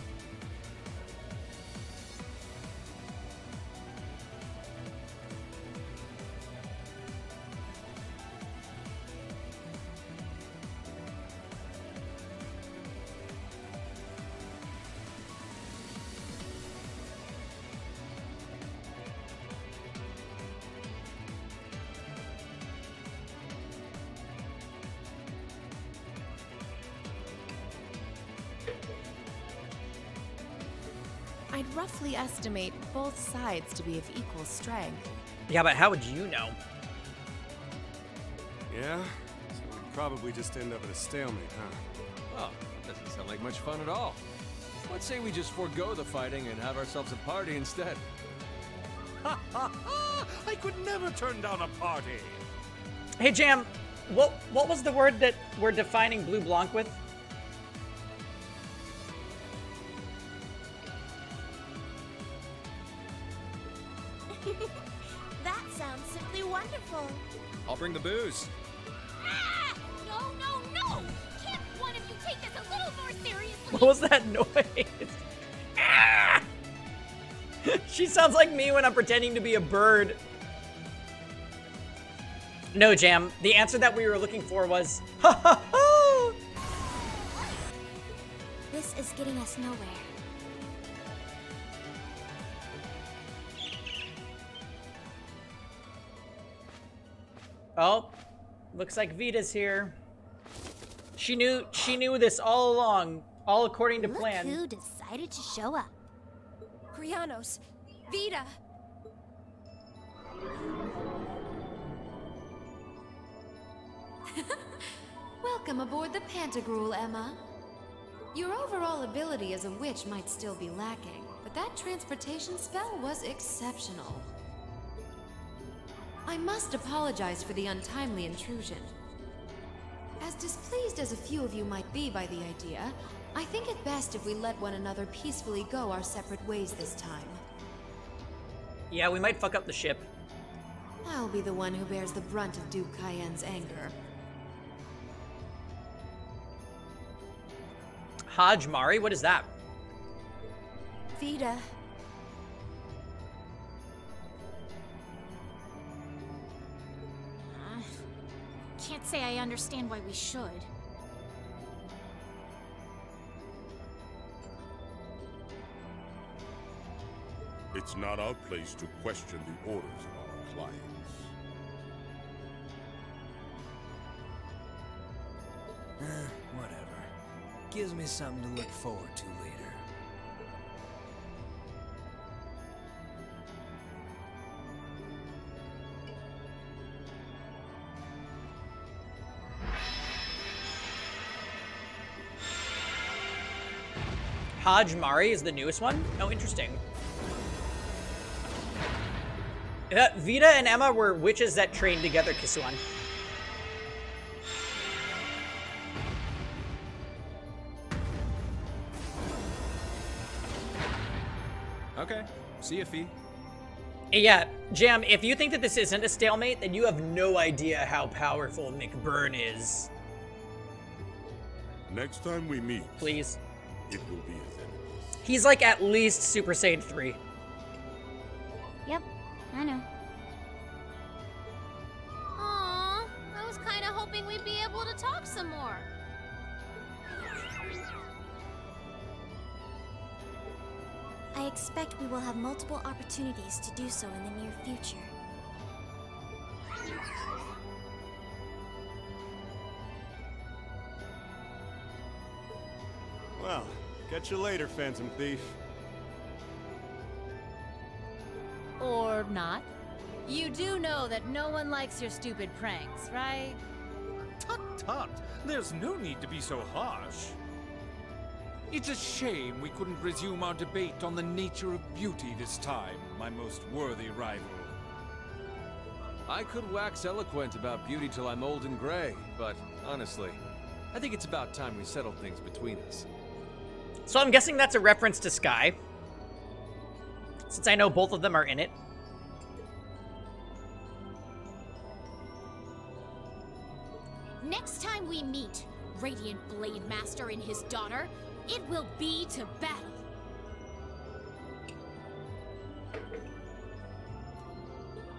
I'd roughly estimate both sides to be of equal strength. Yeah, but how would you know? Yeah? So we'd probably just end up at a stalemate, huh? Oh, doesn't sound like much fun at all. Let's say we just forego the fighting and have ourselves a party instead. Ha ha ha! I could never turn down a party! Hey, Jam, what was the word that we're defining Blue Blanc with? That sounds simply wonderful. I'll bring the booze. Ah! No, no, no! Can't one of you take this a little more seriously? What was that noise? Ah! She sounds like me when I'm pretending to be a bird. No, Jam. The answer that we were looking for was ha ha ha! This is getting us nowhere. Oh, looks like Vita's here. She knew this all along, all according to plan. Look who decided to show up. Krianos, Vita. Welcome aboard the Pantagruel, Emma. Your overall ability as a witch might still be lacking, but that transportation spell was exceptional. I must apologize for the untimely intrusion. As displeased as a few of you might be by the idea, I think it best if we let one another peacefully go our separate ways this time. Yeah, we might fuck up the ship. I'll be the one who bears the brunt of Duke Cayenne's anger. Hajj Mari, what is that? Vita. Can't say I understand why we should. It's not our place to question the orders of our clients. Whatever. Gives me something to look forward to later. Hajj Mari is the newest one? Oh, interesting. Vita and Emma were witches that trained together, Kisuan. Okay, see ya, Fee. Yeah, Jam, if you think that this isn't a stalemate, then you have no idea how powerful McBurn is. Next time we meet, please, it will be as enemies. He's like at least Super Saiyan 3. Yep, I know. Aww, I was kind of hoping we'd be able to talk some more. I expect we will have multiple opportunities to do so in the near future. Well, catch you later, Phantom Thief. Or not. You do know that no one likes your stupid pranks, right? Tut tut! There's no need to be so harsh. It's a shame we couldn't resume our debate on the nature of beauty this time, my most worthy rival. I could wax eloquent about beauty till I'm old and gray, but honestly, I think it's about time we settled things between us. So I'm guessing that's a reference to Sky, since I know both of them are in it. Next time we meet, Radiant Blade Master and his daughter, it will be to battle.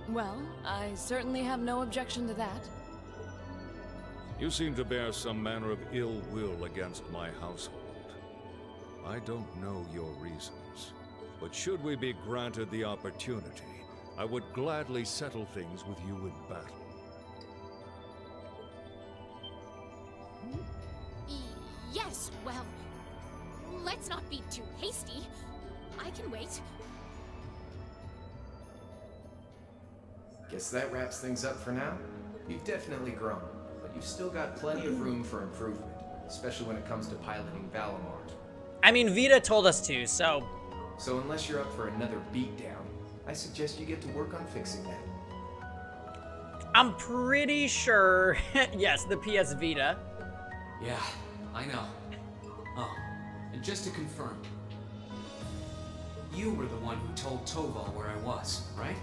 Well, I certainly have no objection to that. You seem to bear some manner of ill will against my household. I don't know your reasons, but should we be granted the opportunity, I would gladly settle things with you in battle. Yes, well, let's not be too hasty. I can wait. Guess that wraps things up for now. You've definitely grown, but you've still got plenty of room for improvement, especially when it comes to piloting Valimar. I mean, Vita told us to, so... So unless you're up for another beatdown, I suggest you get to work on fixing that. I'm pretty sure... yes, the PS Vita. Yeah, I know. Oh, and just to confirm, you were the one who told Toval where I was, right?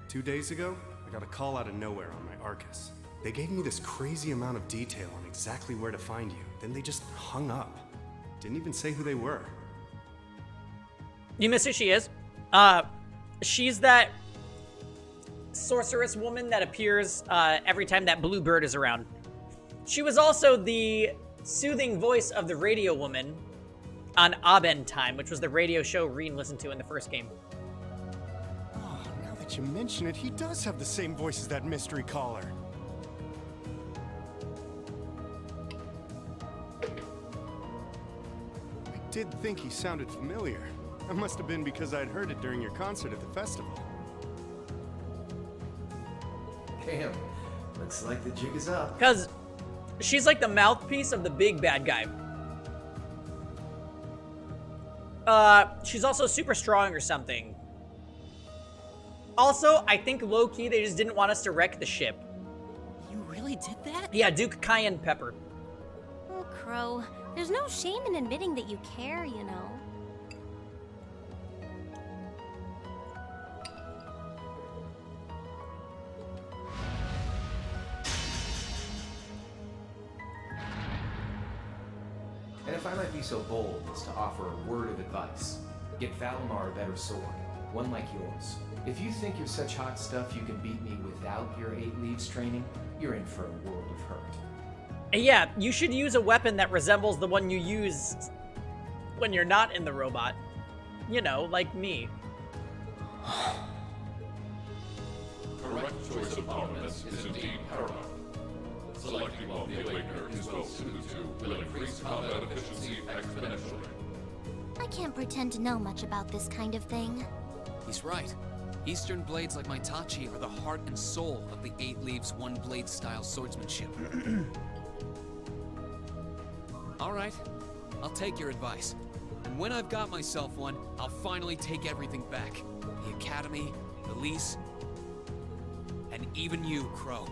2 days ago, I got a call out of nowhere on my Arcus. They gave me this crazy amount of detail on exactly where to find you. Then they just hung up. Didn't even say who they were. You missed who she is? She's that sorceress woman that appears every time that blue bird is around. She was also the soothing voice of the radio woman on Abend Time, which was the radio show Reen listened to in the first game. Oh, now that you mention it, he does have the same voice as that mystery caller. I did think he sounded familiar. That must have been because I'd heard it during your concert at the festival. Damn, looks like the jig is up. Because she's like the mouthpiece of the big bad guy. She's also super strong or something. Also, I think low-key they just didn't want us to wreck the ship. You really did that? Yeah, Duke Cayenne Pepper. Oh, Crow, there's no shame in admitting that you care, you know. And if I might be so bold as to offer a word of advice, get Valimar a better sword, one like yours. If you think you're such hot stuff you can beat me without your 8 leaves training, you're in for a world of hurt. Yeah, you should use a weapon that resembles the one you use when you're not in the robot. You know, like me. Correct choice of armaments is indeed paramount. Selecting one the Awakener is well suited to will increase combat efficiency exponentially. I can't pretend to know much about this kind of thing. He's right. Eastern blades like my Tachi are the heart and soul of the 8 leaves, 1 blade style swordsmanship. Alright, I'll take your advice. And when I've got myself one, I'll finally take everything back. The Academy, the lease, and even you, Crow.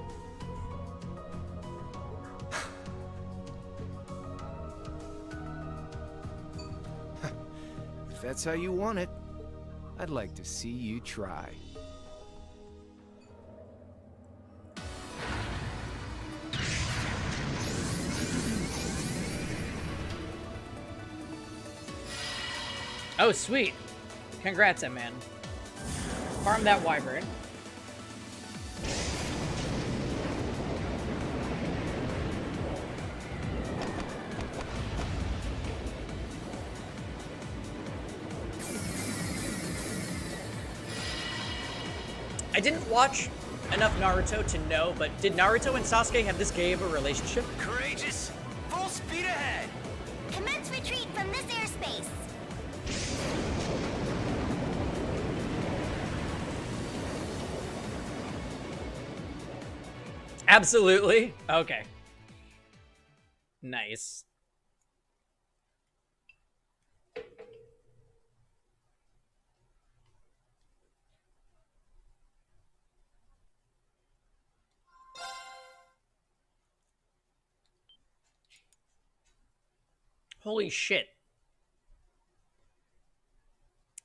If that's how you want it, I'd like to see you try. Oh, sweet. Congrats, man. Farm that wyvern. I didn't watch enough Naruto to know, but did Naruto and Sasuke have this gay of a relationship? Courageous! Full speed ahead! Commence retreat from this airspace. Absolutely. Okay. Nice. Holy shit.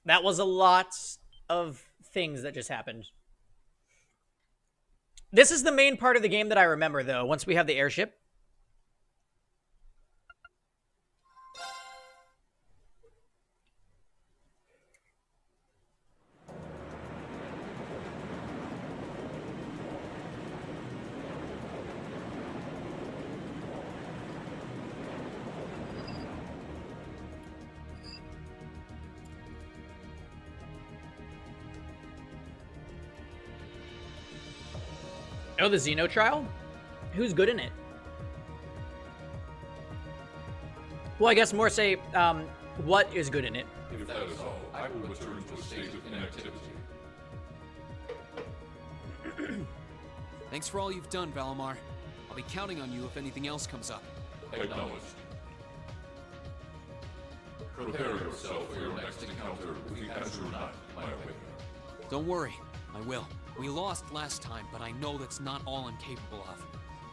That was a lot of things that just happened. This is the main part of the game that I remember, though, once we have the airship. Oh, the Xeno trial? Who's good in it? Well, I guess more say, what is good in it? If that is all, I will return to a state of inactivity. Thanks for all you've done, Valimar. I'll be counting on you if anything else comes up. Acknowledged. Prepare yourself for your next encounter with the Azure Knight, my awakener. Don't worry, I will. We lost last time, but I know that's not all I'm capable of.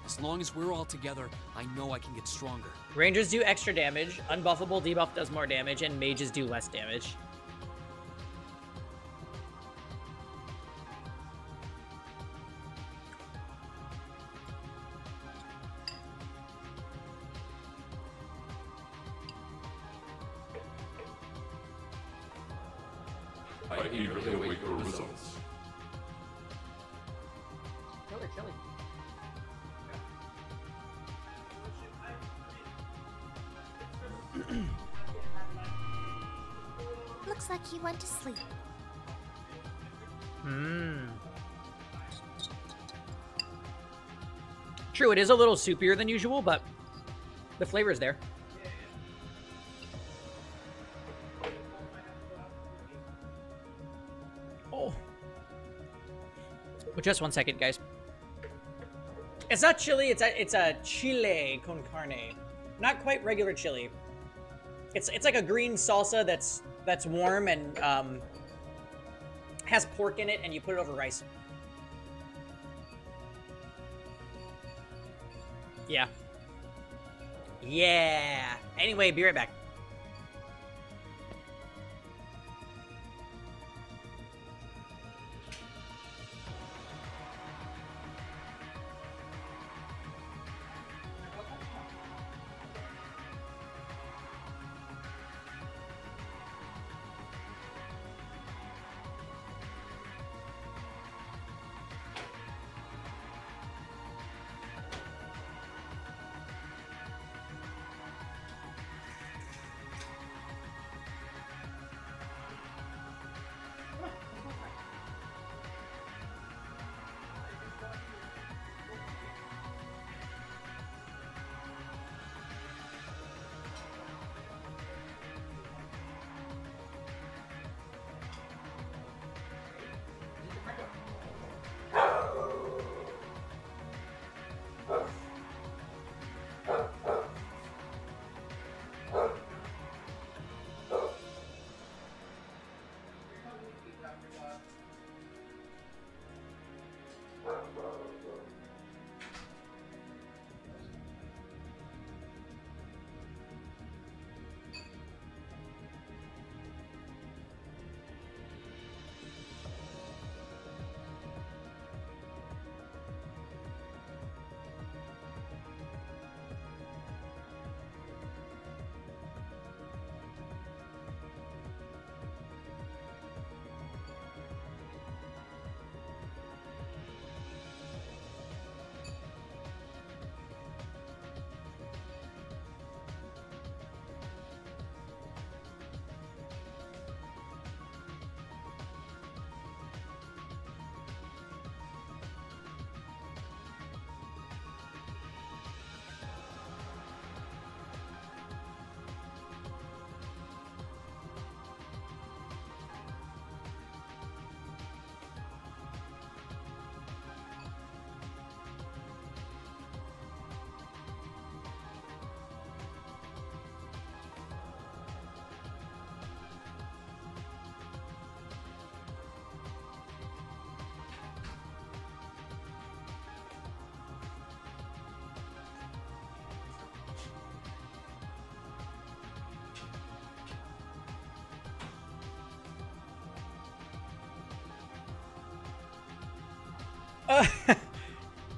As long as we're all together, I know I can get stronger. Rangers do extra damage, unbuffable debuff does more damage, and mages do less damage. I eagerly await your results. Looks like he went to sleep. True, it is a little soupier than usual, but the flavor is there. Oh. Well, just 1 second, guys. It's not chili, it's a chile con carne. Not quite regular chili. It's like a green salsa that's warm and has pork in it, and you put it over rice. Yeah. Yeah. Anyway, be right back.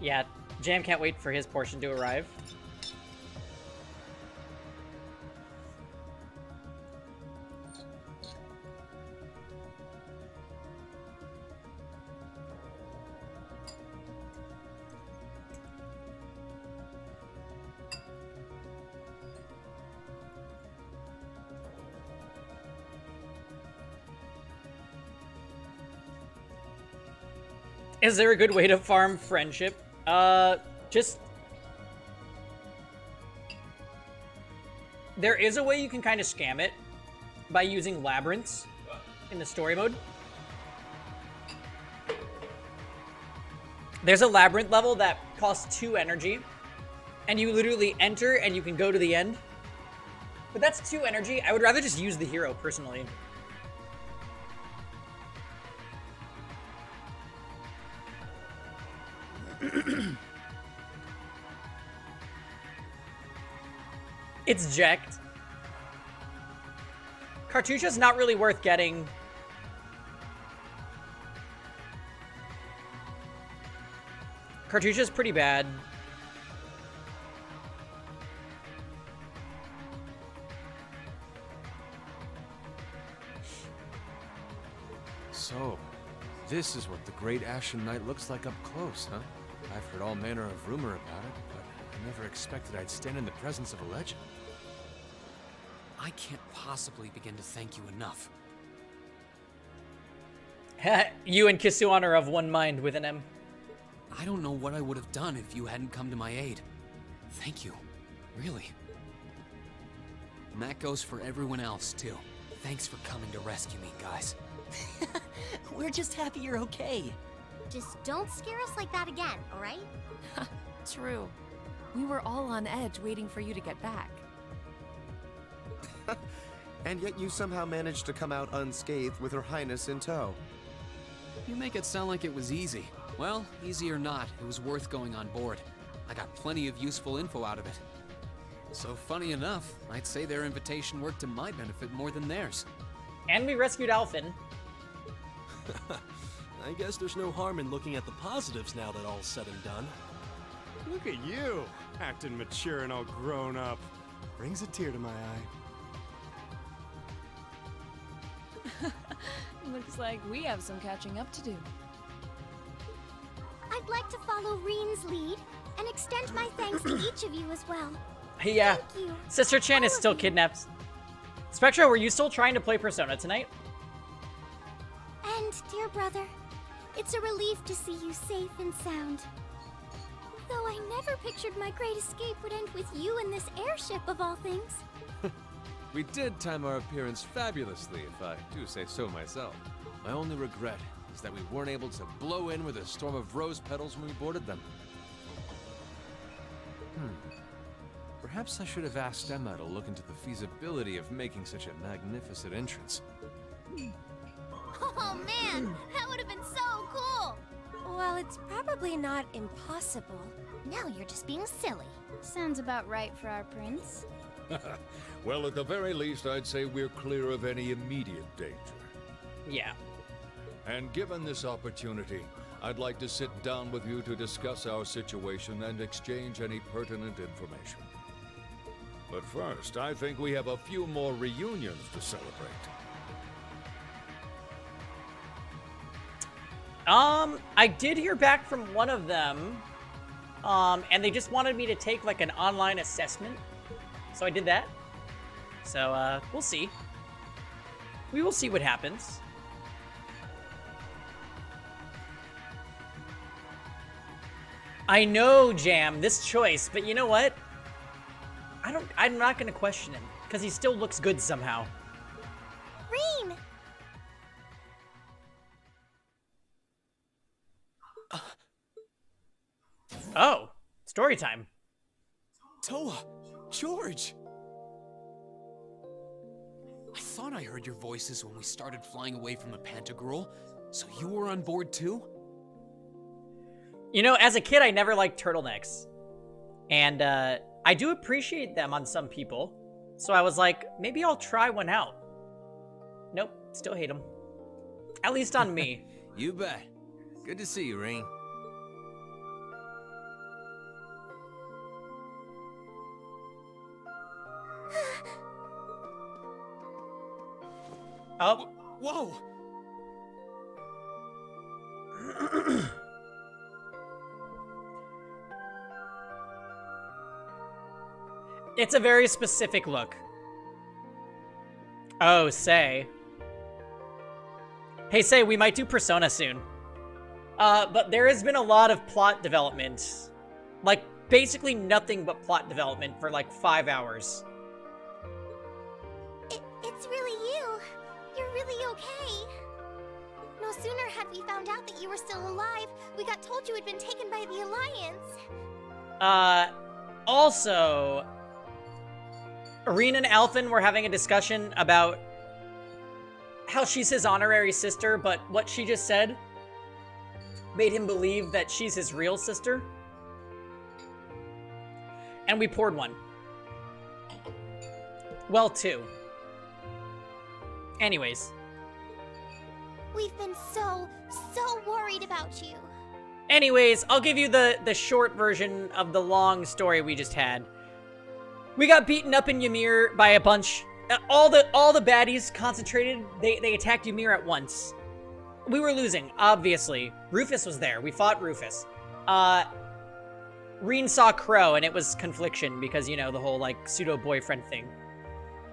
Yeah, Jam can't wait for his portion to arrive. Is there a good way to farm friendship? Just... There is a way you can kind of scam it by using labyrinths in the story mode. There's a labyrinth level that costs 2 energy, and you literally enter and you can go to the end. But that's 2 energy. I would rather just use the hero, personally. It's jacked. Cartucho's not really worth getting. Cartucho's pretty bad. So, this is what the Great Ashen Knight looks like up close, huh? I've heard all manner of rumor about it, but I never expected I'd stand in the presence of a legend. I can't possibly begin to thank you enough. You and Kisuan are of one mind with an M. I don't know what I would have done if you hadn't come to my aid. Thank you. Really. And that goes for everyone else, too. Thanks for coming to rescue me, guys. We're just happy you're okay. Just don't scare us like that again, alright? True. We were all on edge waiting for you to get back. And yet you somehow managed to come out unscathed with Her Highness in tow. You make it sound like it was easy. Well, easy or not, it was worth going on board. I got plenty of useful info out of it. So funny enough, I'd say their invitation worked to my benefit more than theirs. And we rescued Alphen. I guess there's no harm in looking at the positives now that all's said and done. Look at you, acting mature and all grown up. Brings a tear to my eye. Looks like we have some catching up to do. I'd like to follow Reen's lead and extend my thanks to each of you as well. Yeah. Thank you. Sister Chan is still kidnapped. Spectra, were you still trying to play Persona tonight? And, dear brother, it's a relief to see you safe and sound. Though I never pictured my great escape would end with you in this airship of all things. We did time our appearance fabulously, if I do say so myself. My only regret is that we weren't able to blow in with a storm of rose petals when we boarded them. Perhaps I should have asked Emma to look into the feasibility of making such a magnificent entrance. Oh man, that would have been so cool! Well, it's probably not impossible. Now you're just being silly. Sounds about right for our prince. Well, at the very least, I'd say we're clear of any immediate danger. Yeah. And given this opportunity, I'd like to sit down with you to discuss our situation and exchange any pertinent information. But first, I think we have a few more reunions to celebrate. I did hear back from one of them, and they just wanted me to take like an online assessment. So I did that. So, we'll see. We will see what happens. I know, Jam, this choice, but you know what? I'm not gonna question him, because he still looks good somehow. Reen! Oh, story time. Toa! George! I thought I heard your voices when we started flying away from the Pantagruel, so you were on board too? You know, as a kid, I never liked turtlenecks. And, I do appreciate them on some people. So I was like, maybe I'll try one out. Nope, still hate them. At least on me. You bet. Good to see you, Reen. Oh. Whoa! It's a very specific look. Oh, Say. Hey, Say, we might do Persona soon. But there has been a lot of plot development. Like, basically nothing but plot development for like 5 hours. It's really you. You're really okay. No sooner had we found out that you were still alive, we got told you had been taken by the Alliance. Also, Irene and Alphen were having a discussion about how she's his honorary sister, but what she just said made him believe that she's his real sister. And we poured one. Well, two. Anyways. We've been so worried about you. Anyways, I'll give you the short version of the long story we just had. We got beaten up in Ymir by a bunch. All the baddies concentrated. They attacked Ymir at once. We were losing, obviously. Rufus was there. We fought Rufus. Reen saw Crow, and it was confliction because, you know, the whole, like, pseudo-boyfriend thing.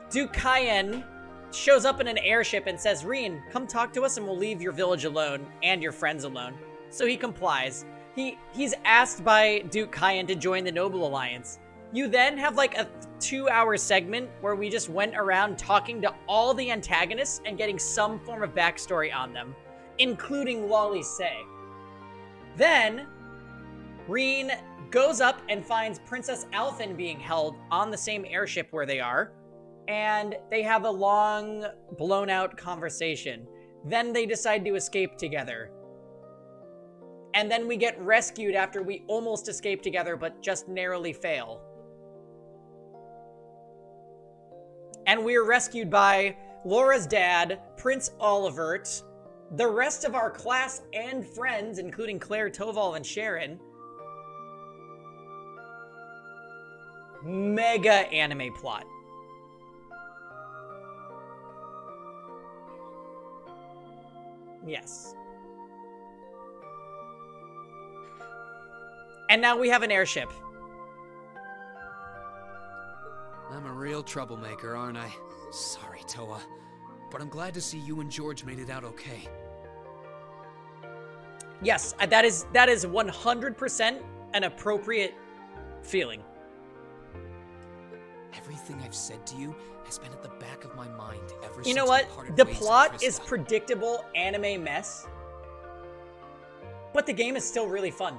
Duke Cayenne shows up in an airship and says, Reen, come talk to us and we'll leave your village alone and your friends alone. So he complies. He's asked by Duke Cayenne to join the Noble Alliance. You then have like a 2-hour segment where we just went around talking to all the antagonists and getting some form of backstory on them, including Lolly Say. Then, Reen goes up and finds Princess Alphen being held on the same airship where they are, and they have a long, blown-out conversation. Then they decide to escape together. And then we get rescued after we almost escape together, but just narrowly fail. And we're rescued by Laura's dad, Prince Olivert, the rest of our class and friends, including Claire, Toval, and Sharon. Mega anime plot. Yes. And now we have an airship. I'm a real troublemaker, aren't I? Sorry, Toa. But I'm glad to see you and George made it out okay. Yes, that is 100% an appropriate feeling. Everything I've said to you has been at the back of my mind ever since You know what? we parted The ways with plot is Krista. predictable anime mess, but the game is still really fun.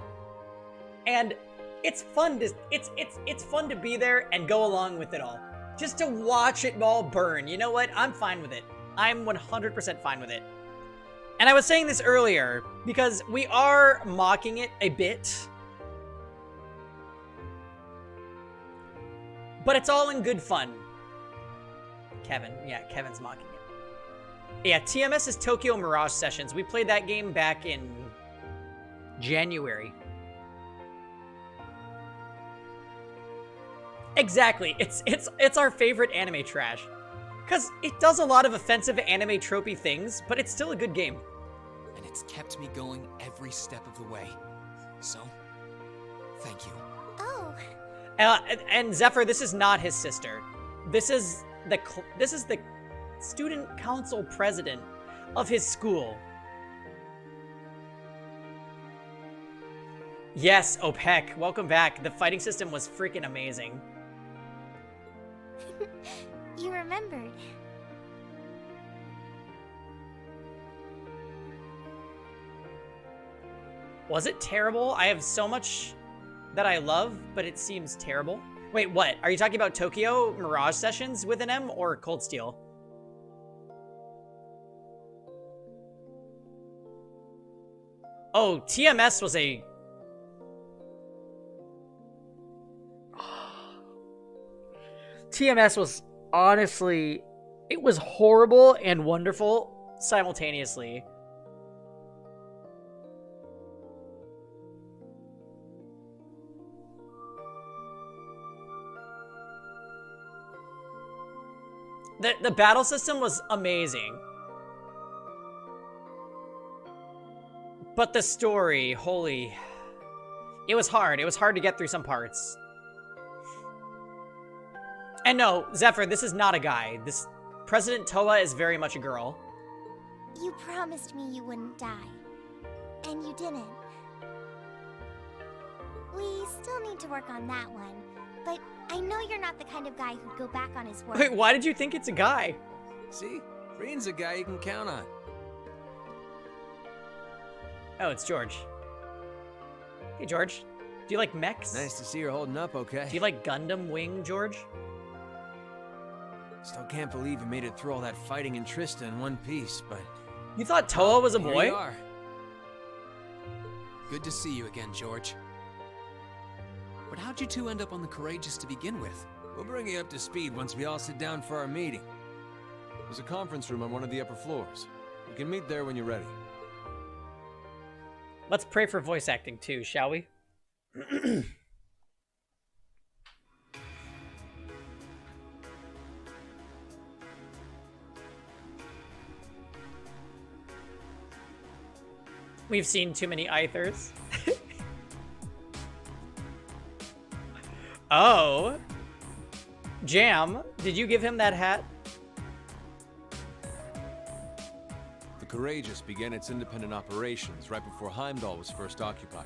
And it's fun to be there and go along with it all. Just to watch it all burn. You know what? I'm fine with it. I'm 100% fine with it. And I was saying this earlier because we are mocking it a bit. But it's all in good fun. Kevin. Yeah, Kevin's mocking it. Yeah, TMS is Tokyo Mirage Sessions. We played that game back in January. Exactly. It's our favorite anime trash. Because it does a lot of offensive anime tropey things, but it's still a good game. And it's kept me going every step of the way. So, thank you. Oh. And Zephyr, this is not his sister. This is the student council president of his school. Yes, OPEC, welcome back. The fighting system was freaking amazing. You remembered. Was it terrible? I have so much that I love, but it seems terrible. Wait, what? Are you talking about Tokyo Mirage Sessions with an M or Cold Steel? Oh, TMS was a... TMS was honestly... It was horrible and wonderful simultaneously. The battle system was amazing. But the story, holy... It was hard. It was hard to get through some parts. And no, Zephyr, this is not a guy. This President Toa is very much a girl. You promised me you wouldn't die. And you didn't. We still need to work on that one. But I know you're not the kind of guy who'd go back on his word. Wait, why did you think it's a guy? See? Reen's a guy you can count on. Oh, it's George. Hey, George. Do you like mechs? Nice to see you're holding up okay. Do you like Gundam Wing, George? Still can't believe you made it through all that fighting in Trista in one piece, but... You thought Toa was a here boy? you are. Good to see you again, George. But how'd you two end up on the Courageous to begin with? We'll bring you up to speed once we all sit down for our meeting. There's a conference room on one of the upper floors. We can meet there when you're ready. Let's pray for voice acting too, shall we? We've seen too many Ithers. Oh. Jam, did you give him that hat? The Courageous began its independent operations right before Heimdall was first occupied.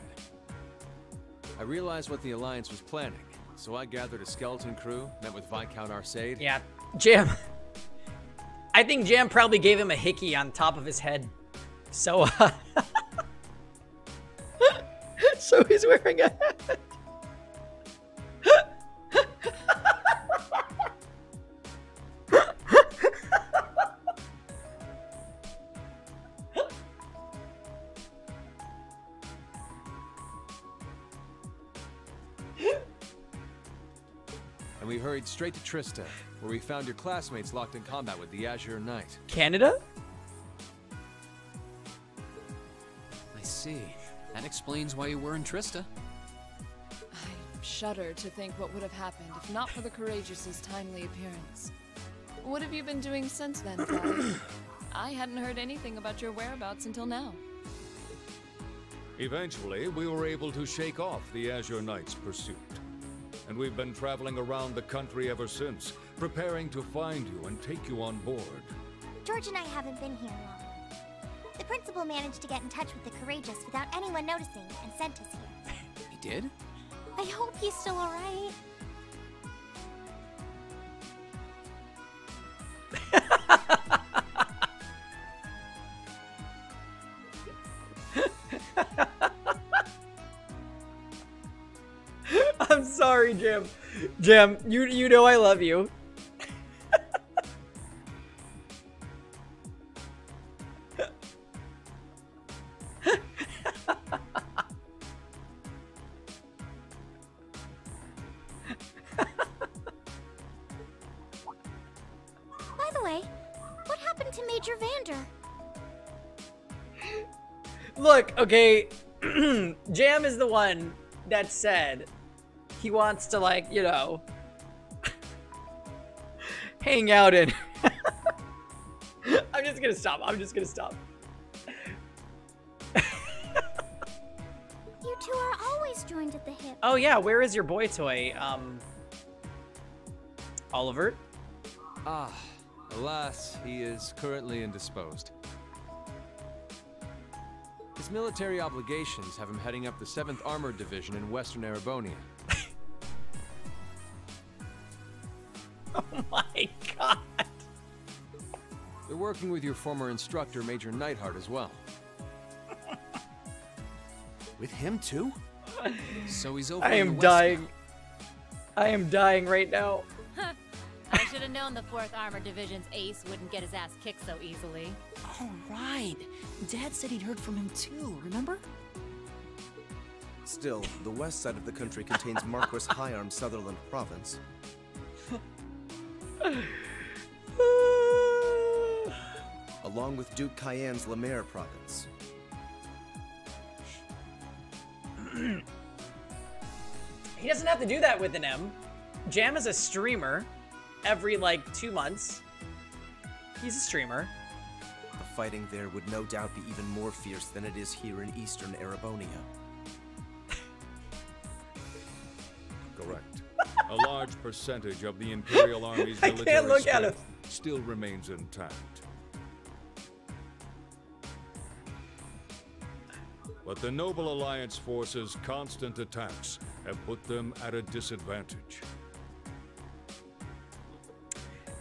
I realized what the Alliance was planning, so I gathered a skeleton crew, met with Viscount Arcade. Yeah, Jam. I think Jam probably gave him a hickey on top of his head. So, so he's wearing a hat. And we hurried straight to Trista, where we found your classmates locked in combat with the Azure Knight. Canada? I see. That explains why you were in Trista. I shudder to think what would have happened if not for the Courageous's timely appearance. What have you been doing since then, Father? I hadn't heard anything about your whereabouts until now. Eventually, we were able to shake off the Azure Knight's pursuit. And we've been traveling around the country ever since, preparing to find you and take you on board. George and I haven't been here long. The principal managed to get in touch with the Courageous without anyone noticing and sent us here. He did? I hope he's still alright. I'm sorry, Jim. Jim, you know I love you. By the way, what happened to Major Vander? Look, okay, Jam is the one that said he wants to, like, you know, hang out in. I'm just gonna stop. I'm just gonna stop. You two are always joined at the hip. Oh yeah, where is your boy toy? Oliver? Ah, alas, he is currently indisposed. His military obligations have him heading up the 7th Armored Division in Western Erebonia. Oh my god. They're working with your former instructor, Major Neidhart, as well. With him too? So he's over I in the am West dying. now. I am dying right now. I should have known the 4th Armored Division's ace wouldn't get his ass kicked so easily. Oh, right. Dad said he'd heard from him too, remember? Still, the west side of the country contains Marquis Higharm's Sutherland province. Along with Duke Cayenne's Lemaire province. He doesn't have to do that with an M. Jam is a streamer every, like, 2 months. He's a streamer. The fighting there would no doubt be even more fierce than it is here in eastern Erebonia. Correct. A large percentage of the Imperial Army's I can't military look at strength still remains intact. But the Noble Alliance forces' constant attacks have put them at a disadvantage.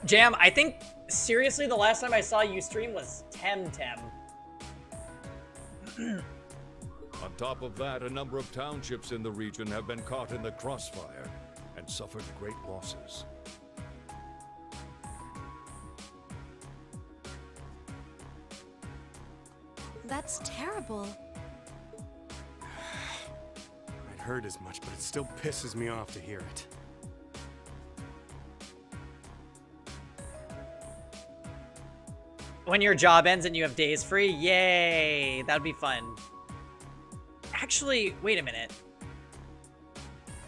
Jam, I think, seriously, the last time I saw you stream was Temtem. On top of that, a number of townships in the region have been caught in the crossfire and suffered great losses. That's terrible. I'd heard as much, but it still pisses me off to hear it. When your job ends and you have days free, yay! That'd be fun. Actually, wait a minute.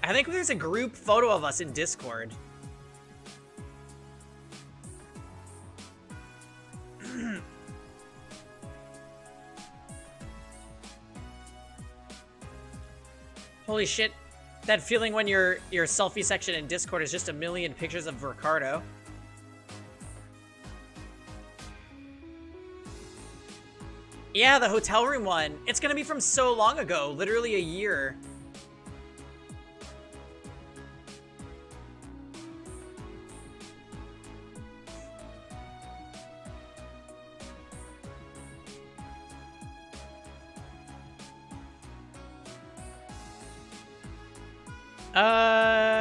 I think there's a group photo of us in Discord. Holy shit. That feeling when your selfie section in Discord is just a million pictures of Ricardo. Yeah, the hotel room one. It's gonna be from so long ago, literally a year.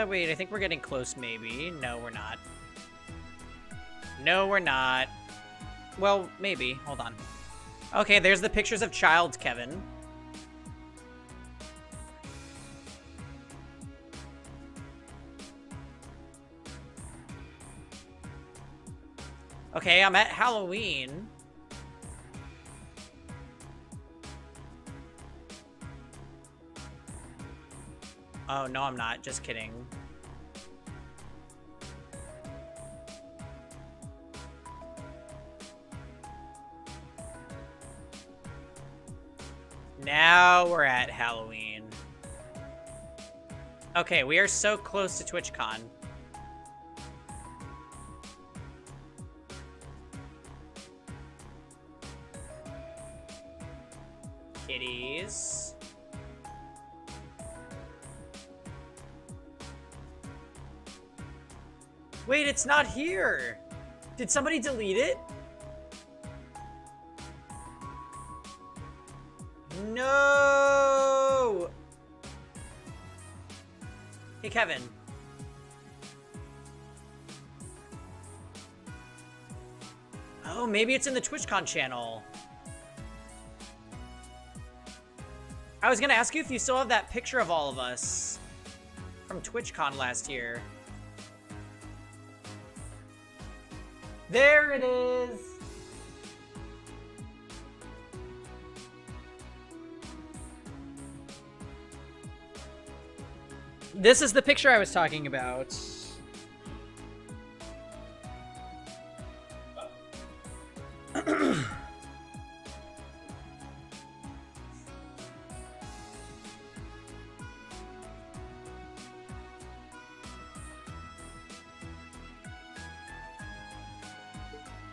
Wait, I think we're getting close, maybe. No, we're not. No, we're not. Well, maybe. Hold on. Okay, there's the pictures of child Kevin. Okay, I'm at Halloween. Oh, no, I'm not. Just kidding. Now we're at Halloween. Okay, we are so close to TwitchCon. Kitties. Wait, it's not here. Did somebody delete it? No! Hey, Kevin. Oh, maybe it's in the TwitchCon channel. I was gonna ask you if you still have that picture of all of us from TwitchCon last year. There it is! This is the picture I was talking about.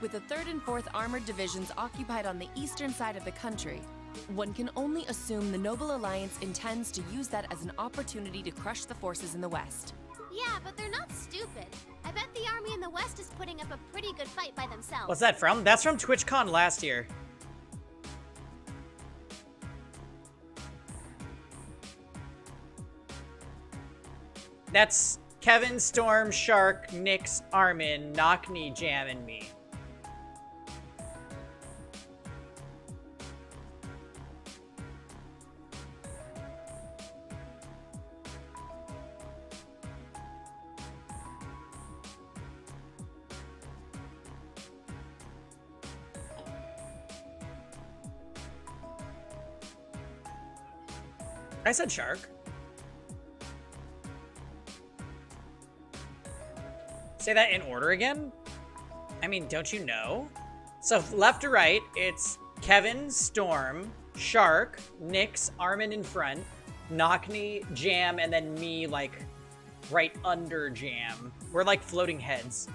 With the 3rd and 4th Armored Divisions occupied on the eastern side of the country, one can only assume the Noble Alliance intends to use that as an opportunity to crush the forces in the west. Yeah, but they're not stupid. I bet the army in the west is putting up a pretty good fight by themselves. What's that from? That's from TwitchCon last year. That's Kevin, Storm, Shark, Nyx, Armin, Knockney, Jam, and me. I said Shark. Say that in order again? I mean, don't you know? So left to right, it's Kevin, Storm, Shark, Nyx, Armin in front, Knockney, Jam, and then me, like, right under Jam. We're like floating heads.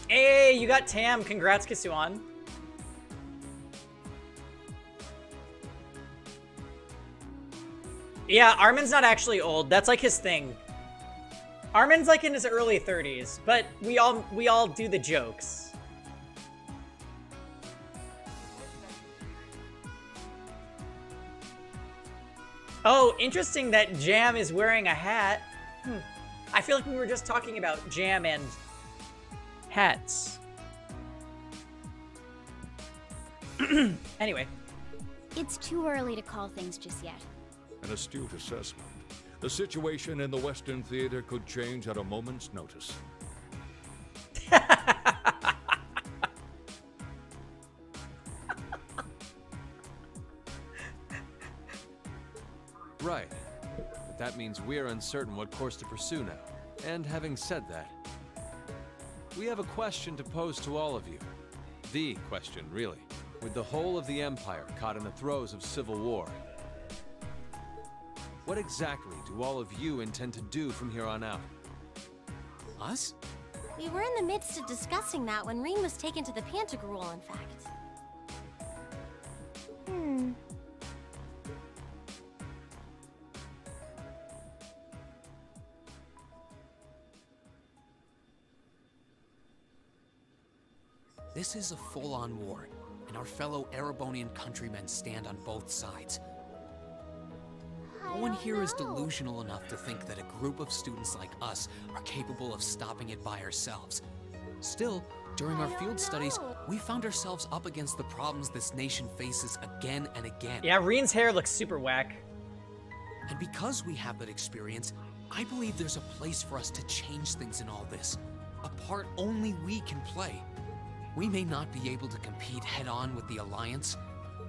Hey, you got Tam. Congrats, Kisuan. Yeah, Armin's not actually old. That's like his thing. Armin's like in his early 30s, but we all do the jokes. Oh, interesting that Jam is wearing a hat. I feel like we were just talking about Jam and hats. Anyway. It's too early to call things just yet. An astute assessment. The situation in the Western Theater could change at a moment's notice. Right. But that means we're uncertain what course to pursue now. And having said that, we have a question to pose to all of you. The question, really. With the whole of the Empire caught in the throes of civil war, what exactly do all of you intend to do from here on out? Us? We were in the midst of discussing that when Reen was taken to the Pantagruel, in fact. This is a full-on war, and our fellow Erebonian countrymen stand on both sides. No one here is delusional enough to think that a group of students like us are capable of stopping it by ourselves. Still, during our field studies, we found ourselves up against the problems this nation faces again and again. Yeah, Reen's hair looks super whack. And because we have that experience, I believe there's a place for us to change things in all this. A part only we can play. We may not be able to compete head-on with the Alliance,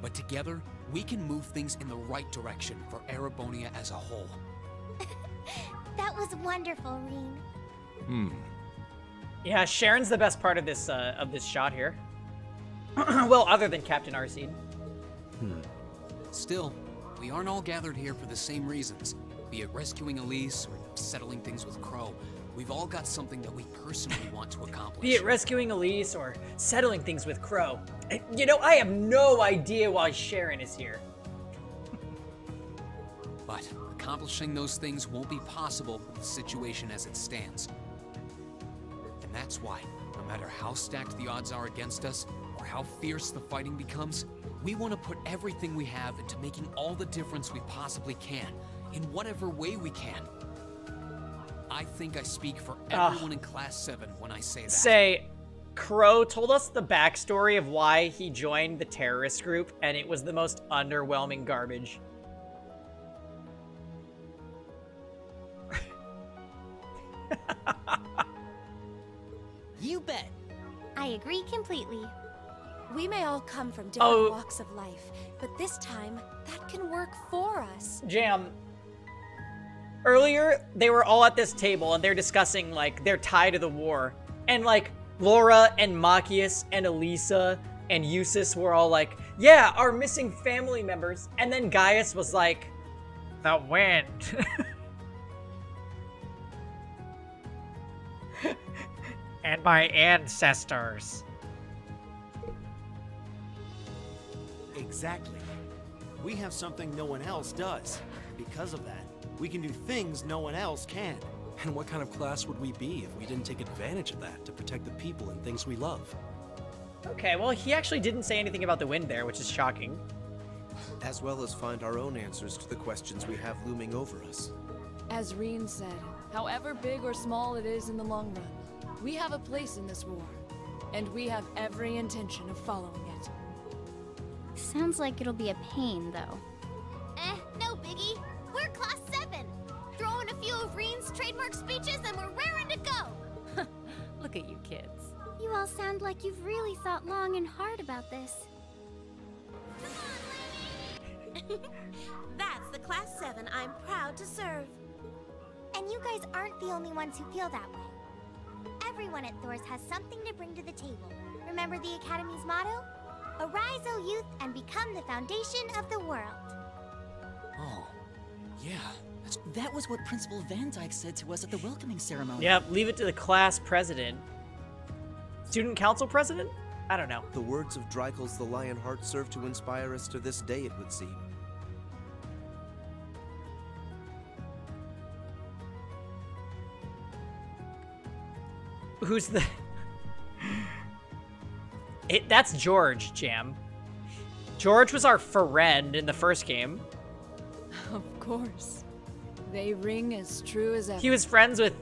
but together, we can move things in the right direction for Erebonia as a whole. That was wonderful, Reen. Yeah, Sharon's the best part of this shot here. Well, other than Captain Arseed. Still, we aren't all gathered here for the same reasons. Be it rescuing Elise or settling things with Crow. We've all got something that we personally want to accomplish. Be it rescuing Elise or settling things with Crow. You know, I have no idea why Sharon is here. But accomplishing those things won't be possible with the situation as it stands. And that's why, no matter how stacked the odds are against us, or how fierce the fighting becomes, we want to put everything we have into making all the difference we possibly can, in whatever way we can. I think I speak for everyone in Class 7 when I say that. Crow told us the backstory of why he joined the terrorist group, and it was the most underwhelming garbage. You bet. I agree completely. We may all come from different walks of life, but this time, that can work for us. Jam. Earlier, they were all at this table, and they're discussing, like, their tie to the war. And, like, Laura and Machias and Elisa and Eustace were all like, yeah, our missing family members. And then Gaius was like, the wind. And my ancestors. Exactly. We have something no one else does. Because of that, we can do things no one else can. And what kind of class would we be if we didn't take advantage of that to protect the people and things we love? Okay, well, he actually didn't say anything about the wind there, which is shocking. As well as find our own answers to the questions we have looming over us. As Reen said, however big or small it is in the long run, we have a place in this war, and we have every intention of following it. Sounds like it'll be a pain, though. No biggie. We're Class 7. Throw in a few of Reen's trademark speeches and we're raring to go. Look at you kids. You all sound like you've really thought long and hard about this. That's the Class 7 I'm proud to serve. And you guys aren't the only ones who feel that way. Everyone at Thor's has something to bring to the table. Remember the Academy's motto? Arise, O youth, and become the foundation of the world. Oh, yeah. That was what Principal Van Dyke said to us at the welcoming ceremony. Yep, leave it to the class president. Student council president? I don't know. The words of Dreikel's the Lionheart serve to inspire us to this day, it would seem. Who's the... That's George, Jam. George was our friend in the first game. Of course. They ring as true as ever. He was friends with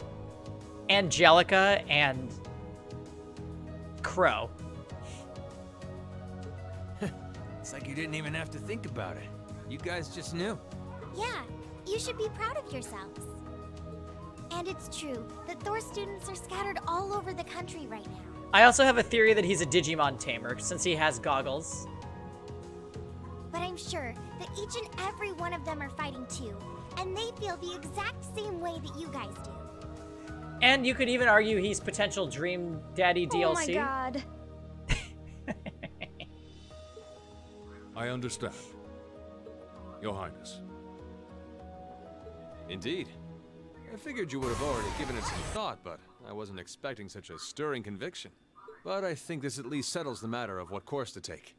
Angelica and Crow. It's like you didn't even have to think about it. You guys just knew. Yeah, you should be proud of yourselves. And it's true that Thor students are scattered all over the country right now. I also have a theory that he's a Digimon tamer, since he has goggles. But I'm sure that each and every one of them are fighting too, and they feel the exact same way that you guys do. And you could even argue he's potential Dream Daddy DLC. Oh my god. I understand. Your Highness. Indeed. I figured you would have already given it some thought, but I wasn't expecting such a stirring conviction. But I think this at least settles the matter of what course to take.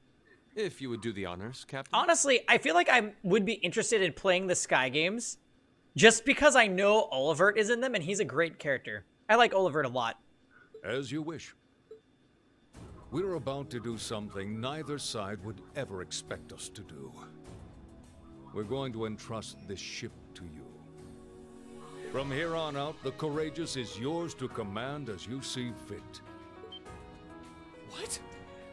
If you would do the honors, Captain. Honestly, I feel like I would be interested in playing the Sky games just because I know Olivert is in them and he's a great character. I like Olivert a lot. As you wish. We're about to do something neither side would ever expect us to do. We're going to entrust this ship to you. From here on out, the Courageous is yours to command as you see fit. What?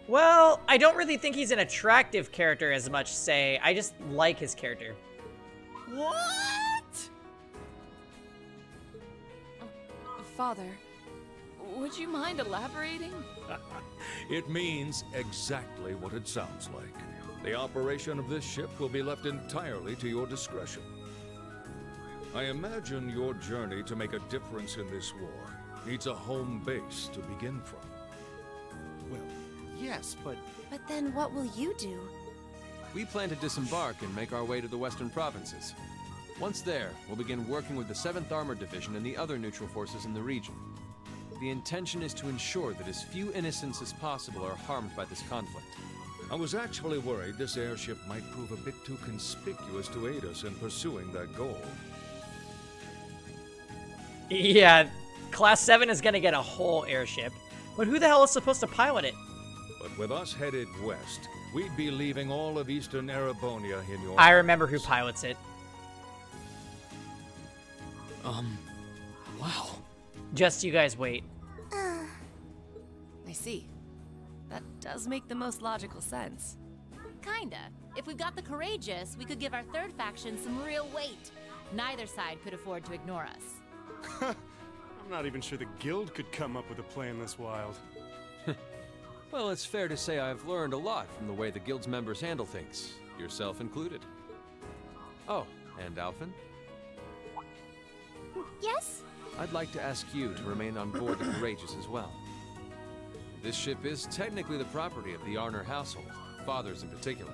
Well, I don't really think he's an attractive character as much, say. I just like his character. What? Father, would you mind elaborating? It means exactly what it sounds like. The operation of this ship will be left entirely to your discretion. I imagine your journey to make a difference in this war needs a home base to begin from. Well, yes, but... But then what will you do? We plan to disembark and make our way to the western provinces. Once there, we'll begin working with the 7th Armored Division and the other neutral forces in the region. The intention is to ensure that as few innocents as possible are harmed by this conflict. I was actually worried this airship might prove a bit too conspicuous to aid us in pursuing that goal. Yeah, Class 7 is gonna get a whole airship, but who the hell is supposed to pilot it? But with us headed west, we'd be leaving all of eastern Erebonia in your I remember who pilots it. Wow. Just you guys wait. I see. That does make the most logical sense. Kinda. If we've got the Courageous, we could give our third faction some real weight. Neither side could afford to ignore us. I'm not even sure the guild could come up with a plan this wild. Well, it's fair to say I've learned a lot from the way the guild's members handle things, yourself included. Oh, and Alphen? Yes? I'd like to ask you to remain on board the Courageous as well. This ship is technically the property of the Arner household, fathers in particular.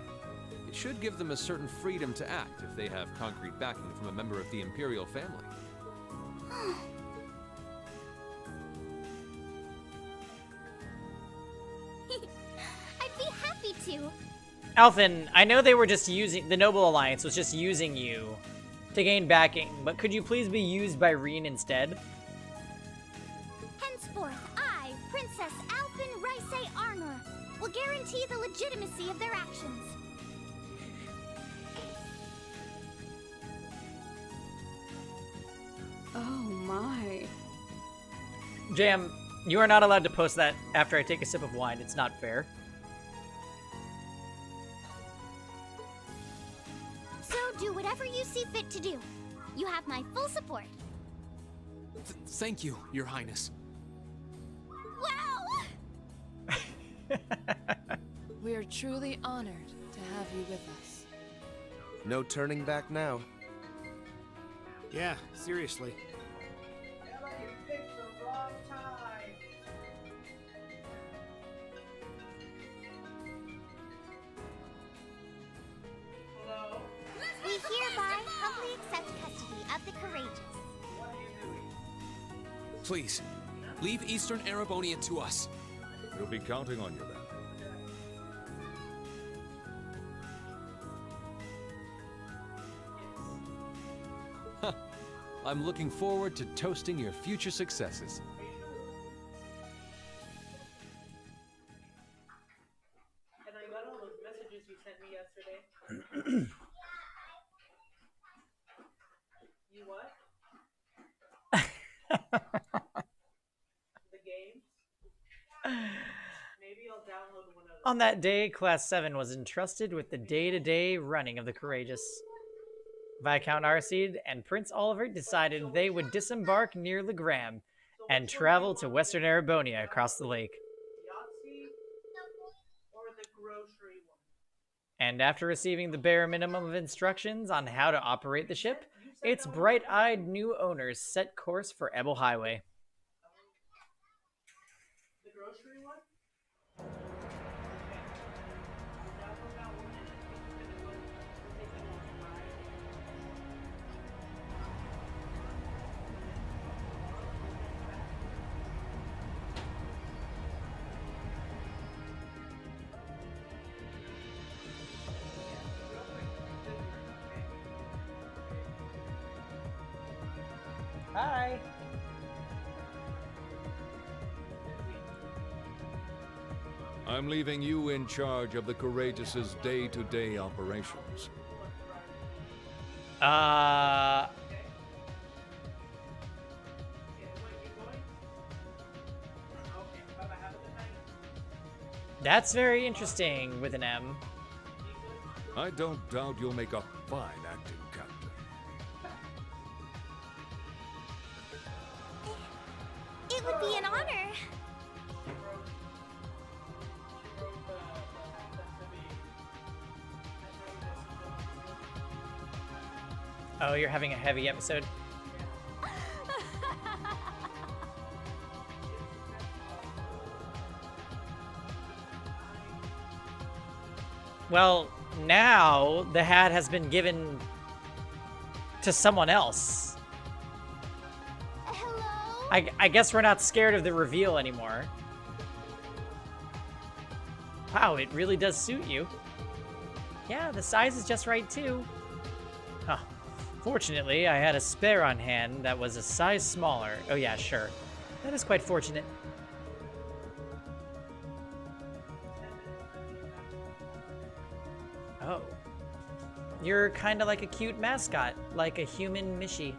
It should give them a certain freedom to act if they have concrete backing from a member of the Imperial family. I'd be happy to. Alphen, I know they were just using, the Noble Alliance was just using you to gain backing, but could you please be used by Reen instead? Henceforth, I, Princess Alphen Raisei Arnor, will guarantee the legitimacy of their actions. Oh my. Jam, you are not allowed to post that after I take a sip of wine. It's not fair. So do whatever you see fit to do. You have my full support. Thank you, Your Highness. truly honored to have you with us. No turning back now. Yeah, seriously. We hereby humbly accept custody of the courageous. Please, leave Eastern Arabonia to us. We'll be counting on you then. I'm looking forward to toasting your future successes. And I got all those messages you sent me yesterday. You what? The games? Maybe I'll download one of them. On that day, Class 7 was entrusted with the day-to-day running of the Courageous. Viscount Arseed and Prince Oliver decided they would disembark near Legram and travel to Western Arabonia across the lake. And after receiving the bare minimum of instructions on how to operate the ship, its bright-eyed new owners set course for Ebel Highway. The grocery one? Hi. I'm leaving you in charge of the Courageous's day-to-day operations. That's very interesting with an M. I don't doubt you'll make a fine acting captain. It would be an honor. Oh, you're having a heavy episode? Well, now the hat has been given to someone else. Hello? I guess we're not scared of the reveal anymore. Wow, it really does suit you. Yeah, the size is just right too. Huh. Fortunately, I had a spare on hand that was a size smaller. Oh yeah, sure. That is quite fortunate. Oh. You're kind of like a cute mascot, like a human Mishi.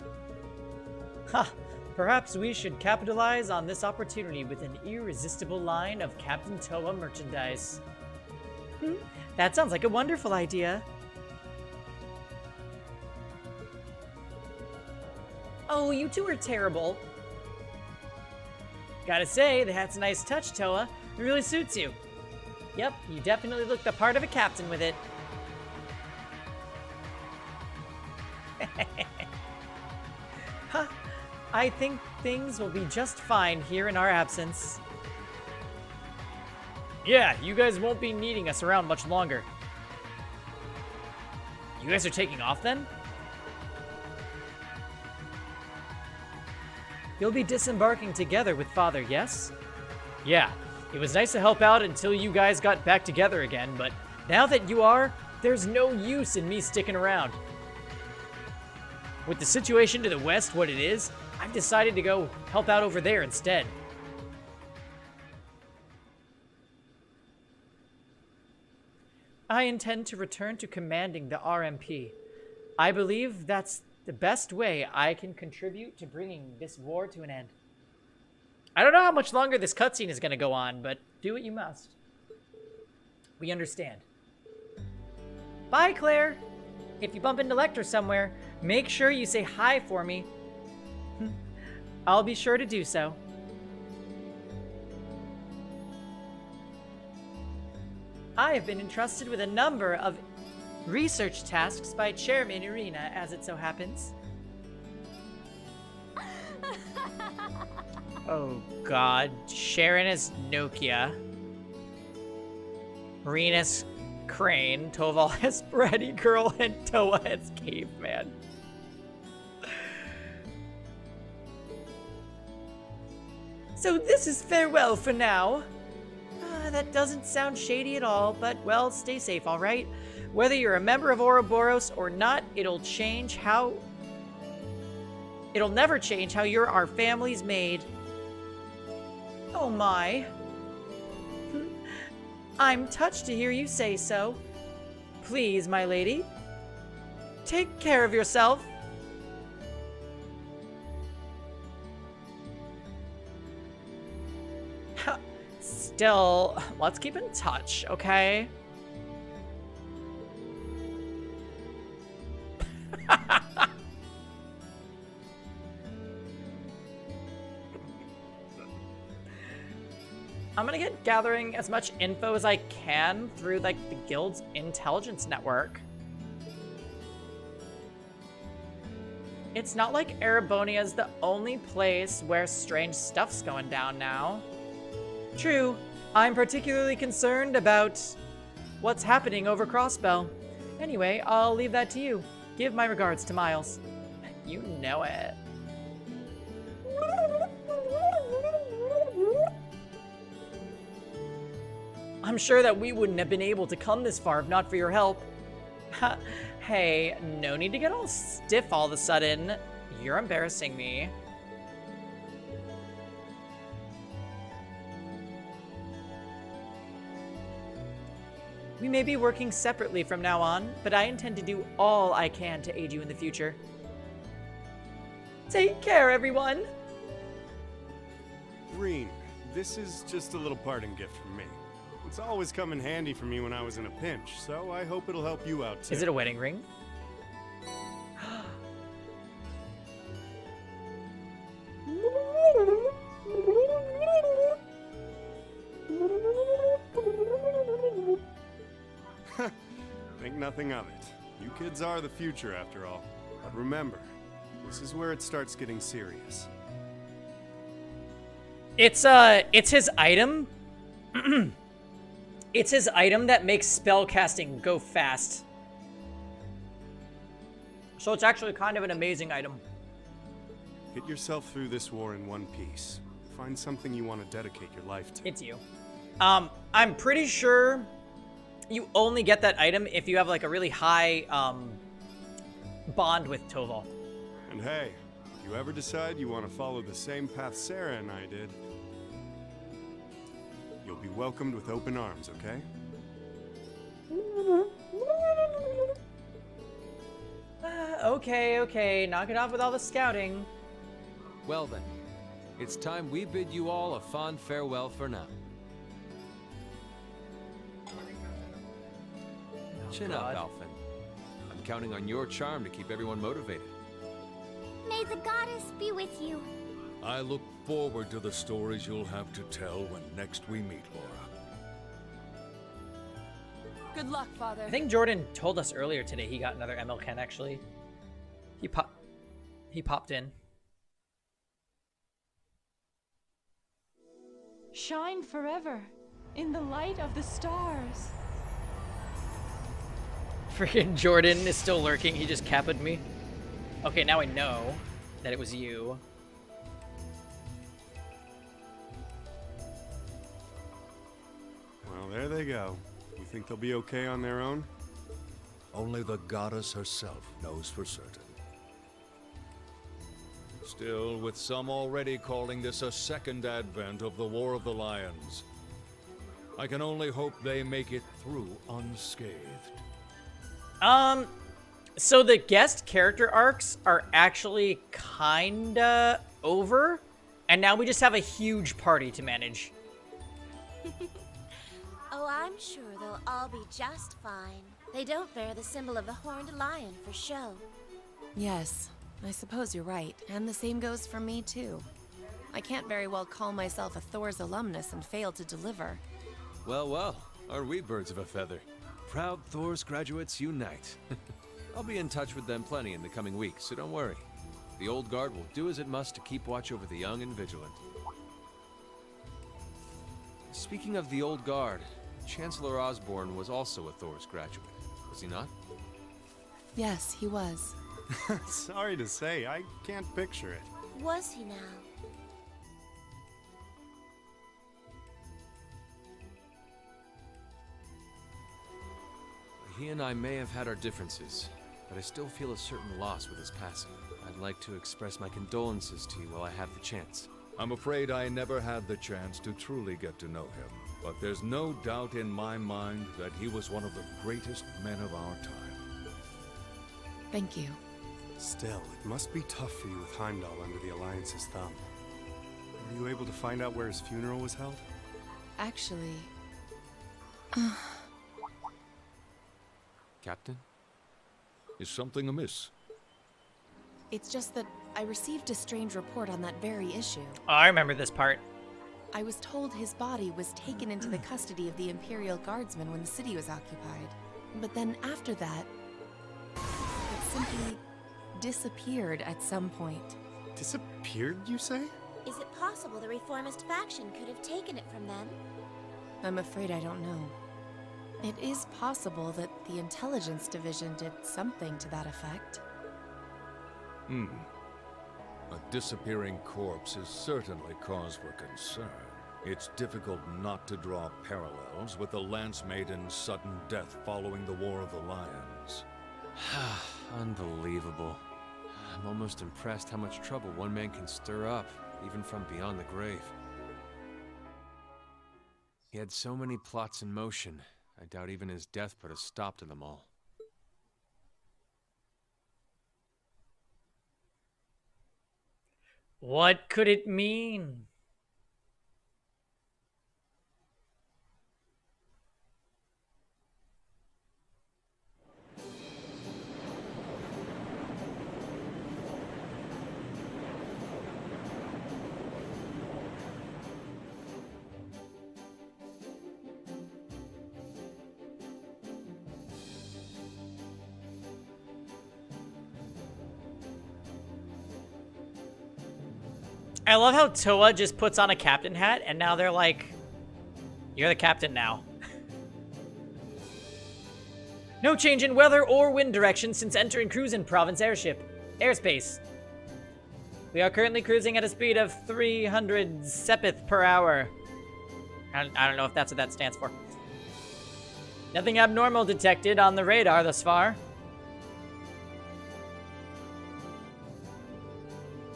Ha! Perhaps we should capitalize on this opportunity with an irresistible line of Captain Toa merchandise. That sounds like a wonderful idea. Oh, you two are terrible. Gotta say, the hat's a nice touch, Toa. It really suits you. Yep, you definitely look the part of a captain with it. Huh. I think things will be just fine here in our absence. Yeah, you guys won't be needing us around much longer. You guys are taking off then? You'll be disembarking together with Father, yes? Yeah, it was nice to help out until you guys got back together again, but now that you are, there's no use in me sticking around. With the situation to the west what it is, I've decided to go help out over there instead. I intend to return to commanding the RMP. I believe that's the best way I can contribute to bringing this war to an end. I don't know how much longer this cutscene is going to go on, but do what you must. We understand. Bye, Claire. If you bump into Lecter somewhere, make sure you say hi for me. I'll be sure to do so. I have been entrusted with a number of research tasks by Chairman Irina, as it so happens. Oh god. Sharon is Nokia. Rena's Crane. Toval as Bratty Girl, and Toa as Caveman. So this is farewell for now. That doesn't sound shady at all, but well, stay safe, alright? Whether you're a member of Ouroboros or not, it'll never change how you're our family's maid. Oh my. I'm touched to hear you say so. Please, my lady, take care of yourself. Still, let's keep in touch, okay? I'm gonna get gathering as much info as I can through, like, the guild's intelligence network. It's not like Erebonia's the only place where strange stuff's going down now. True, I'm particularly concerned about what's happening over Crossbell. Anyway, I'll leave that to you. Give my regards to Miles. You know it. I'm sure that we wouldn't have been able to come this far if not for your help. Hey, no need to get all stiff all of a sudden. You're embarrassing me. We may be working separately from now on, but I intend to do all I can to aid you in the future. Take care, everyone! Reen, this is just a little parting gift from me. It's always come in handy for me when I was in a pinch, so I hope it'll help you out too. Is it a wedding ring? Think nothing of it. You kids are the future after all. But remember, this is where it starts getting serious. It's his item. It's his item that makes spell casting go fast. So it's actually kind of an amazing item. Get yourself through this war in one piece. Find something you want to dedicate your life to. It's you. I'm pretty sure you only get that item if you have like a really high bond with Toval. And hey, if you ever decide you want to follow the same path Sarah and I did, you'll be welcomed with open arms, okay? Okay, knock it off with all the scouting. Well then, it's time we bid you all a fond farewell for now. Chin up, Alphen. I'm counting on your charm to keep everyone motivated. May the goddess be with you. I look forward to the stories you'll have to tell when next we meet, Laura. Good luck, Father. I think Jordan told us earlier today he got another MLCan, actually. He popped in. Shine forever in the light of the stars. Freaking Jordan is still lurking. He just capped me. Okay, now I know that it was you. Well, there they go. You think they'll be okay on their own? Only the goddess herself knows for certain. Still, with some already calling this a second advent of the War of the Lions, I can only hope they make it through unscathed. So the guest character arcs are actually kinda over, and now we just have a huge party to manage. Oh, I'm sure they'll all be just fine. They don't bear the symbol of the horned lion for show. Yes, I suppose you're right, and the same goes for me too. I can't very well call myself a Thor's alumnus and fail to deliver. Well, Are we birds of a feather? Proud Thor's graduates unite. I'll be in touch with them plenty in the coming weeks, so don't worry. The old guard will do as it must to keep watch over the young and vigilant. Speaking of the old guard, Chancellor Osborne was also a Thor's graduate, was he not? Yes, he was. Sorry to say, I can't picture it. Was he now? He and I may have had our differences, but I still feel a certain loss with his passing. I'd like to express my condolences to you while I have the chance. I'm afraid I never had the chance to truly get to know him, but there's no doubt in my mind that he was one of the greatest men of our time. Thank you. Still, it must be tough for you with Heimdall under the Alliance's thumb. Were you able to find out where his funeral was held? Actually... Captain? Is something amiss? It's just that I received a strange report on that very issue. Oh, I remember this part. I was told his body was taken into the custody of the Imperial Guardsmen when the city was occupied. But then after that, it simply disappeared at some point. Disappeared, you say? Is it possible the reformist faction could have taken it from them? I'm afraid I don't know. It is possible that the Intelligence Division did something to that effect. A disappearing corpse is certainly cause for concern. It's difficult not to draw parallels with the Lance Maiden's sudden death following the War of the Lions. Unbelievable. I'm almost impressed how much trouble one man can stir up, even from beyond the grave. He had so many plots in motion, I doubt even his death put a stop to them all. What could it mean? I love how Toa just puts on a captain hat and now they're like, you're the captain now. No change in weather or wind direction since entering Cruisin' Province airspace. We are currently cruising at a speed of 300 sepith per hour. I don't know if that's what that stands for. Nothing abnormal detected on the radar thus far.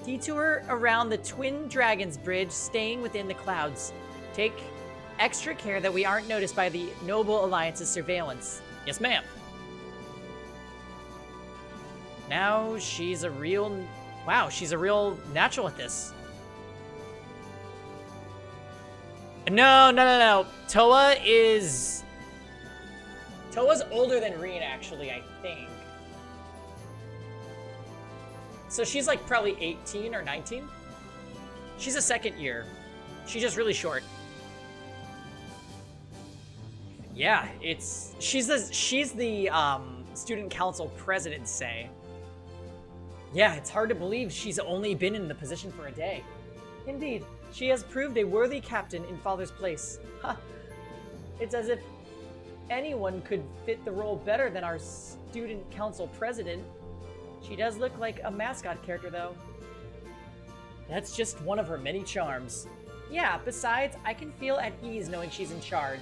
Detour around the Twin Dragons Bridge, staying within the clouds. Take extra care that we aren't noticed by the Noble Alliance's surveillance. Yes, ma'am. Now she's a real... Wow, she's a real natural at this. No. Toa's older than Reen, actually, I think. So she's like probably 18 or 19. She's a second year. She's just really short. Yeah, she's the student council president, say. Yeah, it's hard to believe she's only been in the position for a day. Indeed, she has proved a worthy captain in Father's place. Huh. It's as if anyone could fit the role better than our student council president. She does look like a mascot character, though. That's just one of her many charms. Yeah, besides, I can feel at ease knowing she's in charge.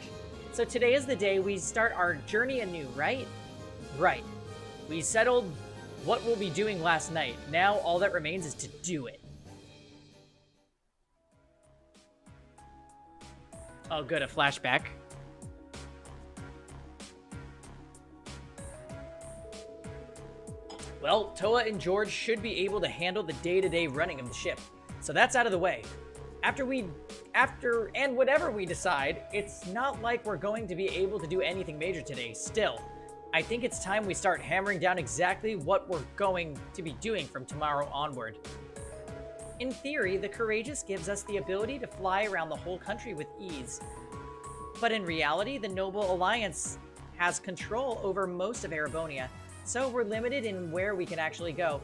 So today is the day we start our journey anew, right? Right. We settled what we'll be doing last night. Now all that remains is to do it. Oh, good, a flashback. Well, Toa and George should be able to handle the day-to-day running of the ship. So that's out of the way. And whatever we decide, it's not like we're going to be able to do anything major today. Still, I think it's time we start hammering down exactly what we're going to be doing from tomorrow onward. In theory, the Courageous gives us the ability to fly around the whole country with ease. But in reality, the Noble Alliance has control over most of Erebonia, so we're limited in where we can actually go.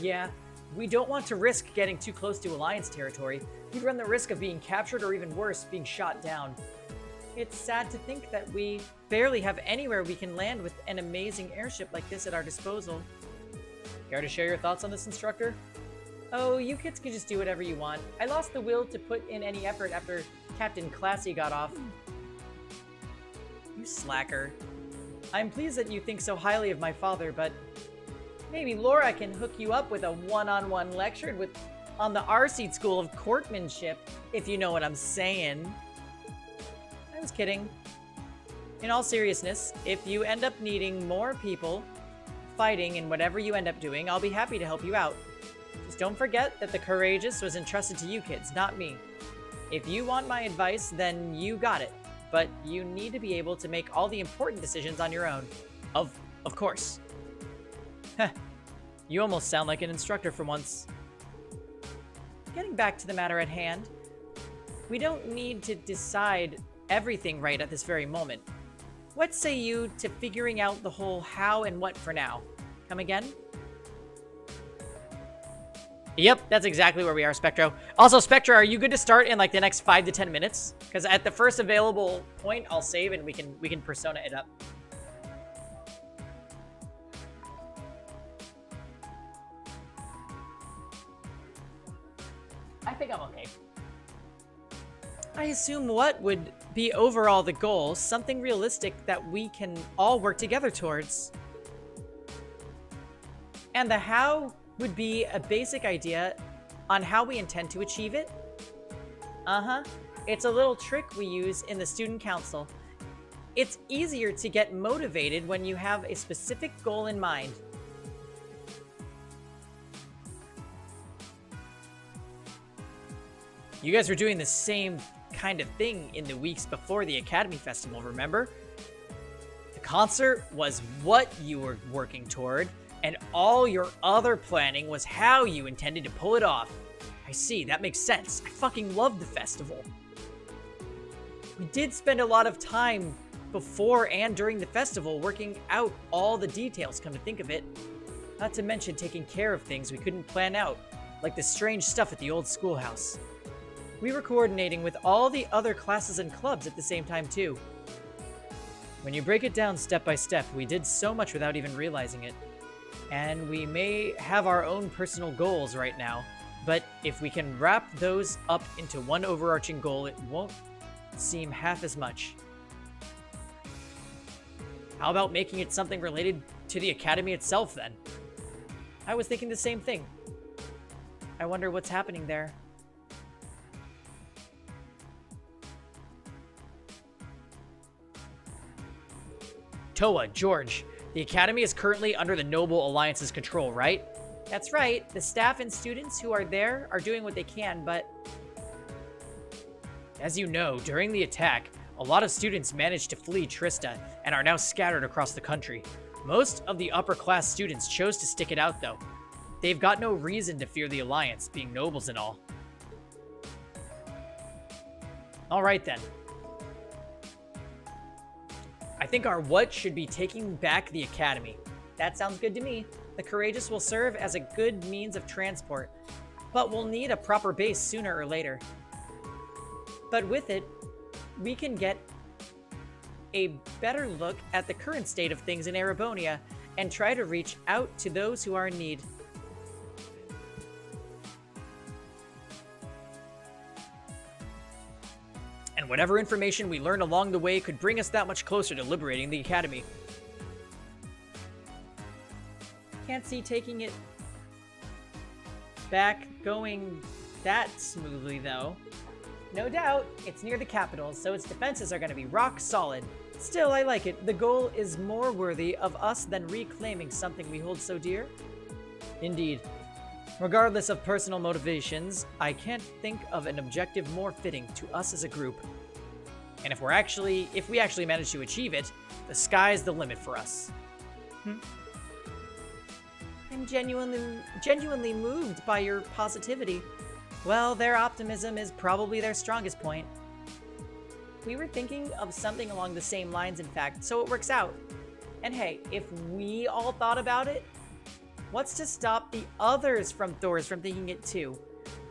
Yeah, we don't want to risk getting too close to Alliance territory. We'd run the risk of being captured or even worse, being shot down. It's sad to think that we barely have anywhere we can land with an amazing airship like this at our disposal. Care to share your thoughts on this, instructor? Oh, you kids can just do whatever you want. I lost the will to put in any effort after Captain Classy got off. You slacker. I'm pleased that you think so highly of my father, but maybe Laura can hook you up with a one-on-one lecture on the Arseed School of Courtmanship, if you know what I'm saying. I was kidding. In all seriousness, if you end up needing more people fighting in whatever you end up doing, I'll be happy to help you out. Just don't forget that the Courageous was entrusted to you kids, not me. If you want my advice, then you got it. But you need to be able to make all the important decisions on your own. Of course. Heh. You almost sound like an instructor for once. Getting back to the matter at hand, we don't need to decide everything right at this very moment. What say you to figuring out the whole how and what for now? Come again? Yep, that's exactly where we are, Spectro. Also, Spectro, are you good to start in like the next 5 to 10 minutes? Because at the first available point, I'll save and we can persona it up. I think I'm okay. I assume what would be overall the goal, something realistic that we can all work together towards. And the how would be a basic idea on how we intend to achieve it. Uh-huh. It's a little trick we use in the student council. It's easier to get motivated when you have a specific goal in mind. You guys were doing the same kind of thing in the weeks before the Academy Festival, remember? The concert was what you were working toward, and all your other planning was how you intended to pull it off. I see, that makes sense. I fucking love the festival. We did spend a lot of time before and during the festival working out all the details, come to think of it. Not to mention taking care of things we couldn't plan out, like the strange stuff at the old schoolhouse. We were coordinating with all the other classes and clubs at the same time too. When you break it down step by step, we did so much without even realizing it. And we may have our own personal goals right now, but if we can wrap those up into one overarching goal, it won't seem half as much. How about making it something related to the Academy itself then? I was thinking the same thing. I wonder what's happening there. Toa, George, the Academy is currently under the Noble Alliance's control, right? That's right. The staff and students who are there are doing what they can, but as you know, during the attack, a lot of students managed to flee Trista and are now scattered across the country. Most of the upper-class students chose to stick it out, though. They've got no reason to fear the Alliance, being nobles and all. Alright then. I think our what should be taking back the Academy. That sounds good to me. The Courageous will serve as a good means of transport, but we'll need a proper base sooner or later. But with it, we can get a better look at the current state of things in Erebonia and try to reach out to those who are in need. And whatever information we learn along the way could bring us that much closer to liberating the Academy. Can't see taking it back going that smoothly, though. No doubt, it's near the capital, so its defenses are going to be rock solid. Still, I like it. The goal is more worthy of us than reclaiming something we hold so dear. Indeed. Regardless of personal motivations, I can't think of an objective more fitting to us as a group. And if we actually manage to achieve it, the sky's the limit for us. I'm genuinely moved by your positivity. Well, their optimism is probably their strongest point. we were thinking of something along the same lines, in fact, so it works out. And hey, if we all thought about it, what's to stop the others from Thors from thinking it too?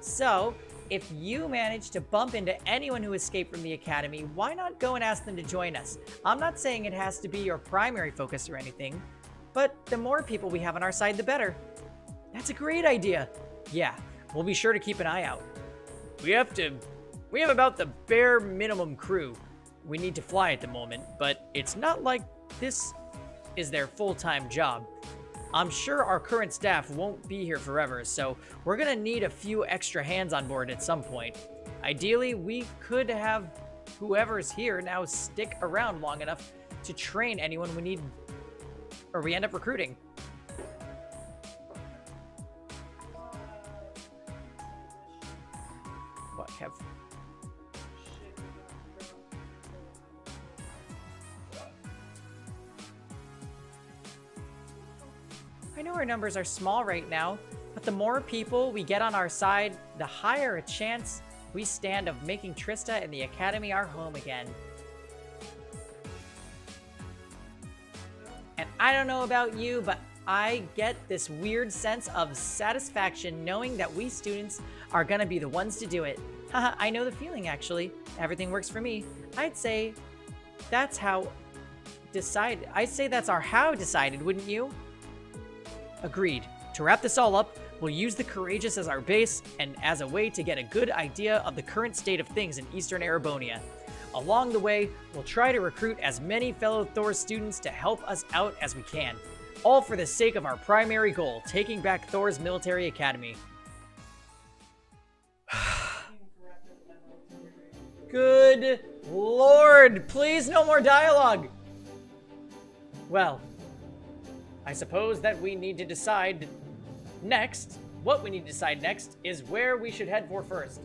So, if you manage to bump into anyone who escaped from the academy, why not go and ask them to join us? I'm not saying it has to be your primary focus or anything, but the more people we have on our side, the better. That's a great idea. Yeah, we'll be sure to keep an eye out. We have about the bare minimum crew we need to fly at the moment, but it's not like this is their full-time job. I'm sure our current staff won't be here forever, so we're gonna need a few extra hands on board at some point. Ideally, we could have whoever's here now stick around long enough to train anyone we need, or we end up recruiting. What, Kev? I know our numbers are small right now, but the more people we get on our side, the higher a chance we stand of making Trista and the Academy our home again. And I don't know about you, but I get this weird sense of satisfaction knowing that we students are gonna be the ones to do it. Haha, I know the feeling actually. Everything works for me. I'd say that's our how decided, wouldn't you? Agreed. To wrap this all up, we'll use the Courageous as our base and as a way to get a good idea of the current state of things in Eastern Erebonia. Along the way, we'll try to recruit as many fellow Thor students to help us out as we can. All for the sake of our primary goal, taking back Thor's military academy. Good Lord, please no more dialogue! Well, I suppose that we need to decide next. What we need to decide next is where we should head for first.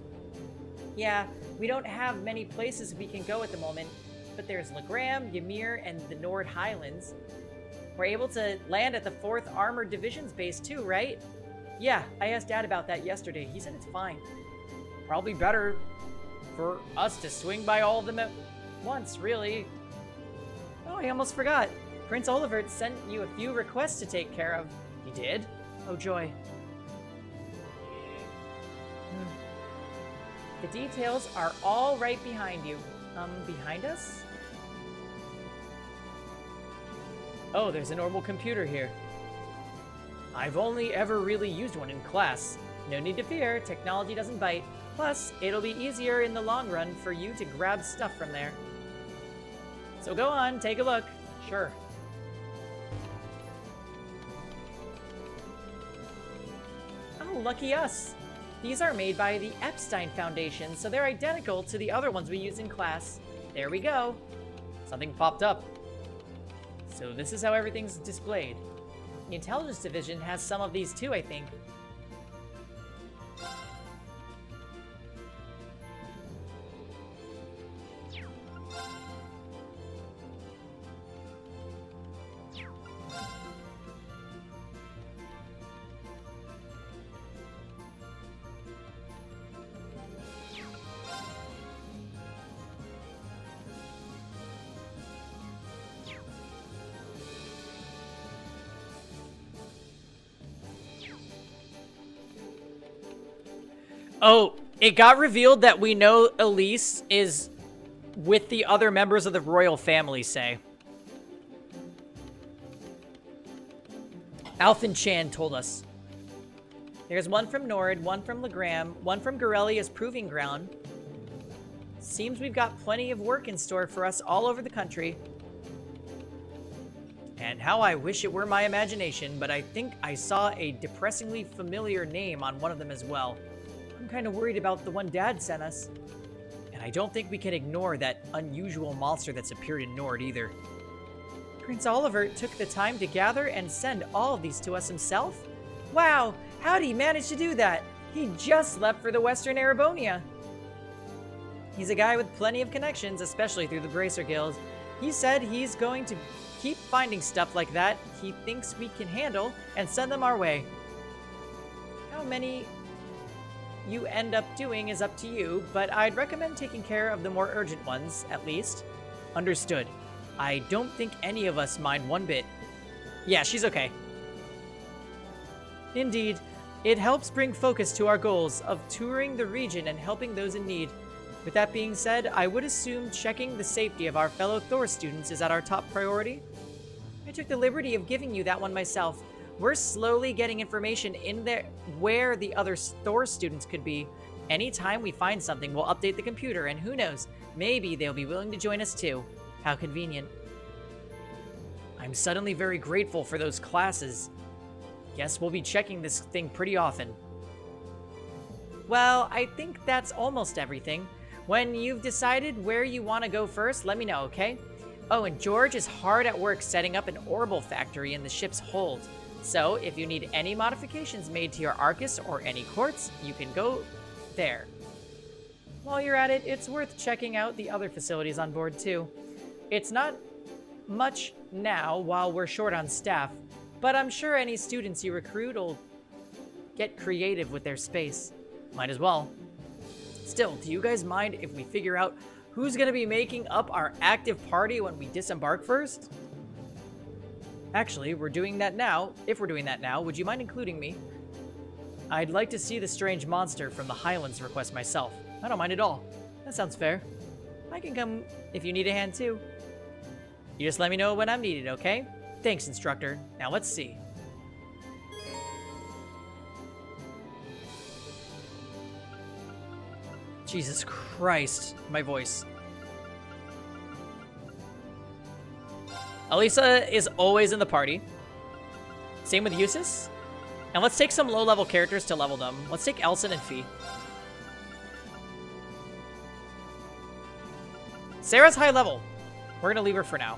Yeah, we don't have many places we can go at the moment, but there's Legram, Ymir, and the Nord Highlands. We're able to land at the 4th Armored Division's base too, right? Yeah, I asked Dad about that yesterday. He said it's fine. Probably better for us to swing by all of them at once, really. Oh, I almost forgot. Prince Olivert sent you a few requests to take care of. He did? Oh, joy. The details are all right behind you. Behind us? Oh, there's an orbital computer here. I've only ever really used one in class. No need to fear, technology doesn't bite. Plus, it'll be easier in the long run for you to grab stuff from there. So go on, take a look. Sure. Oh, lucky us. These are made by the Epstein Foundation, so they're identical to the other ones we use in class. There we go. Something popped up. So this is how everything's displayed. The Intelligence Division has some of these too, I think. Oh, it got revealed that we know Elise is with the other members of the royal family, say. Alphen Chan told us. There's one from Nord, one from Legram, one from Gorelia's Proving Ground. Seems we've got plenty of work in store for us all over the country. And how I wish it were my imagination, but I think I saw a depressingly familiar name on one of them as well. I'm kind of worried about the one Dad sent us. And I don't think we can ignore that unusual monster that's appeared in Nord either. Prince Olivert took the time to gather and send all of these to us himself? Wow, how'd he manage to do that? He just left for the Western Erebonia. He's a guy with plenty of connections, especially through the Bracer Guild. He said he's going to keep finding stuff like that he thinks we can handle and send them our way. How many you end up doing is up to you, but I'd recommend taking care of the more urgent ones, at least. Understood. I don't think any of us mind one bit. Yeah, she's okay. Indeed, it helps bring focus to our goals of touring the region and helping those in need. With that being said, I would assume checking the safety of our fellow Thor students is at our top priority. I took the liberty of giving you that one myself. We're slowly getting information in there where the other Thor students could be. Anytime we find something, we'll update the computer, and who knows, maybe they'll be willing to join us too. How convenient. I'm suddenly very grateful for those classes. Guess we'll be checking this thing pretty often. Well, I think that's almost everything. When you've decided where you want to go first, let me know, okay? Oh, and George is hard at work setting up an orbital factory in the ship's hold. So, if you need any modifications made to your Arcus or any quartz, you can go there. While you're at it, it's worth checking out the other facilities on board too. It's not much now while we're short on staff, but I'm sure any students you recruit will get creative with their space. Might as well. Still, do you guys mind if we figure out who's gonna be making up our active party when we disembark first? Actually, we're doing that now. If we're doing that now, would you mind including me? I'd like to see the strange monster from the Highlands request myself. I don't mind at all. That sounds fair. I can come if you need a hand too. You just let me know when I'm needed, okay? Thanks, instructor. Now let's see. Jesus Christ, my voice. Elisa is always in the party. Same with Eustace. And let's take some low-level characters to level them. Let's take Elson and Fee. Sarah's high level. We're gonna leave her for now.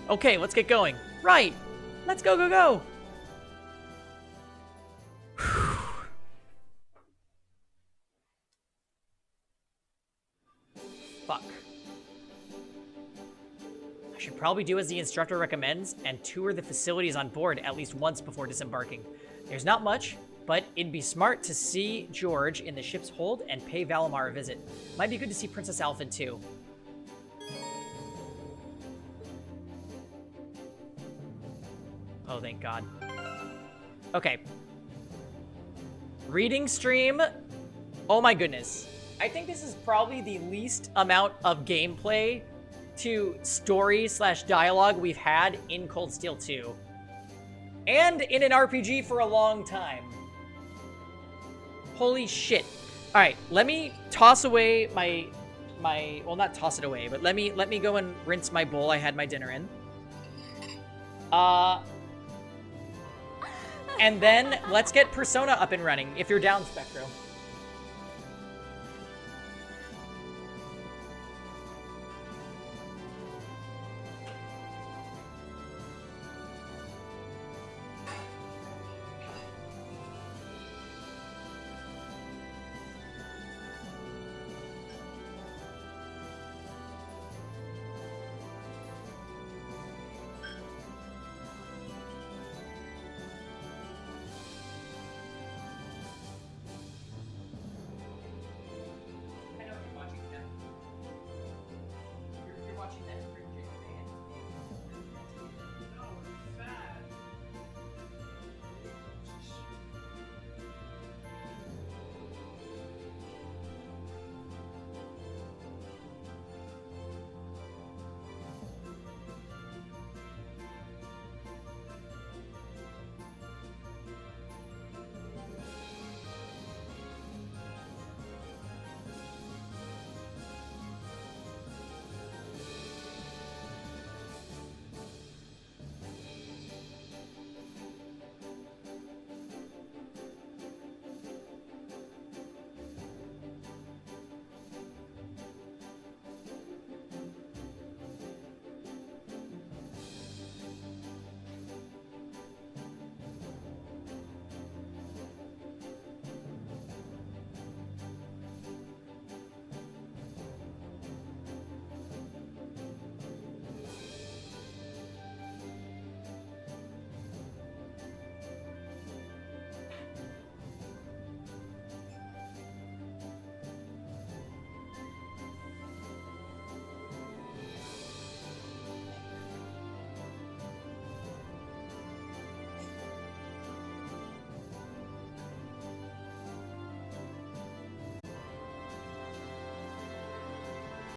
Okay, let's get going. Right. Let's go, go, go. Fuck. I should probably do as the instructor recommends and tour the facilities on board at least once before disembarking. There's not much, but it'd be smart to see George in the ship's hold and pay Valimar a visit. Might be good to see Princess Alphen too. Oh, thank God. Okay. Reading stream. Oh my goodness. I think this is probably the least amount of gameplay to story/dialogue we've had in Cold Steel 2. And in an RPG for a long time. Holy shit. Alright, let me toss away my well, not toss it away, but let me go and rinse my bowl I had my dinner in. And then let's get Persona up and running, if you're down, Spectro.